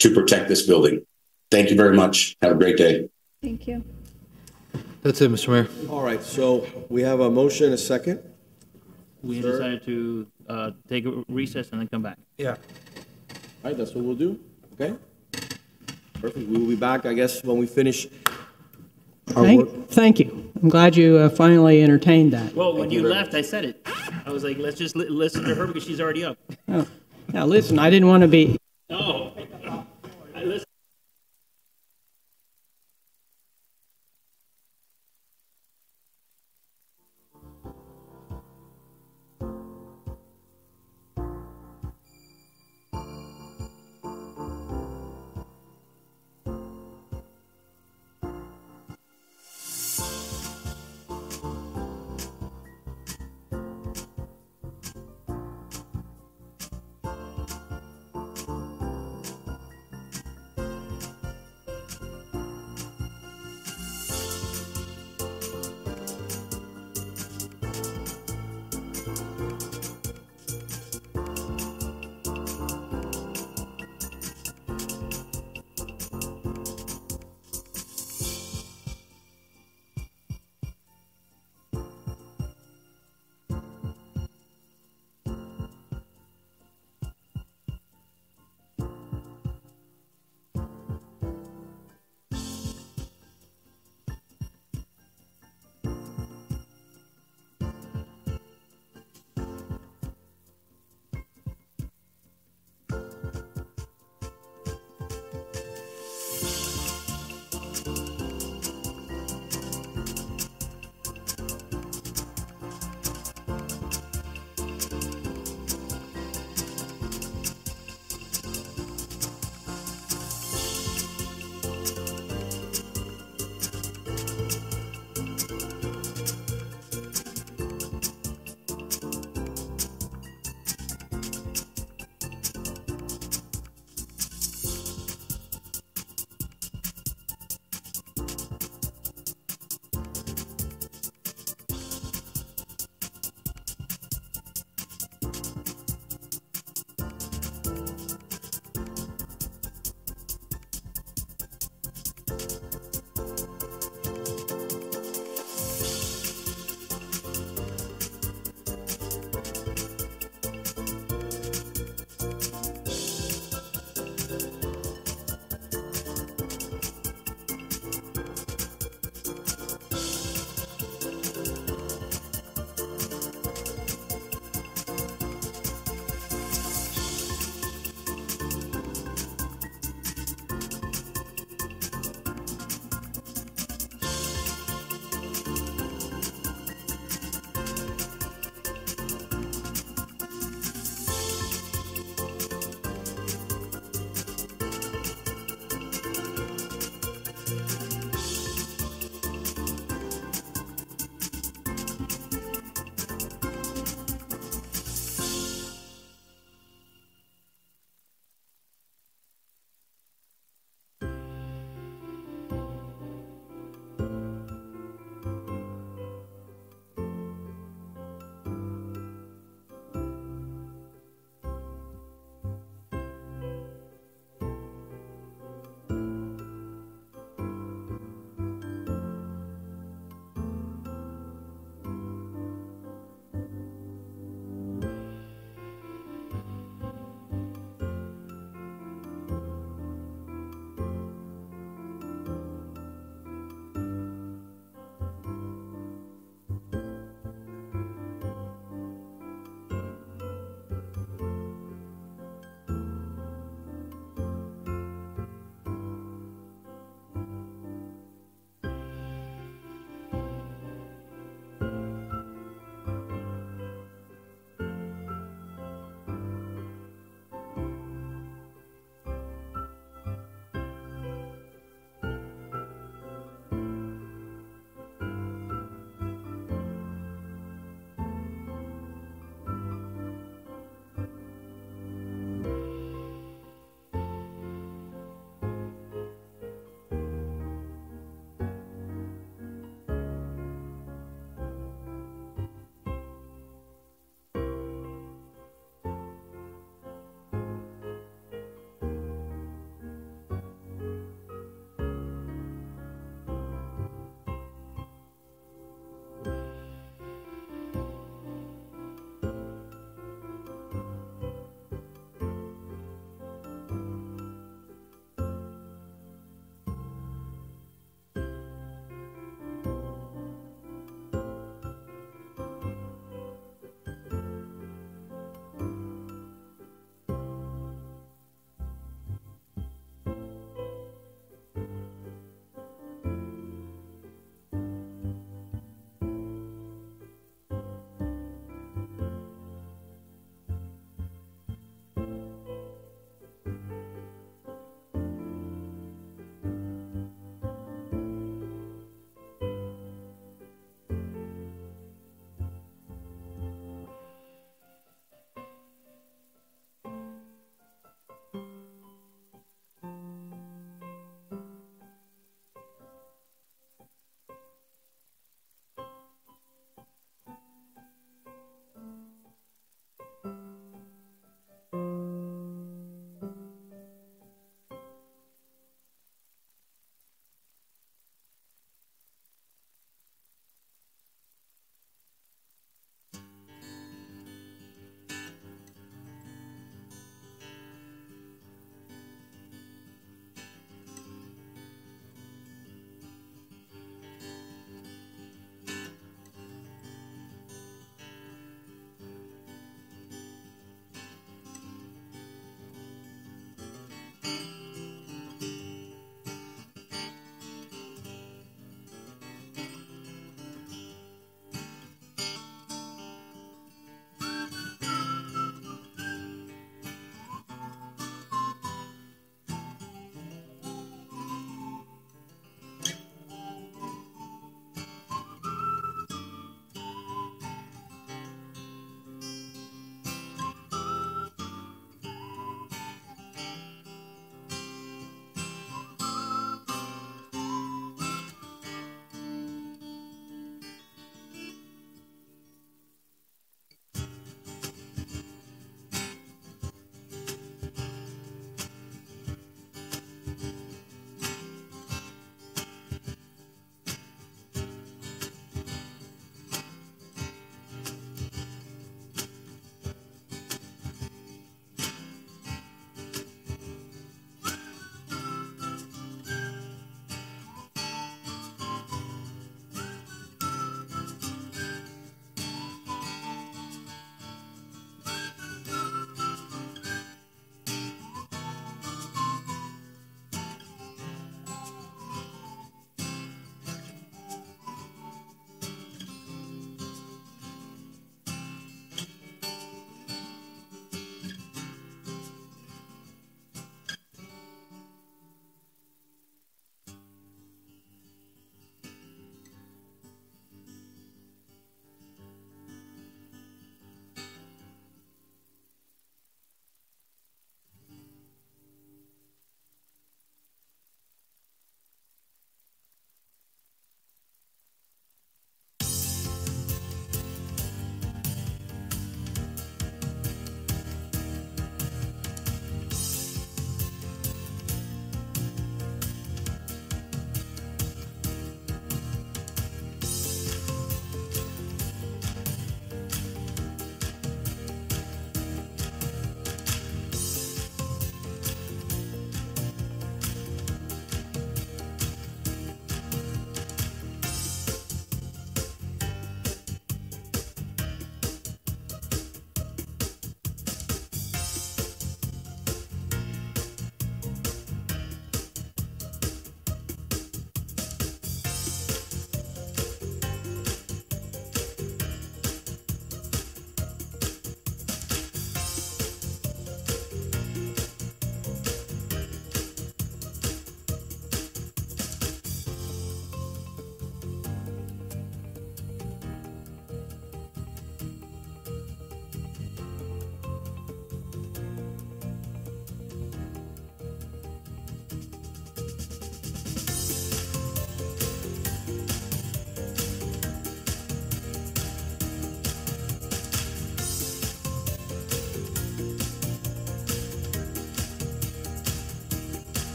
to protect this building. Thank you very much. Have a great day. Thank you. That's it, Mr. Mayor. All right, so we have a motion, a second. We decided to take a recess and then come back. Yeah. All right, that's what we'll do. Okay. Perfect. We will be back, I guess, when we finish. Thank you. I'm glad you finally entertained that. Well, when you left, I said it. I was like, let's just listen to her because she's already up. Oh. Now, listen, I didn't want to be. Oh. Listen.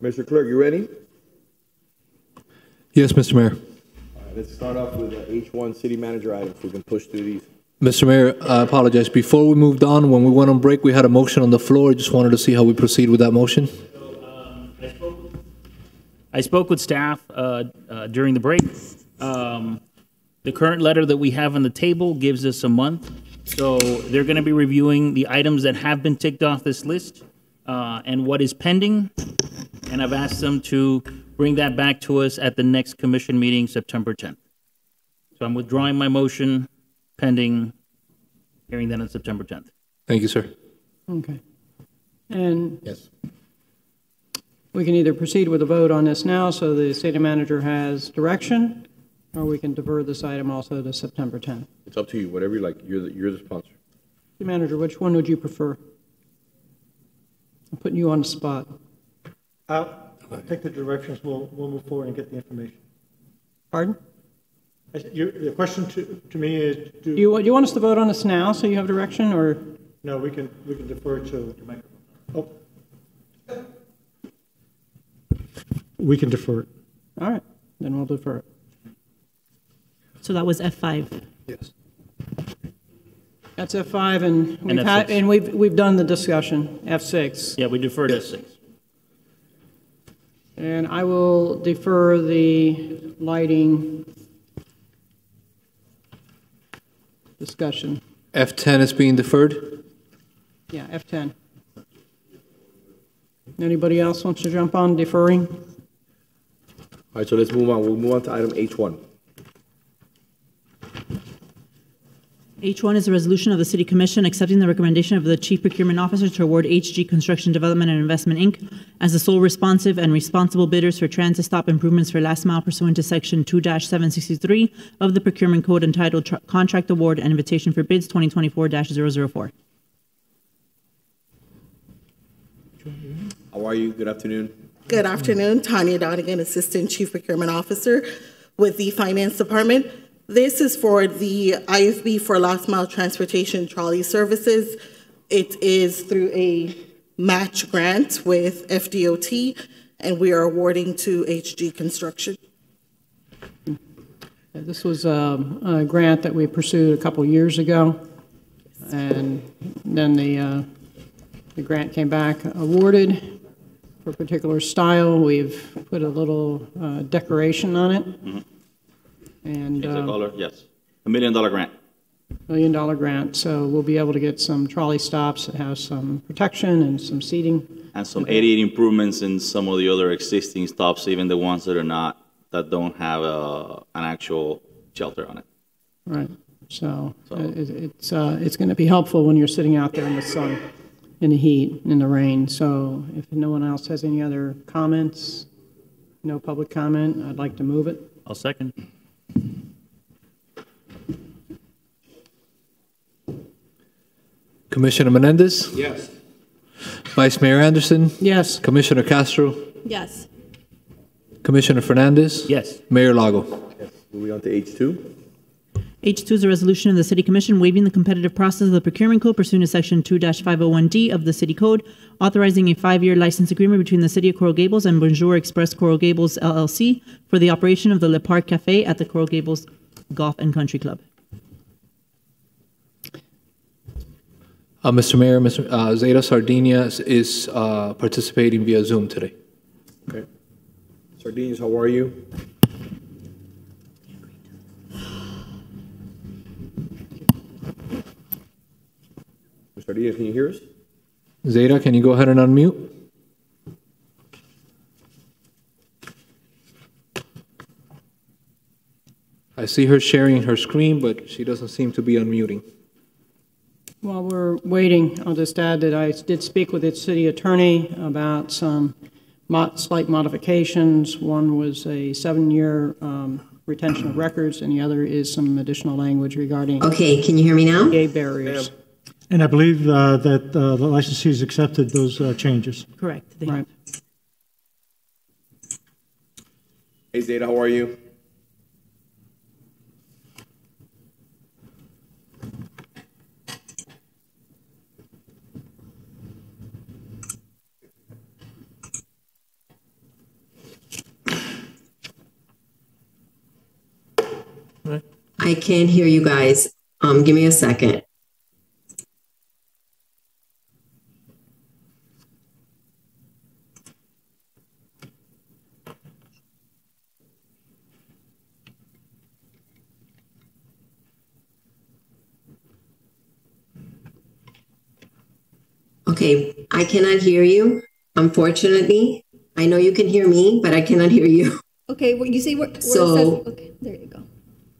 Mr. Clerk, you ready? Yes, Mr. Mayor. All right, let's start off with the H1 city manager items. We can push through these. Mr. Mayor, I apologize. Before we moved on, when we went on break, we had a motion on the floor. Just wanted to see how we proceed with that motion. I spoke with staff during the break. The current letter that we have on the table gives us a month. So they're going to be reviewing the items that have been ticked off this list and what is pending. And I've asked them to bring that back to us at the next commission meeting, September 10th. So I'm withdrawing my motion pending hearing that on September 10th. Thank you, sir. Okay. And yes, we can either proceed with a vote on this now so the city manager has direction, or we can defer this item also to September 10th. It's up to you, whatever you like. You're the sponsor. City manager, which one would you prefer? I'm putting you on the spot. I'll take the directions. We'll move forward and get the information. Pardon? The question to me is, do you want us to vote on this now so you have direction, or? No, we can defer to the microphone. Oh. We can defer it. All right, then we'll defer it. So that was F5. Yes. That's F5, and we've done the discussion. F6. Yeah, we deferred F6. And I will defer the lighting discussion. F10 is being deferred? Yeah, F10. Anybody else wants to jump on deferring? All right, so let's move on. We'll move on to item H1. H1 is a resolution of the City Commission accepting the recommendation of the Chief Procurement Officer to award HG Construction Development and Investment, Inc. as the sole responsive and responsible bidders for transit stop improvements for last mile pursuant to Section 2-763 of the Procurement Code entitled Contract Award and Invitation for Bids 2024-004. How are you? Good afternoon. Good afternoon. Tanya Donegan, Assistant Chief Procurement Officer with the Finance Department. This is for the IFB for Last Mile Transportation Trolley Services. It is through a match grant with FDOT, and we are awarding to HG Construction. This was a grant that we pursued a couple years ago, and then the grant came back awarded for a particular style. We've put a little decoration on it. Mm-hmm. And change the color, yes. $1 million grant. $1 million grant. So we'll be able to get some trolley stops that have some protection and some seating. And some 88 improvements in some of the other existing stops, even the ones that are not, that don't have an actual shelter on it. Right. So it's going to be helpful when you're sitting out there in the sun, in the heat, in the rain. So if no one else has any other comments, no public comment, I'd like to move it. I'll second. Commissioner Menendez? Yes. Vice Mayor Anderson? Yes. Commissioner Castro? Yes. Commissioner Fernandez? Yes. Mayor Lago? Yes. Moving on to H2. H2 is a resolution of the City Commission waiving the competitive process of the Procurement Code pursuant to Section 2-501D of the City Code, authorizing a 5-year license agreement between the City of Coral Gables and Bonjour Express Coral Gables, LLC, for the operation of the Le Parc Cafe at the Coral Gables Golf and Country Club. Mr. Mayor, Zeta Sardinia is participating via Zoom today. Okay. Sardinians, how are you? Sardinians, can you hear us? Zeta, can you go ahead and unmute? I see her sharing her screen, but she doesn't seem to be unmuting. While we're waiting, I'll just add that I did speak with its city attorney about some slight modifications. One was a 7-year retention of records, and the other is some additional language regarding Okay, can you hear me now? gay barriers. And I believe that the licensees accepted those changes. Correct. Right. Hey, Zeta, how are you? I can't hear you guys. Give me a second. Okay, I cannot hear you, unfortunately. I know you can hear me, but I cannot hear you. Okay, well, you say where it says, okay, there you go.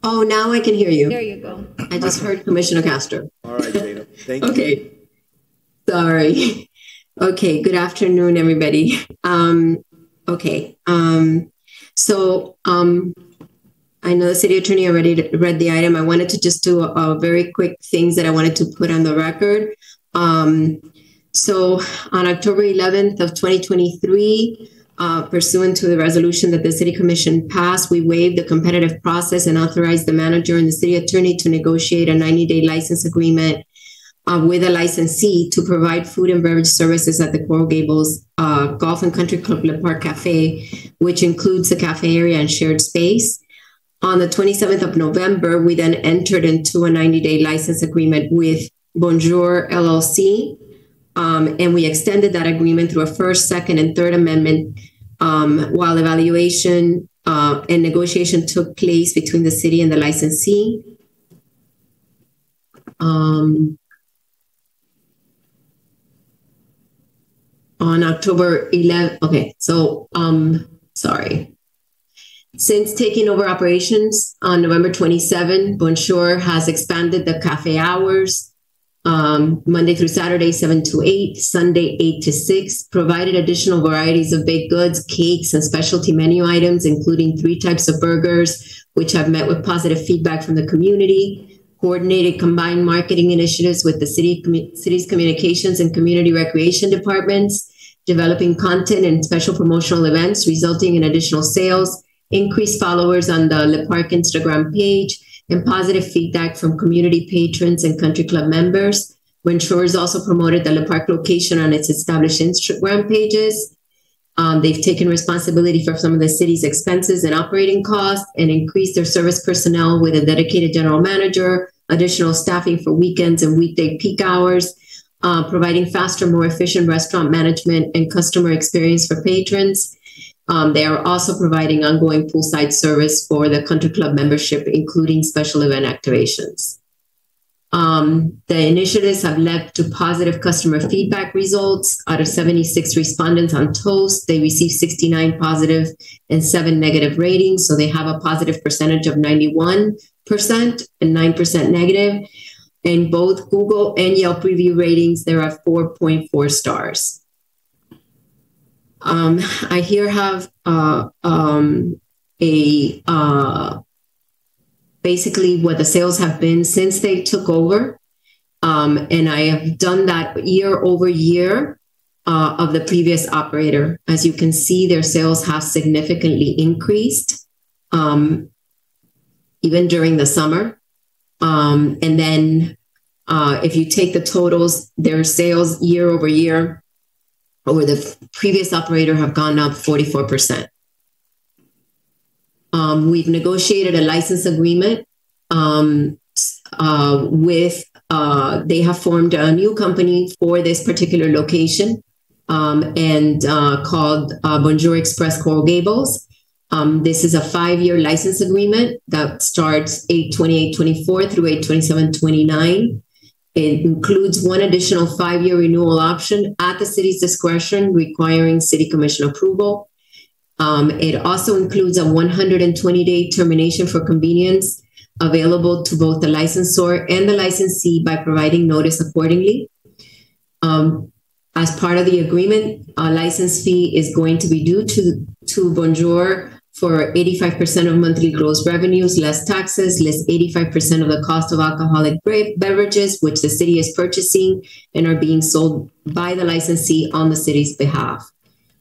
Oh, now I can hear you. There you go. I just heard Commissioner Castro. All right, Dana. Thank you. Okay. Sorry. Okay, good afternoon, everybody. Okay. I know the city attorney already read the item. I wanted to just do a very quick things that I wanted to put on the record. So on October 11th of 2023, pursuant to the resolution that the City Commission passed, we waived the competitive process and authorized the manager and the city attorney to negotiate a 90-day license agreement with a licensee to provide food and beverage services at the Coral Gables Golf and Country Club Le Parc Cafe, which includes the cafe area and shared space. On the 27th of November, we then entered into a 90-day license agreement with Bonjour LLC, and we extended that agreement through a first, second, and third amendment while evaluation and negotiation took place between the city and the licensee. On October 11th, okay, so, sorry. Since taking over operations on November 27, Bonjour has expanded the cafe hours, Monday through Saturday, 7 to 8, Sunday, 8 to 6, provided additional varieties of baked goods, cakes, and specialty menu items, including 3 types of burgers, which have met with positive feedback from the community, coordinated combined marketing initiatives with the city's communications and community recreation departments, developing content and special promotional events, resulting in additional sales, increased followers on the Le Parc Instagram page, and positive feedback from community patrons and country club members. Bonjour has also promoted the Le Parc location on its established Instagram pages. They've taken responsibility for some of the city's expenses and operating costs and increased their service personnel with a dedicated general manager, additional staffing for weekends and weekday peak hours, providing faster, more efficient restaurant management and customer experience for patrons. They are also providing ongoing poolside service for the country club membership, including special event activations. The initiatives have led to positive customer feedback results. Out of 76 respondents on Toast, they received 69 positive and 7 negative ratings. So they have a positive percentage of 91% and 9% negative. In both Google and Yelp review ratings, there are 4.4 stars. I here have basically what the sales have been since they took over. And I have done that year over year of the previous operator. As you can see, their sales have significantly increased, even during the summer. And then if you take the totals, their sales year over year over the previous operator have gone up 44%. We've negotiated a license agreement with, they have formed a new company for this particular location and called Bonjour Express Coral Gables. This is a 5-year license agreement that starts 8/28/24 through 8/27/29. It includes one additional 5-year renewal option at the city's discretion, requiring city commission approval. It also includes a 120-day termination for convenience available to both the licensor and the licensee by providing notice accordingly. As part of the agreement, a license fee is going to be due to Bonjour for 85% of monthly gross revenues, less taxes, less 85% of the cost of alcoholic beverages, which the city is purchasing and are being sold by the licensee on the city's behalf.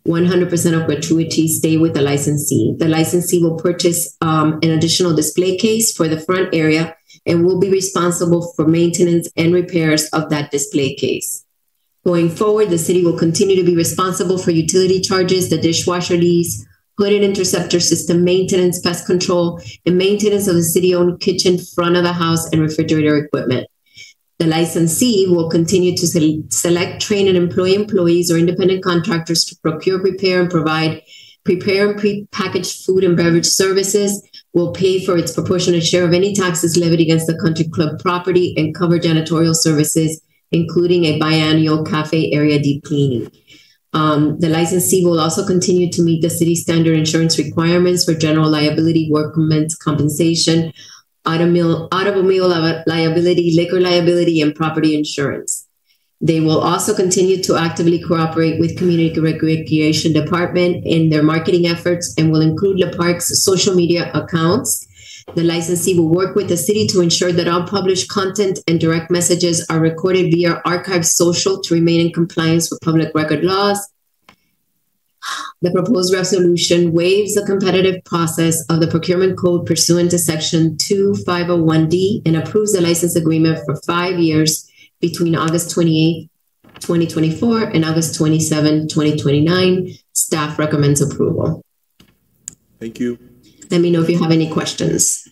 100% of gratuities stay with the licensee. The licensee will purchase an additional display case for the front area and will be responsible for maintenance and repairs of that display case. Going forward, the city will continue to be responsible for utility charges, the dishwasher lease, hooded interceptor system maintenance, pest control, and maintenance of the city-owned kitchen, front of the house, and refrigerator equipment. The licensee will continue to select, train, and employ employees or independent contractors to procure, prepare, and pre-packaged food and beverage services, will pay for its proportionate share of any taxes levied against the country club property, and cover janitorial services, including a biannual cafe area deep cleaning. The licensee will also continue to meet the city standard insurance requirements for general liability, workmen's compensation, automobile liability, liquor liability, and property insurance. They will also continue to actively cooperate with Community Recreation Department in their marketing efforts and will include the park's social media accounts. The licensee will work with the city to ensure that all published content and direct messages are recorded via Archive Social to remain in compliance with public record laws. The proposed resolution waives the competitive process of the procurement code pursuant to section 2501D and approves the license agreement for 5 years between August 28, 2024 and August 27, 2029. Staff recommends approval. Thank you. Let me know if you have any questions.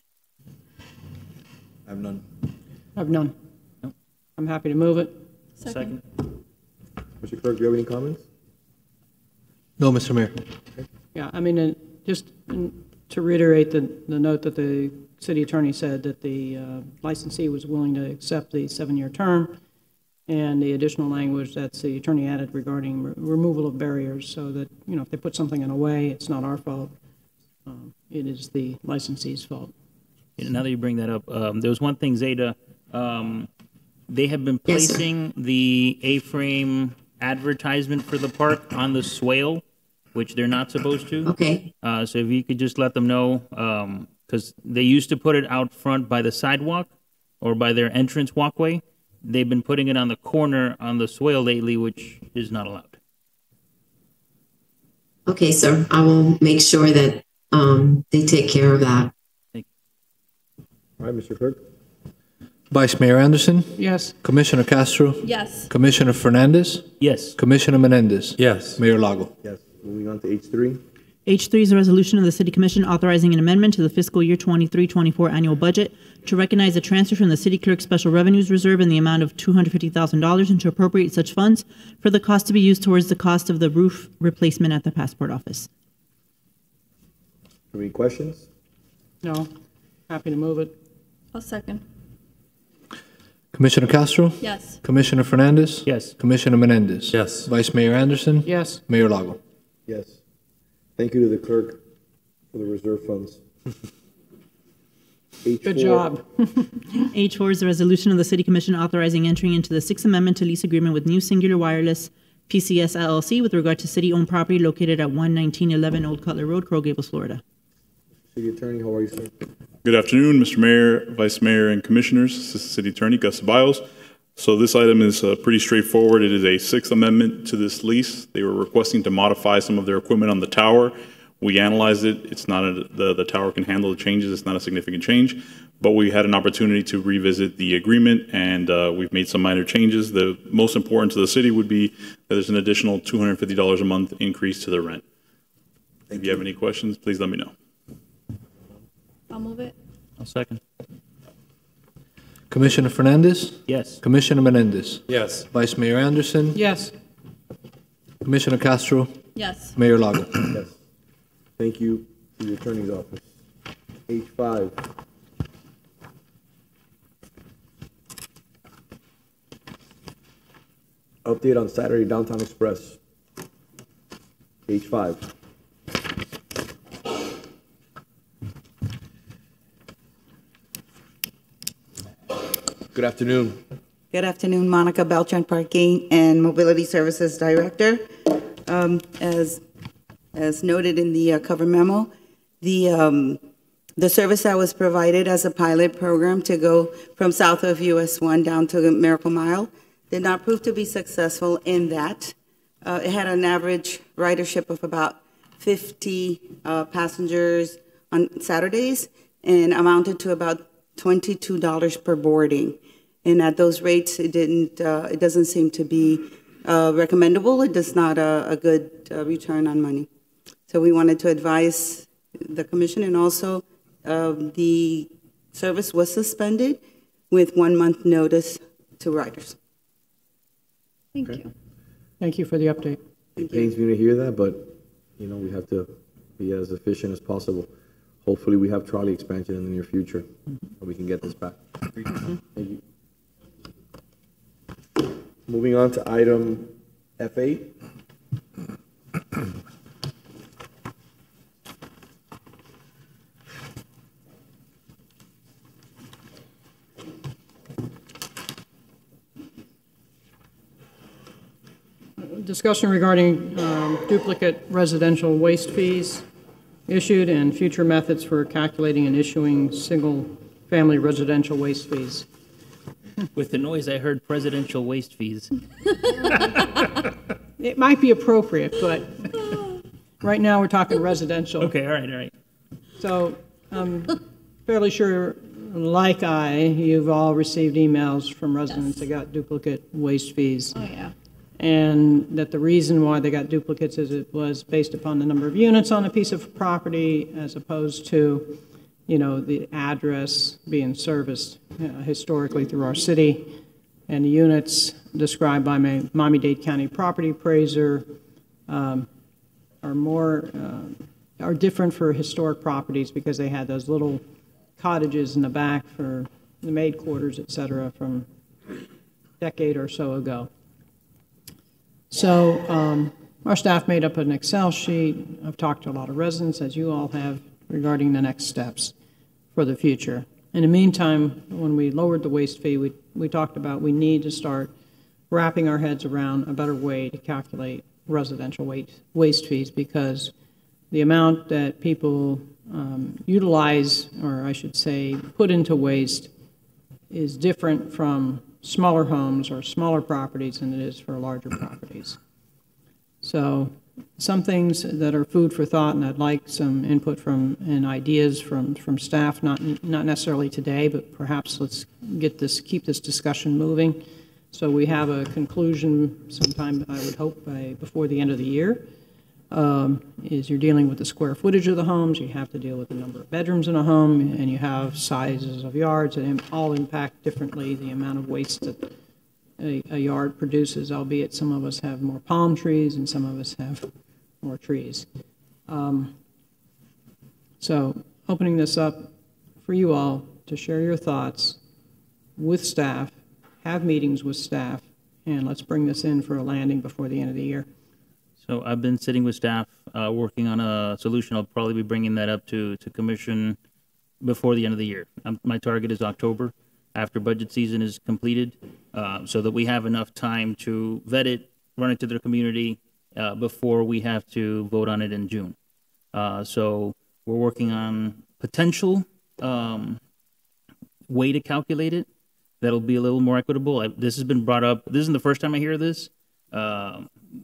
I have none. I have none. No. I'm happy to move it. Second. Mr. Clerk, do you have any comments? No, Mr. Mayor. Yeah, I mean, just to reiterate the note that the city attorney said that the licensee was willing to accept the 7-year term, and the additional language that the attorney added regarding removal of barriers, so that, you know, if they put something in a way, it's not our fault. It is the licensee's fault. Now that you bring that up, there was one thing, Zeta. They have been placing the A-frame advertisement for the park on the swale, which they're not supposed to. Okay. So if you could just let them know, because they used to put it out front by the sidewalk or by their entrance walkway. They've been putting it on the corner on the swale lately, which is not allowed. Okay, sir. I will make sure that they take care of that. All right, Mr. Clerk. Vice Mayor Anderson? Yes. Commissioner Castro? Yes. Commissioner Fernandez? Yes. Commissioner Menendez? Yes. Mayor Lago? Yes. Moving on to H3. H3 is a resolution of the City Commission authorizing an amendment to the fiscal year 23-24 annual budget to recognize a transfer from the City Clerk's Special Revenues Reserve in the amount of $250,000 and to appropriate such funds for the cost to be used towards the cost of the roof replacement at the Passport Office. Any questions? No. Happy to move it. I'll second. Commissioner Castro? Yes. Commissioner Fernandez? Yes. Commissioner Menendez? Yes. Vice Mayor Anderson? Yes. Mayor Lago? Yes. Thank you to the clerk for the reserve funds. H4. Good job. H4 is a resolution of the City Commission authorizing entering into the Sixth Amendment to lease agreement with New Singular Wireless PCS LLC with regard to city-owned property located at 11911 Old Cutler Road, Coral Gables, Florida. City Attorney, how are you, sir? Good afternoon, Mr. Mayor, Vice Mayor, and Commissioners. Assistant City Attorney Gus Ceballos. So this item is pretty straightforward. It is a Sixth Amendment to this lease. They were requesting to modify some of their equipment on the tower. We analyzed it. It's not the tower can handle the changes. It's not a significant change, but we had an opportunity to revisit the agreement, and we've made some minor changes. The most important to the city would be that there's an additional $250 a month increase to the rent. If you have any questions, please let me know. I'll move it. I'll second. Commissioner Fernandez? Yes. Commissioner Menendez? Yes. Vice Mayor Anderson? Yes. Commissioner Castro? Yes. Mayor Lago? Yes. Thank you to the Attorney's Office. H5. Update on Saturday Downtown Express. H5. Good afternoon. Good afternoon, Monica Beltran, Parking and Mobility Services Director. As noted in the cover memo, the service that was provided as a pilot program to go from south of US 1 down to the Miracle Mile did not prove to be successful in that. It had an average ridership of about 50 passengers on Saturdays and amounted to about $22 per boarding. And at those rates, it doesn't seem to be recommendable. It is not a good return on money. So we wanted to advise the commission, and also the service was suspended with 1 month notice to riders. Thank you. Thank you for the update. It pains me to hear that, but you know, we have to be as efficient as possible. Hopefully we have trolley expansion in the near future and we can get this back. Thank you. Moving on to item F8. Discussion regarding duplicate residential waste fees issued and future methods for calculating and issuing single-family residential waste fees. With the noise, I heard presidential waste fees. It might be appropriate, but right now we're talking residential. Okay, all right. So I'm fairly sure, like you've all received emails from residents that got duplicate waste fees. Oh, yeah. And that the reason why they got duplicates is it was based upon the number of units on a piece of property as opposed to, you know, the address being serviced historically through our city. And the units described by my Miami-Dade County property appraiser are different for historic properties because they had those little cottages in the back for the maid quarters, et cetera, from a decade or so ago. So our staff made up an Excel sheet. I've talked to a lot of residents, as you all have, regarding the next steps for the future. In the meantime, when we lowered the waste fee, we talked about we need to start wrapping our heads around a better way to calculate residential waste fees, because the amount that people utilize, or I should say put into waste, is different from smaller homes or smaller properties than it is for larger properties. So some things that are food for thought, and I'd like some input from and ideas from staff, not necessarily today, but perhaps let's keep this discussion moving so we have a conclusion sometime, I would hope, before the end of the year. Is you're dealing with the square footage of the homes, you have to deal with the number of bedrooms in a home, and you have sizes of yards that all impact differently the amount of waste that a yard produces, albeit some of us have more palm trees and some of us have more trees. So opening this up for you all to share your thoughts with staff, have meetings with staff, and let's bring this in for a landing before the end of the year. So I've been sitting with staff, working on a solution. I'll probably be bringing that up to commission before the end of the year. My target is October, after budget season is completed, so that we have enough time to vet it, run it to the community before we have to vote on it in June. So we're working on potential way to calculate it that'll be a little more equitable. This has been brought up. This isn't the first time I hear this.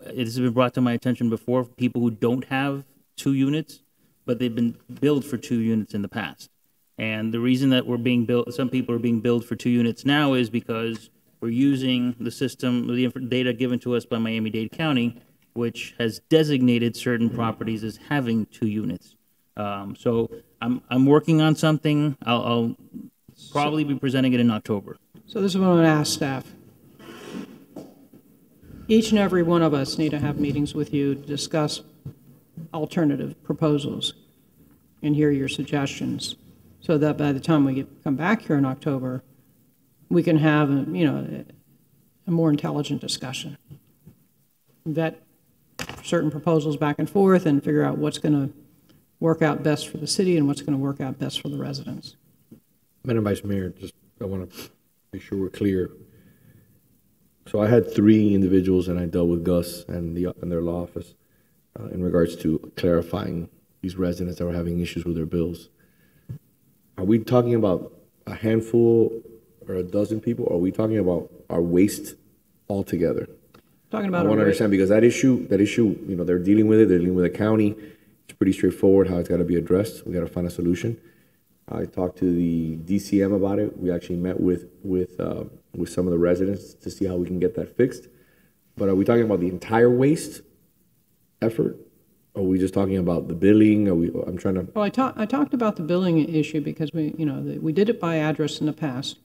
It has been brought to my attention before, people who don't have 2 units, but they've been billed for 2 units in the past. And the reason that we're being billed, some people are being billed for 2 units now, is because we're using the system, the data given to us by Miami-Dade County, which has designated certain properties as having 2 units. So I'm working on something. I'll probably be presenting it in October. So this is what I'm going to ask staff. Each and every one of us need to have meetings with you to discuss alternative proposals and hear your suggestions, so that by the time we come back here in October, we can have a more intelligent discussion. Vet certain proposals back and forth and figure out what's going to work out best for the city and what's going to work out best for the residents. Madam Vice Mayor, I want to make sure we're clear. So I had 3 individuals, and I dealt with Gus and their law office in regards to clarifying these residents that were having issues with their bills. Are we talking about a handful or a dozen people, or are we talking about our waste altogether? Talking about I want to understand, because that issue, you know, they're dealing with it. They're dealing with the county. It's pretty straightforward how it's got to be addressed. We got to find a solution. I talked to the DCM about it. We actually met with some of the residents to see how we can get that fixed. But are we talking about the entire waste effort, Are we just talking about the billing? I'm trying to. Well, I talked about the billing issue because we did it by address in the past,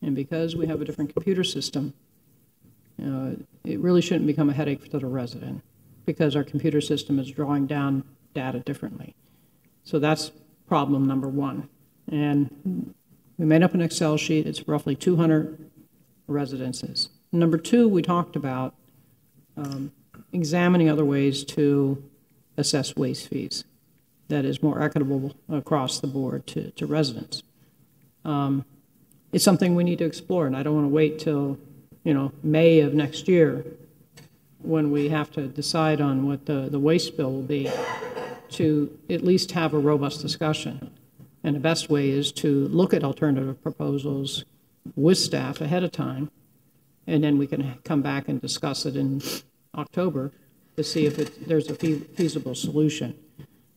and because we have a different computer system, it really shouldn't become a headache to the resident because our computer system is drawing down data differently. So that's problem number one. And we made up an Excel sheet. It's roughly 200 residences. Number two, we talked about examining other ways to assess waste fees that is more equitable across the board to residents. It's something we need to explore, and I don't want to wait till May of next year when we have to decide on what the waste bill will be to at least have a robust discussion. And the best way is to look at alternative proposals with staff ahead of time, and then we can come back and discuss it in October to see if there's a feasible solution.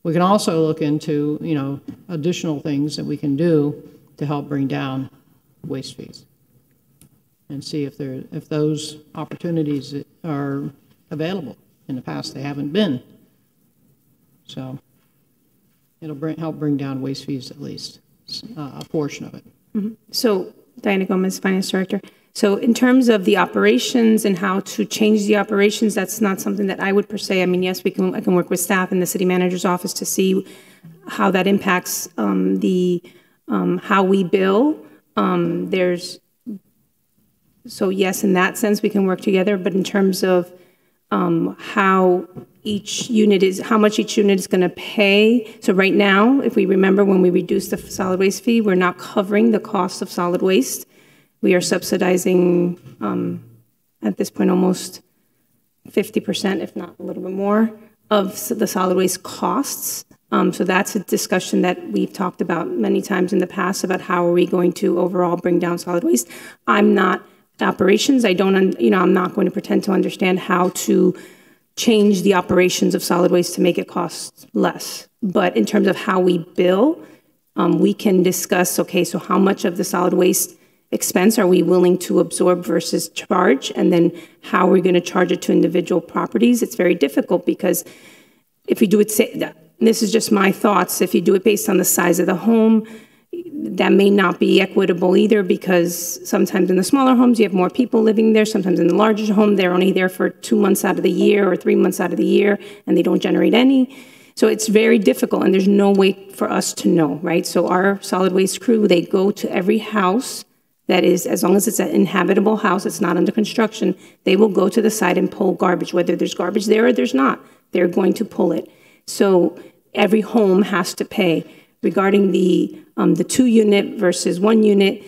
We can also look into additional things that we can do to help bring down waste fees and see if those opportunities are available. In the past, they haven't been. So it'll help bring down waste fees, at least a portion of it. Mm-hmm. So Diana Gomez, Finance Director. So in terms of the operations and how to change the operations, that's not something that I would per se. I mean, yes, I can work with staff in the city manager's office to see how that impacts how we bill. So yes, in that sense, we can work together. But in terms of how much each unit is going to pay. So right now, if we remember when we reduced the solid waste fee, we're not covering the cost of solid waste. We are subsidizing at this point almost 50%, if not a little bit more, of the solid waste costs. So that's a discussion that we've talked about many times in the past about how are we going to overall bring down solid waste. I'm not operations. I'm not going to pretend to understand how to change the operations of solid waste to make it cost less. But in terms of how we bill, we can discuss, okay, so how much of the solid waste expense are we willing to absorb versus charge, and then how we're going to charge it to individual properties. It's very difficult because if you do it, this is just my thoughts, if you do it based on the size of the home, that may not be equitable either, because sometimes in the smaller homes you have more people living there. Sometimes in the larger home they're only there for 2 months out of the year or 3 months out of the year, and they don't generate any. So it's very difficult, and there's no way for us to know, right? So our solid waste crew, they go to every house that is, as long as it's an inhabitable house, it's not under construction, they will go to the site and pull garbage, whether there's garbage there or there's not. They're going to pull it. So every home has to pay. Regarding the 2-unit versus 1 unit,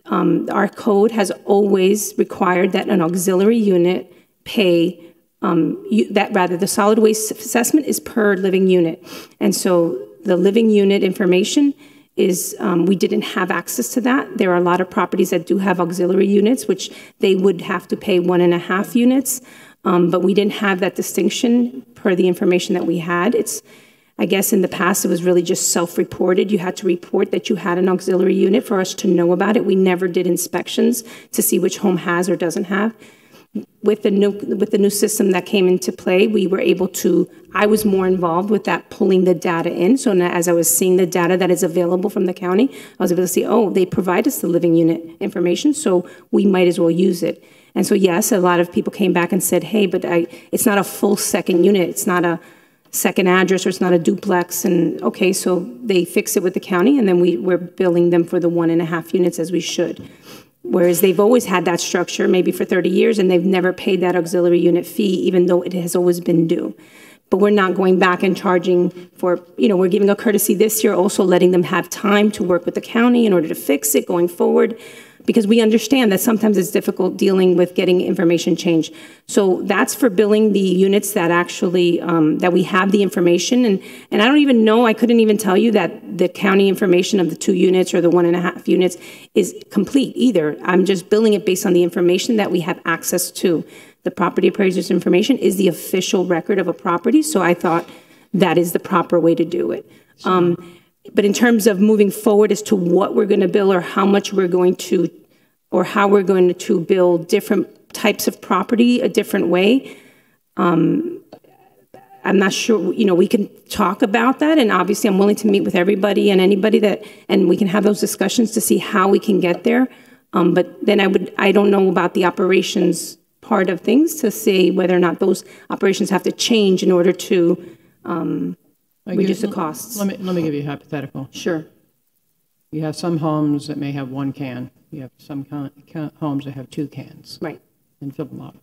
our code has always required that an auxiliary unit pay, the solid waste assessment is per living unit. And so the living unit information is, we didn't have access to that. There are a lot of properties that do have auxiliary units, which they would have to pay 1.5 units, but we didn't have that distinction per the information that we had. I guess in the past, it was really just self-reported. You had to report that you had an auxiliary unit for us to know about it. We never did inspections to see which home has or doesn't have. With the new system that came into play, we were able to, I was more involved with that, pulling the data in. So now, as I was seeing the data that is available from the county, I was able to see, oh, they provide us the living unit information, so we might as well use it. And so yes, a lot of people came back and said, hey, but it's not a full second unit. It's not a second address, or it's not a duplex. And okay, so they fix it with the county, and then we're billing them for the 1.5 units as we should. Whereas they've always had that structure, maybe for 30 years, and they've never paid that auxiliary unit fee, even though it has always been due. But we're not going back and charging for, we're giving a courtesy this year, also letting them have time to work with the county in order to fix it going forward, because we understand that sometimes it's difficult dealing with getting information changed. So that's for billing the units that actually, that we have the information. And I don't even know, I couldn't even tell you that the county information of the 2 units or the 1.5 units is complete either. I'm just billing it based on the information that we have access to. The property appraiser's information is the official record of a property, so I thought that is the proper way to do it. But in terms of moving forward as to what we're going to bill, or how much we're going to, or how we're going to bill different types of property a different way, I'm not sure, you know, we can talk about that, and obviously I'm willing to meet with everybody and anybody and we can have those discussions to see how we can get there. But then I don't know about the operations part of things to say whether or not those operations have to change in order to reduce the costs. Let me give you a hypothetical. Sure. You have some homes that may have one can. You have some homes that have 2 cans. Right. And fill them up.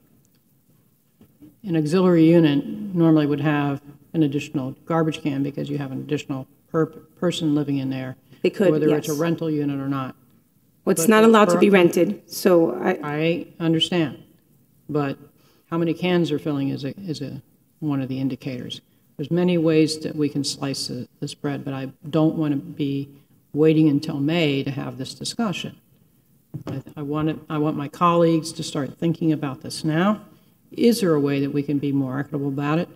An auxiliary unit normally would have an additional garbage can because you have an additional person living in there. They could, whether yes. it's a rental unit or not. Well, it's not allowed to be rented, so I understand. But how many cans are filling is one of the indicators. There's many ways that we can slice the spread, but I don't want to be waiting until May to have this discussion. I want my colleagues to start thinking about this now. Is there a way that we can be more equitable about it?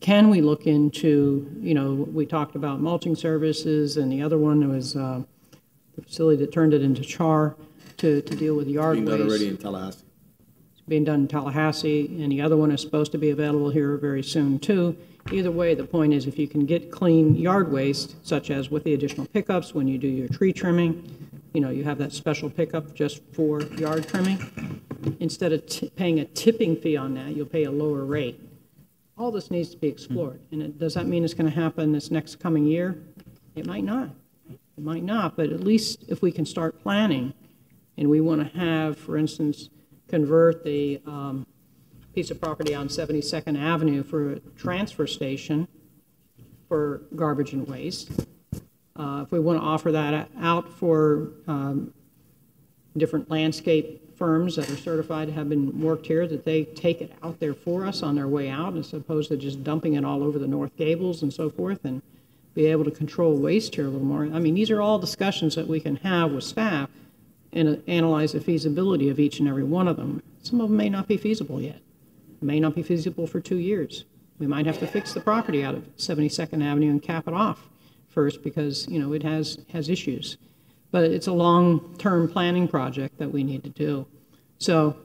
Can we look into, you know, we talked about mulching services, and the other one was the facility that turned it into char to deal with yard waste. Being done already in Tallahassee. It's being done in Tallahassee, and the other one is supposed to be available here very soon too. Either way, the point is if you can get clean yard waste, such as with the additional pickups when you do your tree trimming, you know, you have that special pickup just for yard trimming. Instead of paying a tipping fee on that, you'll pay a lower rate. All this needs to be explored. And does that mean it's going to happen this next coming year? It might not. It might not, but at least if we can start planning, and we want to have, for instance, convert the piece of property on 72nd Avenue for a transfer station for garbage and waste. If we want to offer that out for different landscape firms that are certified to have been worked here, that they take it out there for us on their way out as opposed to just dumping it all over the North Gables and so forth, and be able to control waste here a little more. I mean, these are all discussions that we can have with staff and analyze the feasibility of each and every one of them. Some of them may not be feasible yet. It may not be feasible for 2 years. We might have to fix the property out of 72nd Avenue and cap it off first because, you know, it has issues. But it's a long-term planning project that we need to do. So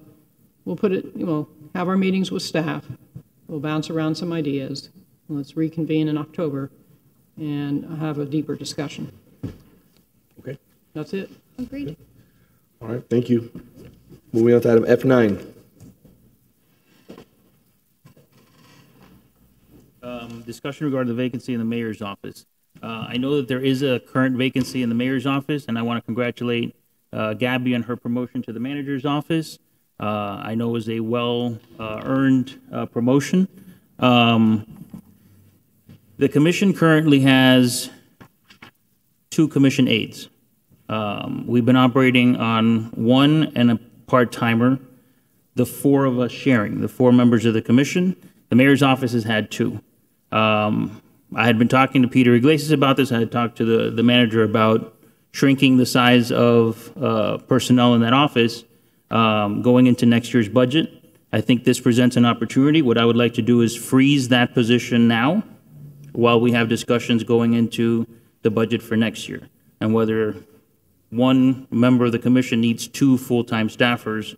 we'll have our meetings with staff. We'll bounce around some ideas. Let's reconvene in October and have a deeper discussion. Okay. That's it. Agreed. All right, thank you. Moving on to item F9. Discussion regarding the vacancy in the mayor's office. I know that there is a current vacancy in the mayor's office, and I want to congratulate Gabby on her promotion to the manager's office. I know it was a well-earned promotion. The commission currently has 2 commission aides. We've been operating on 1 and a part-timer, the 4 of us sharing, the 4 members of the commission. The mayor's office has had 2. I had been talking to Peter Iglesias about this. I had talked to the manager about shrinking the size of personnel in that office going into next year's budget. I think this presents an opportunity. What I would like to do is freeze that position now while we have discussions going into the budget for next year, and whether one member of the commission needs 2 full-time staffers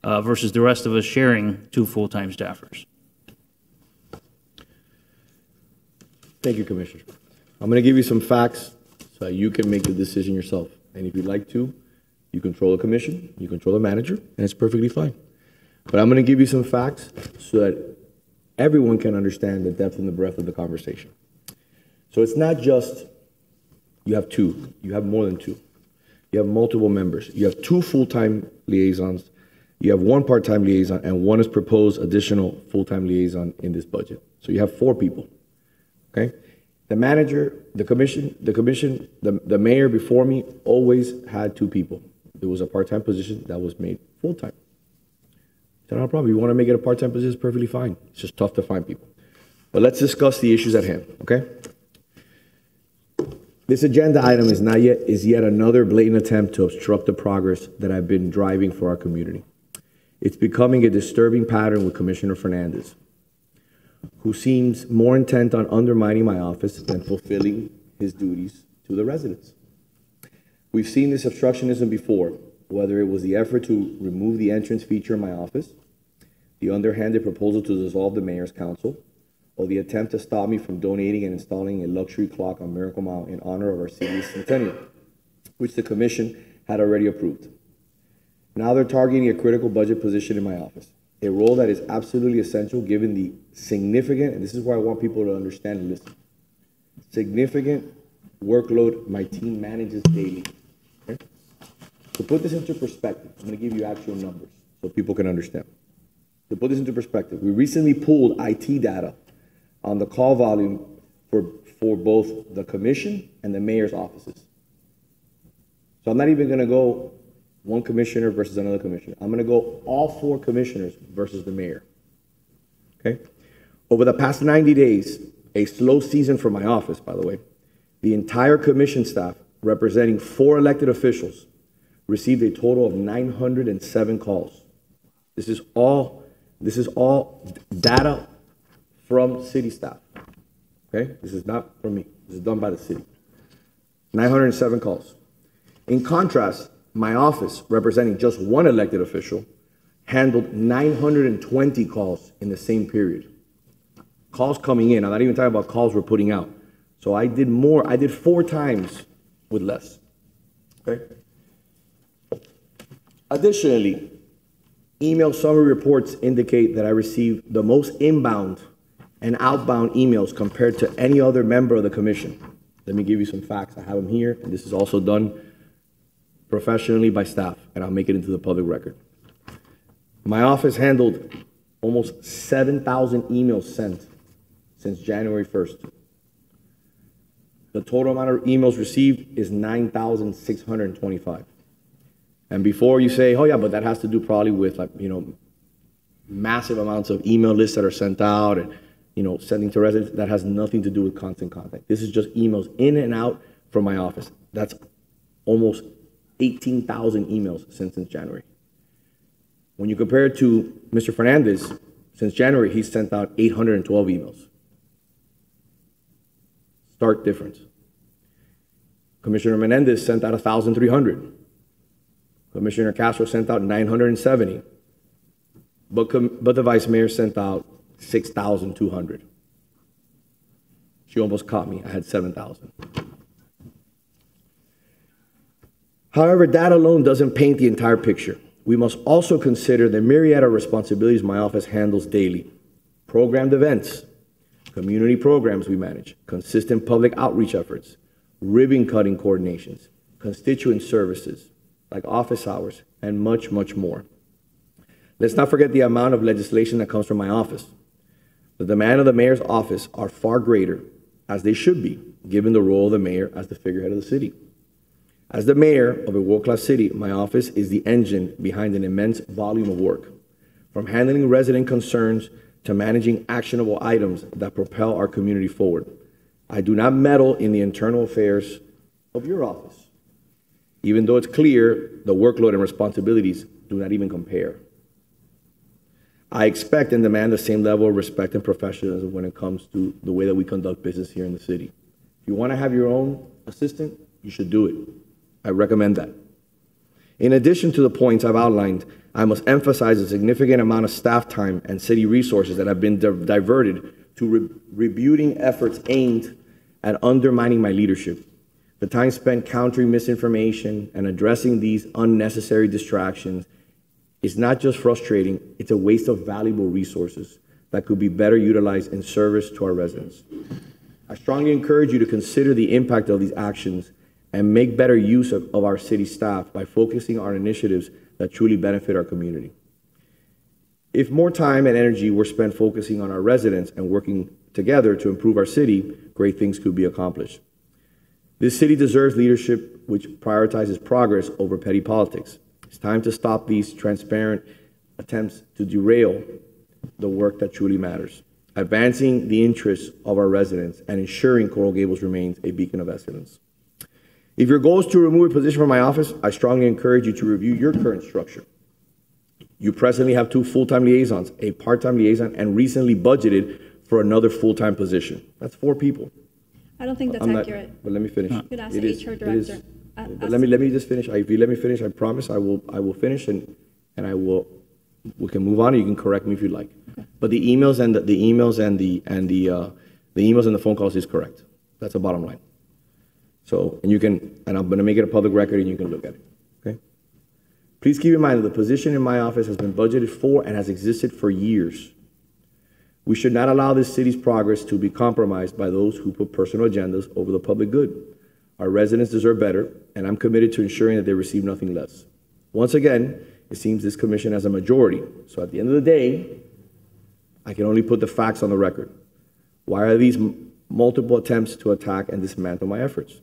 versus the rest of us sharing 2 full-time staffers. Thank you, Commissioner. I'm going to give you some facts so that you can make the decision yourself. And if you'd like to, you control the commission, you control the manager, and it's perfectly fine. But I'm going to give you some facts so that everyone can understand the depth and the breadth of the conversation. So it's not just you have 2, you have more than 2. You have multiple members. You have 2 full-time liaisons. You have 1 part-time liaison, and 1 is proposed additional full-time liaison in this budget. So you have 4 people. Okay? The manager, the commission, the mayor before me always had 2 people. There was a part-time position that was made full-time. So not a problem. You want to make it a part-time position, it's perfectly fine. It's just tough to find people. But let's discuss the issues at hand, okay? This agenda item is yet another blatant attempt to obstruct the progress that I've been driving for our community. It's becoming a disturbing pattern with Commissioner Fernandez, who seems more intent on undermining my office than fulfilling his duties to the residents. We've seen this obstructionism before, whether it was the effort to remove the entrance feature in my office, the underhanded proposal to dissolve the mayor's council, of the attempt to stop me from donating and installing a luxury clock on Miracle Mile in honor of our city's centennial, which the commission had already approved. Now they're targeting a critical budget position in my office, a role that is absolutely essential given the significant, and this is where I want people to understand and listen, significant workload my team manages daily. Okay? To put this into perspective, I'm going to give you actual numbers so people can understand. To put this into perspective, we recently pulled IT data on the call volume for both the commission and the mayor's offices. So I'm not even going to go one commissioner versus another commissioner. I'm going to go all 4 commissioners versus the mayor. Okay? Over the past 90 days, a slow season for my office, by the way, the entire commission staff, representing 4 elected officials, received a total of 907 calls. This is all data from city staff. Okay? This is not from me. This is done by the city. 907 calls. In contrast, my office, representing just 1 elected official, handled 920 calls in the same period. Calls coming in. I'm not even talking about calls we're putting out. So I did more. I did 4 times with less. Okay? Additionally, email summary reports indicate that I received the most inbound and outbound emails compared to any other member of the commission. Let me give you some facts. I have them here, and this is also done professionally by staff, and I'll make it into the public record. My office handled almost 7,000 emails sent since January 1st. The total amount of emails received is 9,625. And before you say, oh yeah, but that has to do probably with massive amounts of email lists that are sent out and, sending to residents, that has nothing to do with constant contact. This is just emails in and out from my office. That's almost 18,000 emails since January. When you compare it to Mr. Fernandez, since January, he's sent out 812 emails. Stark difference. Commissioner Menendez sent out 1,300. Commissioner Castro sent out 970. But the vice mayor sent out 6,200. She almost caught me. I had 7,000. However, that alone doesn't paint the entire picture. We must also consider the myriad of responsibilities my office handles daily. Programmed events, community programs we manage, consistent public outreach efforts, ribbon cutting coordinations, constituent services like office hours, and much, much more. Let's not forget the amount of legislation that comes from my office. The demand of the mayor's office are far greater, as they should be, given the role of the mayor as the figurehead of the city. As the mayor of a world-class city, my office is the engine behind an immense volume of work, from handling resident concerns to managing actionable items that propel our community forward. I do not meddle in the internal affairs of your office, even though it's clear the workload and responsibilities do not even compare. I expect and demand the same level of respect and professionalism when it comes to the way that we conduct business here in the city. If you want to have your own assistant, you should do it. I recommend that. In addition to the points I've outlined, I must emphasize a significant amount of staff time and city resources that have been diverted to rebuting efforts aimed at undermining my leadership. The time spent countering misinformation and addressing these unnecessary distractions is not just frustrating, it's a waste of valuable resources that could be better utilized in service to our residents. I strongly encourage you to consider the impact of these actions and make better use of our city staff by focusing on initiatives that truly benefit our community. If more time and energy were spent focusing on our residents and working together to improve our city, great things could be accomplished. This city deserves leadership which prioritizes progress over petty politics. It's time to stop these transparent attempts to derail the work that truly matters, advancing the interests of our residents and ensuring Coral Gables remains a beacon of excellence. If your goal is to remove a position from my office, I strongly encourage you to review your current structure. You presently have 2 full-time liaisons, a part-time liaison, and recently budgeted for another full-time position. That's 4 people. I don't think that's accurate. But let me finish. You could ask the HR director. But let me just finish. If you let me finish, I promise I will finish and we can move on. You can correct me if you like. But the emails and the emails and the emails and the phone calls is correct. That's the bottom line. So, and I'm going to make it a public record and you can look at it, okay? Please keep in mind that the position in my office has been budgeted for and has existed for years. We should not allow this city's progress to be compromised by those who put personal agendas over the public good. Our residents deserve better, and I'm committed to ensuring that they receive nothing less. Once again, it seems this commission has a majority. So at the end of the day, I can only put the facts on the record. Why are these multiple attempts to attack and dismantle my efforts?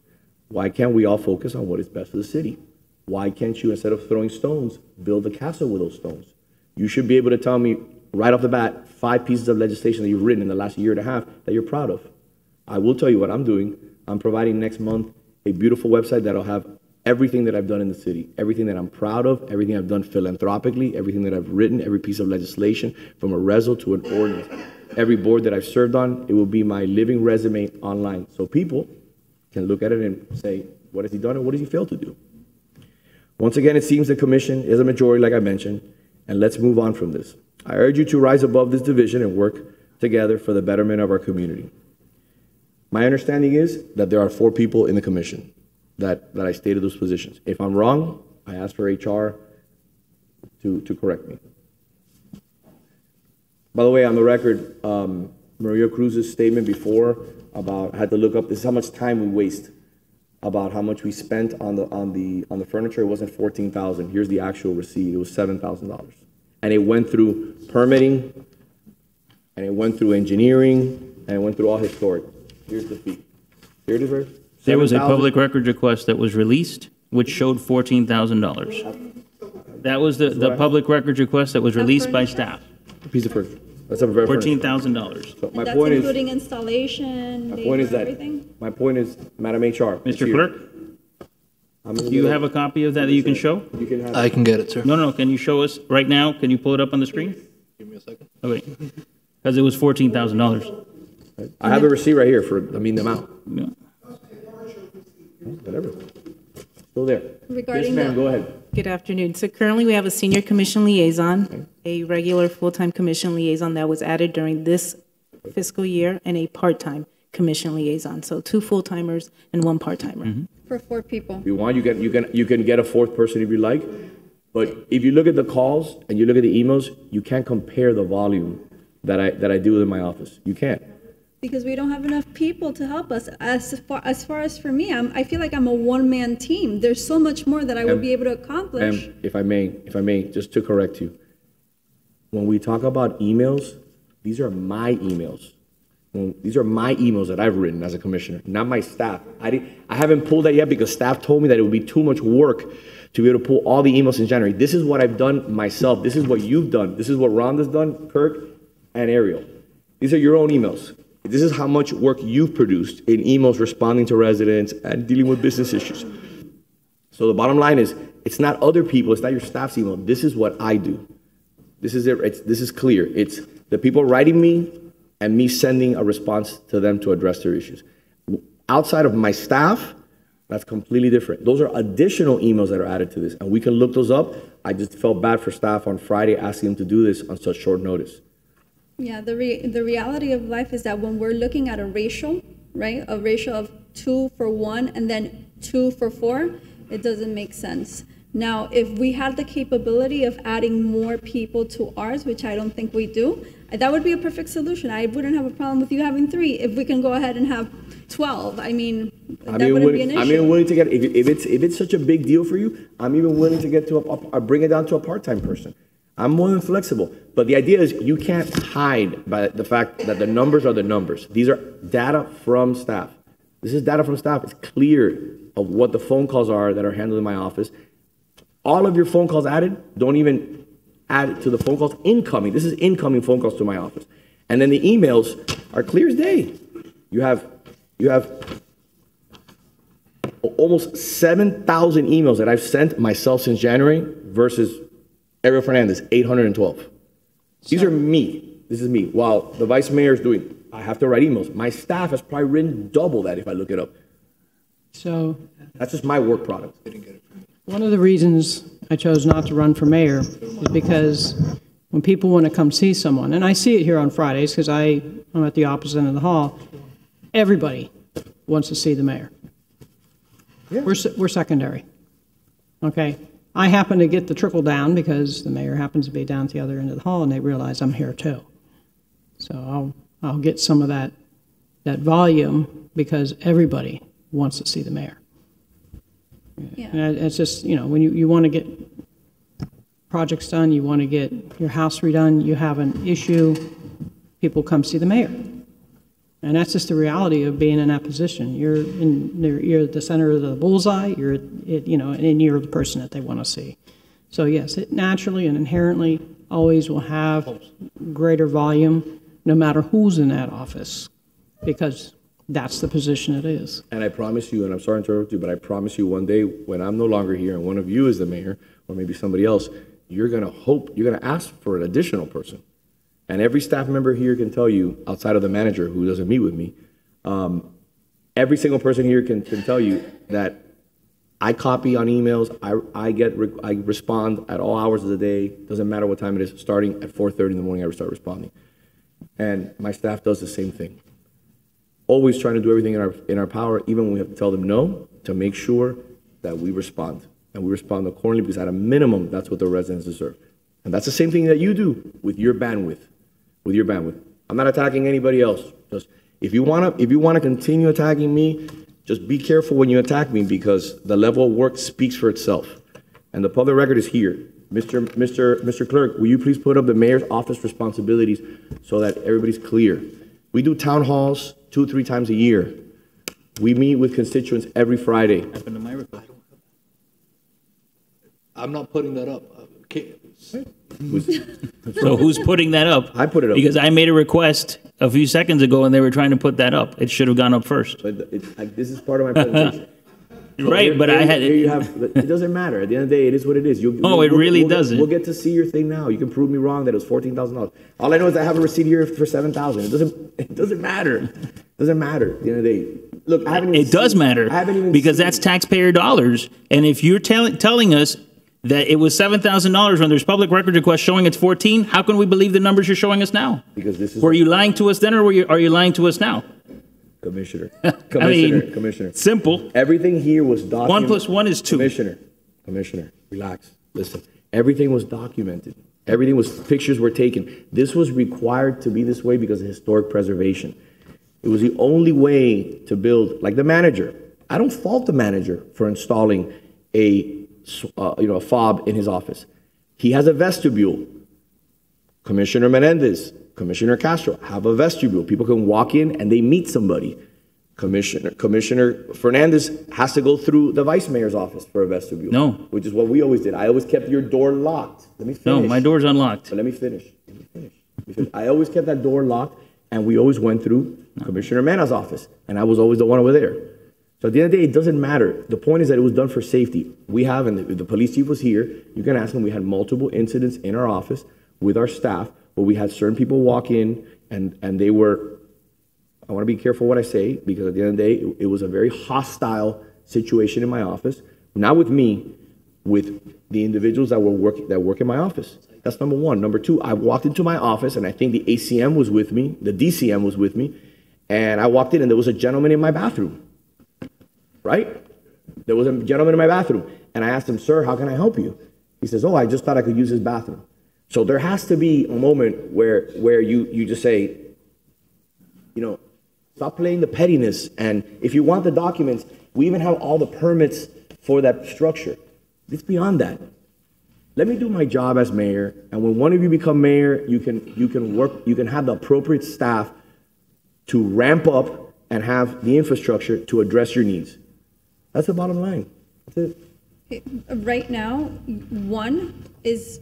Why can't we all focus on what is best for the city? Why can't you, instead of throwing stones, build a castle with those stones? You should be able to tell me right off the bat 5 pieces of legislation that you've written in the last year and a half that you're proud of. I will tell you what I'm doing. I'm providing next month a beautiful website that'll have everything that I've done in the city, everything that I'm proud of, everything I've done philanthropically, everything that I've written, every piece of legislation, from a resol to an ordinance. Every board that I've served on, it will be my living resume online. So people can look at it and say, what has he done and what has he failed to do? Once again, it seems the commission is a majority, like I mentioned, and let's move on from this. I urge you to rise above this division and work together for the betterment of our community. My understanding is that there are 4 people in the commission that I stated those positions. If I'm wrong, I ask for HR to correct me. By the way, on the record, Maria Cruz's statement before about, I had to look up, this is how much time we waste, about how much we spent on the furniture. It wasn't $14,000. Here's the actual receipt. It was $7,000. And it went through permitting, and it went through engineering, and it went through all historic. Here's the fee. Here it is, right? There was a public records request that was released, which showed $14,000. That was the public records request that was released by staff. A piece of furniture. That's a very $14,000. So And that's including installation, my point is that, everything? my point is, Madam HR. Mr. Clerk, do you have a copy of that you can show? You can have I can get it, sir. No. Can you show us right now? Can you pull it up on the screen? Give me a second. Okay. Because it was $14,000. I have the receipt right here for, the amount. Yeah. Whatever. Still there. Regarding Yes, ma'am, the- go ahead. Good afternoon. So currently we have a senior commission liaison, a regular full-time commission liaison that was added during this fiscal year, and a part-time commission liaison. So 2 full-timers and 1 part-timer. For 4 people. If you want, you can get a 4th person if you like. But if you look at the calls and you look at the emails, you can't compare the volume that I do in my office. You can't. Because we don't have enough people to help us. As far as for me, I feel like I'm a one-man team. There's so much more that I would be able to accomplish. And if I may, just to correct you, when we talk about emails, these are my emails. These are my emails that I've written as a commissioner, not my staff. I haven't pulled that yet because staff told me that it would be too much work to be able to pull all the emails in January. This is what I've done myself. This is what you've done. This is what Rhonda's done, Kirk, and Ariel. These are your own emails. This is how much work you've produced in emails responding to residents and dealing with business issues. So the bottom line is, it's not other people, it's not your staff's email. This is what I do. This is it. This is clear. It's the people writing me and me sending a response to them to address their issues. Outside of my staff, that's completely different. Those are additional emails that are added to this, and we can look those up. I just felt bad for staff on Friday asking them to do this on such short notice. Yeah, the reality of life is that when we're looking at a ratio, right, a ratio of 2 for 1 and then 2 for 4, it doesn't make sense. Now, if we had the capability of adding more people to ours, which I don't think we do, that would be a perfect solution. I wouldn't have a problem with you having 3 if we can go ahead and have 12. I mean, that wouldn't be an issue. I'm even willing to get, if it's such a big deal for you, I'm even willing to get to bring it down to a part-time person. I'm more than flexible. But the idea is you can't hide by the fact that the numbers are the numbers. These are data from staff. This is data from staff. It's clear of what the phone calls are that are handled in my office. All of your phone calls added, don't even add to the phone calls incoming. This is incoming phone calls to my office. And then the emails are clear as day. You have almost 7,000 emails that I've sent myself since January versus Ariel Fernandez, 812. These are me. This is me. While the vice mayor is doing, I have to write emails. My staff has probably written double that if I look it up. So that's just my work product. One of the reasons I chose not to run for mayor is because when people want to come see someone, and I see it here on Fridays because I'm at the opposite end of the hall, everybody wants to see the mayor. Yeah. We're secondary. Okay? I happen to get the trickle down because the mayor happens to be down at the other end of the hall and they realize I'm here too. So I'll get some of that volume because everybody wants to see the mayor. Yeah. And it's just, you know, when you want to get projects done, you want to get your house redone, you have an issue, people come see the mayor. And that's just the reality of being in that position. You're the center of the bullseye, and you're the person that they want to see. So yes, it naturally and inherently always will have greater volume no matter who's in that office, because that's the position it is. And I promise you, and I'm sorry to interrupt you, but I promise you one day when I'm no longer here and one of you is the mayor, or maybe somebody else, you're going to ask for an additional person. And every staff member here can tell you, outside of the manager who doesn't meet with me, every single person here can tell you that I copy on emails, I respond at all hours of the day, doesn't matter what time it is, starting at 4:30 in the morning I start responding. And my staff does the same thing. Always trying to do everything in our power, even when we have to tell them no, to make sure that we respond. And we respond accordingly because at a minimum, that's what the residents deserve. And that's the same thing that you do with your bandwidth. I'm not attacking anybody else. Just if you wanna continue attacking me, just be careful when you attack me because the level of work speaks for itself. And the public record is here. Mr. Clerk, will you please put up the mayor's office responsibilities so that everybody's clear? We do town halls 2-3 times a year. We meet with constituents every Friday. I'm not putting that up. So who's putting that up? I put it up. Because I made a request a few seconds ago and they were trying to put that up. It should have gone up first. But this is part of my presentation. Right, but I had it. It doesn't matter. At the end of the day, it is what it is. It really doesn't. We'll get to see your thing now. You can prove me wrong that it was $14,000. All I know is I have a receipt here for $7,000. It doesn't matter. It doesn't matter. At the end of the day, look, I haven't even It does matter because that's taxpayer dollars. And if you're telling us that it was $7,000 when there's public record request showing it's 14, how can we believe the numbers you're showing us now? Because this is. Were you lying to us then, or are you lying to us now? Commissioner. Commissioner. Simple. Everything here was documented. 1 + 1 is 2. Commissioner, relax. Listen. Everything was documented. Pictures were taken. This was required to be this way because of historic preservation. It was the only way to build, like the manager. I don't fault the manager for installing a fob in his office. He has a vestibule. Commissioner Menendez, Commissioner Castro have a vestibule. People can walk in and they meet somebody. Commissioner Fernandez has to go through the vice mayor's office for a vestibule. No. Which is what we always did. I always kept your door locked. Let me finish. No, my door's unlocked. But let me finish. Because I always kept that door locked and we always went through Commissioner Mana's office. And I was always the one over there. So at the end of the day, it doesn't matter. The point is that it was done for safety. We have, and the police chief was here, you can ask him, we had multiple incidents in our office with our staff where we had certain people walk in and they were, I want to be careful what I say because at the end of the day, it was a very hostile situation in my office. Not with me, with the individuals that work in my office. That's number one. Number two, I walked into my office and I think the ACM was with me, the DCM was with me, and I walked in and there was a gentleman in my bathroom. Right? There was a gentleman in my bathroom. And I asked him, sir, how can I help you? He says, oh, I just thought I could use his bathroom. So there has to be a moment where you just say, stop playing the pettiness. And if you want the documents, we even have all the permits for that structure. It's beyond that. Let me do my job as mayor. And when one of you become mayor, you can have the appropriate staff to ramp up and have the infrastructure to address your needs. That's the bottom line. That's it. Okay. Right now, one is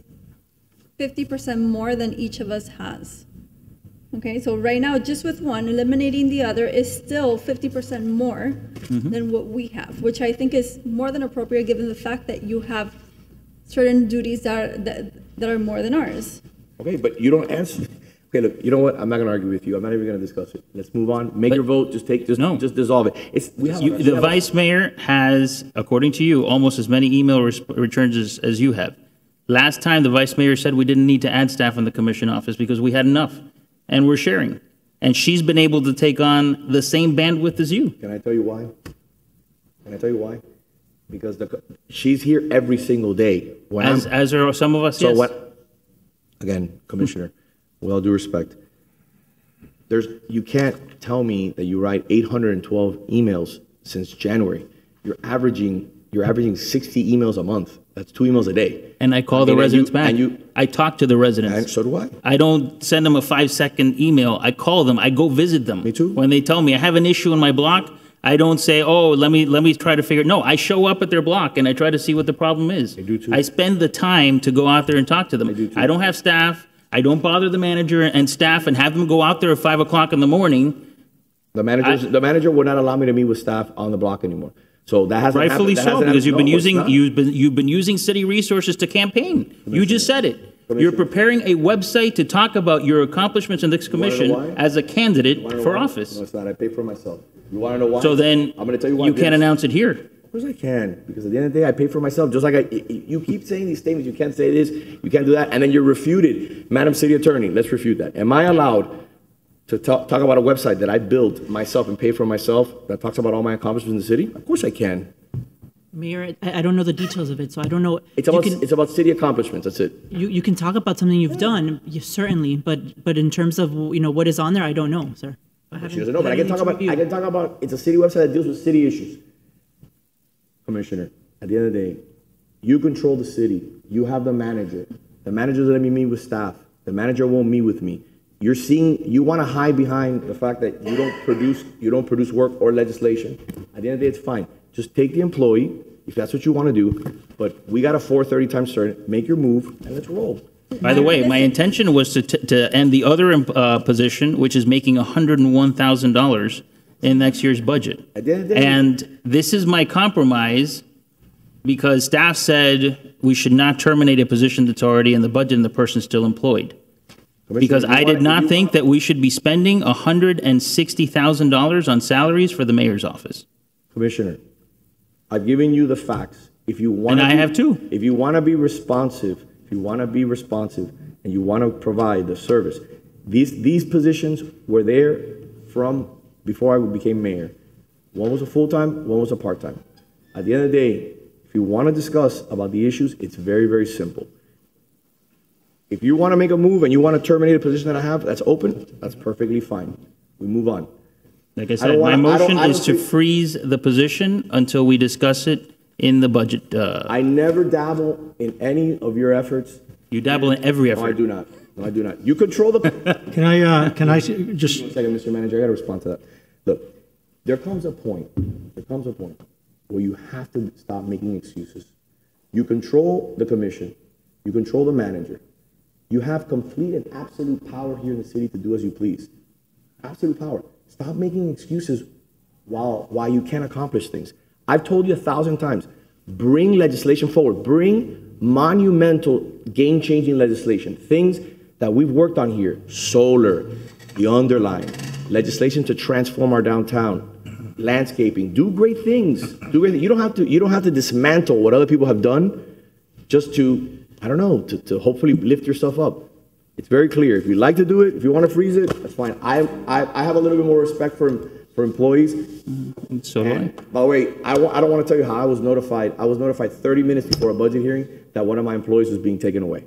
50% more than each of us has. Okay, so right now, just with one, eliminating the other is still 50% more than what we have, which I think is more than appropriate given the fact that you have certain duties that are more than ours. Okay, but you don't answer. Okay, look, you know what? I'm not going to argue with you. I'm not even going to discuss it. Let's move on. Make your vote. Just dissolve it. The vice mayor has, according to you, almost as many email returns as you have. Last time, the vice mayor said we didn't need to add staff in the commission office because we had enough, and we're sharing. And she's been able to take on the same bandwidth as you. Can I tell you why? Can I tell you why? Because she's here every single day. As are some of us, so yes. Again, Commissioner, with all due respect, you can't tell me that you write 812 emails since January. You're averaging 60 emails a month. That's 2 emails a day. And I call the residents back. I talk to the residents. And so do I. I don't send them a 5-second email. I call them. I go visit them. Me too. When they tell me I have an issue in my block, I don't say, oh, let me try to figure it. No, I show up at their block and I try to see what the problem is. I do too. I spend the time to go out there and talk to them. I do too. I don't have staff. I don't bother the manager and staff and have them go out there at 5 o'clock in the morning. The manager would not allow me to meet with staff on the block anymore. So that hasn't Rightfully happened. so, because you've been using city resources to campaign. You just said it. You're preparing a website to talk about your accomplishments in this commission as a candidate for office. No, it's not. I pay for myself. You want to know why? So then I'm going to tell you why. You can't announce it here. Of course I can, because at the end of the day, I pay for myself. Just like you keep saying these statements, you can't say this, you can't do that, and then you're refuted. Madam City Attorney, let's refute that. Am I allowed to talk about a website that I built myself and pay for myself that talks about all my accomplishments in the city? Of course I can. Mayor, I don't know the details of it, so I don't know. It's about city accomplishments. That's it. You can talk about something you've done, certainly, but in terms of what is on there, I don't know, sir. She doesn't know, but I can talk about. It's a city website that deals with city issues. Commissioner, at the end of the day, you control the city. You have the manager. The manager doesn't let me meet with staff. The manager won't meet with me. You want to hide behind the fact that you don't produce work or legislation. At the end of the day, it's fine. Just take the employee if that's what you want to do. But we got a 4:30 time start. Make your move and let's roll. By the way, my intention was to end the other position, which is making $101,000 in next year's budget. At the end of the day, and this is my compromise because staff said we should not terminate a position that's already in the budget and the person's still employed. Because I did not think that we should be spending $160,000 on salaries for the mayor's office. Commissioner, I've given you the facts. If you want, and I have too. If you want to be responsive, and you want to provide the service, these positions were there from before I became mayor. One was a full-time, one was a part-time. At the end of the day, if you want to discuss about the issues, it's very, very simple. If you want to make a move and you want to terminate a position that I have that's open, that's perfectly fine. We move on. Like I said, my motion is to freeze the position until we discuss it in the budget. I never dabble in any of your efforts. You dabble in every effort. No, I do not. No, I do not. You control the. Can I just 1 second, Mr. Manager? I got to respond to that. Look, there comes a point where you have to stop making excuses. You control the commission. You control the manager. You have complete and absolute power here in the city to do as you please. Absolute power. Stop making excuses while you can't accomplish things. I've told you 1,000 times, bring legislation forward. Bring monumental, game-changing legislation. Things that we've worked on here. Solar, the underline, legislation to transform our downtown, landscaping. Do great things. You don't have to dismantle what other people have done just to, I don't know, to hopefully lift yourself up. It's very clear. If you like to do it, if you want to freeze it, that's fine. I have a little bit more respect for employees. So do I. By the way, I don't want to tell you how I was notified. I was notified 30 minutes before a budget hearing that one of my employees was being taken away.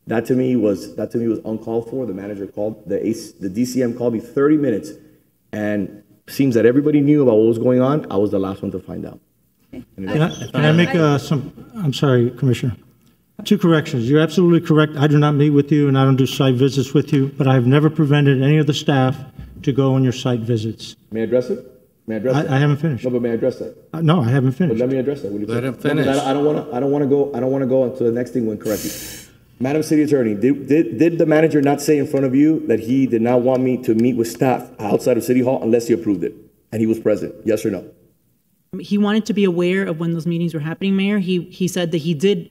That to me was uncalled for. The manager called, the DCM called me 30 minutes, and seems that everybody knew about what was going on. I was the last one to find out. Can I make I'm sorry, Commissioner. 2 corrections. You're absolutely correct. I do not meet with you and I don't do site visits with you, but I have never prevented any of the staff to go on your site visits. May I address it? May I address it? I haven't finished. No, but may I address that? No, I haven't finished. But let me address that. Let him finish. I don't want to go until the next thing went correctly. Madam City Attorney, did the manager not say in front of you that he did not want me to meet with staff outside of City Hall unless he approved it? And he was present, yes or no? He wanted to be aware of when those meetings were happening, Mayor. He said that he did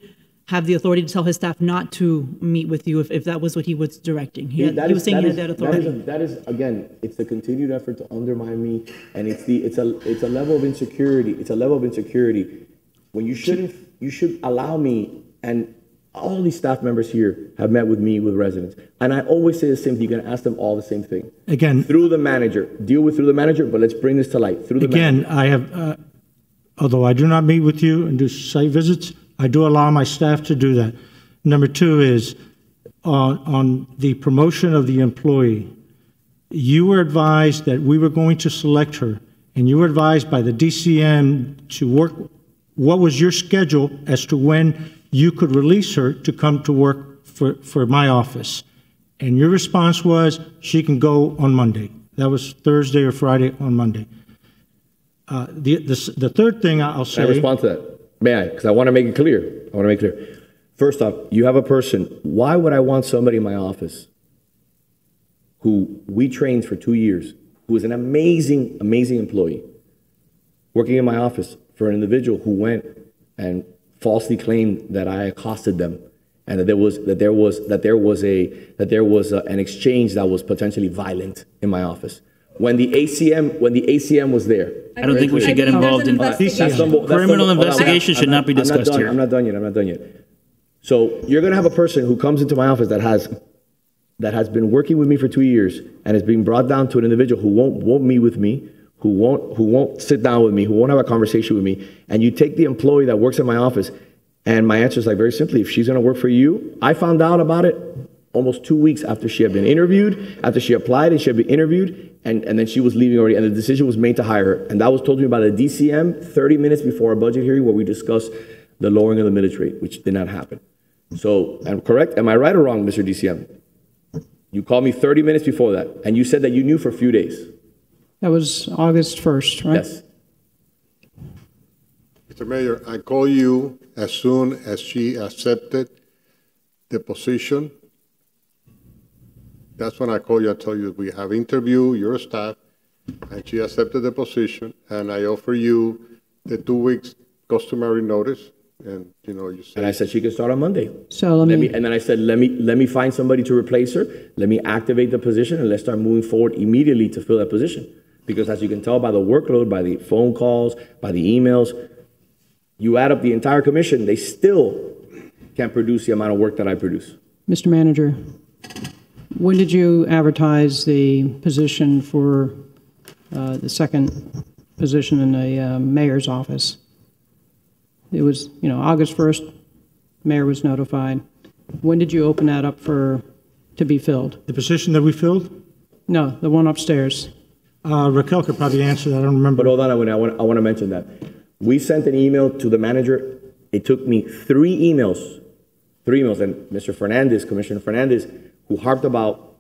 have the authority to tell his staff not to meet with you if that was what he was directing. He was saying he had that authority. That is again, it's the continued effort to undermine me, and it's a level of insecurity. It's a level of insecurity when you should allow me and all these staff members here have met with me, with residents. And I always say the same thing. You're going to ask them all the same thing. Again, through the manager. Deal with through the manager, but let's bring this to light. Through the manager. I have, although I do not meet with you and do site visits, I do allow my staff to do that. Number two is on the promotion of the employee. You were advised that we were going to select her, and you were advised by the DCM to work. What was your schedule as to when you could release her to come to work for my office? And your response was she can go on Monday. That was Thursday or Friday on Monday. The third thing I'll say. Can I respond to that? May I? Because I want to make it clear. First off, you have a person. Why would I want somebody in my office who we trained for 2 years, who is an amazing, amazing employee, working in my office for an individual who went and falsely claimed that I accosted them, and that there was an exchange that was potentially violent in my office. When the ACM was there. I don't think we should get involved in criminal investigation. Should not be discussed here. I'm not done yet. So you're going to have a person who comes into my office that has been working with me for 2 years and is being brought down to an individual who won't meet with me, who won't sit down with me, who won't have a conversation with me, and you take the employee that works in my office, and my answer is like very simply, if she's going to work for you, I found out about it almost 2 weeks after she had been interviewed, after she applied and she had been interviewed, and then she was leaving already, and the decision was made to hire her. And that was told to me by the DCM 30 minutes before a budget hearing where we discussed the lowering of the millage rate, which did not happen. So, I'm correct? Am I right or wrong, Mr. DCM? You called me 30 minutes before that, and you said that you knew for a few days. That was August 1st, right? Yes. Mr. Mayor, I call you as soon as she accepted the position. That's when I call you and tell you we have interviewed your staff, and she accepted the position, and I offer you the 2 weeks customary notice. And you said, and I said she can start on Monday. So let me and then I said let me find somebody to replace her. Let me activate the position, and let's start moving forward immediately to fill that position. Because as you can tell by the workload, by the phone calls, by the emails, you add up the entire commission, they still can't produce the amount of work that I produce. Mr. Manager, when did you advertise the position for the second position in the mayor's office? It was, August 1st, mayor was notified. When did you open that up to be filled? The position that we filled? No, the one upstairs. Raquel could probably answer that. I don't remember. But hold on, I want to mention that. We sent an email to the manager. It took me three emails, and Mr. Fernandez, Commissioner Fernandez, who harped about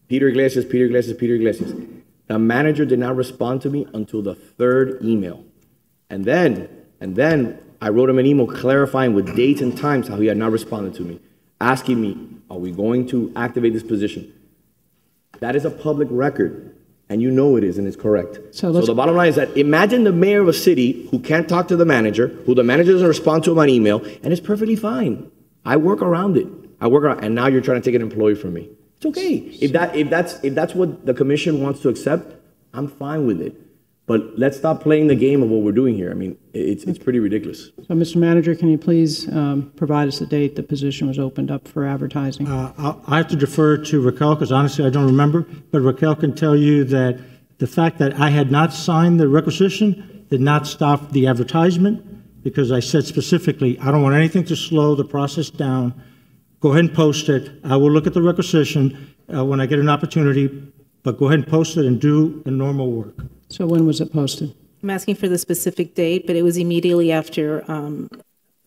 Peter Iglesias. The manager did not respond to me until the third email. And then I wrote him an email clarifying with dates and times how he had not responded to me, asking me, are we going to activate this position? That is a public record, and you know it is, and it's correct. So the bottom line is that imagine the mayor of a city who can't talk to the manager, who the manager doesn't respond to him on email, and it's perfectly fine. I work around it. And now you're trying to take an employee from me. It's okay. If that's what the commission wants to accept, I'm fine with it. But let's stop playing the game of what we're doing here. I mean, it's pretty ridiculous. So, Mr. Manager, can you please provide us the date the position was opened up for advertising? I have to defer to Raquel because honestly I don't remember. But Raquel can tell you that the fact that I had not signed the requisition did not stop the advertisement, because I said specifically I don't want anything to slow the process down. Go ahead and post it. I will look at the requisition when I get an opportunity, but go ahead and post it and do the normal work. So when was it posted? I'm asking for the specific date, but it was immediately after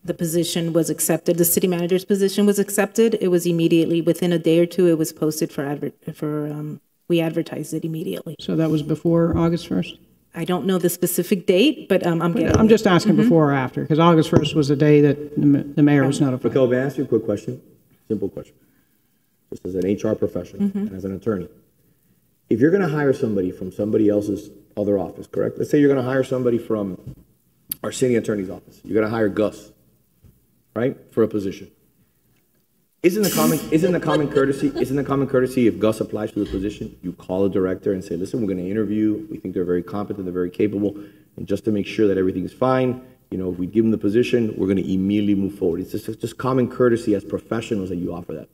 the position was accepted. The city manager's position was accepted. It was immediately, within a day or two, it was posted we advertised it immediately. So that was before August 1st? I don't know the specific date, but I'm just asking before or after, because August 1st was the day that the mayor was notified. Raquel, may I ask you a quick question? Simple question. Just as an HR professional and as an attorney. If you're going to hire somebody from somebody else's other office, correct? Let's say you're going to hire somebody from our city attorney's office. You're going to hire Gus, right, for a position. Isn't the common courtesy if Gus applies for the position, you call a director and say, listen, we're going to interview. We think they're very competent, they're very capable, and just to make sure that everything is fine, you know, if we give him the position, we're going to immediately move forward. It's just common courtesy as professionals that you offer that.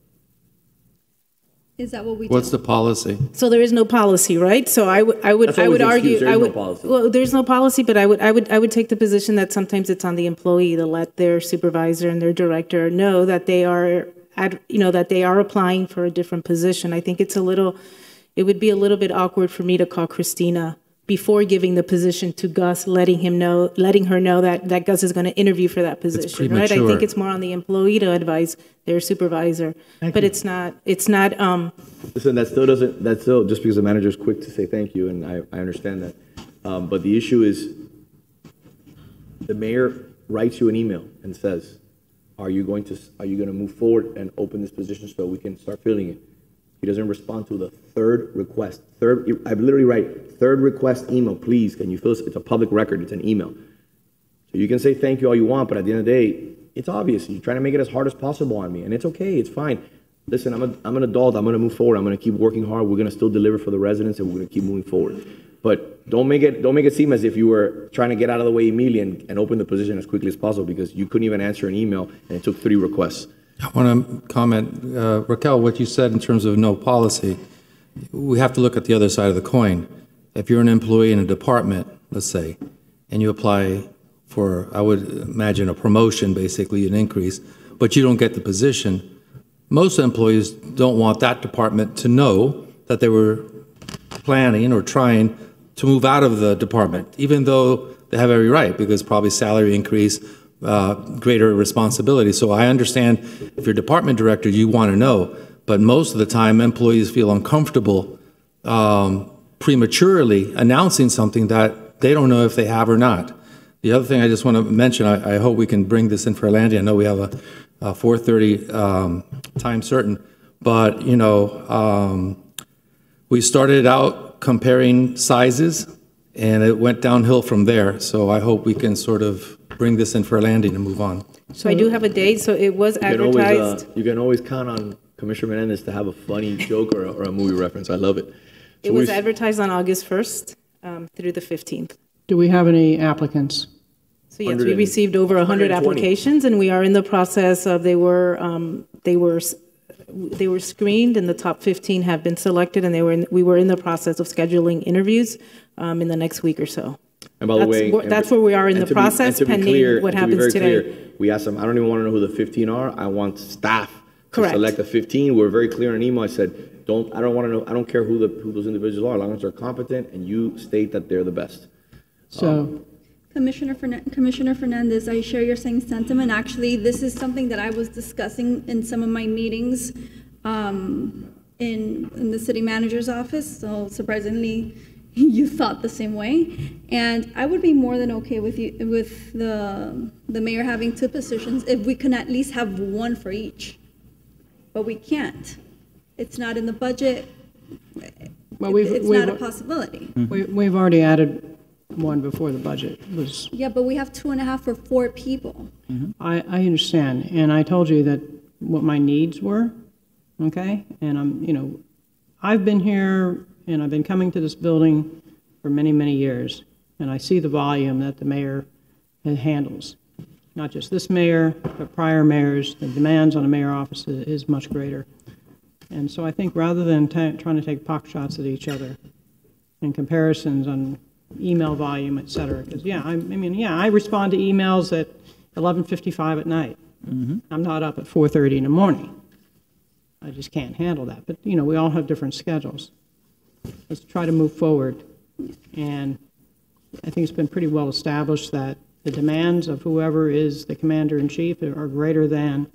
Is that what we What's do? the policy? So there is no policy, right? So I would That's always the argue, excuse. There is no policy. well, there's no policy, but I would take the position that sometimes it's on the employee to let their supervisor and their director know that they are, that they are applying for a different position. I think it would be a little bit awkward for me to call Christina before giving the position to Gus, letting her know that Gus is going to interview for that position, right? I think it's more on the employee to advise their supervisor, but it's not. Listen, that still just because the manager's quick to say thank you, and I understand that. But the issue is, the mayor writes you an email and says, "Are you going to move forward and open this position so we can start filling it?" He doesn't respond to the third request. I literally write, third request email, please, can you fill this? It's a public record, it's an email. So you can say thank you all you want, but at the end of the day, it's obvious. You're trying to make it as hard as possible on me, and it's okay, it's fine. Listen, I'm an adult, I'm gonna move forward, I'm gonna keep working hard, we're gonna still deliver for the residents, and we're gonna keep moving forward. But don't make it seem as if you were trying to get out of the way immediately and open the position as quickly as possible, because you couldn't even answer an email, and it took 3 requests. I want to comment, Raquel, what you said in terms of no policy. We have to look at the other side of the coin. If you're an employee in a department, let's say, and you apply for, I would imagine, a promotion, basically an increase, but you don't get the position, most employees don't want that department to know that they were planning or trying to move out of the department, even though they have every right, because probably salary increase, greater responsibility. So I understand if you're department director, you want to know, but most of the time employees feel uncomfortable prematurely announcing something that they don't know if they have or not. The other thing I just want to mention, I hope we can bring this in for Landy. I know we have a 4:30 time certain, but you know, we started out comparing sizes and it went downhill from there. So I hope we can sort of bring this in for a landing and move on. So I do have a date, so it was advertised. You can always count on Commissioner Menendez to have a funny joke or a movie reference. I love it. So it was advertised on August 1st through the 15th. Do we have any applicants? So yes, we received over 100 applications, and we are in the process of, they were screened, and the top 15 have been selected, and we were in the process of scheduling interviews in the next week or so. And by the way, that's where we are in the process, pending what happens today. We asked them, I don't even want to know who the 15 are. I want staff to Correct. select the 15. We're very clear in an email. I said, I don't want to know, I don't care who those individuals are, as long as they're competent and you state that they're the best. So, Commissioner Fernandez, I share your same sentiment. Actually, this is something that I was discussing in some of my meetings in the city manager's office. So surprisingly, you thought the same way. And I would be more than okay with the mayor having 2 positions if we can at least have 1 for each. But we can't. It's not in the budget. well, It's not a possibility. We've already added 1 before the budget was. Yeah, but we have 2.5 for 4 people. I understand, and I told you that what my needs were, okay? And I've been here and I've been coming to this building for many, many years, and I see the volume that the mayor handles. Not just this mayor, but prior mayors. The demands on the mayor office is much greater. And so I think rather than trying to take pot shots at each other and comparisons on email volume, et cetera, because I respond to emails at 11:55 at night. I'm not up at 4:30 in the morning. I just can't handle that. But we all have different schedules. Let's try to move forward. And I think it's been pretty well established that the demands of whoever is the commander-in-chief are greater than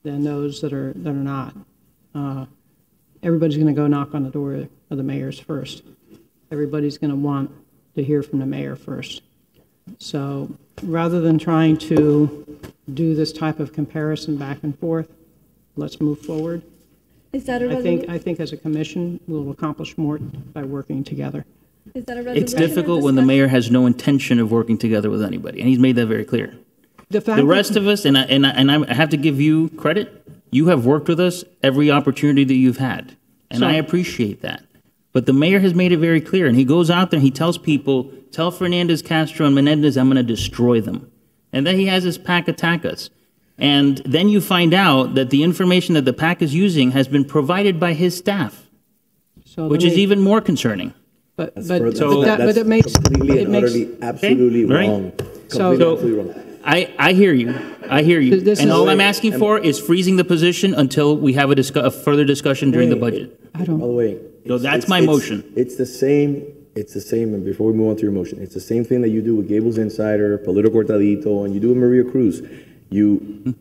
those that are not. Everybody's going to go knock on the door of the mayor's first. Everybody's going to want to hear from the mayor first. So rather than trying to do this type of comparison back and forth, let's move forward. Is that a resolution? I think as a commission, we'll accomplish more by working together. Is that a resolution? It's difficult when the mayor has no intention of working together with anybody, and he's made that very clear. The rest of us, and I have to give you credit, you have worked with us every opportunity that you've had, and I appreciate that. But the mayor has made it very clear, and he goes out there and he tells people, tell Fernandez, Castro, and Menendez, I'm going to destroy them. And then he has his PAC attack us. And then you find out that the information that the PAC is using has been provided by his staff, which is even more concerning. But That's it makes completely and utterly, absolutely wrong. Completely wrong. I hear you. I hear you. And all I'm asking for is freezing the position until we have a further discussion during the budget. By the way, so that's my motion. It's the same. It's the same. And before we move on to your motion, it's the same thing that you do with Gables Insider, Político Cortadito, and you do with Maria Cruz. You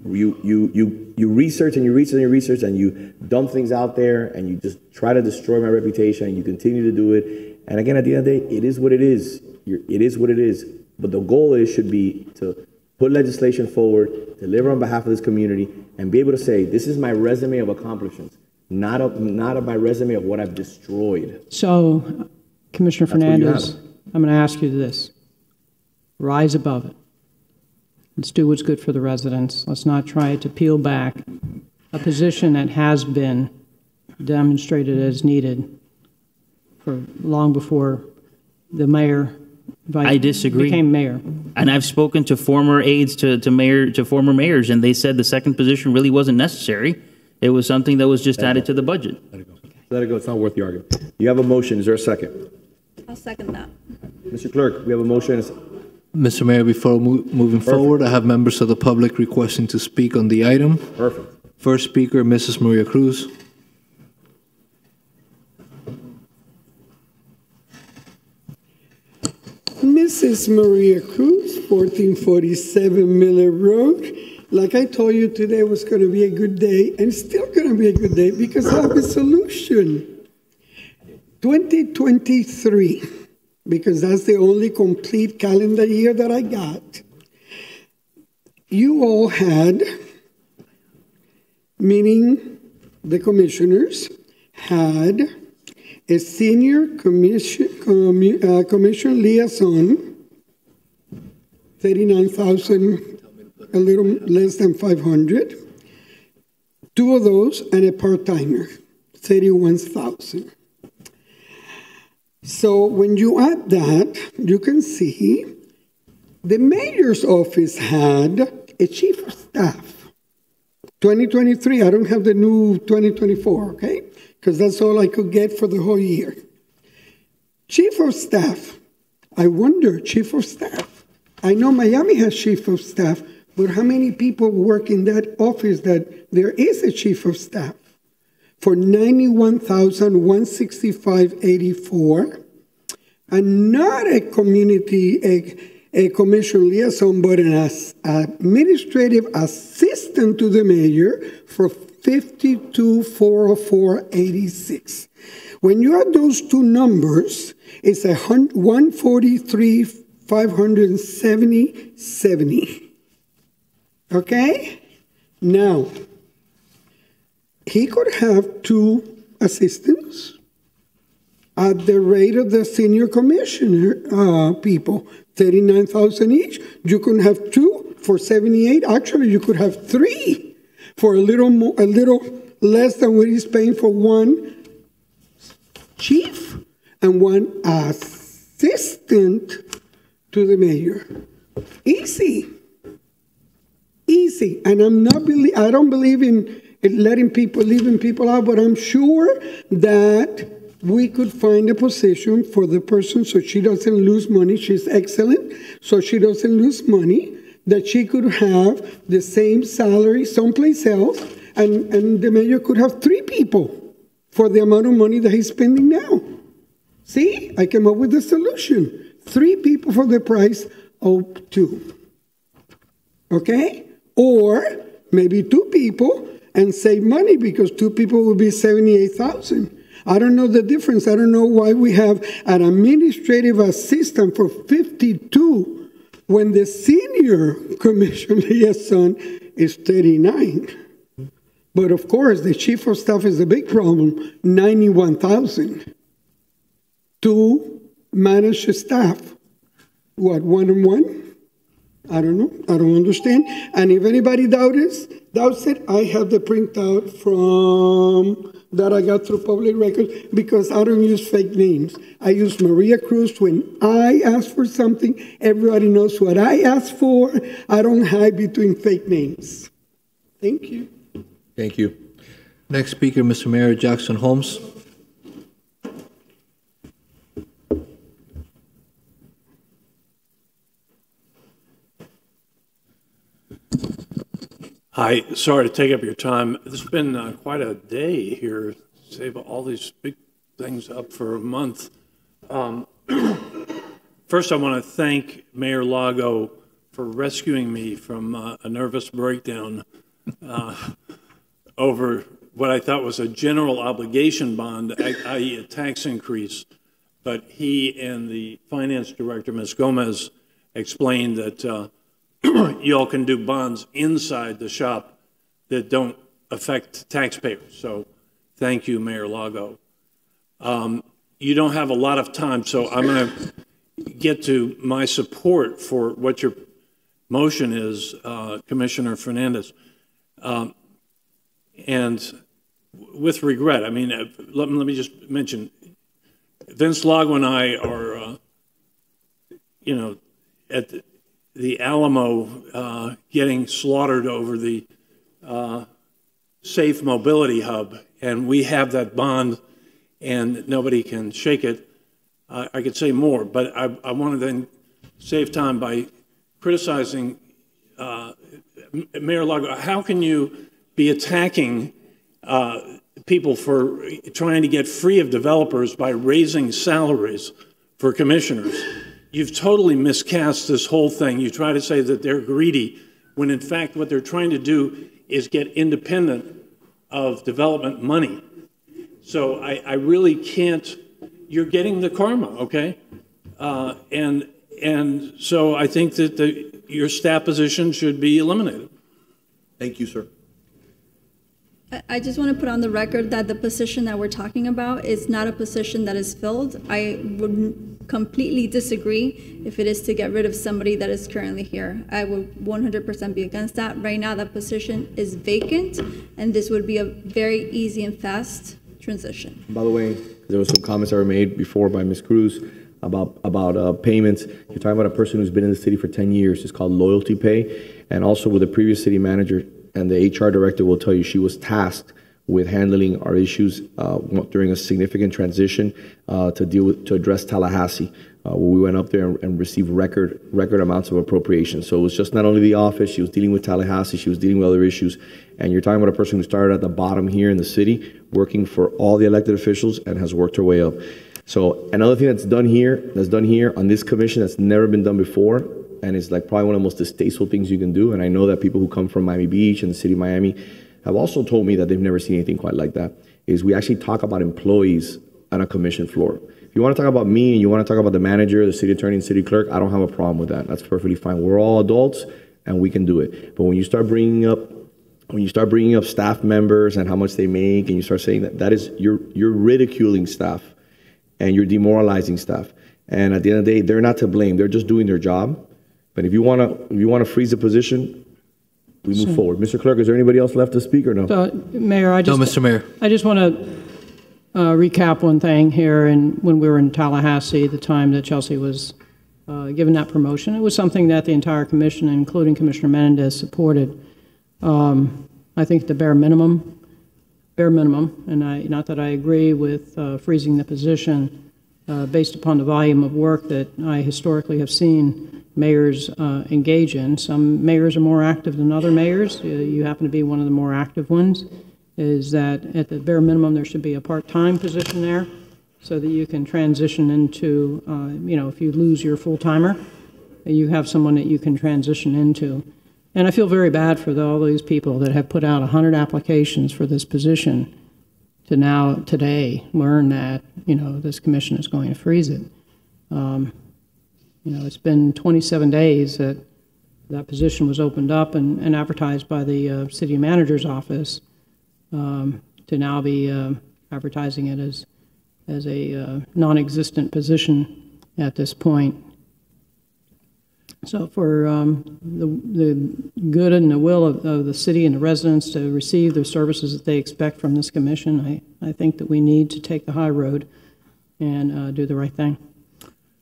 research and you research and you research and you dump things out there and you just try to destroy my reputation and you continue to do it. And again, at the end of the day, it is what it is. It is what it is. But the goal should be to put legislation forward, deliver on behalf of this community, and be able to say, this is my resume of accomplishments, not my resume of what I've destroyed. So, Commissioner Fernandez, I'm going to ask you this. Rise above it. Let's do what's good for the residents. Let's not try to peel back a position that has been demonstrated as needed for long before the mayor I disagree. became mayor. And I've spoken to former aides to former mayors, and they said the second position really wasn't necessary. It was something that was just added to the budget. Let it go. It's not worth the argument. You have a motion. Is there a second? I'll second that. Mr. Clerk, we have a motion. Mr. Mayor, before moving forward, I have members of the public requesting to speak on the item. Perfect. First speaker, Mrs. Maria Cruz. Mrs. Maria Cruz, 1447 Miller Road. Like I told you, today was going to be a good day, and still going to be a good day because I have a solution. 2023, because that's the only complete calendar year that I got. You all had, meaning the commissioners, had a senior commission liaison, 39,000, a little less than 500. Two of those and a part-timer, 31,000. So when you add that, you can see the mayor's office had a chief of staff. 2023, I don't have the new 2024, okay? Because that's all I could get for the whole year. Chief of staff, I wonder, chief of staff. I know Miami has chief of staff, but how many people work in that office that there is a chief of staff? For $91,165.84, and not a commission liaison, but an administrative assistant to the mayor for $52,404.86. When you add those two numbers, it's $143,570.70. Okay? Now, he could have two assistants at the rate of the senior commissioner people, $39,000 each. You could have two for $78,000. Actually, you could have three for a little less than what he's paying for one chief and one assistant to the mayor. Easy. Easy. And I don't believe in leaving people out, but I'm sure that we could find a position for the person so she doesn't lose money. She's excellent, so she doesn't lose money, that she could have the same salary someplace else, and the mayor could have three people for the amount of money that he's spending now. See, I came up with a solution. 3 people for the price of 2. Okay? Or maybe 2 people and save money because 2 people will be $78,000. I don't know the difference. I don't know why we have an administrative assistant for 52 when the senior commission liaison is 39. But of course, the chief of staff is a big problem, $91,000 to manage the staff. What, one-on-one? I don't know. I don't understand. And if anybody doubts it, I have the printout from that I got through public records because I don't use fake names. I use Maria Cruz. When I ask for something, everybody knows what I ask for. I don't hide between fake names. Thank you. Thank you. Next speaker, Mr. Mayor Jackson Holmes. Hi, sorry to take up your time. This has been quite a day here. Save all these big things up for a month. First, I want to thank Mayor Lago for rescuing me from a nervous breakdown over what I thought was a general obligation bond, i.e. a tax increase. But he and the finance director, Ms. Gomez, explained that you all can do bonds inside the shop that don't affect taxpayers. So thank you, Mayor Lago. You don't have a lot of time, so I'm going to get to my support for what your motion is, Commissioner Fernandez. And with regret, I mean, let me just mention, Vince Lago and I are, at the Alamo getting slaughtered over the Safe Mobility Hub, and we have that bond, and nobody can shake it. I could say more, but I want to then save time by criticizing Mayor Lago. How can you be attacking people for trying to get free of developers by raising salaries for commissioners? You've totally miscast this whole thing. You try to say that they're greedy, when in fact what they're trying to do is get independent of development money. So I really can't, you're getting the karma, okay? And so I think that your staff position should be eliminated. Thank you, sir. I just want to put on the record that the position that we're talking about is not a position that is filled. I would completely disagree if it is to get rid of somebody that is currently here. I would 100% be against that. Right now, that position is vacant, and this would be a very easy and fast transition. By the way, there was some comments that were made before by Ms. Cruz about payments. You're talking about a person who's been in the city for 10 years. It's called loyalty pay. And also with the previous city manager, and the HR director will tell you she was tasked with handling our issues during a significant transition to address Tallahassee. Where we went up there and received record amounts of appropriations. So it was just not only the office, she was dealing with Tallahassee, she was dealing with other issues. And you're talking about a person who started at the bottom here in the city, working for all the elected officials and has worked her way up. So another thing that's done here on this commission that's never been done before, and it's like probably one of the most distasteful things you can do. And I know that people who come from Miami Beach and the city of Miami have also told me that they've never seen anything quite like that, is we actually talk about employees on a commission floor. If you want to talk about me and you want to talk about the manager, the city attorney, and city clerk, I don't have a problem with that. That's perfectly fine. We're all adults and we can do it. But when you start bringing up staff members and how much they make, and you start saying that is you're ridiculing staff and you're demoralizing staff. And at the end of the day, they're not to blame. They're just doing their job. But if you want to freeze the position, we move forward. Mr. Clerk, is there anybody else left to speak or no? Mayor, No, Mr. Mayor. I just want to recap one thing here. And when we were in Tallahassee, the time that Chelsea was given that promotion, it was something that the entire commission, including Commissioner Menendez, supported. I think the bare minimum, and not that I agree with freezing the position based upon the volume of work that I historically have seen mayors engage in. Some mayors are more active than other mayors. You happen to be one of the more active ones. Is that at the bare minimum there should be a part-time position there so that you can transition into, if you lose your full-timer, you have someone that you can transition into. And I feel very bad for all these people that have put out 100 applications for this position to now, today, learn that, this commission is going to freeze it. It's been 27 days that that position was opened up and advertised by the city manager's office to now be advertising it as a non-existent position at this point. So for the good and the will of the city and the residents to receive the services that they expect from this commission, I think that we need to take the high road and do the right thing.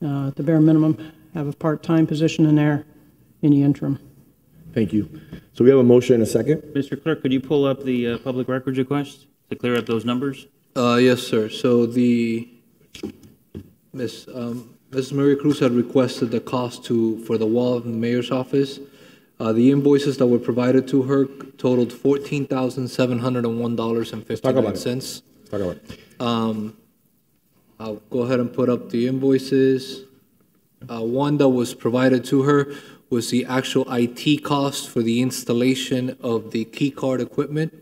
At the bare minimum, have a part-time position in there in the interim. Thank you. So we have a motion and a second. Mr. Clerk, could you pull up the public records request to clear up those numbers? Yes, sir. So Mrs. Maria Cruz had requested the cost for the wall in the mayor's office. The invoices that were provided to her totaled $14,701.59. Talk about it. I'll go ahead and put up the invoices. One that was provided to her was the actual IT cost for the installation of the key card equipment.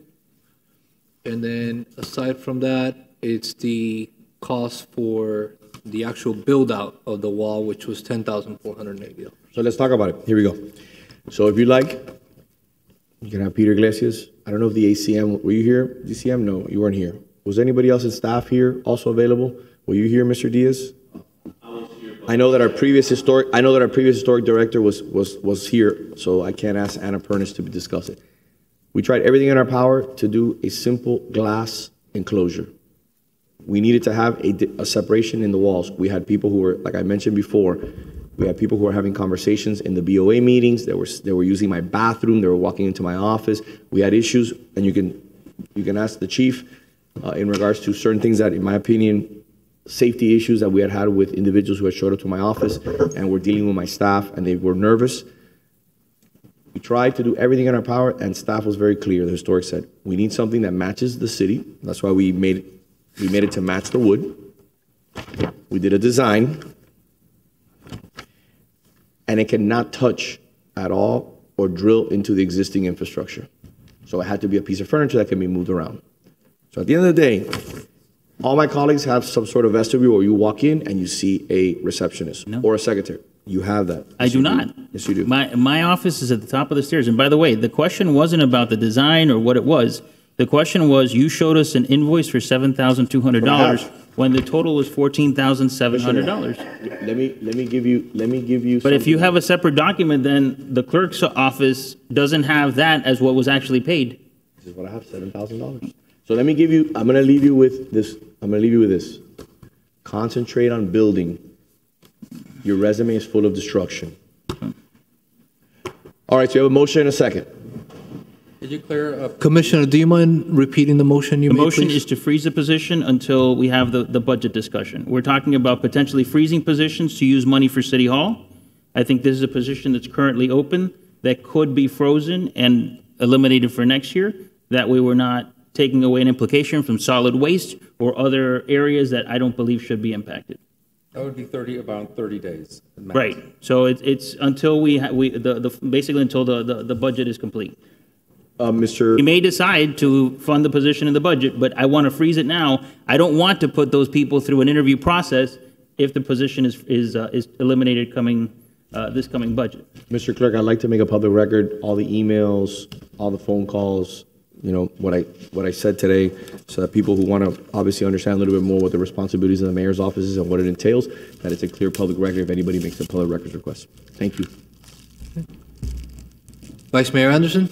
And then aside from that, it's the cost for the actual build-out of the wall, which was $10,480. So let's talk about it. Here we go. So if you like, you can have Peter Iglesias. I don't know if the ACM, were you here? DCM? No, you weren't here. Was anybody else in staff here also available? Were you here, Mr. Diaz? I know that our previous historic director was here, so I can't ask Anna Pernis to discuss it. We tried everything in our power to do a simple glass enclosure. We needed to have a separation in the walls. We had people who were, like I mentioned before, we had people who were having conversations in the BOA meetings. They were using my bathroom. They were walking into my office. We had issues, and you can ask the chief in regards to certain things that, in my opinion, safety issues that we had with individuals who had showed up to my office and were dealing with my staff, and they were nervous. We tried to do everything in our power, and staff was very clear. The historic said, we need something that matches the city. That's why we made it to match the wood. We did a design, and it cannot touch at all or drill into the existing infrastructure. So it had to be a piece of furniture that can be moved around. So at the end of the day, all my colleagues have some sort of vestibule where you walk in and you see a receptionist or a secretary. You have that. I do not. Yes, you do. My office is at the top of the stairs. And by the way, the question wasn't about the design or what it was. The question was, you showed us an invoice for $7,200 when the total was $14,700. Let me give you. But if you have a separate document, then the clerk's office doesn't have that as what was actually paid. This is what I have, $7,000. So let me give you. I'm going to leave you with this. Concentrate on building. Your resume is full of destruction. All right. So you have a motion and a second. Did you clear up? Commissioner, do you mind repeating the motion you made, The motion please? is to freeze the position until we have the budget discussion. We're talking about potentially freezing positions to use money for City Hall. I think this is a position that's currently open that could be frozen and eliminated for next year. That way we're not taking away an implication from solid waste or other areas that I don't believe should be impacted. That would be about 30 days. Right. So it's until basically until the budget is complete. Mr. We may decide to fund the position in the budget, but I want to freeze it now. I don't want to put those people through an interview process if the position is eliminated this coming budget. Mr. Clerk, I'd like to make a public record all the emails, all the phone calls, what I said today, so that people who want to obviously understand a little bit more what the responsibilities of the mayor's office is and what it entails, that it's a clear public record if anybody makes a public records request. Thank you. Vice Mayor Anderson?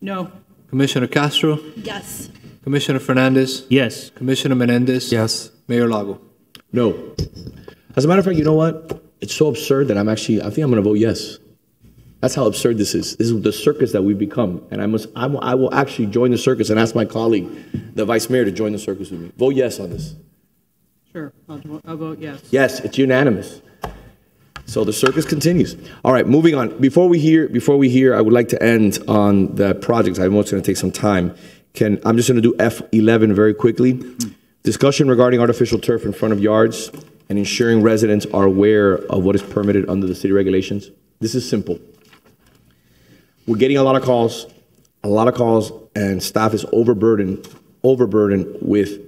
No. Commissioner Castro? Yes. Commissioner Fernandez? Yes. Commissioner Menendez? Yes. Mayor Lago? No. As a matter of fact, you know what? It's so absurd that I think I'm going to vote yes. That's how absurd this is. This is the circus that we've become. And I will actually join the circus and ask my colleague, the vice mayor, to join the circus with me. Vote yes on this. Sure, I'll vote yes. Yes, it's unanimous. So the circus continues. All right, moving on. Before we hear, I would like to end on the projects. I know it's going to take some time. I'm just going to do F11 very quickly. Discussion regarding artificial turf in front of yards and ensuring residents are aware of what is permitted under the city regulations. This is simple. We're getting a lot of calls, and staff is overburdened with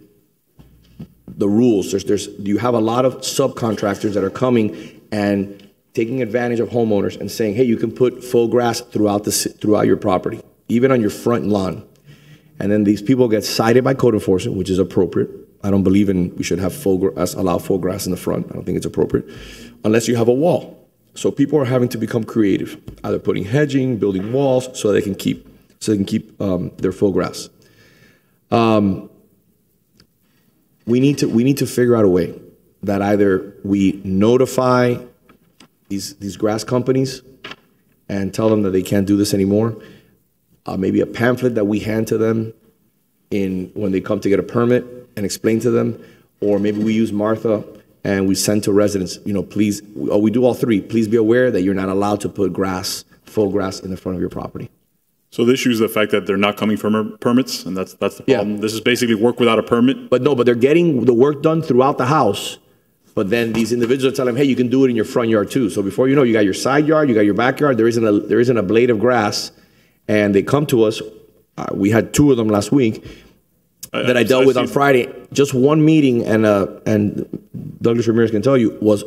the rules. You have a lot of subcontractors that are coming and taking advantage of homeowners and saying, hey, you can put faux grass throughout your property, even on your front lawn. And then these people get cited by code enforcement, which is appropriate. I don't believe we should have allow faux grass in the front. I don't think it's appropriate, unless you have a wall. So people are having to become creative, either putting hedging, building walls, so they can keep their full grass. We need to figure out a way that either we notify these grass companies and tell them that they can't do this anymore. Maybe a pamphlet that we hand to them when they come to get a permit and explain to them, or maybe we use Martha and we send to residents, please, or we do all three. Please be aware that you're not allowed to put full grass in the front of your property. So the issue is the fact that they're not coming from permits, and that's the problem. Yeah. This is basically work without a permit. But they're getting the work done throughout the house. But then these individuals tell them, hey, you can do it in your front yard too. So before you know, you got your side yard, you got your backyard. There isn't a blade of grass, and they come to us. We had 2 of them last week that I dealt with on Friday. Just one meeting, and Douglas Ramirez can tell you, was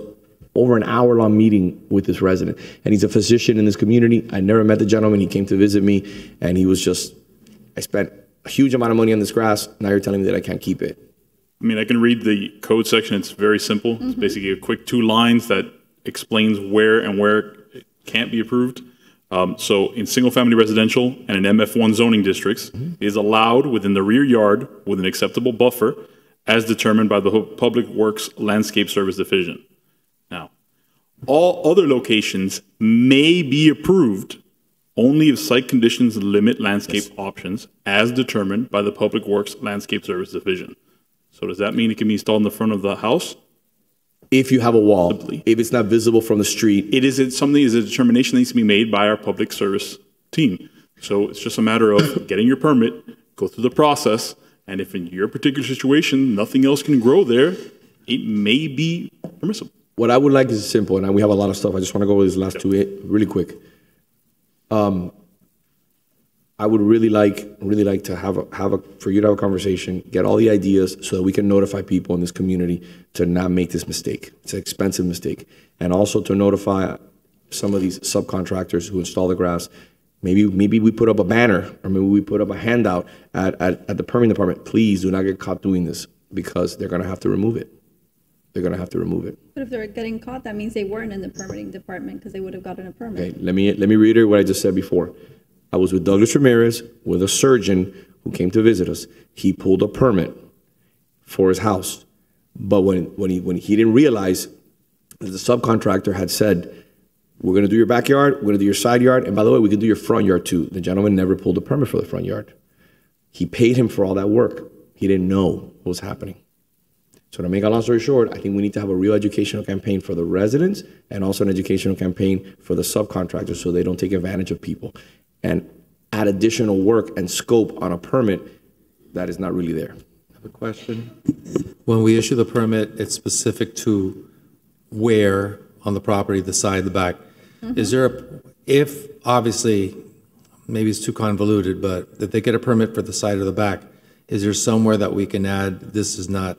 over an hour-long meeting with this resident. And he's a physician in this community. I never met the gentleman. He came to visit me, and he was just, I spent a huge amount of money on this grass. Now you're telling me that I can't keep it. I mean, I can read the code section. It's very simple. It's basically a quick 2 lines that explains where it can't be approved. So in single-family residential and in MF1 zoning districts, it is allowed within the rear yard with an acceptable buffer as determined by the Public Works Landscape Service Division. Now, all other locations may be approved only if site conditions limit landscape options as determined by the Public Works Landscape Service Division. So does that mean it can be installed in the front of the house? If you have a wall, if it's not visible from the street. It is a determination that needs to be made by our public service team. So it's just a matter of getting your permit, go through the process, and if in your particular situation nothing else can grow there, it may be permissible. What I would like is simple, and we have a lot of stuff. I just want to go over these last 2 really quick. I would really like to for you to have a conversation, get all the ideas so that we can notify people in this community to not make this mistake. It's an expensive mistake. And also to notify some of these subcontractors who install the grass. Maybe we put up a banner, or maybe we put up a handout at the permitting department. Please do not get caught doing this, because they're going to have to remove it. They're going to have to remove it. But if they're getting caught, that means they weren't in the permitting department, because they would have gotten a permit. Okay, let me reiterate what I just said before. I was with Douglas Ramirez, with a surgeon who came to visit us. He pulled a permit for his house, but when he didn't realize that the subcontractor had said, we're going to do your backyard, we're going to do your side yard, and by the way, we can do your front yard too. The gentleman never pulled a permit for the front yard. He paid him for all that work. He didn't know what was happening. So to make a long story short, I think we need to have a real educational campaign for the residents and also an educational campaign for the subcontractors so they don't take advantage of people and add additional work and scope on a permit that is not really there. I have a question. When we issue the permit, it's specific to where on the property, the side, the back. Is there if obviously, maybe it's too convoluted, but if they get a permit for the side or the back, is there somewhere that we can add, this is not,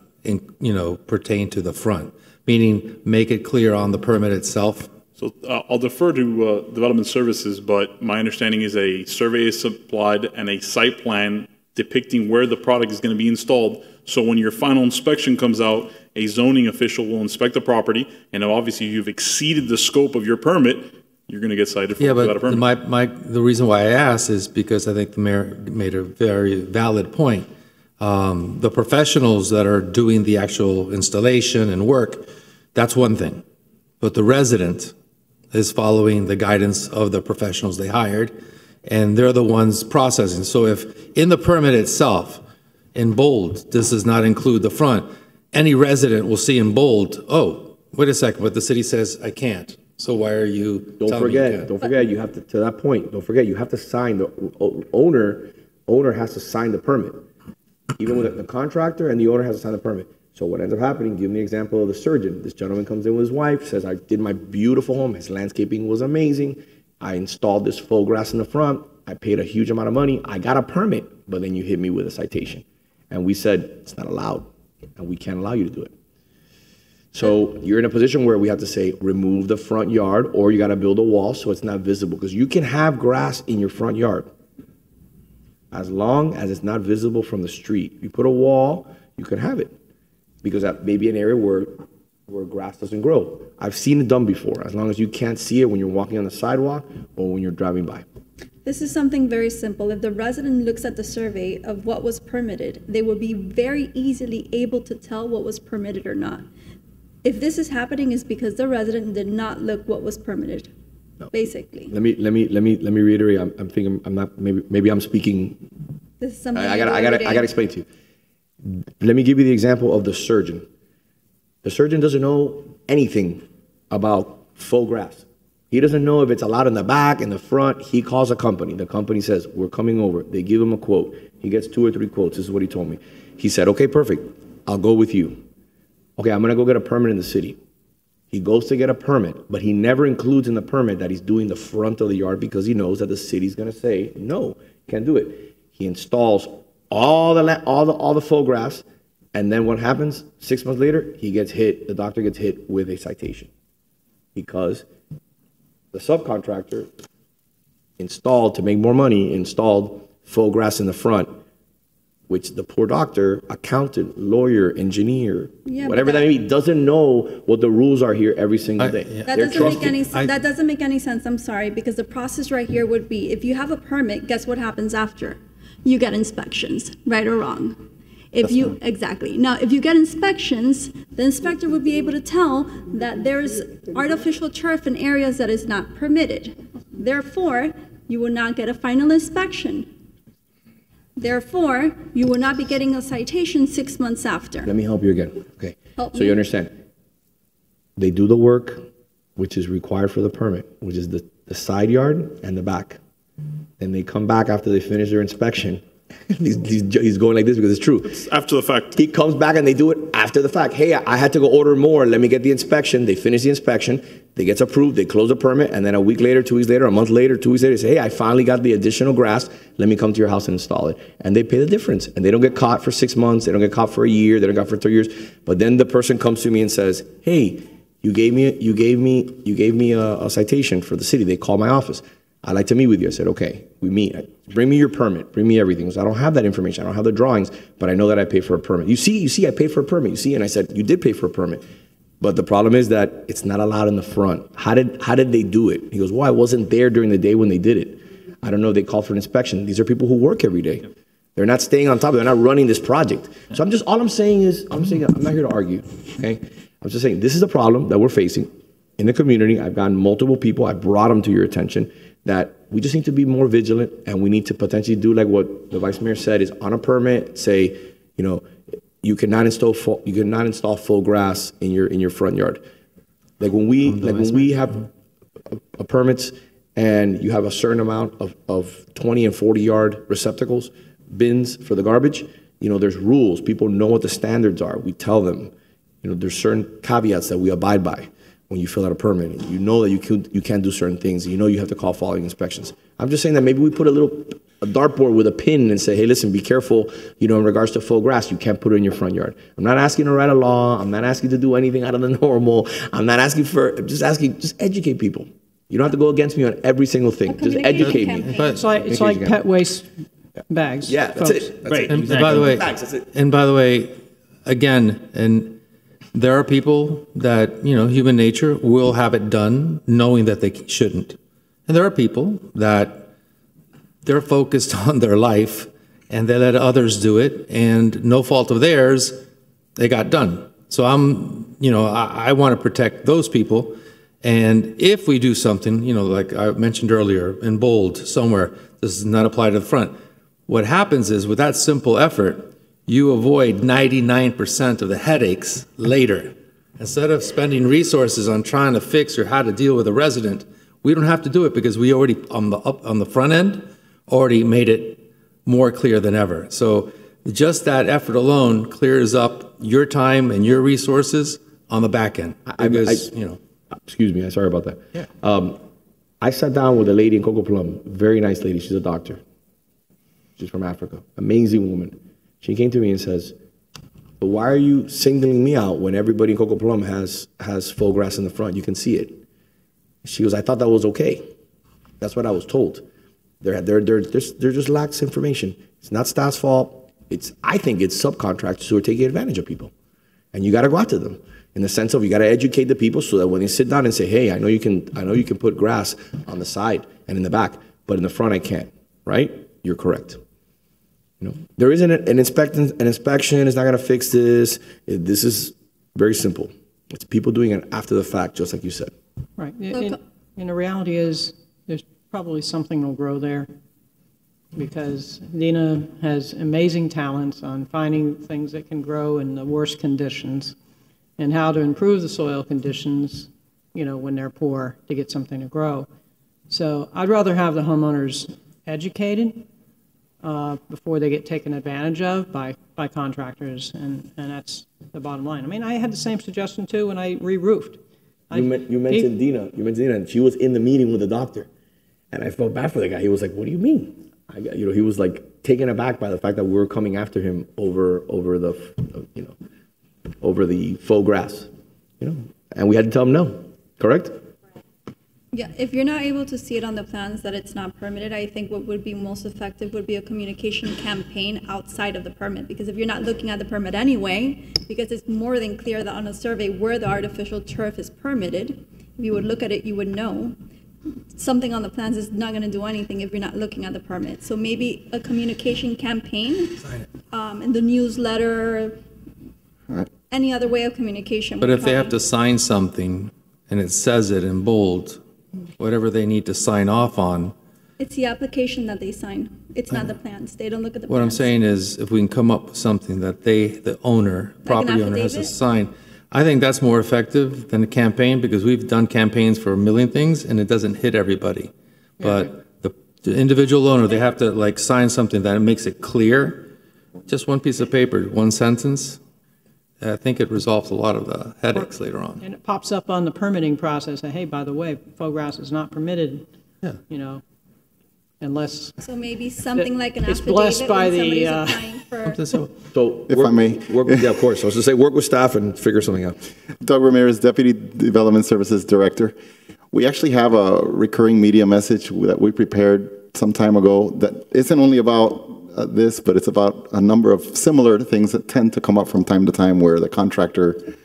pertain to the front? Meaning, make it clear on the permit itself? So I'll defer to Development Services, but my understanding is a survey is supplied and a site plan depicting where the product is going to be installed. So when your final inspection comes out, a zoning official will inspect the property, and obviously you've exceeded the scope of your permit, you're going to get cited for without a permit. The reason why I asked is because I think the mayor made a very valid point. The professionals that are doing the actual installation and work, that's one thing. But the resident is following the guidance of the professionals they hired, and they're the ones processing. So if in the permit itself, in bold, this does not include the front, any resident will see in bold, oh, wait a second, but the city says I can't. So why are you Don't forget, you have to that point, don't forget, you have to sign, the owner has to sign the permit. Even with the contractor and the owner has to sign the permit. So what ends up happening, give me an example of the surgeon. This gentleman comes in with his wife, says, I did my beautiful home. His landscaping was amazing. I installed this faux grass in the front. I paid a huge amount of money. I got a permit, but then you hit me with a citation. And we said, it's not allowed, and we can't allow you to do it. So you're in a position where we have to say, remove the front yard, or you got to build a wall so it's not visible. Because you can have grass in your front yard as long as it's not visible from the street. You put a wall, you can have it. Because that may be an area where where grass doesn't grow. I've seen it done before, as long as you can't see it when you're walking on the sidewalk or when you're driving by. This is something very simple. If the resident looks at the survey of what was permitted, they will be very easily able to tell what was permitted or not. If this is happening, it's because the resident did not look what was permitted, basically. Let me reiterate. I'm thinking I'm not, maybe I'm speaking. This is something I gotta explain to you. Let me give you the example of the surgeon. The surgeon doesn't know anything about faux grass. He doesn't know if it's allowed in the back, in the front. He calls a company. The company says, we're coming over. They give him a quote. He gets 2 or 3 quotes. This is what he told me. He said, okay, perfect. I'll go with you. Okay, I'm going to go get a permit in the city. He goes to get a permit, but he never includes in the permit that he's doing the front of the yard because he knows that the city's going to say, no, can't do it. He installs all the faux grass, and then what happens? 6 months later, he gets hit. The doctor gets hit with a citation because the subcontractor installed, to make more money, installed faux grass in the front, which the poor doctor, accountant, lawyer, engineer, whatever that may be, doesn't know what the rules are here every single day. That doesn't make any sense. I'm sorry, because the process right here would be, if you have a permit, guess what happens after? You get inspections, right or wrong. Exactly. Now, if you get inspections, the inspector would be able to tell that there's artificial turf in areas that is not permitted. Therefore, you will not get a final inspection. Therefore, you will not be getting a citation 6 months after. Let me help you again. Okay. Help so me. you understand. They do the work which is required for the permit, which is the side yard and the back. Then they come back after they finish their inspection. He's going like this because it's true. It's after the fact. He comes back and they do it after the fact. Hey, I had to go order more. Let me get the inspection. They finish the inspection. They get approved. They close the permit. And then a week later, 2 weeks later, a month later, 2 weeks later, they say, hey, I finally got the additional grass. Let me come to your house and install it. And they pay the difference. And they don't get caught for 6 months. They don't get caught for a year. They don't get caught for 3 years. But then the person comes to me and says, hey, you gave me a citation for the city. They call my office. I'd like to meet with you. I said, okay, we meet. Bring me your permit. Bring me everything. So I don't have that information. I don't have the drawings, but I know that I paid for a permit. You see, I paid for a permit. You see, and I said, you did pay for a permit. But the problem is that it's not allowed in the front. How did they do it? He goes, well, I wasn't there during the day when they did it. I don't know if they called for an inspection. These are people who work every day. They're not staying on top of it. They're not running this project. So all I'm saying I'm not here to argue, okay? I'm just saying this is a problem that we're facing in the community. I've gotten multiple people. I brought them to your attention that we just need to be more vigilant, and we need to potentially do like what the vice mayor said, is on a permit, say, you cannot install faux grass in your front yard. Like when we have permits and you have a certain amount of 20 and 40 yard receptacles, bins for the garbage, there's rules. People know what the standards are. We tell them, there's certain caveats that we abide by. When you fill out a permit, you know that you can't do certain things. You have to call following inspections. I'm just saying that maybe we put a dartboard with a pin and say, hey, listen, be careful, in regards to faux grass, you can't put it in your front yard. I'm not asking to write a law. I'm not asking to do anything out of the normal. I'm not asking just educate people. You don't have to go against me on every single thing. Just educate me. It's like pet waste bags. Yeah, that's it. Right. And by the way, again, and there are people that, human nature will have it done knowing that they shouldn't. And there are people that they're focused on their life and they let others do it, and no fault of theirs, they got done. So I want to protect those people. And if we do something, like I mentioned earlier, in bold somewhere, this does not apply to the front. What happens is with that simple effort, you avoid 99% of the headaches later. Instead of spending resources on trying to fix or how to deal with a resident, we don't have to do it because we already, on the front end, already made it more clear than ever. So just that effort alone clears up your time and your resources on the back end. Because, Excuse me, I'm sorry about that. Yeah. I sat down with a lady in Coco Plum, very nice lady. She's a doctor. She's from Africa, amazing woman. She came to me and says, but why are you singling me out when everybody in Coco Plum has faux grass in the front? You can see it. She goes, I thought that was okay. That's what I was told. There just lacks information. It's not staff's fault. I think it's subcontractors who are taking advantage of people. And you got to go after them in the sense of you got to educate the people so that when they sit down and say, hey, I know you can put grass on the side and in the back, but in the front I can't, right? You're correct. You know, there isn't an inspection. An inspection is not going to fix this. This is very simple. It's people doing it after the fact, just like you said. Right. And the reality is there's probably something will grow there because Dina has amazing talents on finding things that can grow in the worst conditions and how to improve the soil conditions, you know, when they're poor to get something to grow. So I'd rather have the homeowners educated before they get taken advantage of by contractors, and that's the bottom line. I mean, I had the same suggestion too when I re-roofed. You mentioned Dina, and she was in the meeting with the doctor, and I felt bad for the guy. He was like, "What do you mean?" He was like taken aback by the fact that we were coming after him over the faux grass, and we had to tell him no. Correct? Yeah, if you're not able to see it on the plans that it's not permitted, I think what would be most effective would be a communication campaign outside of the permit. Because if you're not looking at the permit anyway, because it's more than clear that on a survey where the artificial turf is permitted, if you would look at it, you would know. Something on the plans is not going to do anything if you're not looking at the permit. So maybe a communication campaign in the newsletter, any other way of communication. But if they have to sign something and it says it in bold, whatever they need to sign off on. It's the application that they sign. It's not the plans. They don't look at the plans. What I'm saying is if we can come up with something that the owner, property owner has to sign, I think that's more effective than a campaign because we've done campaigns for a million things and it doesn't hit everybody. But the individual owner, they have to like sign something that makes it clear. Just one piece of paper, one sentence. I think it resolves a lot of the headaches later on. And it pops up on the permitting process, hey, by the way, faux grass is not permitted, unless... So maybe something like an it's affidavit blessed by when the... applying for... So, if I may. Yeah, of course. I was to say, work with staff and figure something out. Doug Ramirez, Deputy Development Services Director. We actually have a recurring media message that we prepared some time ago that isn't only about this, but it's about a number of similar things that tend to come up from time to time where the contractor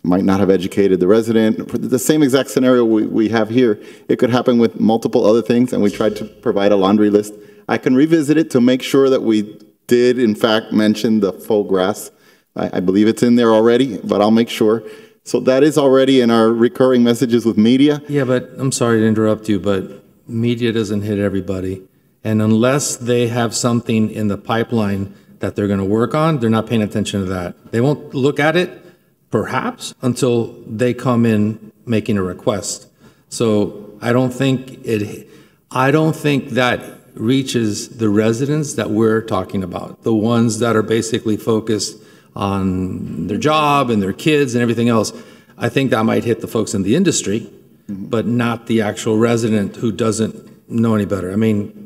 might not have educated the resident. The same exact scenario we have here, it could happen with multiple other things, and we tried to provide a laundry list. I can revisit it to make sure that we did, in fact, mention the faux grass. I believe it's in there already, but I'll make sure. So that is already in our recurring messages with media. Yeah, but I'm sorry to interrupt you, but media doesn't hit everybody. And unless they have something in the pipeline that they're going to work on, they're not paying attention to that. They won't look at it, perhaps, until they come in making a request. So I don't think that reaches the residents that we're talking about, the ones that are basically focused on their job and their kids and everything else. I think that might hit the folks in the industry, but not the actual resident who doesn't know any better. I mean,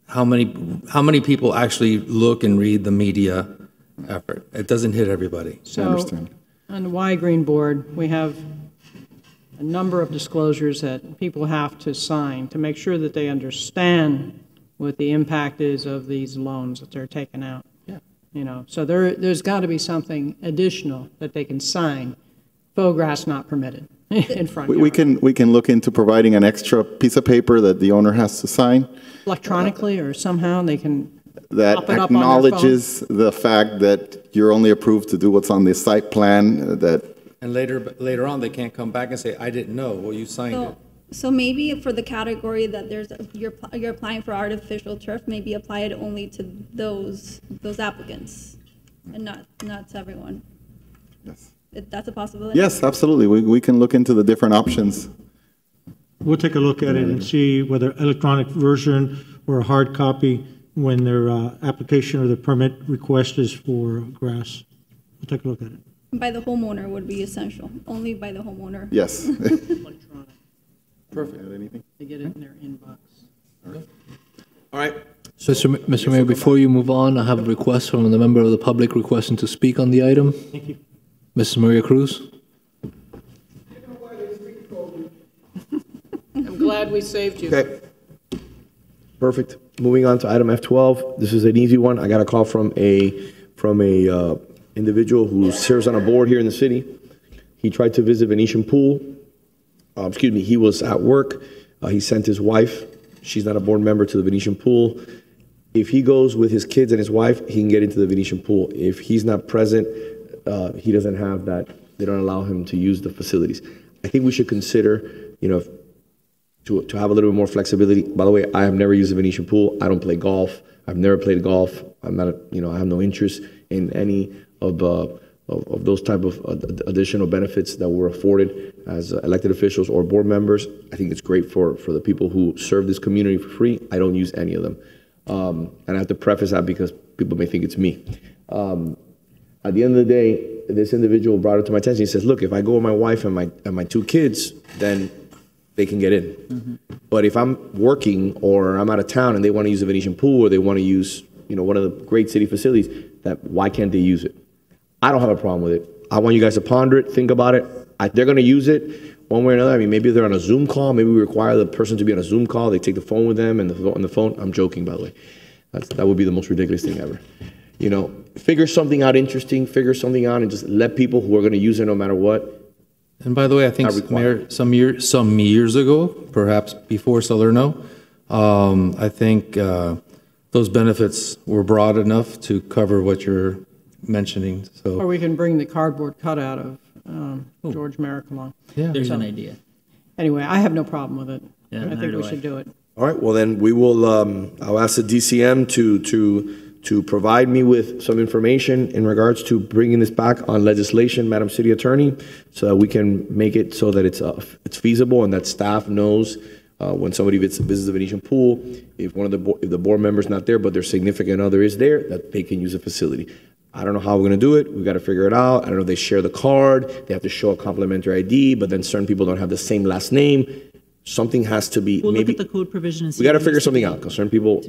how many people actually look and read the media effort? It doesn't hit everybody. So, on the Y Green Board, we have a number of disclosures that people have to sign to make sure that they understand what the impact is of these loans that they're taking out. So there's got to be something additional that they can sign. Faux grass not permitted in front. We can look into providing an extra piece of paper that the owner has to sign. Electronically or somehow they can that pop it up acknowledges the fact that you're only approved to do what's on the site plan. And later on, they can't come back and say, "I didn't know." Well, you signed it. So maybe for the category that you're applying for artificial turf, maybe apply it only to those applicants, and not to everyone. Yes. That's a possibility. Yes, absolutely. We can look into the different options. We'll take a look at it and see whether electronic version or a hard copy when their application or the permit request is for grass. We'll take a look at it. By the homeowner would be essential. Only by the homeowner. Yes. Electronic. Perfect. Anything? They get it in their inbox. All right. So, Mr. Mayor, before you move on, I have a request from the member of the public requesting to speak on the item. Thank you. Mrs. Maria Cruz. I'm glad we saved you. Okay. Perfect. Moving on to item F12. This is an easy one. I got a call from a individual who serves on a board here in the city. He tried to visit Venetian Pool. He was at work. He sent his wife. She's not a board member, to the Venetian Pool. If he goes with his kids and his wife, he can get into the Venetian Pool. If he's not present, he doesn't have that. They don't allow him to use the facilities. I think we should consider, to have a little bit more flexibility. By the way, I have never used a Venetian Pool. I don't play golf. I've never played golf. I'm not, I have no interest in any of those type of additional benefits that we're afforded as elected officials or board members. I think it's great for the people who serve this community for free. I don't use any of them. And I have to preface that because people may think it's me. At the end of the day, this individual brought it to my attention. He says, look, if I go with my wife and my two kids, then they can get in. Mm-hmm. But if I'm working or I'm out of town and they want to use the Venetian Pool or they want to use, one of the great city facilities, why can't they use it? I don't have a problem with it. I want you guys to ponder it, think about it. They're going to use it one way or another. I mean, maybe they're on a Zoom call. Maybe we require the person to be on a Zoom call. They take the phone with them and the phone. I'm joking, by the way. That would be the most ridiculous thing ever. Figure something out interesting, figure something out, and just let people who are going to use it no matter what. And by the way, I think, Mayor, some years ago, perhaps before Salerno, I think those benefits were broad enough to cover what you're mentioning. So, or we can bring the cardboard cutout of George Merrick along. Yeah, there's an idea. Anyway, I have no problem with it. Yeah, I think we should do it. All right. Well, then we will. I'll ask the DCM to provide me with some information in regards to bringing this back on legislation, Madam City Attorney, so that we can make it so that it's feasible and that staff knows when somebody visits the Venetian Pool, if if the board member's not there, but their significant other is there, that they can use the facility. I don't know how we're going to do it. We've got to figure it out. I don't know if they share the card. They have to show a complimentary ID, but then certain people don't have the same last name. Something has to be. We'll look at the code provision and see. We got to figure something out because certain people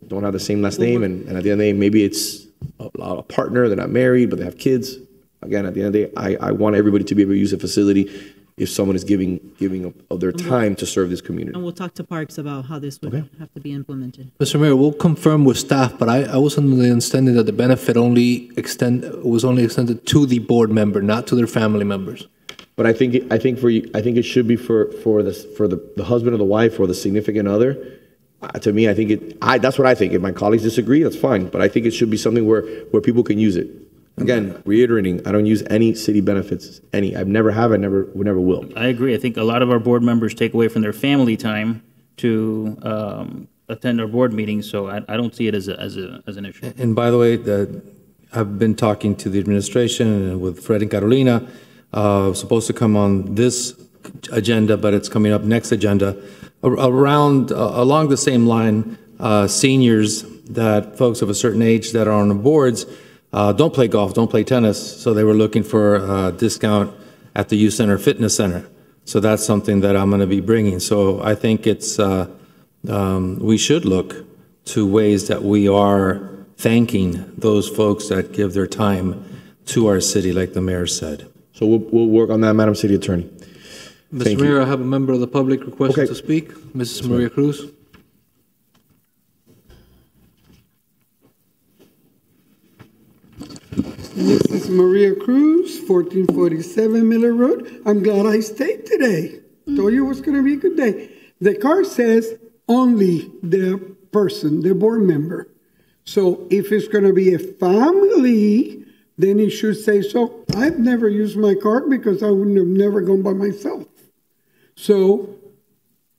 don't have the same last name, and at the end of the day, maybe it's a partner. They're not married, but they have kids. Again, at the end of the day, I want everybody to be able to use a facility if someone is giving of their time to serve this community. And we'll talk to Parks about how this would have to be implemented. Mr. Mayor, we'll confirm with staff, but I was under the understanding that the benefit was only extended to the board member, not to their family members. But I think it should be for the husband or the wife or the significant other. To me, that's what I think. If my colleagues disagree, that's fine. But I think it should be something where people can use it. Again, reiterating, I don't use any city benefits. I've never have. We never will. I agree. I think a lot of our board members take away from their family time to attend our board meetings. So I don't see it as an issue. And by the way, I've been talking to the administration and with Fred and Carolina. Supposed to come on this agenda, but it's coming up next agenda. Along the same line, seniors, that folks of a certain age that are on the boards don't play golf, don't play tennis, so they were looking for a discount at the Youth Center Fitness Center. So that's something that I'm going to be bringing. So I think we should look to ways that we are thanking those folks that give their time to our city, like the mayor said. So we'll work on that, Madam City Attorney. Mr. Mayor, I have a member of the public requesting to speak. Mrs. Maria Cruz. Mrs. Maria Cruz, 1447 Miller Road. I'm glad I stayed today. Told you it was going to be a good day. The card says only the person, the board member. So if it's going to be a family, then it should say so. I've never used my card because I wouldn't have never gone by myself. So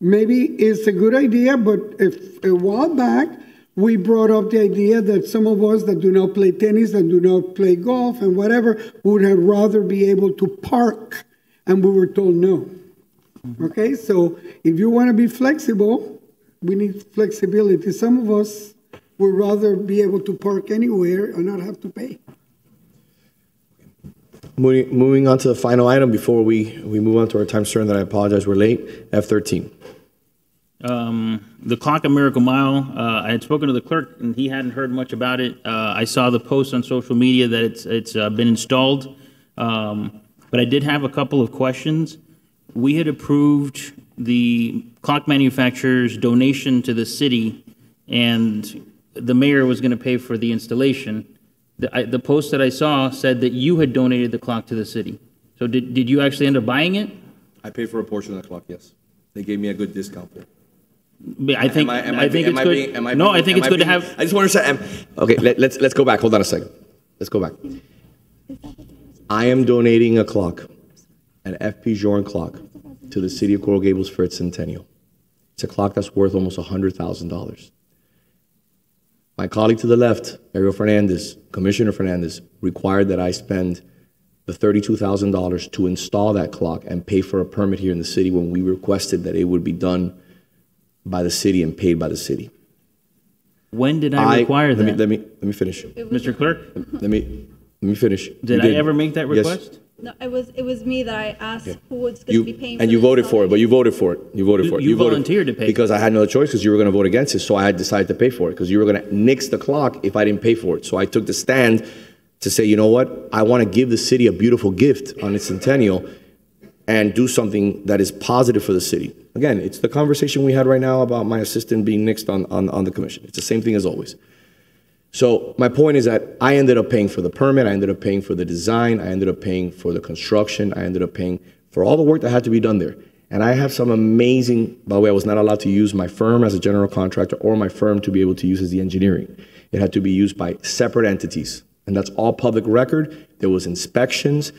maybe it's a good idea, but if a while back, we brought up the idea that some of us that do not play tennis and do not play golf and whatever would have rather be able to park, and we were told no. Okay, so if you want to be flexible, we need flexibility. Some of us would rather be able to park anywhere and not have to pay. Moving on to the final item before we move on to our time certain, that I apologize we're late, F13. The clock at Miracle Mile, I had spoken to the clerk and he hadn't heard much about it. I saw the post on social media that it's been installed, but I did have a couple of questions. We had approved the clock manufacturer's donation to the city, and the mayor was going to pay for the installation. The post that I saw said that you had donated the clock to the city. So did you actually end up buying it? I paid for a portion of the clock, yes. They gave me a good discount there. I think it's good. I think it's good to have. I just want to say, okay, let's go back. Hold on a second. Let's go back. I am donating a clock, an FP Joran clock, to the city of Coral Gables for its centennial. It's a clock that's worth almost $100,000. My colleague to the left, Ariel Fernandez, Commissioner Fernandez, required that I spend the $32,000 to install that clock and pay for a permit here in the city when we requested that it would be done by the city and paid by the city. When did I require that? Let me finish. Mr. Clerk? Let me finish. Did I ever make that request? Yes. No, it was me that I asked who was going to be paying for And you the voted for it, but you voted for it. You voted for it. You volunteered to pay. Because I had no choice because you were going to vote against it. So I had decided to pay for it because you were going to nix the clock if I didn't pay for it. So I took the stand to say, you know what? I want to give the city a beautiful gift on its centennial and do something that is positive for the city. Again, it's the conversation we had right now about my assistant being nixed on the commission. It's the same thing as always. So my point is that I ended up paying for the permit, I ended up paying for the design, I ended up paying for the construction, I ended up paying for all the work that had to be done there. And I have some amazing, by the way, I was not allowed to use my firm as a general contractor or my firm to be able to use as the engineering. It had to be used by separate entities. And that's all public record. There was inspections,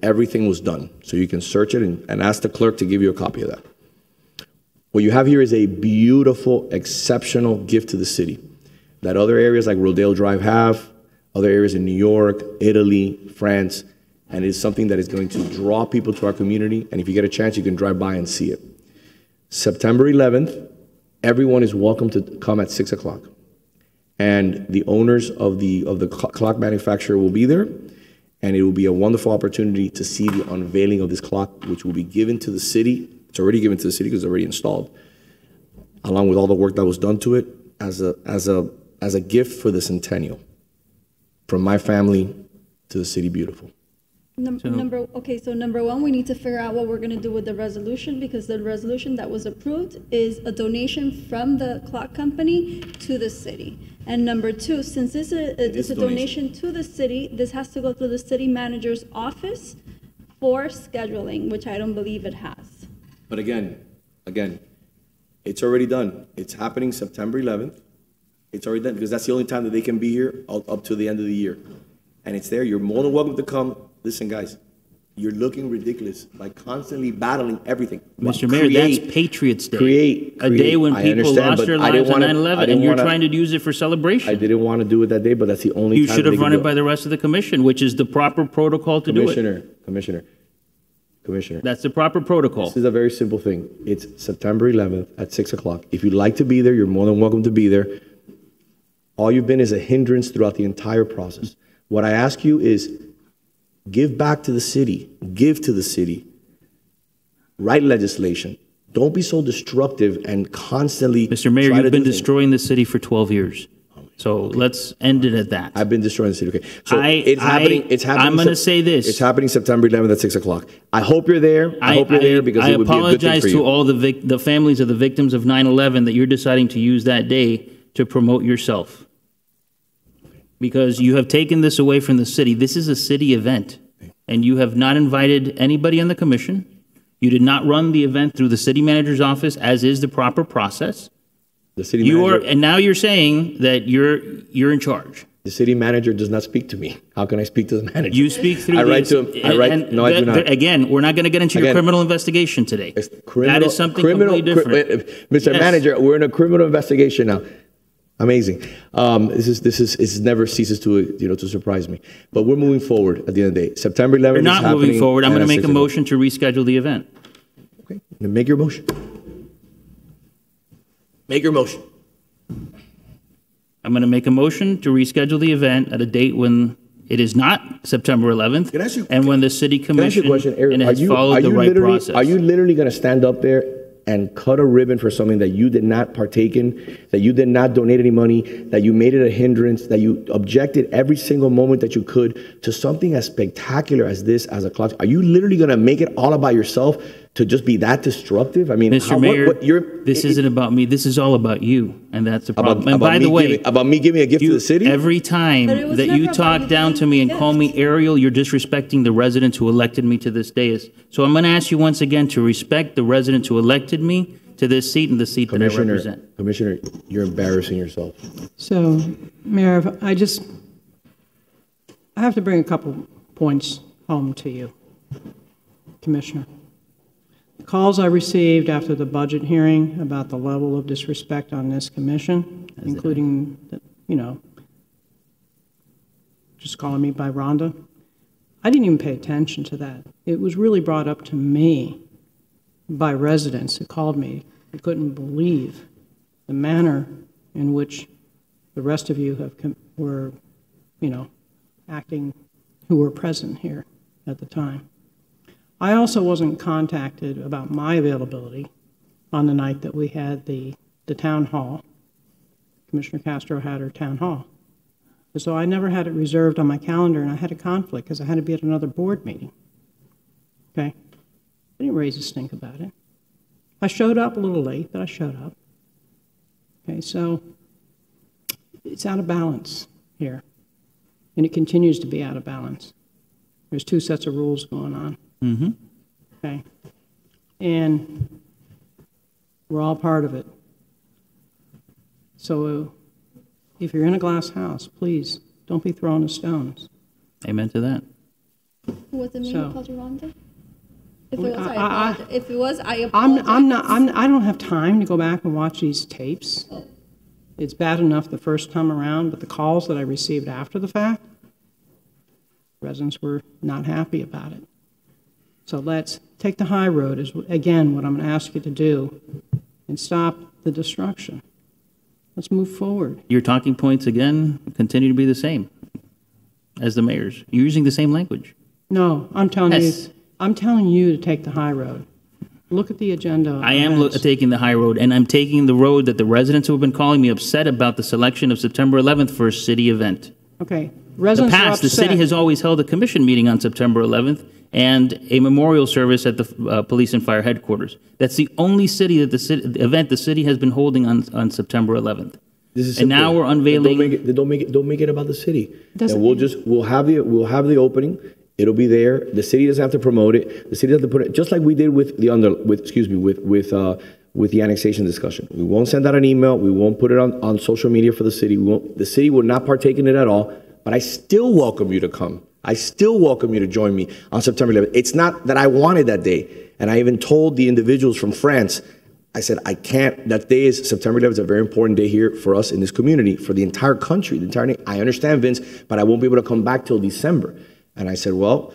everything was done. So you can search it and ask the clerk to give you a copy of that. What you have here is a beautiful, exceptional gift to the city that other areas like Rodale Drive have, other areas in New York, Italy, France, and it's something that is going to draw people to our community. And if you get a chance, you can drive by and see it. September 11th, everyone is welcome to come at 6 o'clock. And the owners of the clock manufacturer will be there, and it will be a wonderful opportunity to see the unveiling of this clock, which will be given to the city. It's already given to the city because it's already installed, along with all the work that was done to it as a gift for the centennial, from my family to the city beautiful. Number one, we need to figure out what we're going to do with the resolution, because the resolution that was approved is a donation from the clock company to the city. And number two, since this is a donation to the city, this has to go through the city manager's office for scheduling, which I don't believe it has. But again, it's already done. It's happening September 11th. It's already done because that's the only time that they can be here up to the end of the year. And it's there. You're more than welcome to come. Listen, guys, you're looking ridiculous by constantly battling everything. Mr. Mayor, that's Patriots Day. A day when people lost their lives on 9/11, and you're trying to use it for celebration. I didn't want to do it that day, but that's the only time. You should have run it by the rest of the commission, which is the proper protocol to do it. Commissioner. That's the proper protocol. This is a very simple thing. It's September 11th at 6 o'clock. If you'd like to be there, you're more than welcome to be there. All you've been is a hindrance throughout the entire process. What I ask you is give back to the city. Give to the city. Write legislation. Don't be so destructive and constantly. Mr. Mayor, you've been destroying the city for 12 years. So let's end it at that. I've been destroying the city. Okay. So it's happening. I'm going to say this. It's happening September 11th at 6 o'clock. I hope you're there. I hope you're there because it would be a good thing for you. I apologize to all the families of the victims of 9/11 that you're deciding to use that day to promote yourself. Because you have taken this away from the city. This is a city event, and you have not invited anybody on the commission. You did not run the event through the city manager's office, as is the proper process. The city manager, and now you're saying that you're in charge. The city manager does not speak to me. How can I speak to the manager? You speak through. I write to him. No, I do not. Again, we're not going to get into your criminal investigation today. That is something completely different. Mr. Manager, we're in a criminal investigation now. Amazing. This never ceases to surprise me. But we're moving forward at the end of the day. September 11th. We're not moving forward. I'm going to make a motion to reschedule the event. Okay. Then make your motion. Make your motion. I'm going to make a motion to reschedule the event at a date when it is not September 11th, and when the city commission has followed the right process. Are you literally going to stand up there and cut a ribbon for something that you did not partake in, that you did not donate any money, that you made it a hindrance, that you objected every single moment that you could to something as spectacular as this, as a clock? Are you literally going to make it all about yourself to just be that disruptive? I mean, Mr. Mayor, this isn't about me. This is all about you, and that's the problem. And by the way, about me giving a gift to the city? Every time that you talk down to me and call me Ariel, you're disrespecting the residents who elected me to this dais. So I'm going to ask you once again to respect the residents who elected me to this seat and the seat that I represent. Commissioner, you're embarrassing yourself. So, Mayor, I have to bring a couple points home to you, Commissioner. The calls I received after the budget hearing about the level of disrespect on this commission, including, just calling me by Rhonda, I didn't even pay attention to that. It was really brought up to me by residents who called me who couldn't believe the manner in which the rest of you were acting, who were present here at the time. I also wasn't contacted about my availability on the night that we had the town hall. Commissioner Castro had her town hall. So I never had it reserved on my calendar, and I had a conflict because I had to be at another board meeting. Okay? I didn't raise a stink about it. I showed up a little late, but I showed up. Okay, so it's out of balance here, and it continues to be out of balance. There's two sets of rules going on. Mm-hmm. Okay, and we're all part of it. So if you're in a glass house, please don't be throwing the stones. Amen to that. Was it me who called you Rhonda? If it was, I apologize. If it was, I apologize. I don't have time to go back and watch these tapes. It's bad enough the first time around, but the calls that I received after the fact, residents were not happy about it. So let's take the high road, is again what I'm going to ask you to do, and stop the destruction. Let's move forward. Your talking points, again, continue to be the same as the mayor's. You're using the same language. No, I'm telling you to take the high road. Look at the agenda. I am taking the high road, and I'm taking the road that the residents who have been calling me upset about the selection of September 11th for a city event. Okay. Residents the city has always held a commission meeting on September 11th and a memorial service at the police and fire headquarters. That's the only event the city has been holding on September 11th. This is and simple. now we're unveiling. Don't make it about the city. And we'll have the opening. It'll be there. The city doesn't have to promote it. The city doesn't have to put it, just like we did with the annexation discussion. We won't send out an email. We won't put it on social media for the city. The city will not partake in it at all. But I still welcome you to come. I still welcome you to join me on September 11th. It's not that I wanted that day. And I even told the individuals from France, I said, I can't. That day is September 11th. It's a very important day here for us in this community, for the entire country. I understand, Vince, but I won't be able to come back till December. And I said, we'll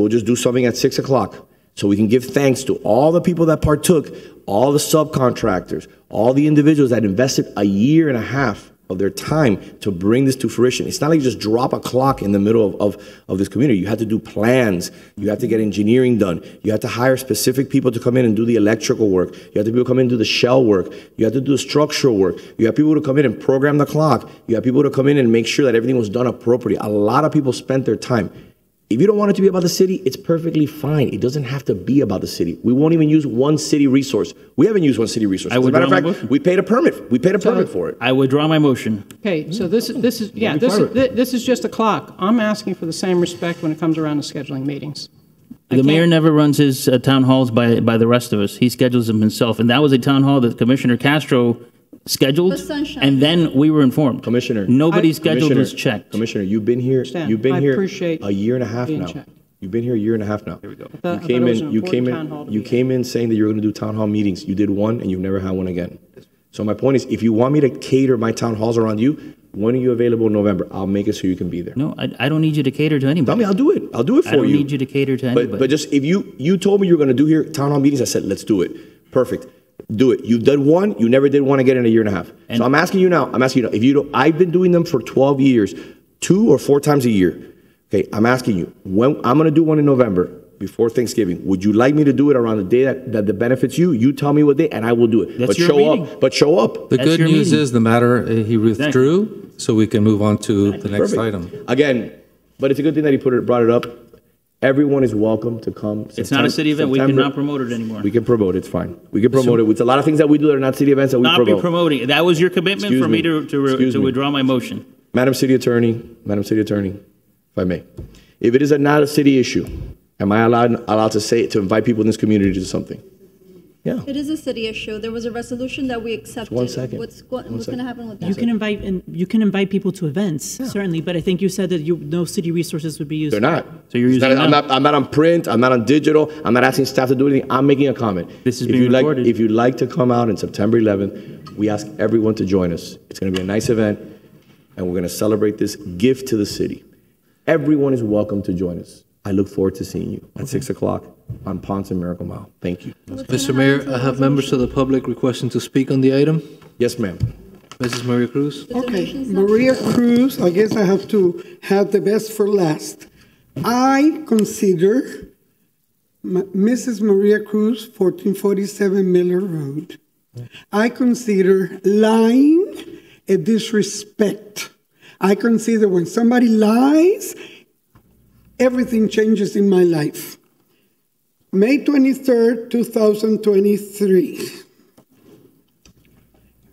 just do something at 6 o'clock so we can give thanks to all the people that partook, all the subcontractors, all the individuals that invested a year and a half of their time to bring this to fruition. It's not like you just drop a clock in the middle of this community. You have to do plans. You have to get engineering done. You have to hire specific people to come in and do the electrical work. You have to people come in and do the shell work. You have to do the structural work. You have people to come in and program the clock. You have people to come in and make sure that everything was done appropriately. A lot of people spent their time. If you don't want it to be about the city, it's perfectly fine. It doesn't have to be about the city. We won't even use one city resource. We haven't used one city resource. As a matter of fact, we paid a permit. We paid a permit for it. I withdraw my motion. Okay, so this is just a clock. I'm asking for the same respect when it comes around to scheduling meetings. The mayor never runs his town halls by the rest of us. He schedules them himself. And that was a town hall that Commissioner Castro scheduled, and then we were informed. Commissioner, nobody's scheduled was checked. Commissioner, you've been here. You've been here a year and a half now. You've been here a year and a half now. Here we go. You came in saying that you're going to do town hall meetings. You did one, and you've never had one again. So my point is, if you want me to cater my town halls around you, when are you available in November? I'll make it so you can be there. No, I don't need you to cater to anybody. Tell me, I'll do it. I'll do it for you. I don't need you to cater to anybody. But just if you told me you were going to do here town hall meetings, I said let's do it. Perfect. Do it. You did one. You never did one again in a year and a half. So I'm asking you now. If you don't, I've been doing them for 12 years, 2 or 4 times a year. Okay. I'm asking you when I'm going to do one in November before Thanksgiving. Would you like me to do it around the day that benefits you? You tell me what day, and I will do it. That's your meeting. But show up. The good news is the matter he withdrew, so we can move on to the next item. Again, but it's a good thing that he brought it up. Everyone is welcome to come. It's not a city event. We cannot promote it anymore. We can promote it. It's fine. We can promote it. It's a lot of things that we do that are not city events that we Not promote. be promoting. That was your commitment Excuse for me me. to withdraw my motion. Madam City Attorney, if I may. If it is not a city issue, am I allowed to say, to invite people in this community to do something? Yeah. It is a city issue. There was a resolution that we accepted. One second. What's going to happen with that? You can invite people to events, certainly, but I think you said that no city resources would be used. They're not. So you're using I'm not on print. I'm not on digital. I'm not asking staff to do anything. I'm making a comment. This is being recorded. If you'd like to come out on September 11th, we ask everyone to join us. It's going to be a nice event, and we're going to celebrate this gift to the city. Everyone is welcome to join us. I look forward to seeing you at 6 o'clock on Ponce and Miracle Mile. Thank you. Mr. Mayor, I have members of the public requesting to speak on the item. Yes, ma'am. Mrs. Maria Cruz. Okay, Maria Cruz, I guess I have to have the best for last. I consider Mrs. Maria Cruz, 1447 Miller Road. I consider lying a disrespect. I consider when somebody lies, everything changes in my life. May 23rd, 2023.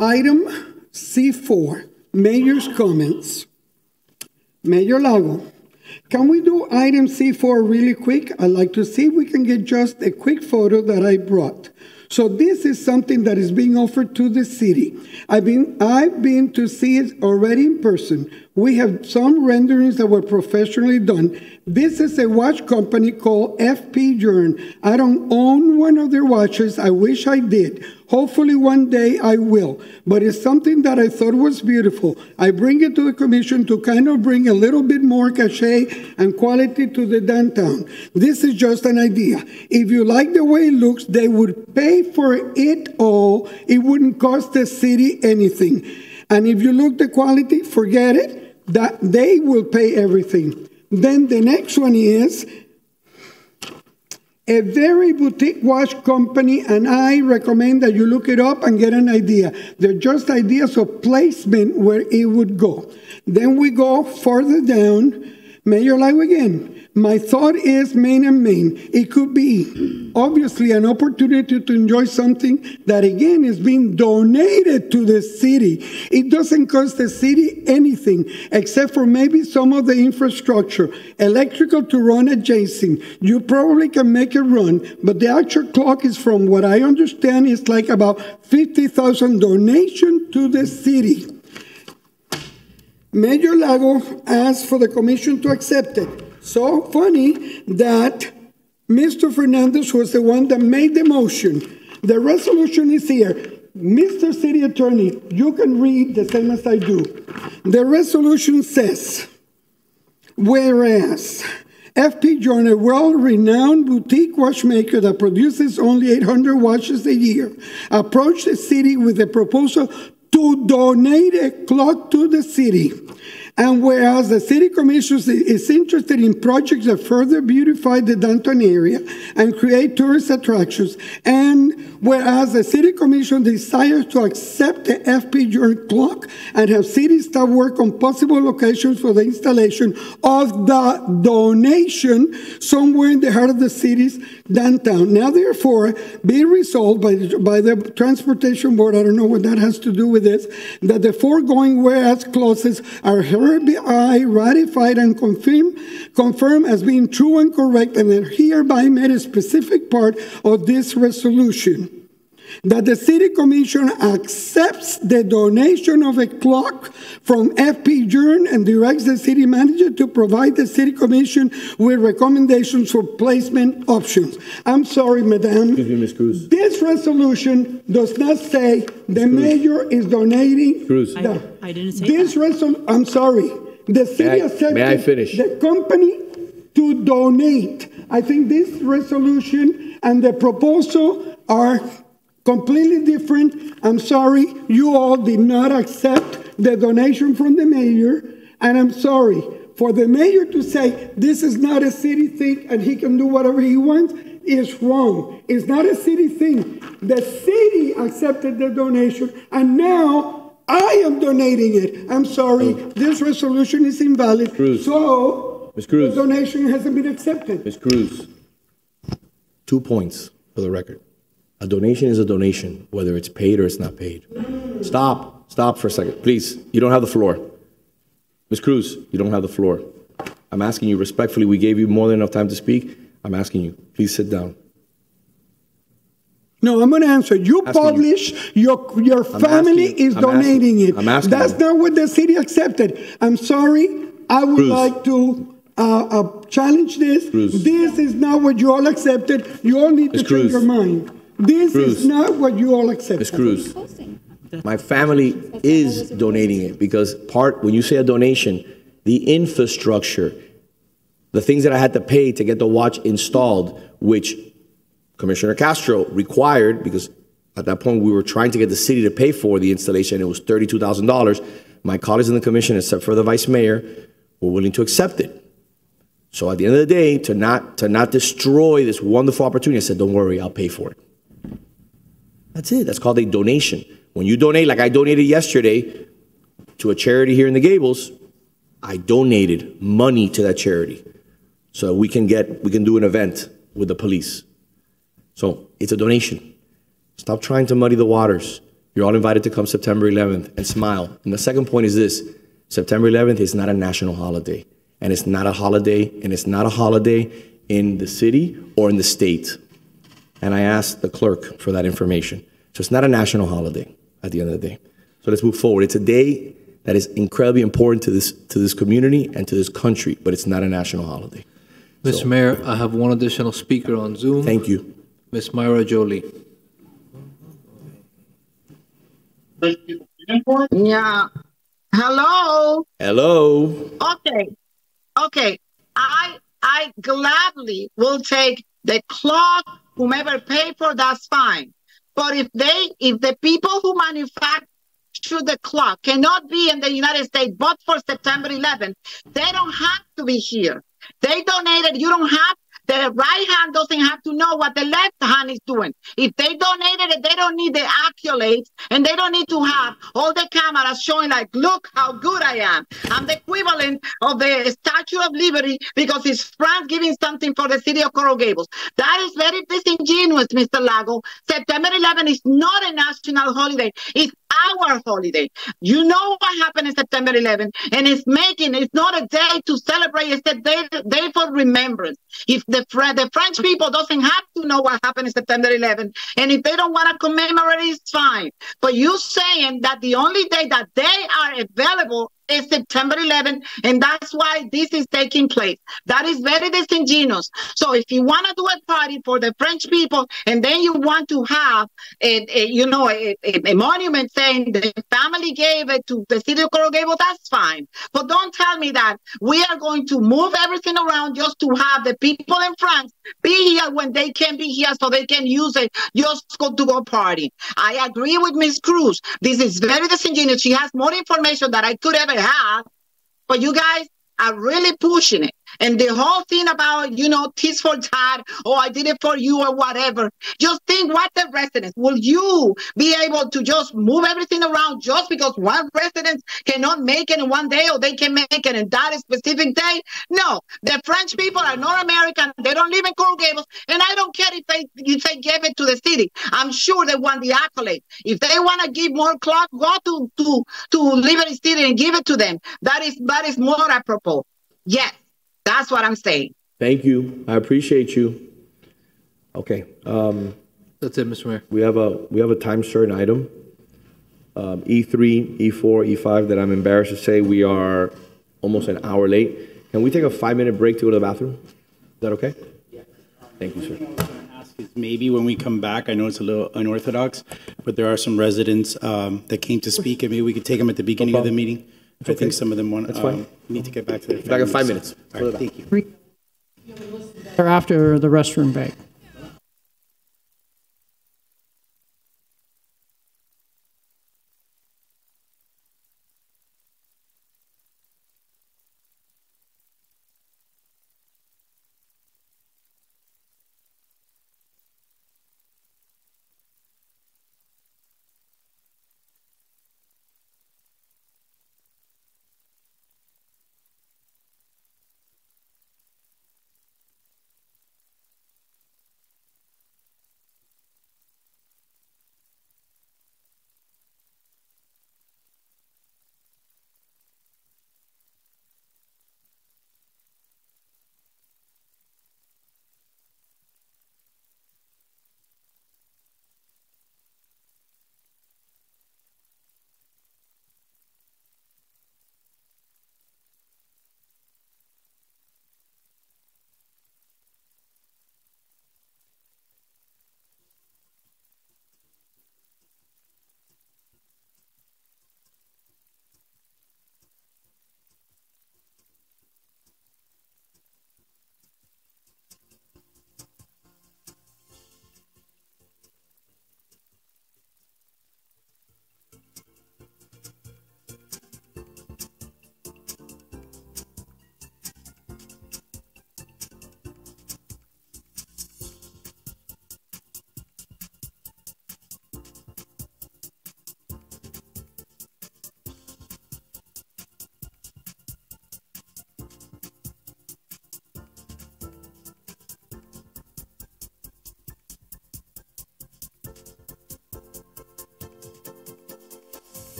Item C4, Mayor's comments. Mayor Lago, can we do item C4 really quick? I'd like to see if we can get just a quick photo that I brought. So this is something that is being offered to the city. I've been to see it already in person. We have some renderings that were professionally done. This is a watch company called FP Journ. I don't own one of their watches. I wish I did. Hopefully one day I will. But it's something that I thought was beautiful. I bring it to the commission to kind of bring a little bit more cachet and quality to the downtown. This is just an idea. If you like the way it looks, they would pay for it all. It wouldn't cost the city anything. And if you look the quality, forget it. That they will pay everything. Then the next one is a very boutique watch company, and I recommend that you look it up and get an idea. They're just ideas of placement where it would go. Then we go further down. Mayor Lago again. My thought is Main and Main. It could be obviously an opportunity to enjoy something that again is being donated to the city. It doesn't cost the city anything except for maybe some of the infrastructure, electrical to run adjacent. You probably can make it run, but the actual clock is, from what I understand, is like about 50,000 donation to the city. Mayor Lago asked for the commission to accept it. So funny that Mr. Fernandez was the one that made the motion. The resolution is here. Mr. City Attorney, you can read the same as I do. The resolution says, whereas FP Journ, a world-renowned boutique watchmaker that produces only 800 watches a year, approached the city with a proposal to donate a clock to the city. And whereas the City Commission is interested in projects that further beautify the downtown area and create tourist attractions, and whereas the City Commission desires to accept the FP Journ clock and have city staff work on possible locations for the installation of the donation somewhere in the heart of the city's downtown. Now, therefore, be resolved by the Transportation Board, I don't know what that has to do with this, that the foregoing whereas clauses are hereby ratified and confirmed as being true and correct, and are hereby made a specific part of this resolution. That the City Commission accepts the donation of a clock from FP Journ and directs the city manager to provide the City Commission with recommendations for placement options. I'm sorry, Madam. Excuse me, Ms. Cruz. This resolution does not say the mayor is donating. Cruz. I didn't say this that. I'm sorry. The city accepted may I finish? the company to donate. I think this resolution and the proposal are completely different. I'm sorry, you all did not accept the donation from the mayor, and I'm sorry for the mayor to say this is not a city thing and he can do whatever he wants is wrong. It's not a city thing. The city accepted the donation, and now I am donating it. I'm sorry, this resolution is invalid. Cruz. So Ms. Cruz. The donation hasn't been accepted. Ms. Cruz, 2 points for the record. A donation is a donation, whether it's paid or it's not paid. Stop for a second, please. You don't have the floor. Ms. Cruz, you don't have the floor. I'm asking you respectfully, we gave you more than enough time to speak. I'm asking you, please sit down. No, I'm going to answer. You publish, your family is donating it. That's not what the city accepted. I'm sorry. I would like to challenge this. This is not what you all accepted. You all need to change your mind. This is not what you all accepted. Ms. Cruz, my family is donating it because when you say a donation, the infrastructure, the things that I had to pay to get the watch installed, which Commissioner Castro required, because at that point we were trying to get the city to pay for the installation. It was $32,000. My colleagues in the commission, except for the vice mayor, were willing to accept it. So at the end of the day, to not destroy this wonderful opportunity, I said, don't worry, I'll pay for it. That's it. That's called a donation. When you donate, like I donated yesterday to a charity here in the Gables, I donated money to that charity so we can do an event with the police. So it's a donation. Stop trying to muddy the waters. You're all invited to come September 11th and smile. And the second point is this: September 11th is not a national holiday, and it's not a holiday, in the city or in the state. And I asked the clerk for that information. So it's not a national holiday at the end of the day. So let's move forward. It's a day that is incredibly important to this community and to this country, but it's not a national holiday. Mr. Mayor, I have one additional speaker on Zoom. Thank you. Ms. Myra Jolie. Yeah. Hello. Hello. Okay. I gladly will take the clock, whomever pay for, that's fine. But if the people who manufacture the clock cannot be in the United States but for September 11th, they don't have to be here. They donated. You don't have. The right hand doesn't have to know what the left hand is doing. If they donated it, they don't need the accolades, and they don't need to have all the cameras showing like, look how good I am. I'm the equivalent of the Statue of Liberty because it's France giving something for the city of Coral Gables. That is very disingenuous, Mr. Lago. September 11th is not a national holiday. It's our holiday. You know what happened in September 11th, and it's not a day to celebrate. It's a day for remembrance. If the French people doesn't have to know what happened in September 11th, and if they don't want to commemorate it, it's fine. But you saying that the only day that they are available is September 11th, and that's why this is taking place. That is very disingenuous. So if you want to do a party for the French people, and then you want to have a monument saying the family gave it to the city of Coral Gables, that's fine. But don't tell me that we are going to move everything around just to have the people in France be here when they can be here so they can use it just to go party. I agree with Ms. Cruz. This is very disingenuous. She has more information that I could ever have, but you guys are really pushing it. And the whole thing about, tis for tat, or I did it for you or whatever. Just think what the residents, will you be able to just move everything around just because one resident cannot make it in one day or they can make it in that specific day? No, the French people are not American. They don't live in Coral Gables. And I don't care if they gave it to the city. I'm sure they want the accolade. If they want to give more clock, go to Liberty City and give it to them. That is more apropos. Yes. That's what I'm saying. Thank you. I appreciate you. Okay. That's it, Mr. Mayor. We have a time certain item, E3, E4, E5, that I'm embarrassed to say we are almost an hour late. Can we take a 5-minute break to go to the bathroom? Is that okay? Yeah. Thank you, sir. Maybe when we come back, I know it's a little unorthodox, but there are some residents that came to speak, and maybe we could take them at the beginning of the meeting. I think some of them need to get back to their families. Back in 5 minutes. All right, thank you. After the restroom break.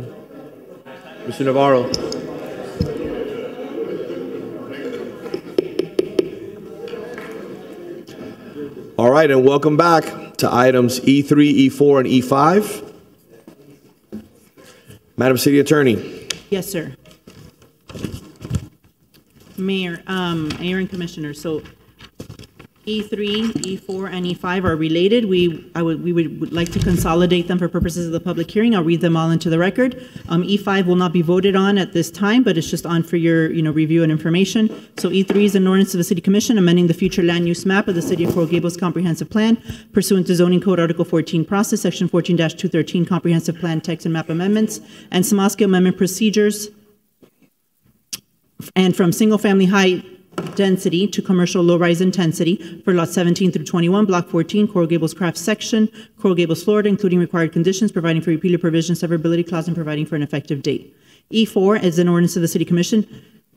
Mr. Navarro. All right, and welcome back to items E3, E4, and E5. Madam City Attorney. Yes, sir. Mayor, Mayor and Commissioners, so E3, E4, and E5 are related. We would like to consolidate them for purposes of the public hearing. I'll read them all into the record. E5 will not be voted on at this time, but it's just on for your review and information. So E3 is an ordinance of the City Commission amending the future land use map of the City of Coral Gables Comprehensive Plan pursuant to Zoning Code Article 14 process, Section 14-213 Comprehensive Plan text and map amendments, and small-scale amendment procedures, and from single-family high density to commercial low-rise intensity for lots 17 through 21, Block 14, Coral Gables Craft Section, Coral Gables, Florida, including required conditions, providing for repeated provisions, severability clause, and providing for an effective date. E4 is an ordinance of the City Commission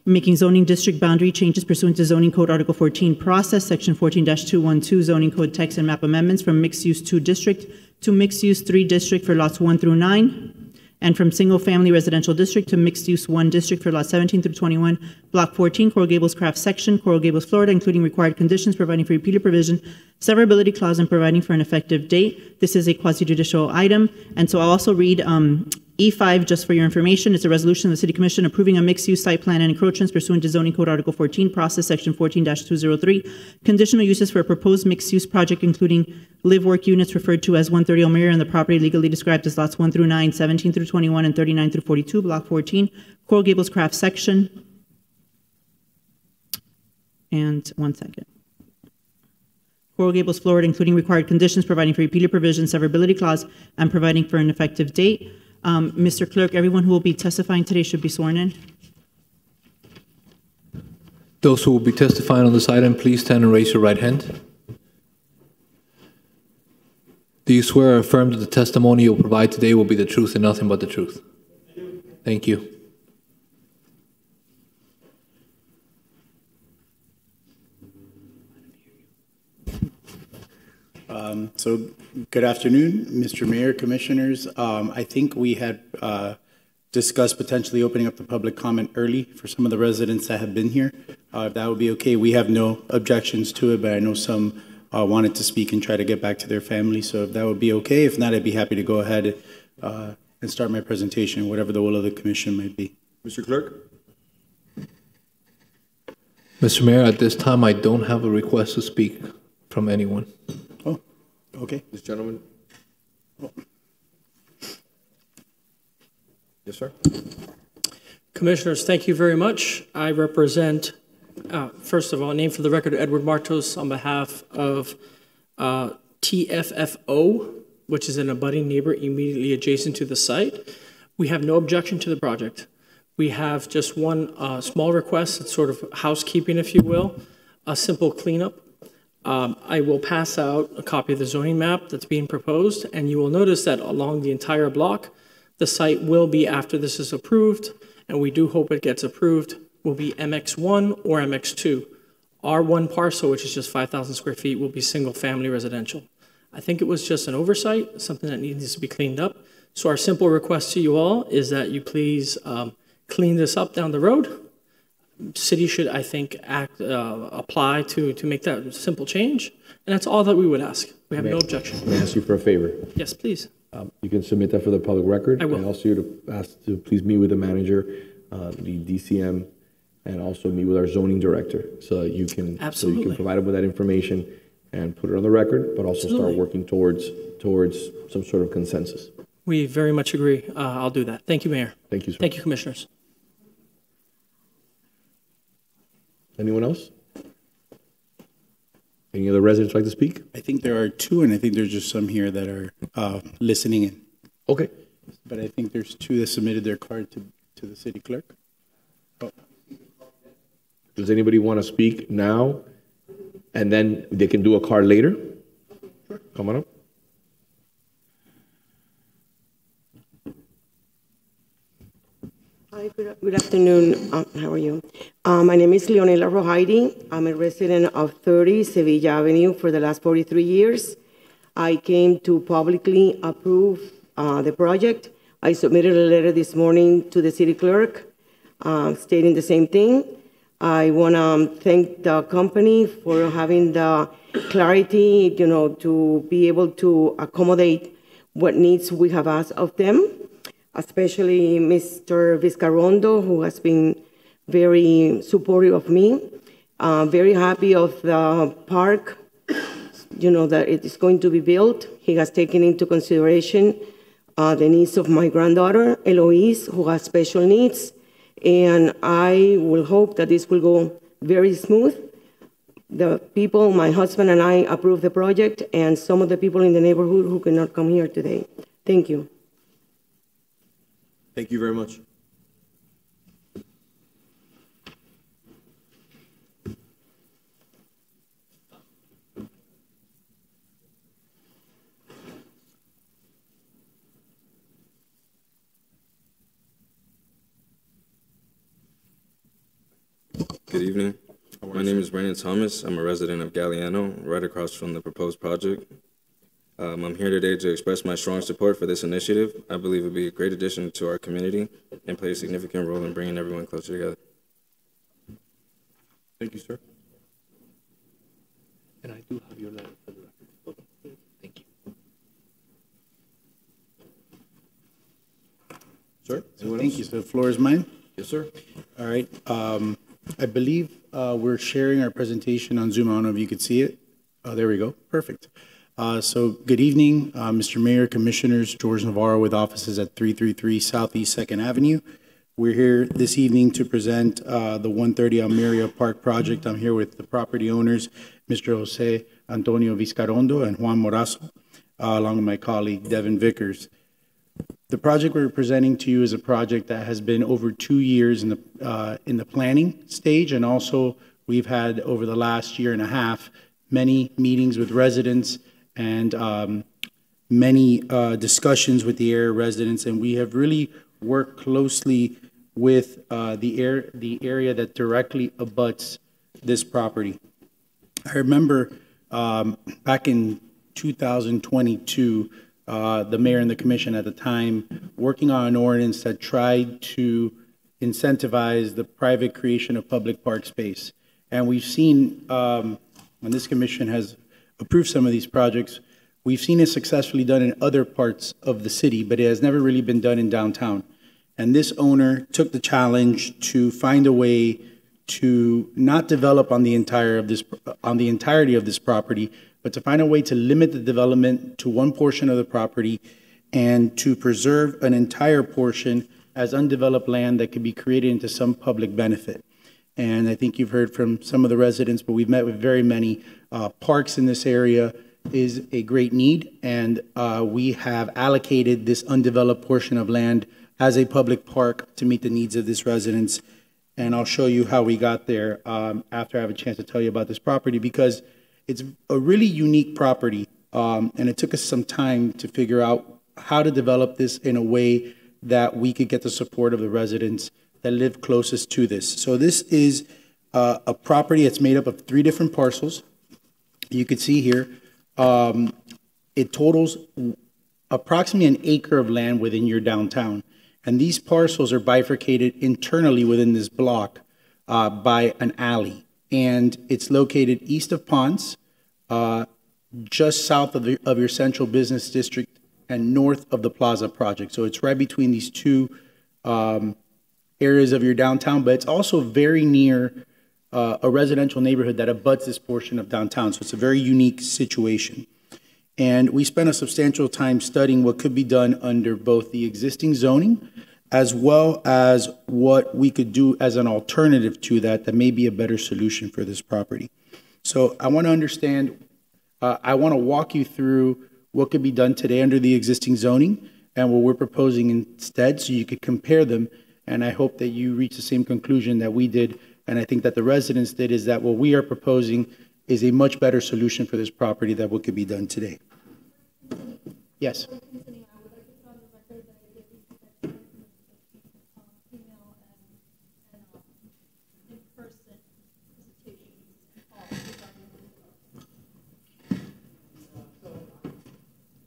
making zoning district boundary changes pursuant to Zoning Code Article 14 process, Section 14-212 Zoning Code text and map amendments from mixed-use 2 district to mixed-use 3 district for lots 1 through 9. And from single-family residential district to mixed-use 1 district for lots 17 through 21, Block 14, Coral Gables Craft Section, Coral Gables, Florida, including required conditions, providing for repeated provision, severability clause, and providing for an effective date. This is a quasi-judicial item, and so I'll also read E5 just for your information. It's a resolution of the City Commission approving a mixed-use site plan and encroachments pursuant to Zoning Code Article 14, process Section 14-203, conditional uses for a proposed mixed-use project including live-work units referred to as 130 Elmira and the property legally described as lots 1 through 9, 17 through 21, and 39 through 42, Block 14, Coral Gables Craft Section. And one second. Coral Gables, Florida, including required conditions, providing for repeated provisions, severability clause, and providing for an effective date. Mr. Clerk, everyone who will be testifying today should be sworn in. Those who will be testifying on this item, please stand and raise your right hand. Do you swear or affirm that the testimony you'll provide today will be the truth and nothing but the truth? Thank you. So good afternoon, Mr. Mayor, Commissioners. I think we had discussed potentially opening up the public comment early for some of the residents that have been here. If that would be okay. We have no objections to it, but I know some wanted to speak and try to get back to their family. So if that would be okay. If not, I'd be happy to go ahead and start my presentation, whatever the will of the commission might be. Mr. Clerk? Mr. Mayor, at this time, I don't have a request to speak from anyone. Oh, okay. This gentleman. Oh. Yes, sir. Commissioners, thank you very much. I represent, first of all, name for the record, Edward Martos on behalf of TFFO, which is an abutting neighbor immediately adjacent to the site. We have no objection to the project. We have just one small request. It's sort of housekeeping, if you will, a simple cleanup. I will pass out a copy of the zoning map that's being proposed, and you will notice that along the entire block, the site will be, after this is approved, and we do hope it gets approved, will be MX1 or MX2. Our one parcel, which is just 5,000 square feet, will be single-family residential. I think it was just an oversight, something that needs to be cleaned up. So our simple request to you all is that you please clean this up down the road. City should, I think, apply to make that simple change. And that's all that we would ask. We have no objection. May I ask you for a favor? Yes, please. You can submit that for the public record. I will. And also you to ask to please meet with the manager, the DCM, and also meet with our zoning director. So you can, Absolutely. So you can provide them with that information and put it on the record, but also Absolutely. start working towards some sort of consensus. We very much agree. I'll do that. Thank you, Mayor. Thank you, sir. Thank you, Commissioners. Anyone else? Any other residents like to speak? I think there are two, and I think there's just some here that are listening in. Okay. But I think there's two that submitted their card to the city clerk. Oh. Does anybody want to speak now? And then they can do a card later? Sure. Come on up. Hi, good afternoon. How are you? My name is Leonela Rojaidi. I'm a resident of 30 Sevilla Avenue for the last 43 years. I came to publicly approve the project. I submitted a letter this morning to the city clerk stating the same thing. I want to thank the company for having the clarity, to be able to accommodate what needs we have asked of them, especially Mr. Vizcarrondo, who has been very supportive of me. Very happy of the park, that it is going to be built. He has taken into consideration the needs of my granddaughter, Eloise, who has special needs. And I will hope that this will go very smooth. The people, my husband and I, approve the project, and some of the people in the neighborhood who cannot come here today. Thank you. Thank you very much. Good evening. My name is Brandon Thomas. I'm a resident of Galliano, right across from the proposed project. I'm here today to express my strong support for this initiative. I believe it will be a great addition to our community and play a significant role in bringing everyone closer together. Thank you, sir. And I do have your letter for the record. Thank you. Sir? Thank you. So the floor is mine? Yes, sir. All right. I believe we're sharing our presentation on Zoom. I don't know if you could see it. Oh, there we go. Perfect. So good evening, Mr. Mayor, Commissioners, George Navarro with offices at 333 Southeast 2nd Avenue. We're here this evening to present the 130 Almeria Park project. I'm here with the property owners, Mr. Jose Antonio Vizcarrondo and Juan Morazo, along with my colleague, Devin Vickers. The project we're presenting to you is a project that has been over 2 years in the planning stage, and also we've had over the last year and a half many meetings with residents and many discussions with the area residents, and we have really worked closely with the area that directly abuts this property. I remember back in 2022. The mayor and the commission at the time working on an ordinance that tried to incentivize the private creation of public park space. And we've seen, and this commission has approved some of these projects, we've seen it successfully done in other parts of the city, but it has never really been done in downtown. And this owner took the challenge to find a way to not develop on the entirety of this property, but to find a way to limit the development to one portion of the property and to preserve an entire portion as undeveloped land that could be created into some public benefit. And I think you've heard from some of the residents, but we've met with very many. Parks in this area is a great need, and we have allocated this undeveloped portion of land as a public park to meet the needs of this residents. And I'll show you how we got there after I have a chance to tell you about this property, because it's a really unique property, and it took us some time to figure out how to develop this in a way that we could get the support of the residents that live closest to this. So this is a property that's made up of 3 different parcels. You can see here, it totals approximately an acre of land within your downtown. And these parcels are bifurcated internally within this block by an alley. And it's located east of Ponce, just south of your central business district and north of the Plaza project. So it's right between these two areas of your downtown, but it's also very near a residential neighborhood that abuts this portion of downtown. So it's a very unique situation. And we spent a substantial time studying what could be done under both the existing zoning as well as what we could do as an alternative to that may be a better solution for this property. So I want to understand, I want to walk you through what could be done today under the existing zoning and what we're proposing instead, so you could compare them. And I hope that you reach the same conclusion that we did, and I think that the residents did, is that what we are proposing is a much better solution for this property than what could be done today. Yes.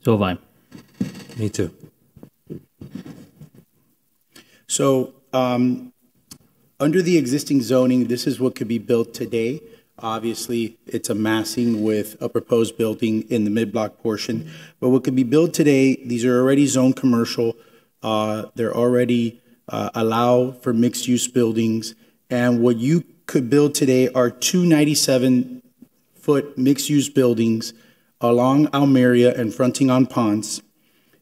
So have I. Me too. So under the existing zoning, this is what could be built today. Obviously, it's a massing with a proposed building in the mid-block portion. But what could be built today, these are already zoned commercial. They're already allow for mixed-use buildings. And what you could build today are 2 97-foot mixed-use buildings along Almeria and fronting on Ponce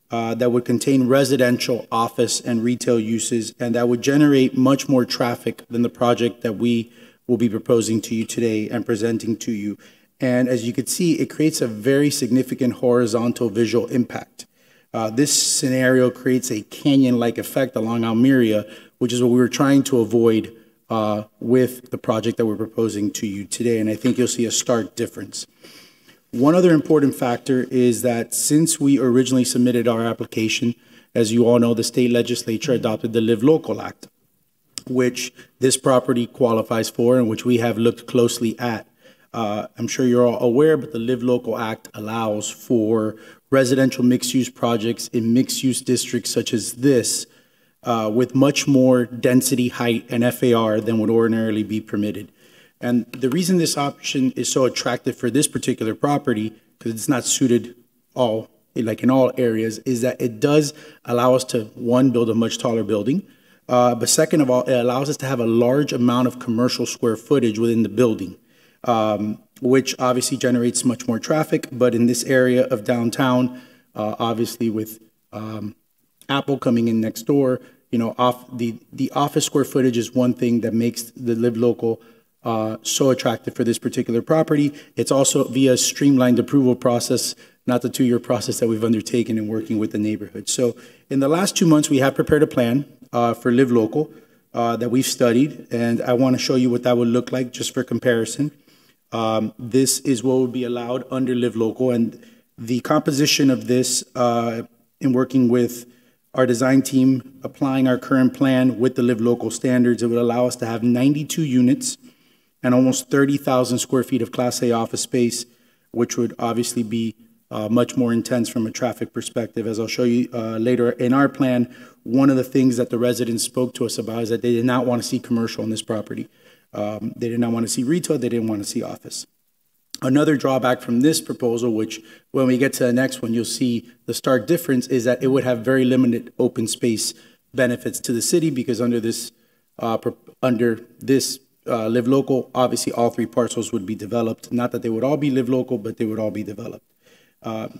that would contain residential, office, and retail uses, and that would generate much more traffic than the project that we will be proposing to you today and presenting to you. And as you can see, it creates a very significant horizontal visual impact. This scenario creates a canyon-like effect along Almeria, which is what we were trying to avoid with the project that we're proposing to you today, and I think you'll see a stark difference. One other important factor is that since we originally submitted our application, as you all know, the state legislature adopted the Live Local Act, which this property qualifies for and which we have looked closely at. I'm sure you're all aware, but the Live Local Act allows for residential mixed-use projects in mixed-use districts such as this with much more density, height, and FAR than would ordinarily be permitted. And the reason this option is so attractive for this particular property, because it's not suited in all areas, is that it does allow us to, one, build a much taller building, but second of all, it allows us to have a large amount of commercial square footage within the building, which obviously generates much more traffic. But in this area of downtown, obviously with Apple coming in next door, the office square footage is one thing that makes the Live Local so attractive for this particular property. It's also via a streamlined approval process, not the 2-year process that we've undertaken in working with the neighborhood. So in the last 2 months, we have prepared a plan for Live Local that we've studied, and I want to show you what that would look like just for comparison. This is what would be allowed under Live Local, and the composition of this in working with our design team, applying our current plan with the Live Local standards, it would allow us to have 92 units and almost 30,000 square feet of Class A office space, which would obviously be much more intense from a traffic perspective. As I'll show you later in our plan, one of the things that the residents spoke to us about is that they did not want to see commercial on this property. They did not want to see retail, they didn't want to see office. Another drawback from this proposal, which when we get to the next one, you'll see the stark difference, is that it would have very limited open space benefits to the city, because under this Live Local, obviously all 3 parcels would be developed. Not that they would all be Live Local, but they would all be developed.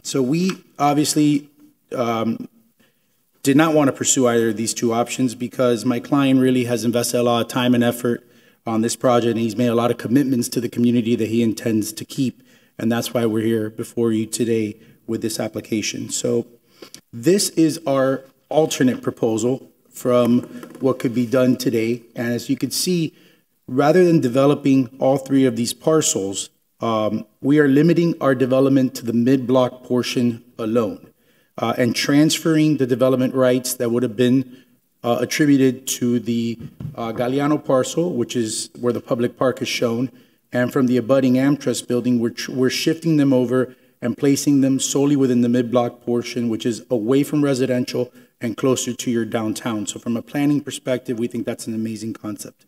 So we obviously did not want to pursue either of these 2 options, because my client really has invested a lot of time and effort on this project, and he's made a lot of commitments to the community that he intends to keep. And that's why we're here before you today with this application. So this is our alternate proposal from what could be done today. And as you can see, rather than developing all 3 of these parcels, we are limiting our development to the mid-block portion alone and transferring the development rights that would have been attributed to the Galeano parcel, which is where the public park is shown, and from the abutting AmTrust building, we're shifting them over and placing them solely within the mid-block portion, which is away from residential and closer to your downtown. So from a planning perspective, we think that's an amazing concept.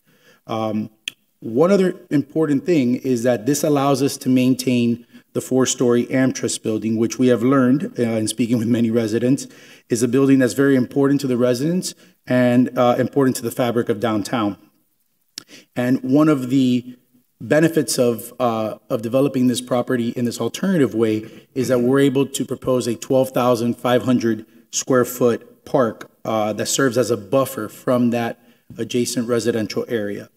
One other important thing is that this allows us to maintain the 4-story AmTrust building, which we have learned in speaking with many residents, is a building that's very important to the residents and important to the fabric of downtown. And one of the benefits of developing this property in this alternative way is that we're able to propose a 12,500 square foot park that serves as a buffer from that adjacent residential area.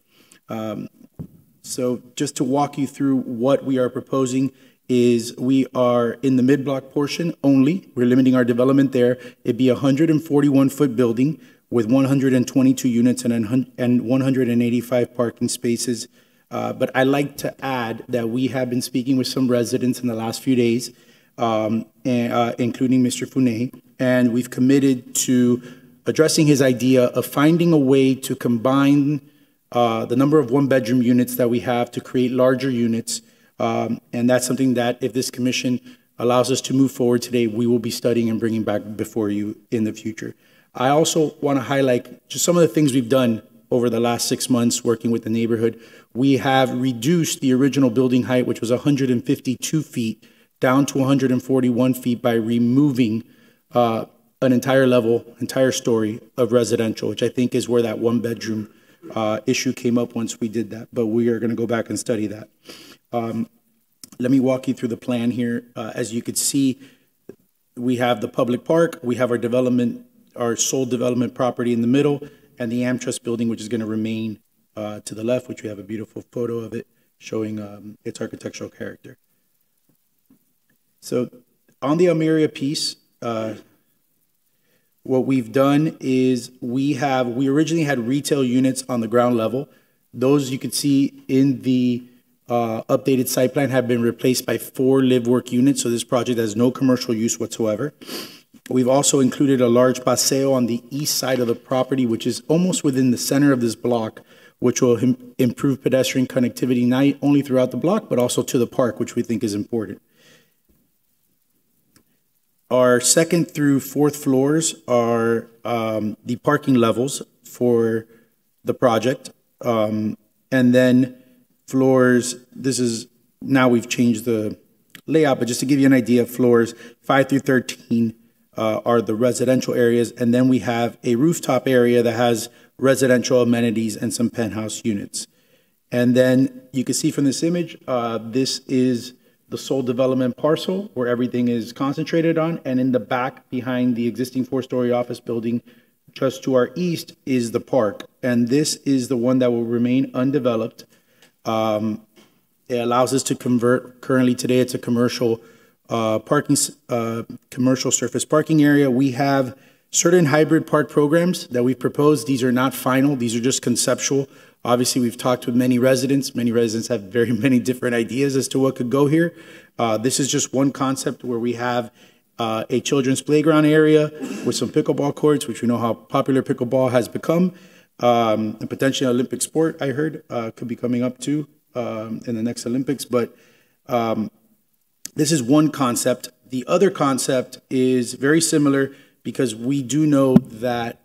So just to walk you through what we are proposing is we are in the mid-block portion only. We're limiting our development there. It'd be a 141-foot building with 122 units and 185 parking spaces. But I like to add that we have been speaking with some residents in the last few days, including Mr. Funé, and we've committed to addressing his idea of finding a way to combine the number of 1-bedroom units that we have to create larger units. And that's something that if this commission allows us to move forward today, we will be studying and bringing back before you in the future. I also want to highlight just some of the things we've done over the last 6 months working with the neighborhood. We have reduced the original building height, which was 152 feet, down to 141 feet by removing an entire level, entire story of residential, which I think is where that one-bedroom issue came up once we did that. But we are going to go back and study that. Let me walk you through the plan here. As you could see, we have the public park, we have our development, our sole development property in the middle, and the AmTrust building, which is going to remain to the left, which we have a beautiful photo of it showing its architectural character. So on the Almeria piece, what we've done is we originally had retail units on the ground level. Those you can see in the updated site plan have been replaced by 4 live-work units, so this project has no commercial use whatsoever. We've also included a large paseo on the east side of the property, which is almost within the center of this block, which will improve pedestrian connectivity not only throughout the block, but also to the park, which we think is important. Our 2nd through 4th floors are the parking levels for the project. And then floors, now we've changed the layout, but just to give you an idea, floors 5 through 13 are the residential areas. And then we have a rooftop area that has residential amenities and some penthouse units. And then you can see from this image, this is the sole development parcel where everything is concentrated on, and in the back behind the existing 4-story office building just to our east is the park, and this is the one that will remain undeveloped. It allows us to convert, currently today it's a commercial commercial surface parking area. We have certain hybrid park programs that we've proposed. These are not final, these are just conceptual. Obviously, we've talked with many residents. Many residents have very many different ideas as to what could go here. This is just one concept where we have a children's playground area with some pickleball courts, which we know how popular pickleball has become, and potentially an Olympic sport, I heard, could be coming up too in the next Olympics. But this is one concept. The other concept is very similar because we do know that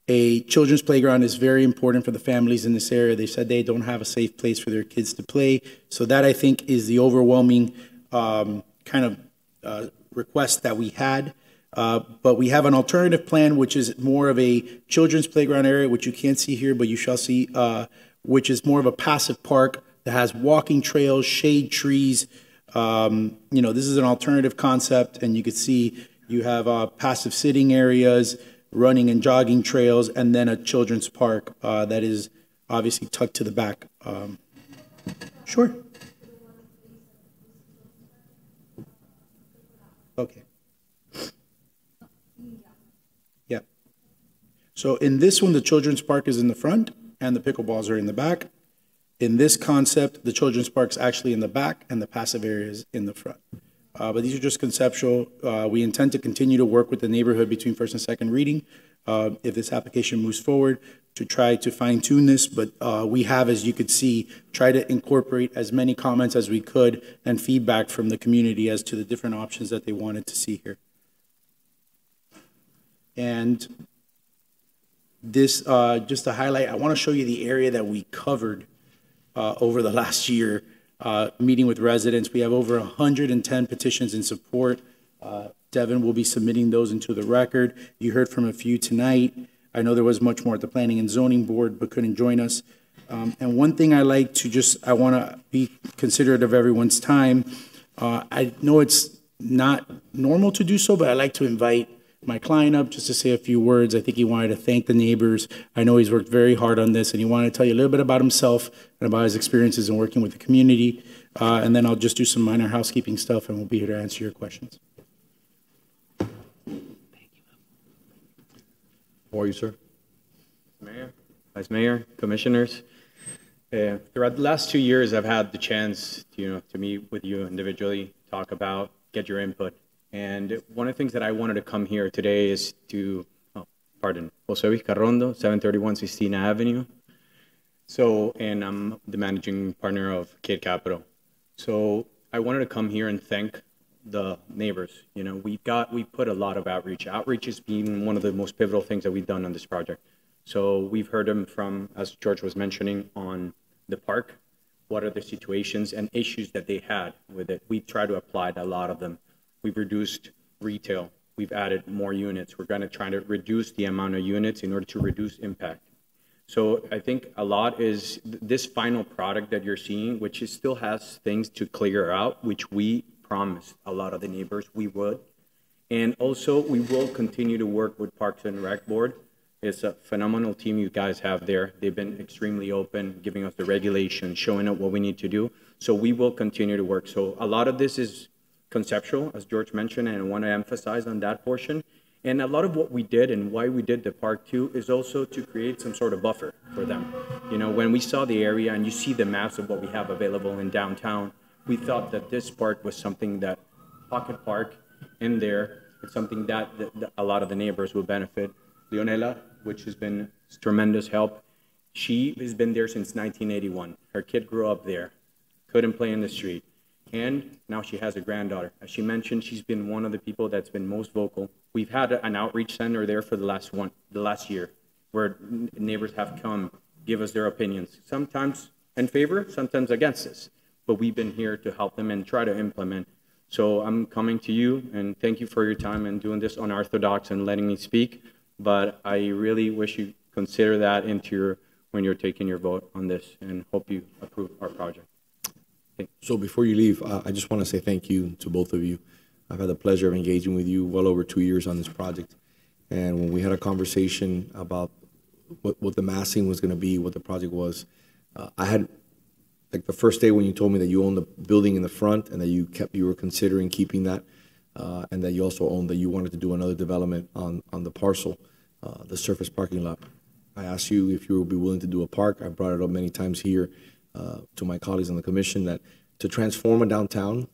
a children's playground is very important for the families in this area. They said they don't have a safe place for their kids to play. So that, I think, is the overwhelming request that we had. But we have an alternative plan, which is more of a children's playground area, which you can't see here, but you shall see, which is more of a passive park that has walking trails, shade trees. This is an alternative concept, and you can see you have passive sitting areas, running and jogging trails, and then a children's park that is obviously tucked to the back. Sure. Okay. Yeah. So in this one, the children's park is in the front and the pickleballs are in the back. In this concept, the children's park's actually in the back and the passive area is in the front. But these are just conceptual. We intend to continue to work with the neighborhood between first and second reading if this application moves forward to try to fine tune this. But we have, as you could see, tried to incorporate as many comments as we could and feedback from the community as to the different options that they wanted to see here. And this, just to highlight, I want to show you the area that we covered over the last year. Meeting with residents. We have over 110 petitions in support. Devin will be submitting those into the record. You heard from a few tonight. I know there was much more at the Planning and Zoning Board, but couldn't join us. And one thing I like to I want to be considerate of everyone's time. I know it's not normal to do so, but I like to invite my client up just to say a few words. I think he wanted to thank the neighbors. I know he's worked very hard on this, and he wanted to tell you a little bit about himself and about his experiences in working with the community. And then I'll just do some minor housekeeping stuff, and we'll be here to answer your questions. How are you, sir? Mayor, Vice Mayor, Commissioners. Throughout the last 2 years, I've had the chance to meet with you individually, talk about, get your input. And one of the things that I wanted to come here today is to, Jose Vizcarrondo, 731 Sistina Avenue. So, and I'm the managing partner of Kid Capital. So I wanted to come here and thank the neighbors. You know, we put a lot of outreach. Outreach has been one of the most pivotal things that we've done on this project. So we've heard them from, as George was mentioning, on the park, what are the situations and issues that they had with it. We try to apply a lot of them. We've reduced retail. We've added more units. We're going to try to reduce the amount of units in order to reduce impact. So I think a lot is this final product that you're seeing, which still has things to clear out, which we promised a lot of the neighbors we would. And also we will continue to work with Parks and Rec Board. It's a phenomenal team you guys have there. They've been extremely open, giving us the regulations, showing us what we need to do. So we will continue to work. So a lot of this is conceptual, as George mentioned, and I want to emphasize on that portion. And a lot of what we did and why we did the park too is also to create some sort of buffer for them. You know, when we saw the area and you see the maps of what we have available in downtown, we thought that this park was something that Pocket Park in there, it's something that a lot of the neighbors will benefit. Leonela, which has been tremendous help, she has been there since 1981. Her kid grew up there, couldn't play in the street. And now she has a granddaughter. As she mentioned, she's been one of the people that's been most vocal. We've had an outreach center there for the last year, where neighbors have come, give us their opinions, sometimes in favor, sometimes against us. But we've been here to help them and try to implement. So I'm coming to you, and thank you for your time and doing this unorthodox and letting me speak. But I really wish you consider that when you're taking your vote on this, and hope you approve our project. So before you leave, I just want to say thank you to both of you. I've had the pleasure of engaging with you well over 2 years on this project. And when we had a conversation about what the massing was going to be, what the project was, I had, like the first day when you told me that you owned the building in the front and that you were considering keeping that, and that you also owned that you wanted to do another development on the parcel, the surface parking lot. I asked you if you would be willing to do a park. I brought it up many times here to my colleagues on the commission that to transform a downtown,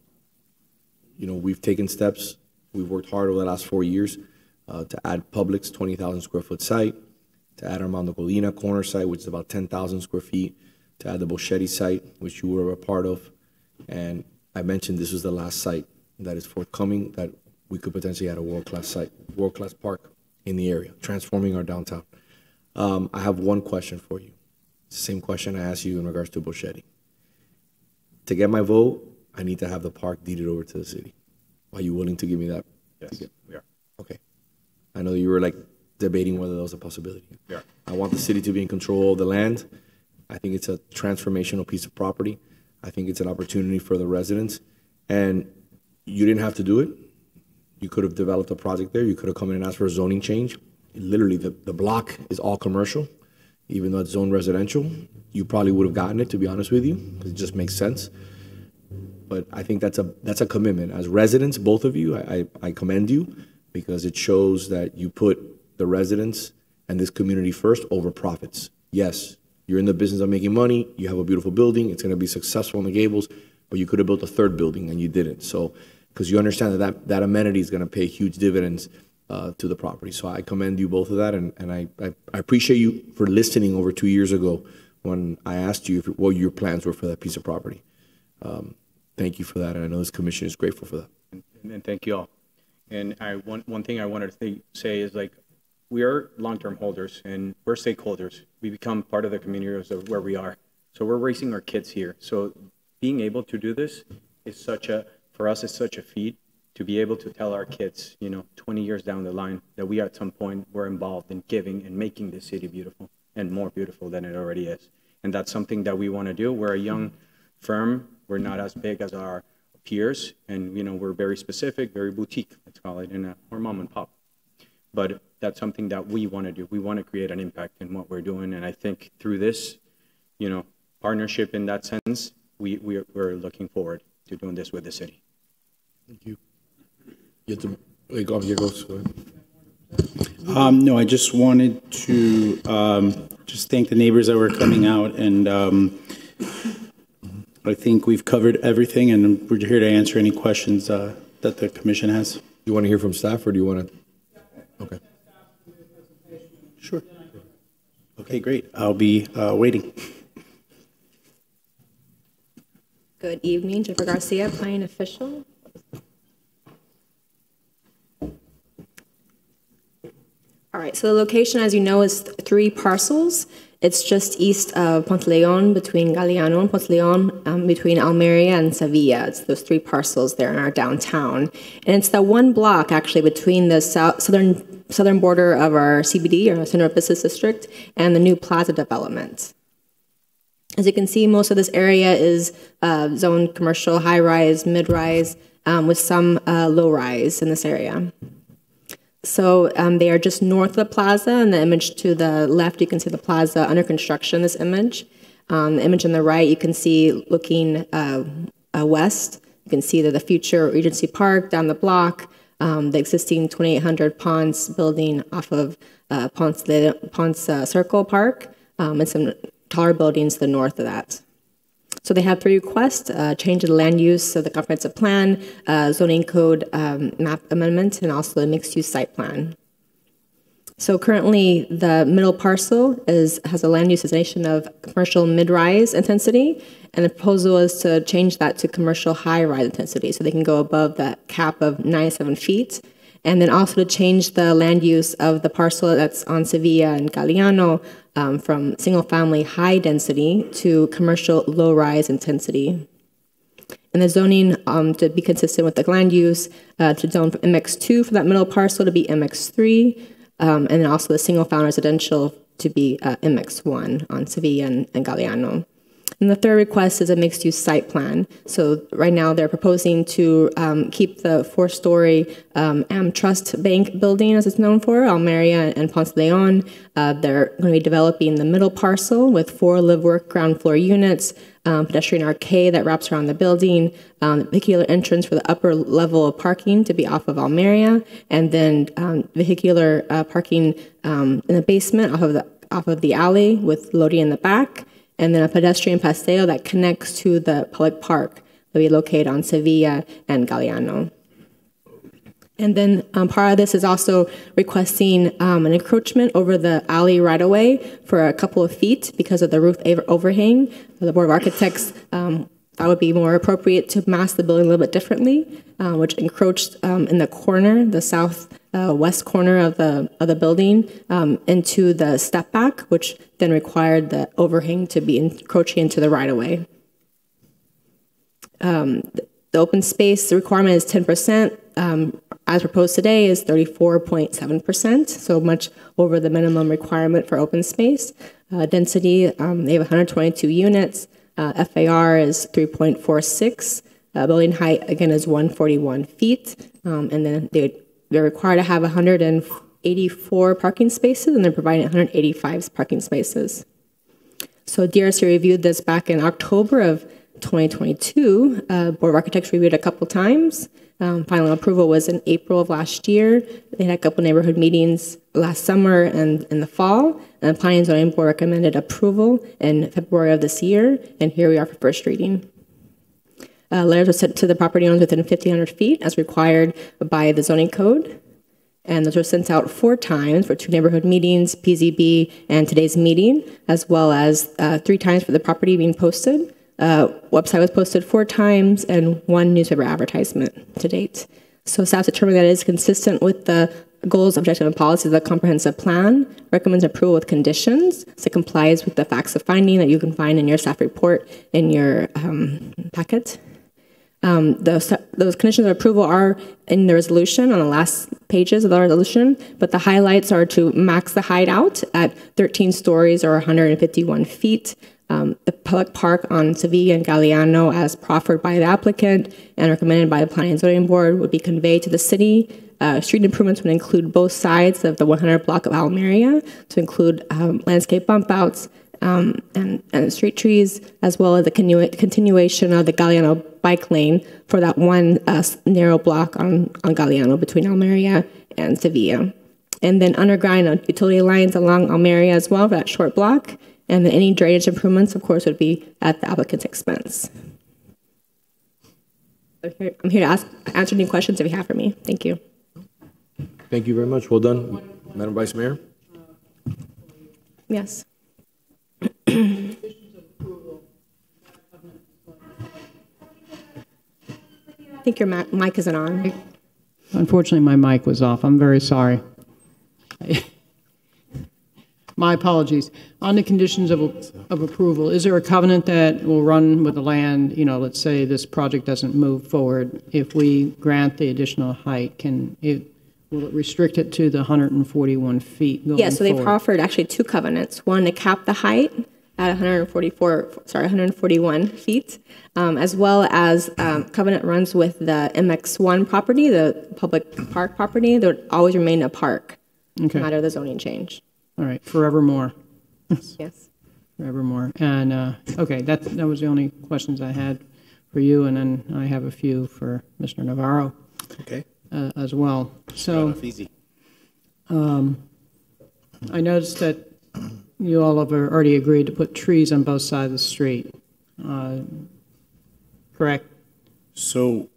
you know, we've taken steps. We've worked hard over the last 4 years to add Publix 20,000 square foot site, to add Armando Colina corner site, which is about 10,000 square feet, to add the Boschetti site, which you were a part of. And I mentioned this was the last site that is forthcoming, that we could potentially add a world-class site, world-class park in the area, transforming our downtown. I have one question for you. It's the same question I asked you in regards to Boschetti. To get my vote, I need to have the park deeded over to the city. Are you willing to give me that? Yes, we are. Okay. I know you were like debating whether that was a possibility. We are. I want the city to be in control of the land. I think it's a transformational piece of property. I think it's an opportunity for the residents. And you didn't have to do it. You could have developed a project there. You could have come in and asked for a zoning change. Literally, the block is all commercial. Even though it's zoned residential, you probably would have gotten it, to be honest with you, because it just makes sense. But I think that's a commitment. As residents, both of you, I commend you, because it shows that you put the residents and this community first over profits. Yes, you're in the business of making money. You have a beautiful building. It's going to be successful in the Gables, but you could have built a third building and you didn't. So, because you understand that amenity is going to pay huge dividends to the property. So I commend you both of that, and I appreciate you for listening over 2 years ago when I asked you what your plans were for that piece of property. Thank you for that, and I know this commission is grateful for that. And thank you all. And one thing I wanted to say is, like, we are long-term holders and we're stakeholders. We become part of the community of where we are. So we're raising our kids here. So being able to do this is for us, it's such a feat to be able to tell our kids, 20 years down the line, that we at some point were involved in giving and making this city beautiful and more beautiful than it already is. And that's something that we want to do. We're a young firm. We're not as big as our peers. And, we're very specific, very boutique, let's call it, we're mom and pop. But that's something that we want to do. We want to create an impact in what we're doing. And I think through this, partnership in that sense, we're looking forward to doing this with the city. Thank you. Gables, go ahead. No, I just wanted to just thank the neighbors that were coming out, and I think we've covered everything, and we're here to answer any questions that the commission has. You want to hear from staff, or do you want to? Okay. Sure. Okay, great. I'll be waiting. Good evening, Jennifer Garcia, planning official. right, so the location, as you know, is 3 parcels. It's just east of Ponce Leon, between Galeano and Ponce Leon, between Almeria and Sevilla. It's those 3 parcels there in our downtown. And it's the one block, actually, between the southern border of our CBD, or Central Business District, and the new plaza development. As you can see, most of this area is zoned commercial, high-rise, mid-rise, with some low-rise in this area. So they are just north of the plaza. In the image to the left, you can see the plaza under construction, this image. The image on the right, you can see looking west. You can see that the future Regency Park down the block, the existing 2800 Ponce building off of Ponce Circle Park, and some taller buildings to the north of that. So they have 3 requests: change of the land use of the comprehensive plan, zoning code map amendment, and also the mixed-use site plan. So currently, the middle parcel has a land use designation of commercial mid-rise intensity, and the proposal is to change that to commercial high-rise intensity, so they can go above that cap of 97 feet. And then also to change the land use of the parcel that's on Sevilla and Galeano from single-family high density to commercial low-rise intensity. And the zoning to be consistent with the land use to zone from MX2 for that middle parcel to be MX3, and then also the single-family residential to be MX1 on Sevilla and Galeano. And the third request is a mixed-use site plan. So right now they're proposing to keep the 4-story Trust Bank building, as it's known for, Almeria and Ponce Leon. They're going to be developing the middle parcel with 4 live-work ground floor units, pedestrian arcade that wraps around the building, vehicular entrance for the upper level of parking to be off of Almeria, and then vehicular parking in the basement off of the alley with loading in the back, and then a pedestrian paseo that connects to the public park that we located on Sevilla and Galeano. And then part of this is also requesting an encroachment over the alley right-of-way for a couple of feet because of the roof overhang. The Board of Architects thought would be more appropriate to mask the building a little bit differently, which encroached in the corner, the southwest corner of the building, into the step back, which then required the overhang to be encroaching into the right-of-way. The open space requirement is 10%. As proposed today is 34.7%, so much over the minimum requirement for open space. Density, they have 122 units. FAR is 3.46. Building height, again, is 141 feet. And then they're required to have 184 parking spaces, and they're providing 185 parking spaces. So DRC reviewed this back in October of 2022. Board of Architects reviewed it a couple times. Final approval was in April of last year. They had a couple neighborhood meetings last summer and in the fall. And the Planning and Zoning Board recommended approval in February of this year. And here we are for first reading. Letters were sent to the property owners within 1,500 feet as required by the zoning code. And those were sent out 4 times for 2 neighborhood meetings, PZB, and today's meeting, as well as 3 times for the property being posted. Website was posted 4 times and 1 newspaper advertisement to date. So staff determined that it is consistent with the goals, objectives, and policies of the comprehensive plan, recommends approval with conditions, so it complies with the facts of finding that you can find in your staff report in your packet. Those conditions of approval are in the resolution on the last pages of the resolution, but the highlights are to max the height out at 13 stories or 151 feet. The public park on Sevilla and Galeano, as proffered by the applicant and recommended by the Planning and Zoning Board, would be conveyed to the city. Street improvements would include both sides of the 100 block of Almeria, to include landscape bump outs and street trees, as well as the continuation of the Galeano bike lane for that one narrow block on Galeano between Almeria and Sevilla. And then underground utility lines along Almeria as well for that short block. And then any drainage improvements, of course, would be at the applicant's expense. I'm here to answer any questions if you have for me. Thank you. Thank you very much. Well done, Madam Vice Mayor. Yes. I think your mic isn't on. Unfortunately, my mic was off. I'm very sorry. My apologies. On the conditions of approval, is there a covenant that will run with the land? You know, let's say this project doesn't move forward. If we grant the additional height, will it restrict it to the 141 feet going Yeah, so they've forward? offered actually two covenants. One, to cap the height at 141 feet, as well as covenant runs with the MX1 property, the public park property. There would always remain a park, Okay. no matter the zoning change. All right, forevermore. Yes. Forevermore. And, okay, that was the only questions I had for you, and then I have a few for Mr. Navarro. Okay. As well. So, Easy. I noticed that you all have already agreed to put trees on both sides of the street. Correct? So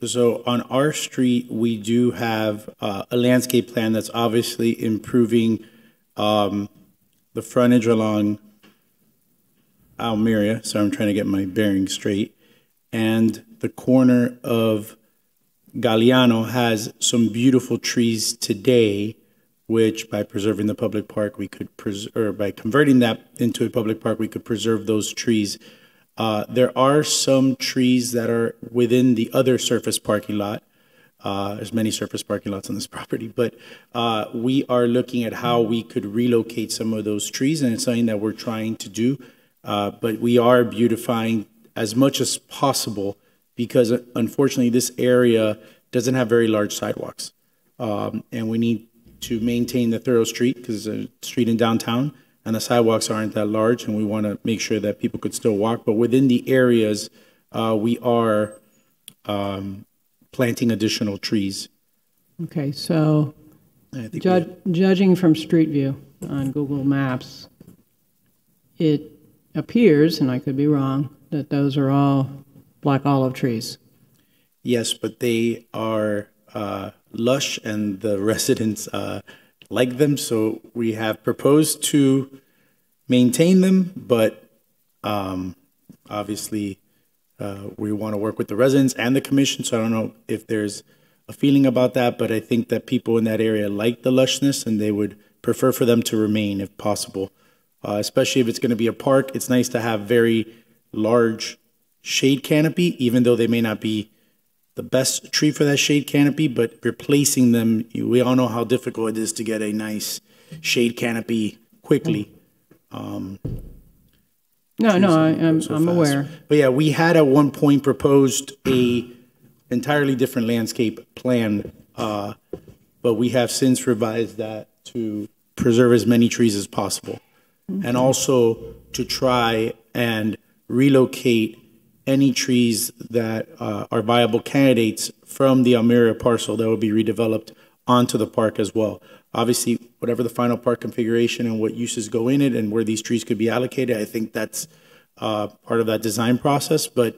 so on our street, we do have a landscape plan that's obviously improving the frontage along Almeria. So I'm trying to get my bearings straight. And the corner of Galeano has some beautiful trees today, which by preserving the public park, we could or by converting that into a public park, we could preserve those trees. There are some trees that are within the other surface parking lot. There's many surface parking lots on this property, but we are looking at how we could relocate some of those trees, and it's something that we're trying to do. But we are beautifying as much as possible because unfortunately this area doesn't have very large sidewalks. And we need to maintain the thorough street because it's a street in downtown and the sidewalks aren't that large, and we want to make sure that people could still walk. But within the areas, we are planting additional trees. Okay, so judging from Street View on Google Maps, it appears, and I could be wrong, that those are all black olive trees. Yes, but they are lush and the residents like them, so we have proposed to maintain them, but obviously we want to work with the residents and the commission, so I don't know if there's a feeling about that, but I think that people in that area like the lushness and they would prefer for them to remain if possible, especially if it's going to be a park. It's nice to have very large shade canopy, even though they may not be the best tree for that shade canopy, but replacing them, we all know how difficult it is to get a nice shade canopy quickly. No, I'm aware. But yeah, we had at one point proposed a entirely different landscape plan, but we have since revised that to preserve as many trees as possible, and also to try and relocate any trees that are viable candidates from the Almeria parcel that would be redeveloped onto the park as well. Obviously, whatever the final park configuration and what uses go in it and where these trees could be allocated, I think that's part of that design process, but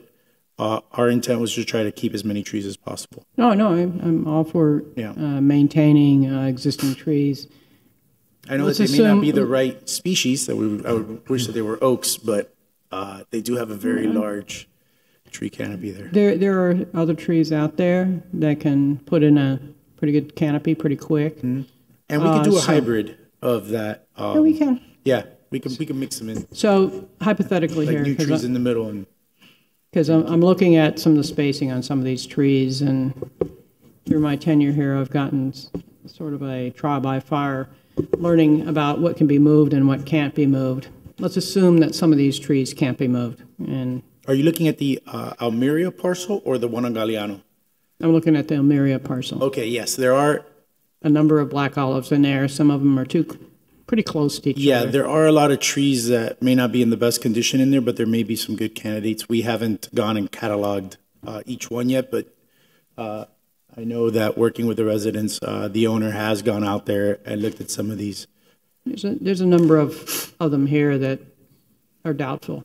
our intent was to try to keep as many trees as possible. No, I'm all for maintaining existing trees. I know that they may not be the right species, I would wish that they were oaks, but they do have a very large tree canopy there. There are other trees out there that can put in a pretty good canopy pretty quick. Mm-hmm. And we could do a hybrid of that. Yeah, we can. Yeah, we can mix them in. So hypothetically like here, new trees in the middle, and because I'm looking at some of the spacing on some of these trees, and through my tenure here, I've gotten sort of a trial by fire, learning about what can be moved and what can't be moved. Let's assume that some of these trees can't be moved. And are you looking at the Almeria parcel or the one on Galeano? I'm looking at the Almeria parcel. Okay, yes, there are a number of black olives in there. Some of them are pretty close to each other. Yeah, there are a lot of trees that may not be in the best condition in there, but there may be some good candidates. We haven't gone and cataloged each one yet, but I know that working with the residents, the owner has gone out there and looked at some of these. There's a number of them here that are doubtful.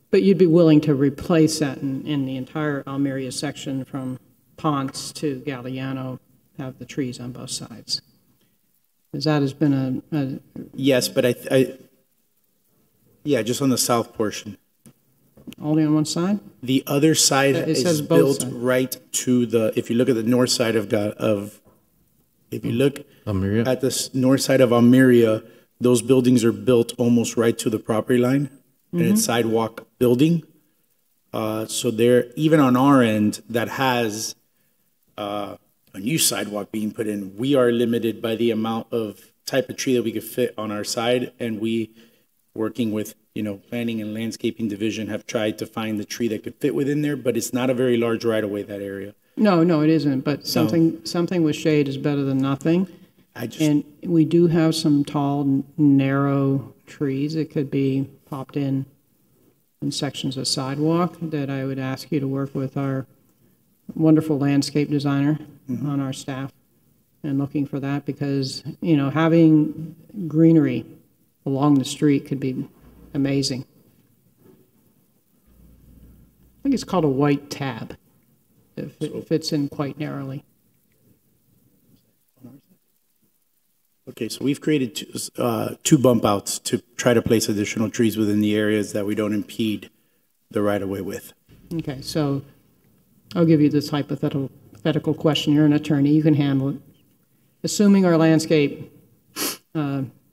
But you'd be willing to replace that in the entire Almeria section from Ponce to Galeano, have the trees on both sides. Because that has been a yes, but yeah, just on the south portion. Only on one side? The other side it is says built sides. right to the, if you look at the north side of If you look at the north side of Almeria, those buildings are built almost right to the property line, and it's sidewalk building. So there, even on our end, that has a new sidewalk being put in, we are limited by the amount of type of tree that we could fit on our side, and we, working with, you know, planning and landscaping division, have tried to find the tree that could fit within there, but it's not a very large right of way, that area. No, no, it isn't, but something with shade is better than nothing. And we do have some tall, narrow trees that could be popped in sections of sidewalk that I would ask you to work with our wonderful landscape designer on our staff and looking for that, because, you know, having greenery along the street could be amazing. I think it's called a white tab. It fits in quite narrowly. Okay, so we've created two bump outs to try to place additional trees within the areas that we don't impede the right-of-way with. Okay, so I'll give you this hypothetical question. You're an attorney, you can handle it. Assuming our landscape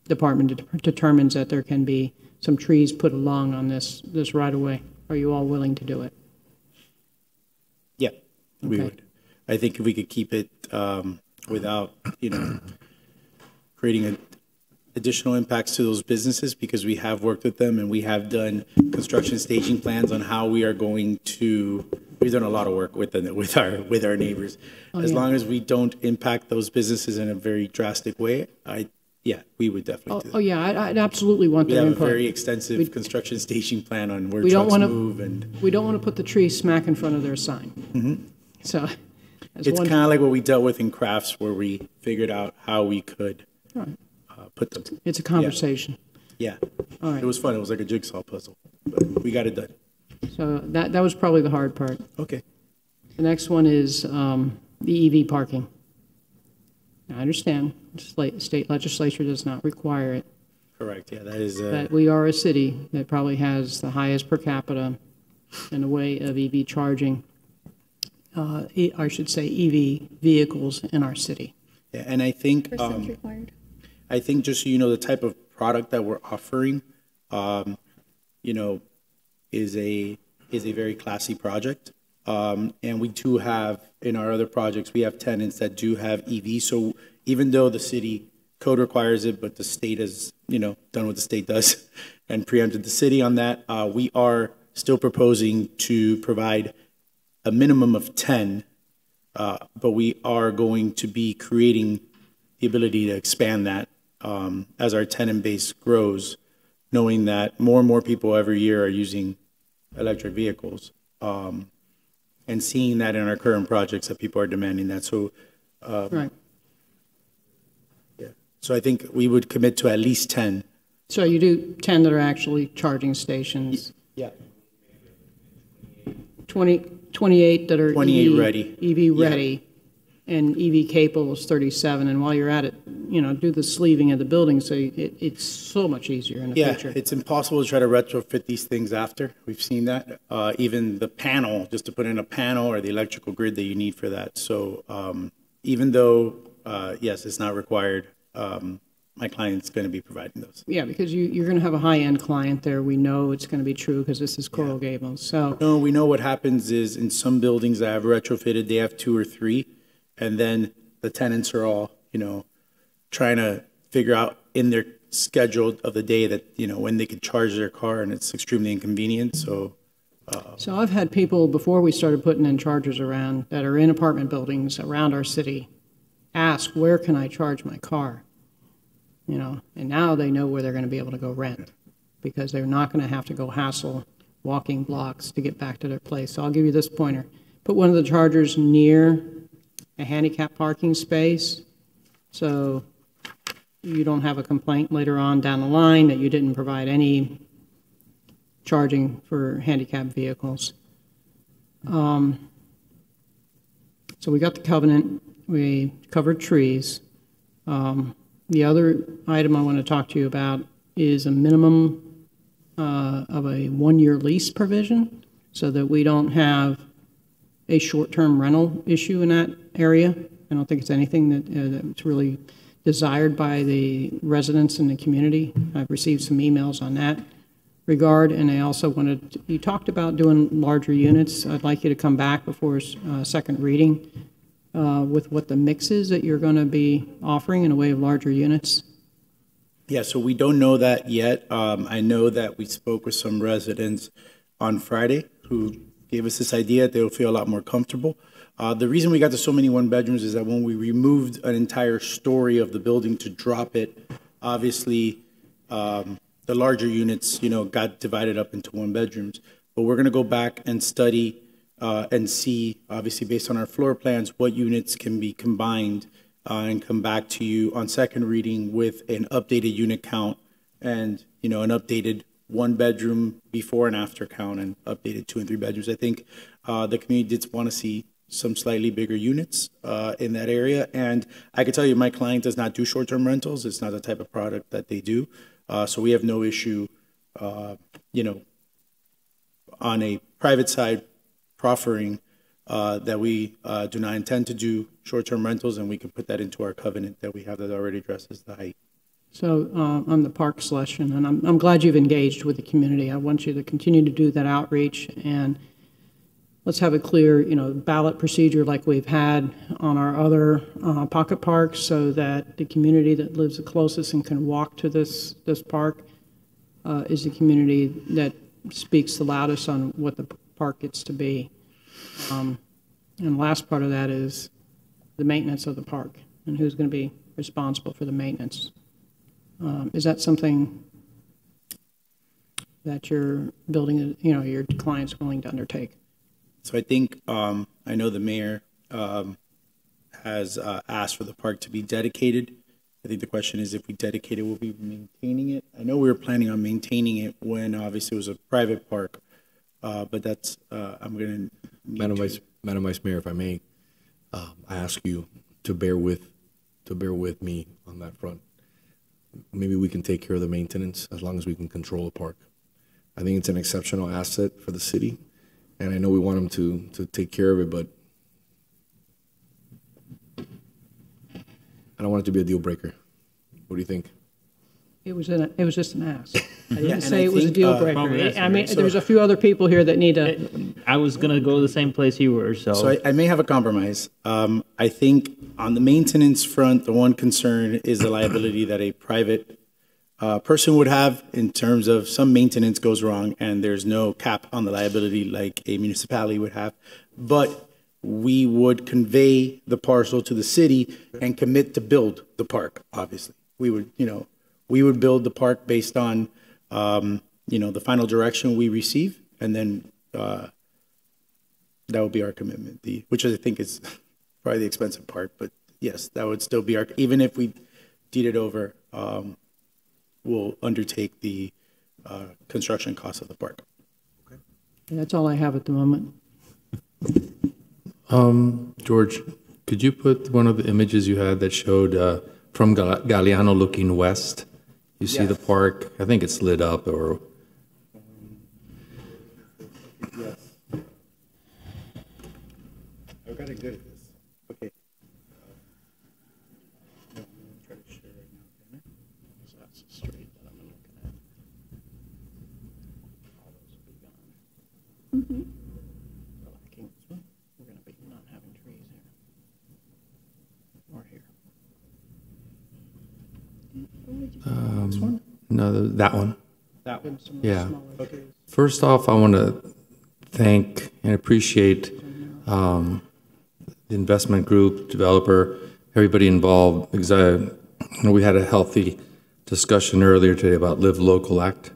department determines that there can be some trees put along on this right-of-way, are you all willing to do it? Yeah, we would. I think if we could keep it without, you know, creating additional impacts to those businesses, because we have worked with them and we have done construction staging plans on how we are going to. We've done a lot of work with our neighbors. As long as we don't impact those businesses in a very drastic way, we would definitely do that. Oh yeah, I'd absolutely want we their have input. a very extensive construction staging plan on where we trucks don't move, and we don't want to put the tree smack in front of their sign. So it's kind of like what we dealt with in crafts, where we figured out how we could put them. It's a conversation. Yeah. All right. It was fun. It was like a jigsaw puzzle, but we got it done. So that was probably the hard part. Okay. The next one is the EV parking. I understand state legislature does not require it. Correct. Yeah, that is. But we are a city that probably has the highest per capita in the way of EV charging. I should say EV vehicles in our city. Yeah, and I think required. I think just so you know, the type of product that we're offering, you know, is a very classy project. And we do have, in our other projects, we have tenants that do have EV. So even though the city code requires it, but the state has, you know, done what the state does and preempted the city on that, we are still proposing to provide a minimum of 10, but we are going to be creating the ability to expand that as our tenant base grows, knowing that more and more people every year are using electric vehicles. And seeing that in our current projects that people are demanding that. So, right. Yeah. So I think we would commit to at least 10. So you do 10 that are actually charging stations. Yeah. 28 that are 28 ready. EV ready, and EV capable is 37. And while you're at it, you know, do the sleeving of the building so it's so much easier in the future. Yeah, it's impossible to try to retrofit these things after. We've seen that. Even the panel, just to put in a panel, or the electrical grid that you need for that. So even though, yes, it's not required, my client's going to be providing those. Yeah, because you're going to have a high-end client there. We know it's going to be true because this is Coral Gables. So no, we know what happens is in some buildings that have retrofitted, they have 2 or 3, and then the tenants are all, you know, trying to figure out in their schedule of the day that, you know, when they could charge their car, and it's extremely inconvenient. So so I've had people, before we started putting in chargers around, that are in apartment buildings around our city, ask, where can I charge my car? You know, and now they know where they're going to be able to go rent, because they're not going to have to go hassle walking blocks to get back to their place. So I'll give you this pointer. Put one of the chargers near a handicap parking space, so you don't have a complaint later on down the line that you didn't provide any charging for handicapped vehicles. So we got the covenant, we covered trees. The other item I want to talk to you about is a minimum of a 1-year lease provision, so that we don't have a short-term rental issue in that area. I don't think it's anything that's really desired by the residents in the community. I've received some emails on that regard, and I also wanted, you talked about doing larger units. I'd like you to come back before second reading with what the mix is that you're going to be offering in a way of larger units. Yeah, so we don't know that yet. I know that we spoke with some residents on Friday who gave us this idea that they'll feel a lot more comfortable. The reason we got to so many one-bedrooms is that when we removed an entire story of the building to drop it, obviously the larger units, got divided up into one-bedrooms. But we're going to go back and study and see, obviously based on our floor plans, what units can be combined and come back to you on second reading with an updated unit count and, an updated one-bedroom before and after count and updated 2 and 3 bedrooms. I think the community did want to see some slightly bigger units in that area. And I can tell you my client does not do short-term rentals. It's not the type of product that they do. So we have no issue, on a private side proffering that we do not intend to do short-term rentals, and we can put that into our covenant that we have that already addresses the height. So on the park selection, and I'm glad you've engaged with the community. I want you to continue to do that outreach, and let's have a clear, ballot procedure like we've had on our other pocket parks, so that the community that lives the closest and can walk to this park is the community that speaks the loudest on what the park gets to be. And the last part of that is the maintenance of the park and who's going to be responsible for the maintenance. Is that something that you're building, your client's willing to undertake? So I think, I know the mayor has asked for the park to be dedicated. I think the question is if we dedicate it, we'll be maintaining it. I know we were planning on maintaining it when obviously it was a private park, but that's, I'm going to... Madam Vice Mayor, if I may, I ask you to bear with me on that front. Maybe we can take care of the maintenance as long as we can control the park. I think it's an exceptional asset for the city, and I know we want them to take care of it, but I don't want it to be a deal breaker. What do you think? It was just an ask. I didn't Yeah, say it was a deal breaker. I mean, there's a few other people here that need to. I was going to go the same place you were, so. So I may have a compromise. I think on the maintenance front, the one concern is the liability that a private person would have in terms of some maintenance goes wrong and there's no cap on the liability like a municipality would have. But we would convey the parcel to the city and commit to build the park, obviously. We would build the park based on, the final direction we receive, and then that would be our commitment, which I think is probably the expensive part, but yes, that would still be even if we deed it over, we'll undertake the construction costs of the park. Okay. And that's all I have at the moment. George, could you put one of the images you had that showed from Galeano looking west? You see the park. I think it's lit up, or yes. I've got it good at this. Okay. Try to share right now, can I? So that's the street that I'm looking at. All those will be gone. Mm-hmm. So I can't swim. We're going to be not having trees here. Or here. this one? No, that one. That one. Yeah. Okay. First off, I want to thank and appreciate the investment group, developer, everybody involved, because we had a healthy discussion earlier today about Live Local Act,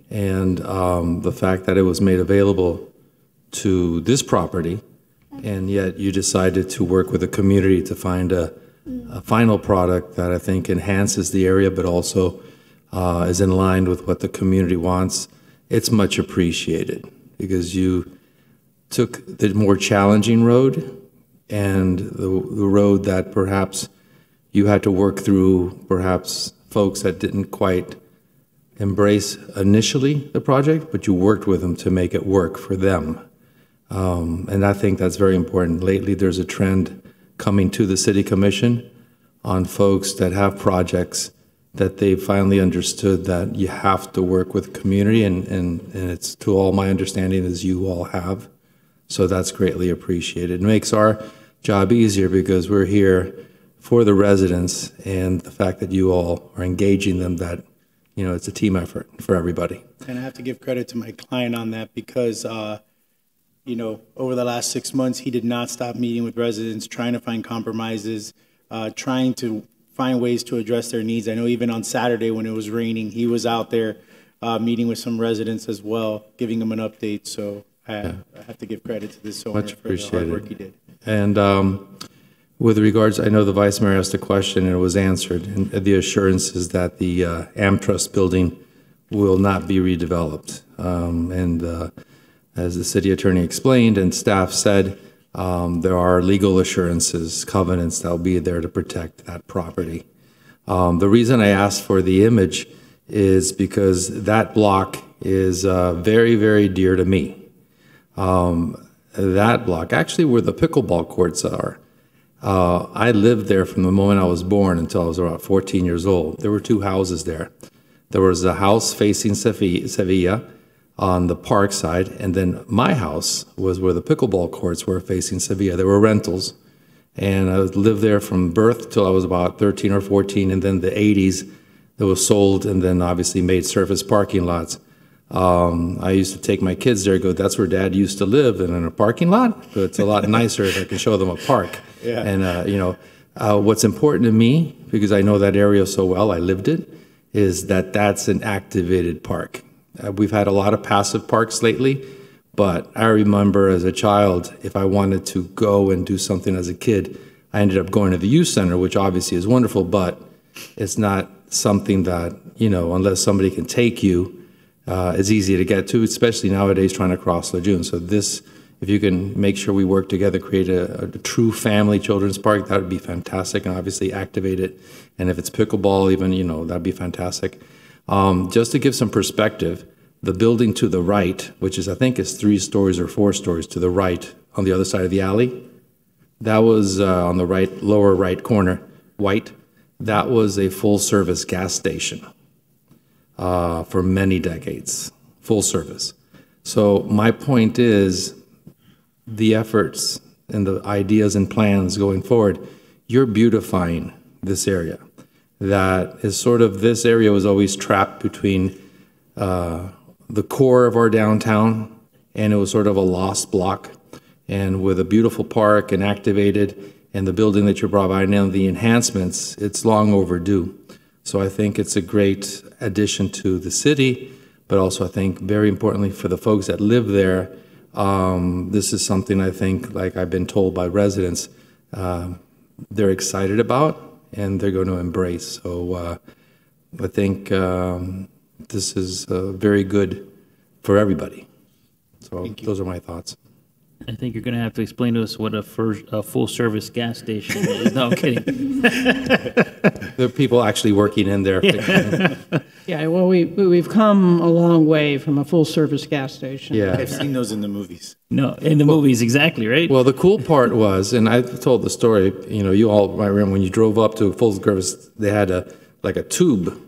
and the fact that it was made available to this property, and yet you decided to work with the community to find a final product that I think enhances the area, but also is in line with what the community wants. It's much appreciated because you took the more challenging road and the road that perhaps you had to work through, perhaps folks that didn't quite embrace initially the project, but you worked with them to make it work for them. And I think that's very important. Lately, there's a trend coming to the City Commission on folks that have projects that they finally understood that you have to work with community, and it's, to all my understanding, as you all have. So that's greatly appreciated. It makes our job easier because we're here for the residents, and the fact that you all are engaging them, that, you know, it's a team effort for everybody. And I have to give credit to my client on that because, you know, over the last 6 months, he did not stop meeting with residents, trying to find compromises, trying to find ways to address their needs. I know even on Saturday when it was raining, he was out there meeting with some residents as well, giving them an update. So I have to give credit to this owner for the hard work he did. And with regards, I know the Vice Mayor asked a question and it was answered, and the assurance is that the AmTrust building will not be redeveloped. As the City Attorney explained and staff said, there are legal assurances, covenants that will be there to protect that property. The reason I asked for the image is because that block is very, very dear to me. That block, actually where the pickleball courts are, I lived there from the moment I was born until I was about 14 years old. There were two houses there. There was a house facing Sevilla on the park side, and then my house was where the pickleball courts were facing Sevilla. They were rentals, and I lived there from birth till I was about 13 or 14, and then the 80s, it was sold and then obviously made surface parking lots. I used to take my kids there and go, that's where Dad used to live, and in a parking lot? But it's a lot nicer if I can show them a park. Yeah. And, you know, what's important to me, because I know that area so well, I lived it, is that that's an activated park. We've had a lot of passive parks lately, but I remember as a child, if I wanted to go and do something as a kid, I ended up going to the youth center, which obviously is wonderful, but it's not something that, you know, unless somebody can take you, is easy to get to, especially nowadays trying to cross Lejeune. So this, if you can make sure we work together, create a true family children's park, that would be fantastic, and obviously activate it. And if it's pickleball even, you know, that'd be fantastic. Just to give some perspective, the building to the right, which is, I think is 3 stories or 4 stories to the right on the other side of the alley, that was on the right, lower right corner, white, that was a full-service gas station for many decades, full service. So my point is, the efforts and the ideas and plans going forward, you're beautifying this area. That is sort of, this area was always trapped between the core of our downtown, and it was sort of a lost block. And with a beautiful park and activated, and the building that you're providing and the enhancements, it's long overdue. So I think it's a great addition to the city, but also I think very importantly for the folks that live there, this is something I think, like I've been told by residents, they're excited about and they're going to embrace. So I think this is very good for everybody. So those are my thoughts. I think you're going to have to explain to us what a full-service gas station is. No, I'm kidding. There are people actually working in there. Yeah, well, we've come a long way from a full-service gas station. Yeah. I've seen those in the movies. No, in the movies, exactly, right? Well, the cool part was, and I told the story, you know, you all might remember when you drove up to full service, they had like a tube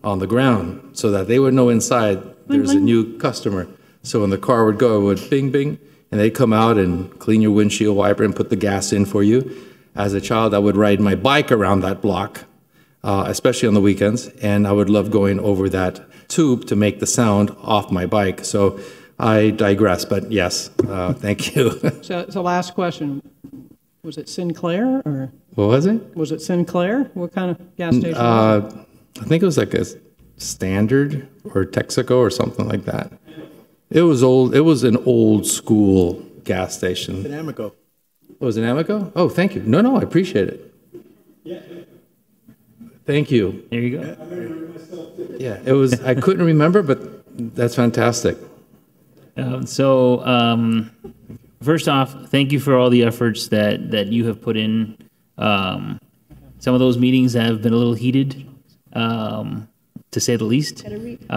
on the ground so that they would know inside there's a new customer. So when the car would go, it would bing, bing, and they'd come out and clean your windshield wiper and put the gas in for you. As a child, I would ride my bike around that block, especially on the weekends, and I would love going over that tube to make the sound off my bike. So I digress, but yes, thank you. So last question. Was it Sinclair or? What was it? Was it Sinclair? What kind of gas station was it? I think it was like a Standard or Texaco or something like that. It was old. It was an old school gas station. It's an Amico. Oh, was it an Amico? Oh, thank you. No, I appreciate it. Yeah. Thank you. There you go. Yeah, it was. I couldn't remember, but that's fantastic. First off, thank you for all the efforts that you have put in. Some of those meetings have been a little heated. to say the least. Gotta read.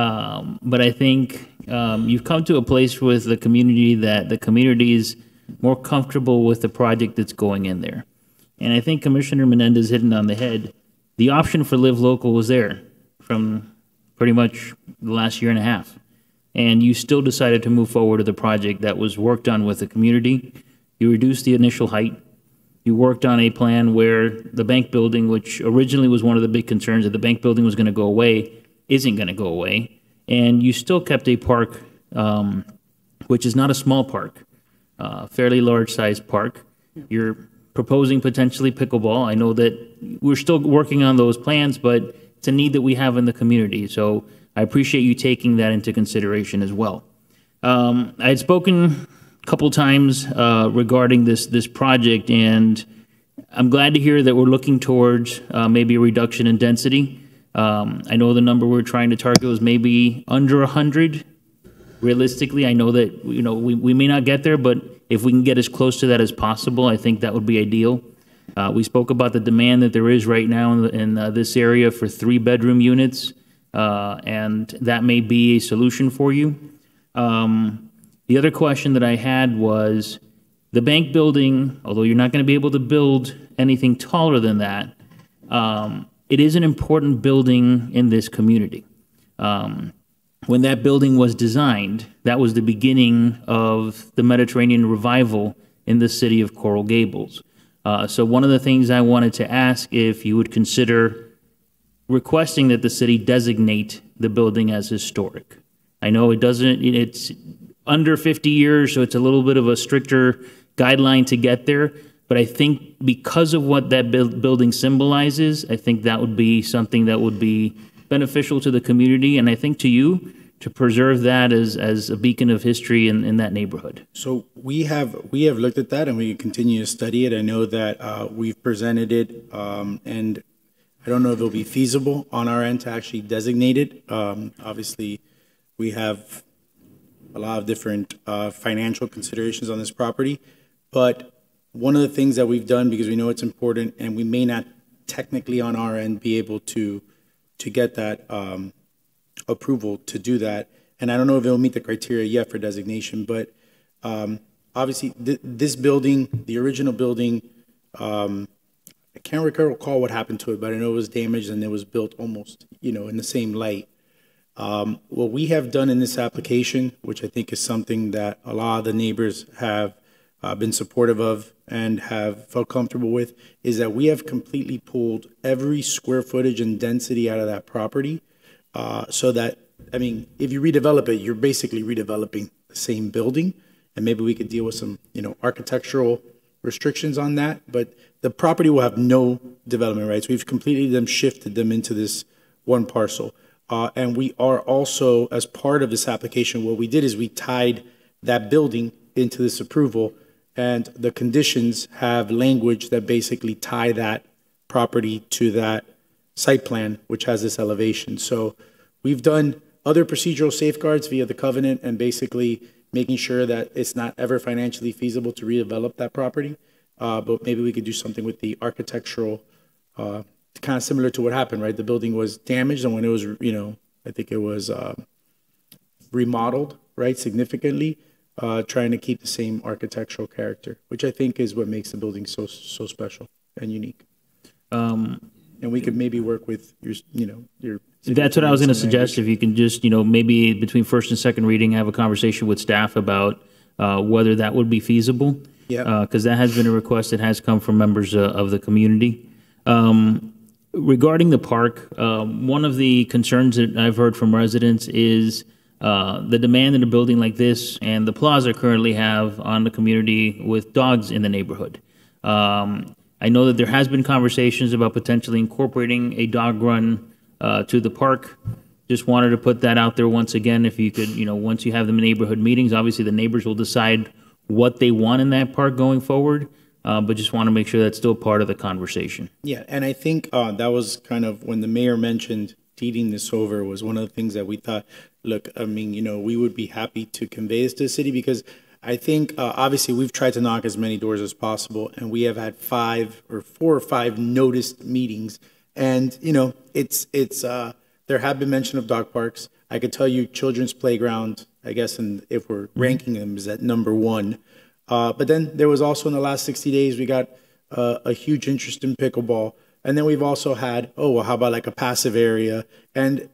But I think you've come to a place with the community that the community is more comfortable with the project that's going in there. And I think Commissioner Menendez hit it on the head. The option for Live Local was there from pretty much the last year and a half. And you still decided to move forward with a project that was worked on with the community. You reduced the initial height. You worked on a plan where the bank building, which originally was one of the big concerns that the bank building was going to go away, isn't going to go away. And you still kept a park, which is not a small park, fairly large-sized park. You're proposing potentially pickleball. I know that we're still working on those plans, but it's a need that we have in the community. So I appreciate you taking that into consideration as well. I had spoken a couple times regarding this project, and I'm glad to hear that we're looking towards maybe a reduction in density. I know the number we're trying to target was maybe under 100. Realistically, I know that we may not get there, but if we can get as close to that as possible, I think that would be ideal. We spoke about the demand that there is right now in this area for 3-bedroom units, and that may be a solution for you. The other question that I had was the bank building, although you're not going to be able to build anything taller than that, it is an important building in this community. When that building was designed, that was the beginning of the Mediterranean revival in the city of Coral Gables. So one of the things I wanted to ask if you would consider requesting that the city designate the building as historic. I know it's under 50 years, so it's a little bit of a stricter guideline to get there. But I think because of what that building symbolizes, I think that would be something that would be beneficial to the community, and I think to you, to preserve that as a beacon of history in that neighborhood. So we have looked at that, and we continue to study it. I know that we've presented it, and I don't know if it'll be feasible on our end to actually designate it. Obviously, we have a lot of different financial considerations on this property, but one of the things that we've done, because we know it's important, and we may not technically on our end be able to get that approval to do that, and I don't know if it'll meet the criteria yet for designation, but obviously this building, the original building, I can't recall what happened to it, but I know it was damaged and it was built almost, in the same light. What we have done in this application, which I think is something that a lot of the neighbors have been supportive of and have felt comfortable with, is that we have completely pulled every square footage and density out of that property, so that, if you redevelop it, you're basically redeveloping the same building, and maybe we could deal with some, architectural restrictions on that, but the property will have no development rights. We've completely shifted them into this one parcel. And we are also, as part of this application, what we did is we tied that building into this approval, and the conditions have language that basically tie that property to that site plan, which has this elevation. So we've done other procedural safeguards via the covenant and basically making sure that it's not ever financially feasible to redevelop that property. But maybe we could do something with the architectural, kind of similar to what happened, right? The building was damaged, and when it was, I think it was remodeled, right, significantly, trying to keep the same architectural character, which I think is what makes the building so special and unique. And we could maybe work with your. That's what I was going to suggest. If you can just, maybe between first and second reading, have a conversation with staff about whether that would be feasible. Yeah. Because that has been a request that has come from members of the community. Regarding the park, one of the concerns that I've heard from residents is the demand in a building like this and the plaza currently have on the community with dogs in the neighborhood. I know that there has been conversations about potentially incorporating a dog run to the park. Just wanted to put that out there once again. If you could, once you have the neighborhood meetings, obviously the neighbors will decide what they want in that park going forward. But just want to make sure that's still part of the conversation. Yeah, and I think that was kind of when the mayor mentioned deeding this over was one of the things that we thought, look, we would be happy to convey this to the city, because I think obviously we've tried to knock as many doors as possible, and we have had 4 or 5 noticed meetings, and it's the there have been mention of dog parks. I could tell you children's playground, I guess, and if we're ranking them, is at number one. But then there was also in the last 60 days, we got a huge interest in pickleball. And then we've also had, oh, well, how about like a passive area? And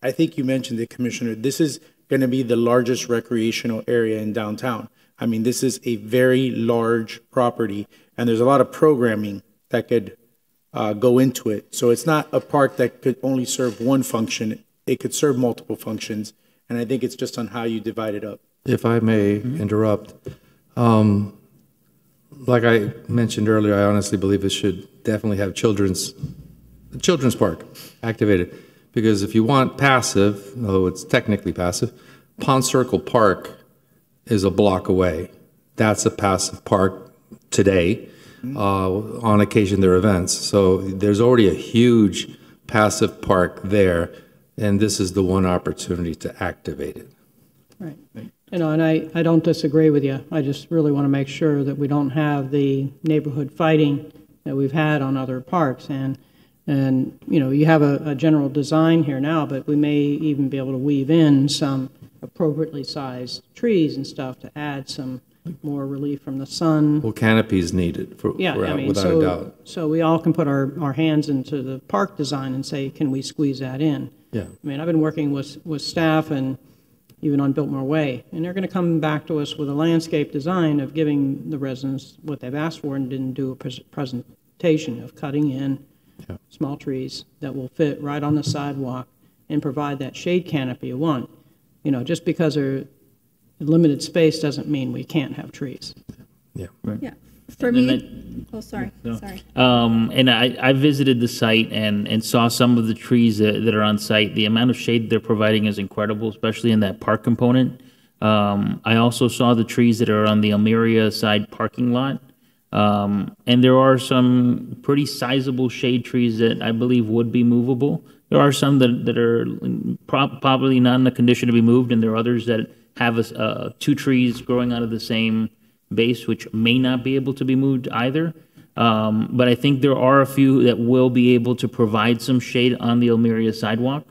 I think you mentioned it, Commissioner, this is going to be the largest recreational area in downtown. I mean, this is a very large property, and there's a lot of programming that could go into it. So it's not a park that could only serve one function. It could serve multiple functions, and I think it's just on how you divide it up. If I may interrupt, like I mentioned earlier, I honestly believe it should definitely have children's park activated, because if you want passive, although it's technically passive, Pond Circle Park is a block away. That's a passive park today. On occasion, there are events. So there's already a huge passive park there, and this is the one opportunity to activate it. Right. You know, and I don't disagree with you. I just really want to make sure that we don't have the neighborhood fighting that we've had on other parks. And you know, you have a general design here now, but we may even be able to weave in some appropriately sized trees and stuff to add some more relief from the sun. Well, canopies needed, without a doubt. So we all can put our hands into the park design and say, can we squeeze that in? Yeah. I mean, I've been working with staff and even on Biltmore Way, and they're going to come back to us with a landscape design of giving the residents what they've asked for, and didn't do a presentation of cutting in small trees that will fit right on the sidewalk and provide that shade canopy you want. You know, just because they're limited space doesn't mean we can't have trees. Yeah. Right. Yeah. For me, sorry. And I visited the site and saw some of the trees that are on site. The amount of shade they're providing is incredible, especially in that park component. I also saw the trees that are on the Almeria side parking lot. And there are some pretty sizable shade trees that I believe would be movable. There are some that are probably not in the condition to be moved, and there are others that have two trees growing out of the same base, which may not be able to be moved either. But I think there are a few that will be able to provide some shade on the Almeria sidewalk.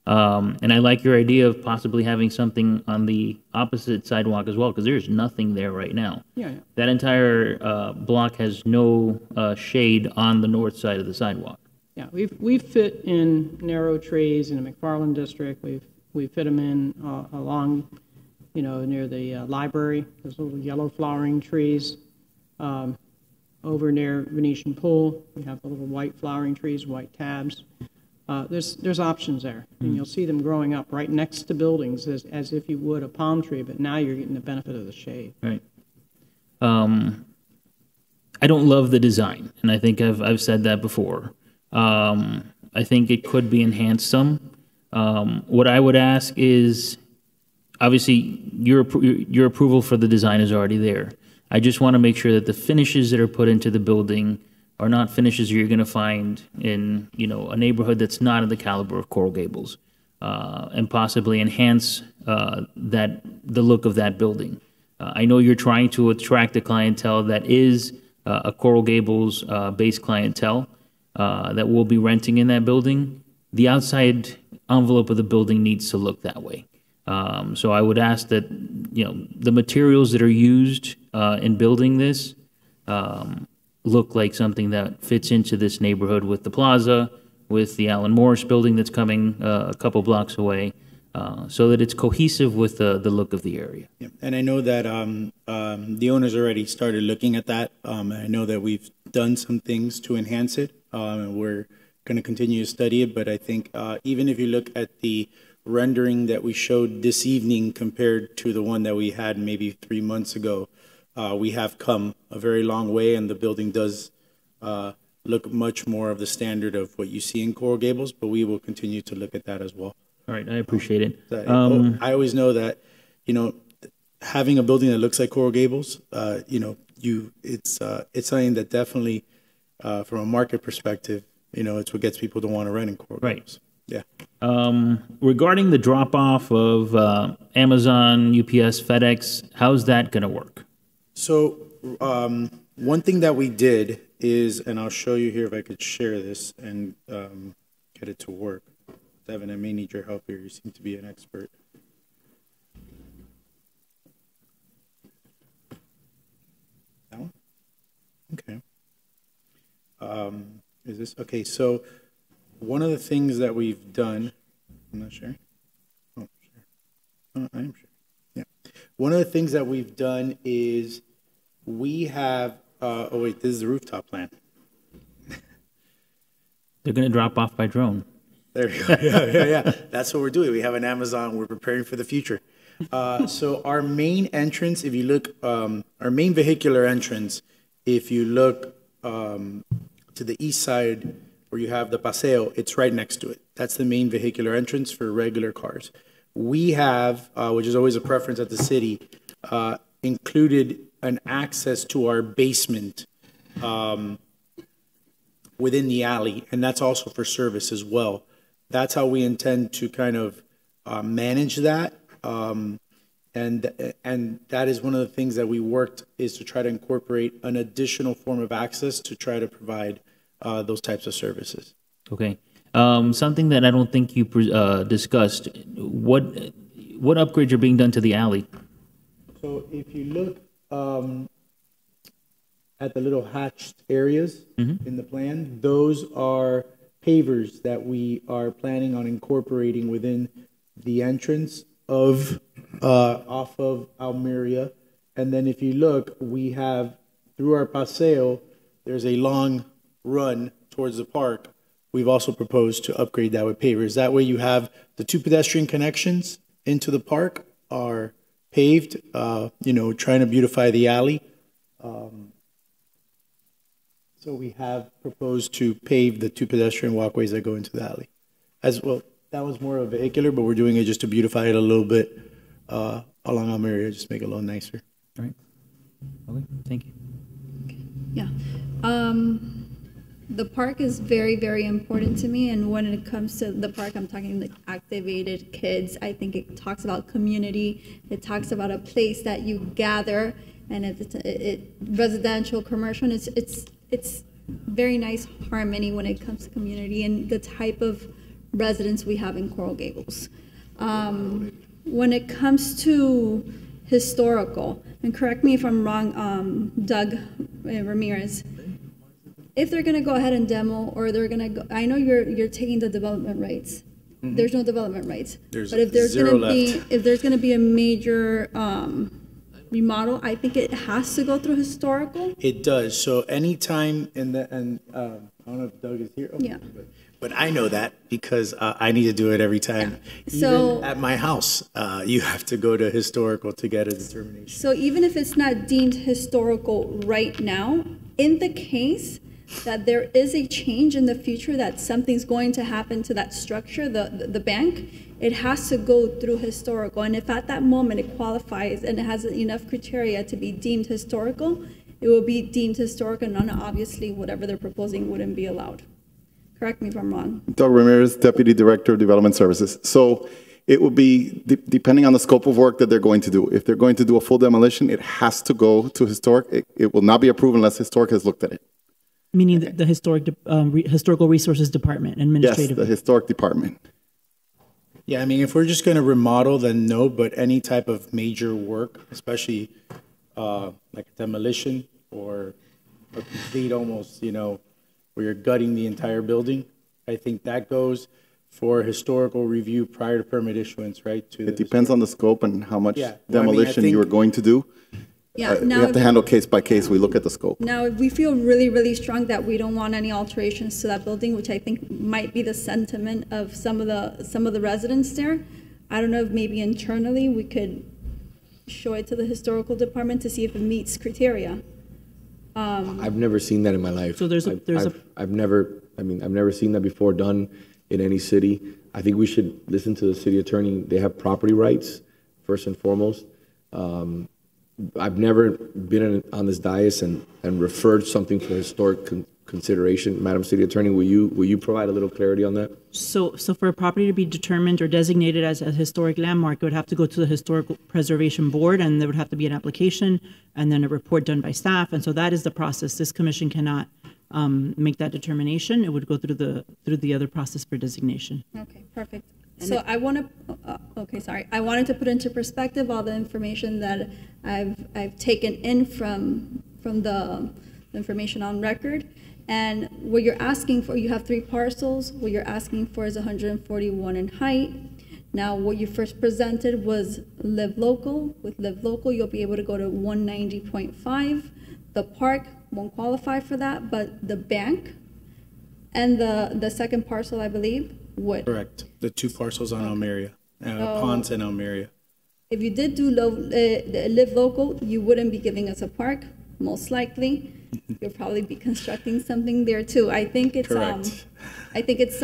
And I like your idea of possibly having something on the opposite sidewalk as well, because there's nothing there right now. Yeah. That entire block has no shade on the north side of the sidewalk. Yeah, we've fit in narrow trees in the McFarland district. We've fit them in along, you know, near the library. Those little yellow flowering trees. Over near Venetian Pool, we have the little white flowering trees, white tabs. There's options there, and you'll see them growing up right next to buildings as if you would a palm tree, but now you're getting the benefit of the shade. Right. I don't love the design, and I think I've said that before. I think it could be enhanced some. What I would ask is, obviously, your approval for the design is already there. I just want to make sure that the finishes that are put into the building are not finishes you're going to find in, you know, a neighborhood that's not of the caliber of Coral Gables, and possibly enhance the look of that building. I know you're trying to attract a clientele that is a Coral Gables based clientele that will be renting in that building. The outside envelope of the building needs to look that way. So I would ask that, you know, the materials that are used in building this look like something that fits into this neighborhood with the plaza, with the Alan Morris building that's coming a couple blocks away, so that it's cohesive with the look of the area. Yeah. And I know that the owners already started looking at that. I know that we've done some things to enhance it. We're going to continue to study it, but I think even if you look at the rendering that we showed this evening compared to the one that we had maybe 3 months ago, we have come a very long way, and the building does look much more of the standard of what you see in Coral Gables, but we will continue to look at that as well. All right, I appreciate it. I always know that, you know, having a building that looks like Coral Gables, you know, it's something that definitely, from a market perspective, you know, it's what gets people to want to rent in Coral Gables. Yeah. Regarding the drop-off of Amazon, UPS, FedEx, how's that going to work? So one thing that we did is, and I'll show you here if I could share this and get it to work. Devin, I may need your help here. You seem to be an expert. That one? Okay. Is this, okay, so one of the things that we've done, I'm not sure. Oh, sure. I am sure. Yeah. One of the things that we've done is we have, oh wait, this is the rooftop plan. They're going to drop off by drone. There we go. Yeah. That's what we're doing. We have an Amazon. We're preparing for the future. So our main entrance, if you look, our main vehicular entrance, if you look to the east side where you have the Paseo, it's right next to it. That's the main vehicular entrance for regular cars. We have, which is always a preference at the city, included an access to our basement within the alley, and that's also for service as well. That's how we intend to kind of manage that. And that is one of the things that we worked is to try to incorporate an additional form of access to try to provide those types of services. Okay. Something that I don't think you discussed, what upgrades are being done to the alley? So if you look at the little hatched areas in the plan, those are pavers that we are planning on incorporating within the entrance of off of Almeria. And then if you look, we have through our Paseo, there's a long run towards the park. We've also proposed to upgrade that with pavers. That way you have the two pedestrian connections into the park are paved, trying to beautify the alley. So we have proposed to pave the two pedestrian walkways that go into the alley. As well, that was more of a vehicular, but we're doing it just to beautify it a little bit along Almeria, just make it a little nicer. All right. Okay, thank you. Yeah. The park is very, very important to me. And when it comes to the park, I'm talking like activated kids. I think it talks about community. It talks about a place that you gather, and it's residential, commercial. And it's very nice harmony when it comes to community and the type of residents we have in Coral Gables. When it comes to historical, and correct me if I'm wrong, Doug Ramirez, if they're going to go ahead and demo, or they're going to go, I know you're taking the development rights. Mm-hmm. There's no development rights. But if there's going to be a major remodel, I think it has to go through historical. It does. So anytime I don't know if Doug is here. Oh, yeah. But I know that because I need to do it every time. Yeah. So even at my house, you have to go to historical to get a determination. So even if it's not deemed historical right now, in the case that there is a change in the future, that something's going to happen to that structure, the bank, it has to go through historical. And if at that moment it qualifies and it has enough criteria to be deemed historical, it will be deemed historical, and obviously whatever they're proposing wouldn't be allowed. Correct me if I'm wrong. Doug Ramirez, Deputy Director of Development Services. So it will be depending on the scope of work that they're going to do. If they're going to do a full demolition, it has to go to historic. It will not be approved unless historic has looked at it. Meaning the historical resources department, administrative. Yes, the historic department. Yeah, I mean, if we're just going to remodel, then no. But any type of major work, especially like a demolition or a complete, almost, where you're gutting the entire building, I think that goes for historical review prior to permit issuance, right? It depends on the scope and how much demolition you are going to do. Yeah, we have to handle case by case. We look at the scope. Now, if we feel really, really strong that we don't want any alterations to that building, which I think might be the sentiment of some of the residents there, I don't know if maybe internally we could show it to the historical department to see if it meets criteria. I've never seen that in my life. So I've never seen that before done in any city. I think we should listen to the city attorney. They have property rights first and foremost. I've never been on this dais and referred something for historic consideration. Madam City Attorney, will you provide a little clarity on that? So for a property to be determined or designated as a historic landmark, it would have to go to the Historical Preservation Board, and there would have to be an application and then a report done by staff. And so that is the process. This commission cannot make that determination. It would go through the other process for designation. Okay, perfect. So I want to, okay, sorry. I wanted to put into perspective all the information that I've taken in from the information on record. And what you're asking for, you have 3 parcels. What you're asking for is 141 in height. Now, what you first presented was Live Local. With Live Local, you'll be able to go to 190.5. The park won't qualify for that, but the bank and the second parcel, I believe, would. Correct. The 2 parcels on Almeria, Ponce and Almeria. If you did do Live Local, you wouldn't be giving us a park, most likely. You'll probably be constructing something there too. I think it's I think it's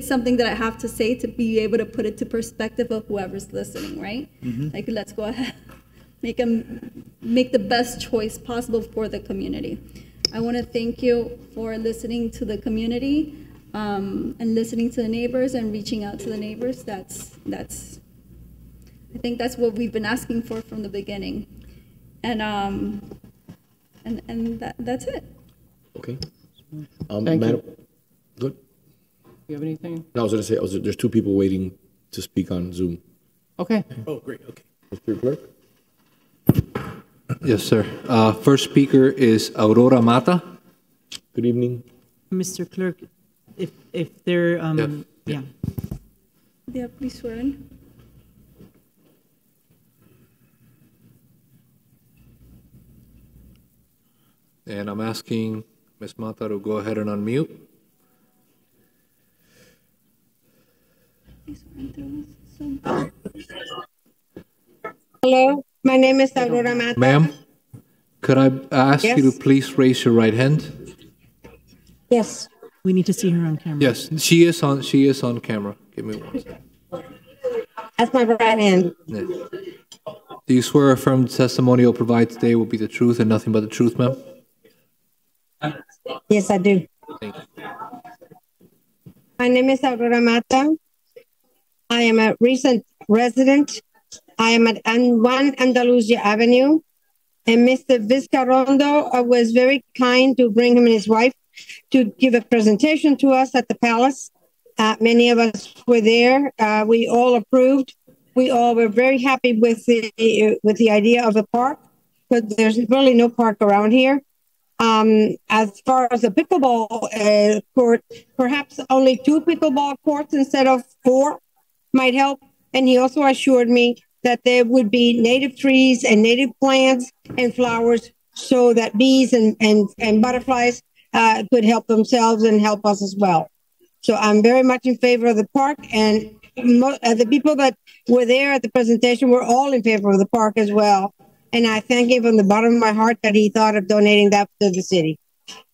something that I have to say to be able to put it to perspective of whoever's listening, right? Like, let's go ahead, make the best choice possible for the community. I want to thank you for listening to the community and listening to the neighbors and reaching out to the neighbors. I think that's what we've been asking for from the beginning. And that's it. Okay. Thank Madam, you. good. You have anything? No, I was going to say, there's 2 people waiting to speak on Zoom. Okay. Oh, great. Okay. Mr. Clerk? Yes, sir. First speaker is Aurora Mata. Good evening. Mr. Clerk, if they're, yeah. Yeah, please swear in. And I'm asking Ms. Mata to go ahead and unmute. Hello, my name is Aurora Mata. Ma'am, could I ask Yes. you to please raise your right hand? Yes. We need to see her on camera. Yes, she is on camera. Give me one second. That's my right hand. Yeah. Do you swear or affirm the testimony you'll provide today will be the truth and nothing but the truth, ma'am? Yes, I do. Thank you. My name is Aurora Mata. I am a recent resident. I am at 1 Andalusia Avenue. And Mr. Vizcarrondo was very kind to bring him and his wife to give a presentation to us at the palace. Many of us were there. We all approved. We all were very happy with the idea of a park, but there's really no park around here. As far as the pickleball court, perhaps only 2 pickleball courts instead of 4 might help. And he also assured me that there would be native trees and native plants and flowers so that bees and butterflies could help themselves and help us as well. So I'm very much in favor of the park, and the people that were there at the presentation were all in favor of the park as well. And I thank him from the bottom of my heart that he thought of donating that to the city.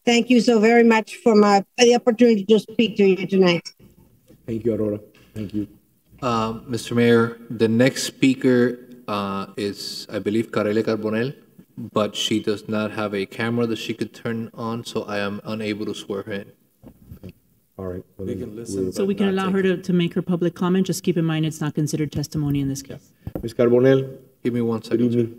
Thank you so very much for the opportunity to speak to you tonight. Thank you, Aurora. Thank you. Mr. Mayor, the next speaker is, I believe, Carelia Carbonell, but she does not have a camera that she could turn on, so I am unable to swear her in. Okay. All right. Well, We can listen. So we can allow her to make her public comment. Just keep in mind it's not considered testimony in this case. Ms. Carbonell? Give me 1 second. Good evening.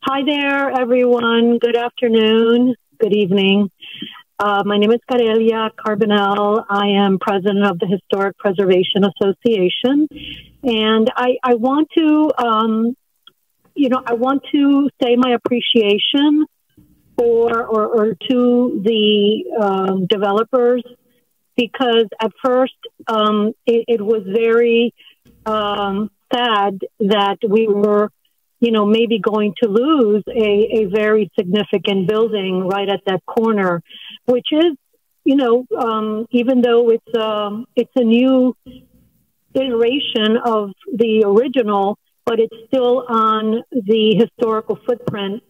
Hi there, everyone. Good afternoon. Good evening. My name is Carelia Carbonell. I am president of the Historic Preservation Association. And I want to, I want to say my appreciation or to the developers, because at first it was very sad that we were maybe going to lose a very significant building right at that corner, which is, even though it's a new iteration of the original, but it's still on the historical footprint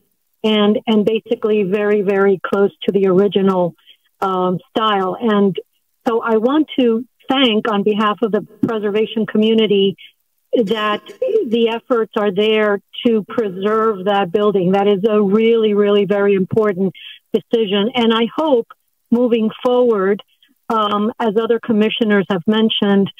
and basically very, very close to the original style. And so I want to thank, on behalf of the preservation community, that the efforts are there to preserve that building. That is a really, really very important decision. And I hope moving forward, as other commissioners have mentioned,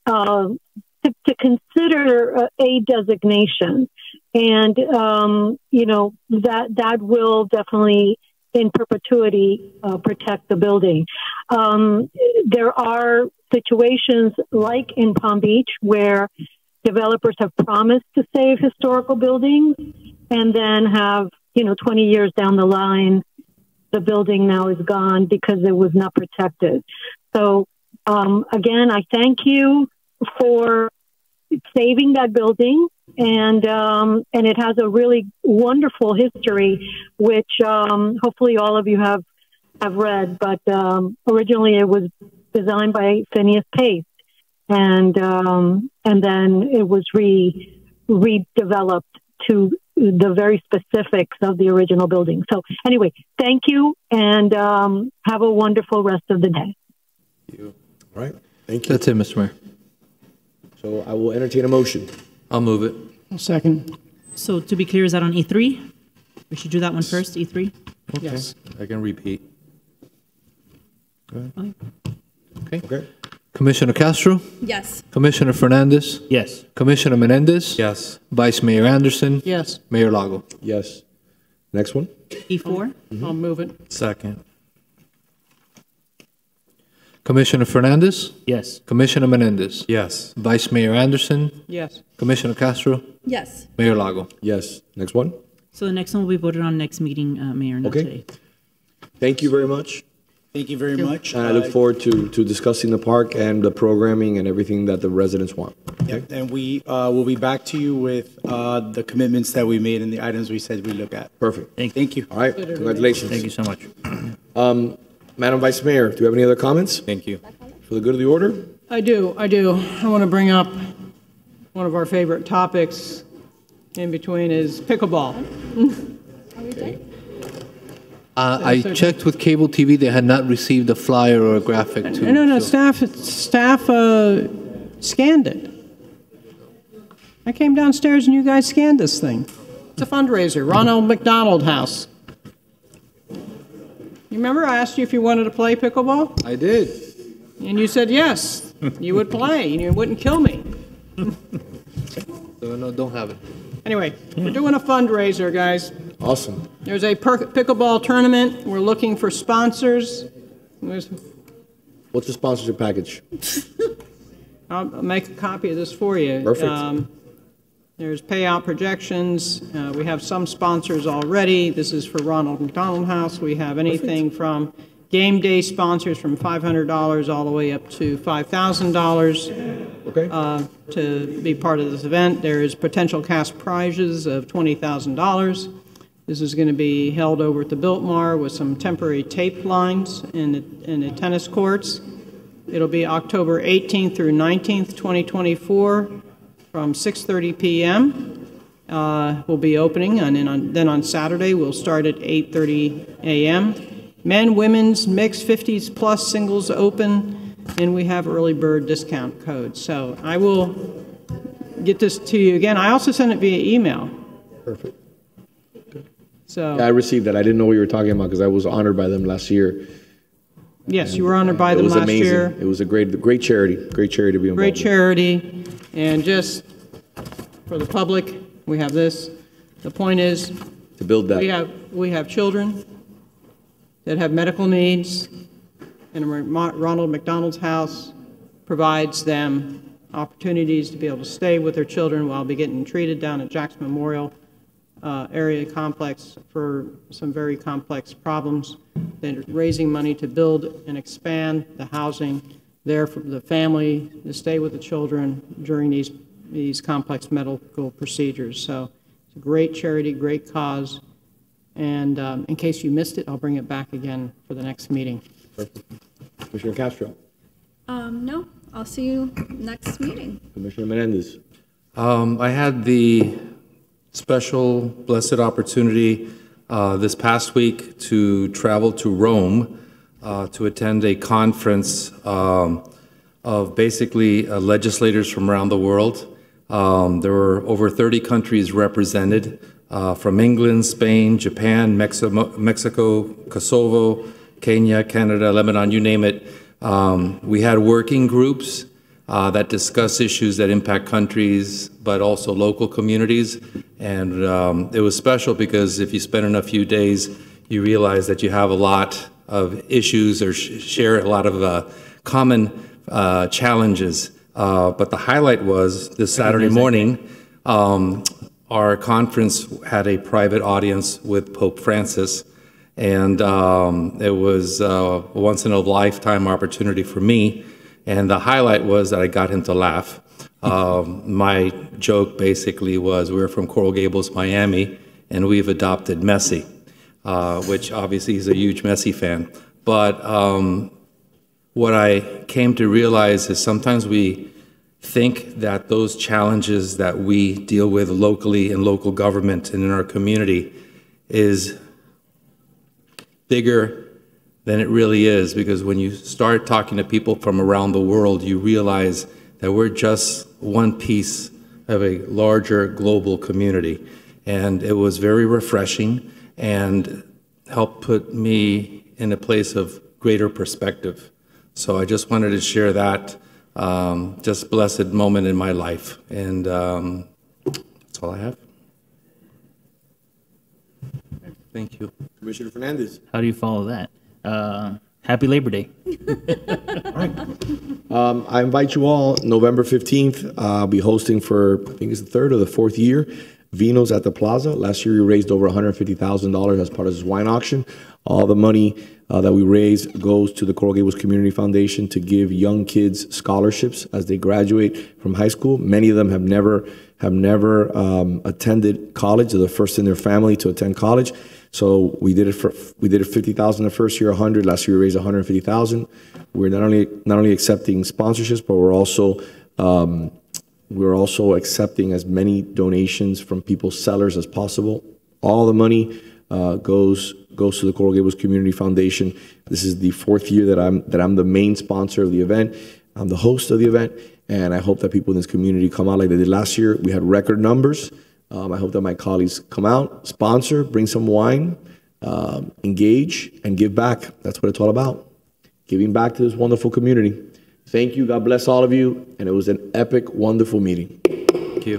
to consider a designation. And, that will definitely in perpetuity protect the building. There are situations like in Palm Beach where developers have promised to save historical buildings and then have, 20 years down the line, the building now is gone because it was not protected. So, again, I thank you for saving that building, and it has a really wonderful history, which hopefully all of you have read. But originally, it was designed by Phineas Pace, and then it was redeveloped to the very specifics of the original building. So anyway, thank you, and have a wonderful rest of the day. Thank you. All right. Thank you. That's it, Mr. Mayor. So I will entertain a motion. I'll move it. Second. So to be clear, is that on E3? We should do that one first, E3? Okay. Yes. I can repeat. Go ahead. Okay. Commissioner Castro? Yes. Commissioner Fernandez? Yes. Commissioner Menendez? Yes. Vice Mayor Anderson? Yes. Mayor Lago? Yes. Next one. E4? I'll move it. Second. Commissioner Fernandez? Yes. Commissioner Menendez? Yes. Vice Mayor Anderson? Yes. Commissioner Castro? Yes. Mayor Lago? Yes. Next one. So the next one will be voted on next meeting, Mayor, not Okay. today. Thank you very much. Thank you very much. And I look forward to discussing the park and the programming and everything that the residents want. Okay? And we will be back to you with the commitments that we made and the items we said we look at. Perfect. Thank you. All right. Congratulations. Thank you so much. Madam Vice Mayor, do you have any other comments? Thank you. For the good of the order? I do. I want to bring up one of our favorite topics in between is pickleball. I checked with cable TV. They had not received a flyer or a graphic to. No. show. Staff scanned it. I came downstairs and you guys scanned this thing. It's a fundraiser. Ronald McDonald House. You remember I asked you if you wanted to play pickleball? I did. And you said yes. You would play and you wouldn't kill me. So no, don't have it. Anyway, we're doing a fundraiser, guys. Awesome. There's a pickleball tournament. We're looking for sponsors. What's the sponsorship package? I'll make a copy of this for you. Perfect. There's payout projections. We have some sponsors already. This is for Ronald McDonald House. We have anything from game day sponsors from $500 all the way up to $5,000 to be part of this event. There is potential cash prizes of $20,000. This is going to be held over at the Biltmore with some temporary tape lines in the tennis courts. It'll be October 18th through 19th, 2024, from 6:30 p.m. We'll be opening, and then on Saturday we'll start at 8:30 a.m. Men, women's, mixed, 50s plus, singles open, and we have early bird discount codes. So I will get this to you again. I also sent it via email. Perfect. So Yeah, I received that. I didn't know what you were talking about because I was honored by them last year. yes, you were honored by them last amazing. year. It was a great charity. Great charity to be involved Great in. charity, and just for the public, we have this. The point is, To build that. we have children that have medical needs, and Ronald McDonald's House provides them opportunities to be able to stay with their children while be getting treated down at Jackson Memorial area complex for some very complex problems. They're raising money to build and expand the housing there for the family to stay with the children during these complex medical procedures. So it's a great charity, great cause. And in case you missed it, I'll bring it back again for the next meeting. Perfect. Commissioner Castro. No, I'll see you next meeting. Commissioner Menendez. I had the special blessed opportunity this past week to travel to Rome to attend a conference of basically legislators from around the world. There were over 30 countries represented from England, Spain, Japan, Mexico, Kosovo, Kenya, Canada, Lebanon, you name it. We had working groups that discuss issues that impact countries, but also local communities. And it was special because if you spend enough few days, you realize that you have a lot of issues or share a lot of common challenges. But the highlight was this Saturday morning, our conference had a private audience with Pope Francis. And it was a once-in-a-lifetime opportunity for me. And the highlight was that I got him to laugh. My joke basically was we're from Coral Gables, Miami, and we've adopted Messi, which obviously he's a huge Messi fan. But what I came to realize is sometimes we think that those challenges that we deal with locally in local government and in our community is bigger than it really is, because when you start talking to people from around the world, you realize that we're just one piece of a larger global community. And it was very refreshing and helped put me in a place of greater perspective. So I just wanted to share that just blessed moment in my life. And that's all I have. Thank you. Commissioner Fernandez. How do you follow that? Happy Labor Day. I invite you all November 15th. I'll be hosting for, I think it's the third or the fourth year, Vinos at the Plaza. Last year we raised over $150,000 as part of this wine auction. All the money that we raise goes to the Coral Gables Community Foundation to give young kids scholarships as they graduate from high school. Many of them have never attended college. They're the first in their family to attend college. So we did it $50,000 the first year, 100. Last year we raised 150,000. We're not only accepting sponsorships, but we're also accepting as many donations from people's sellers as possible. All the money goes to the Coral Gables Community Foundation. This is the fourth year that I'm the main sponsor of the event. I'm the host of the event, and I hope that people in this community come out like they did last year. We had record numbers. I hope that my colleagues come out, sponsor, bring some wine, engage, and give back. That's what it's all about, giving back to this wonderful community. Thank you. God bless all of you. And it was an epic, wonderful meeting. Thank you.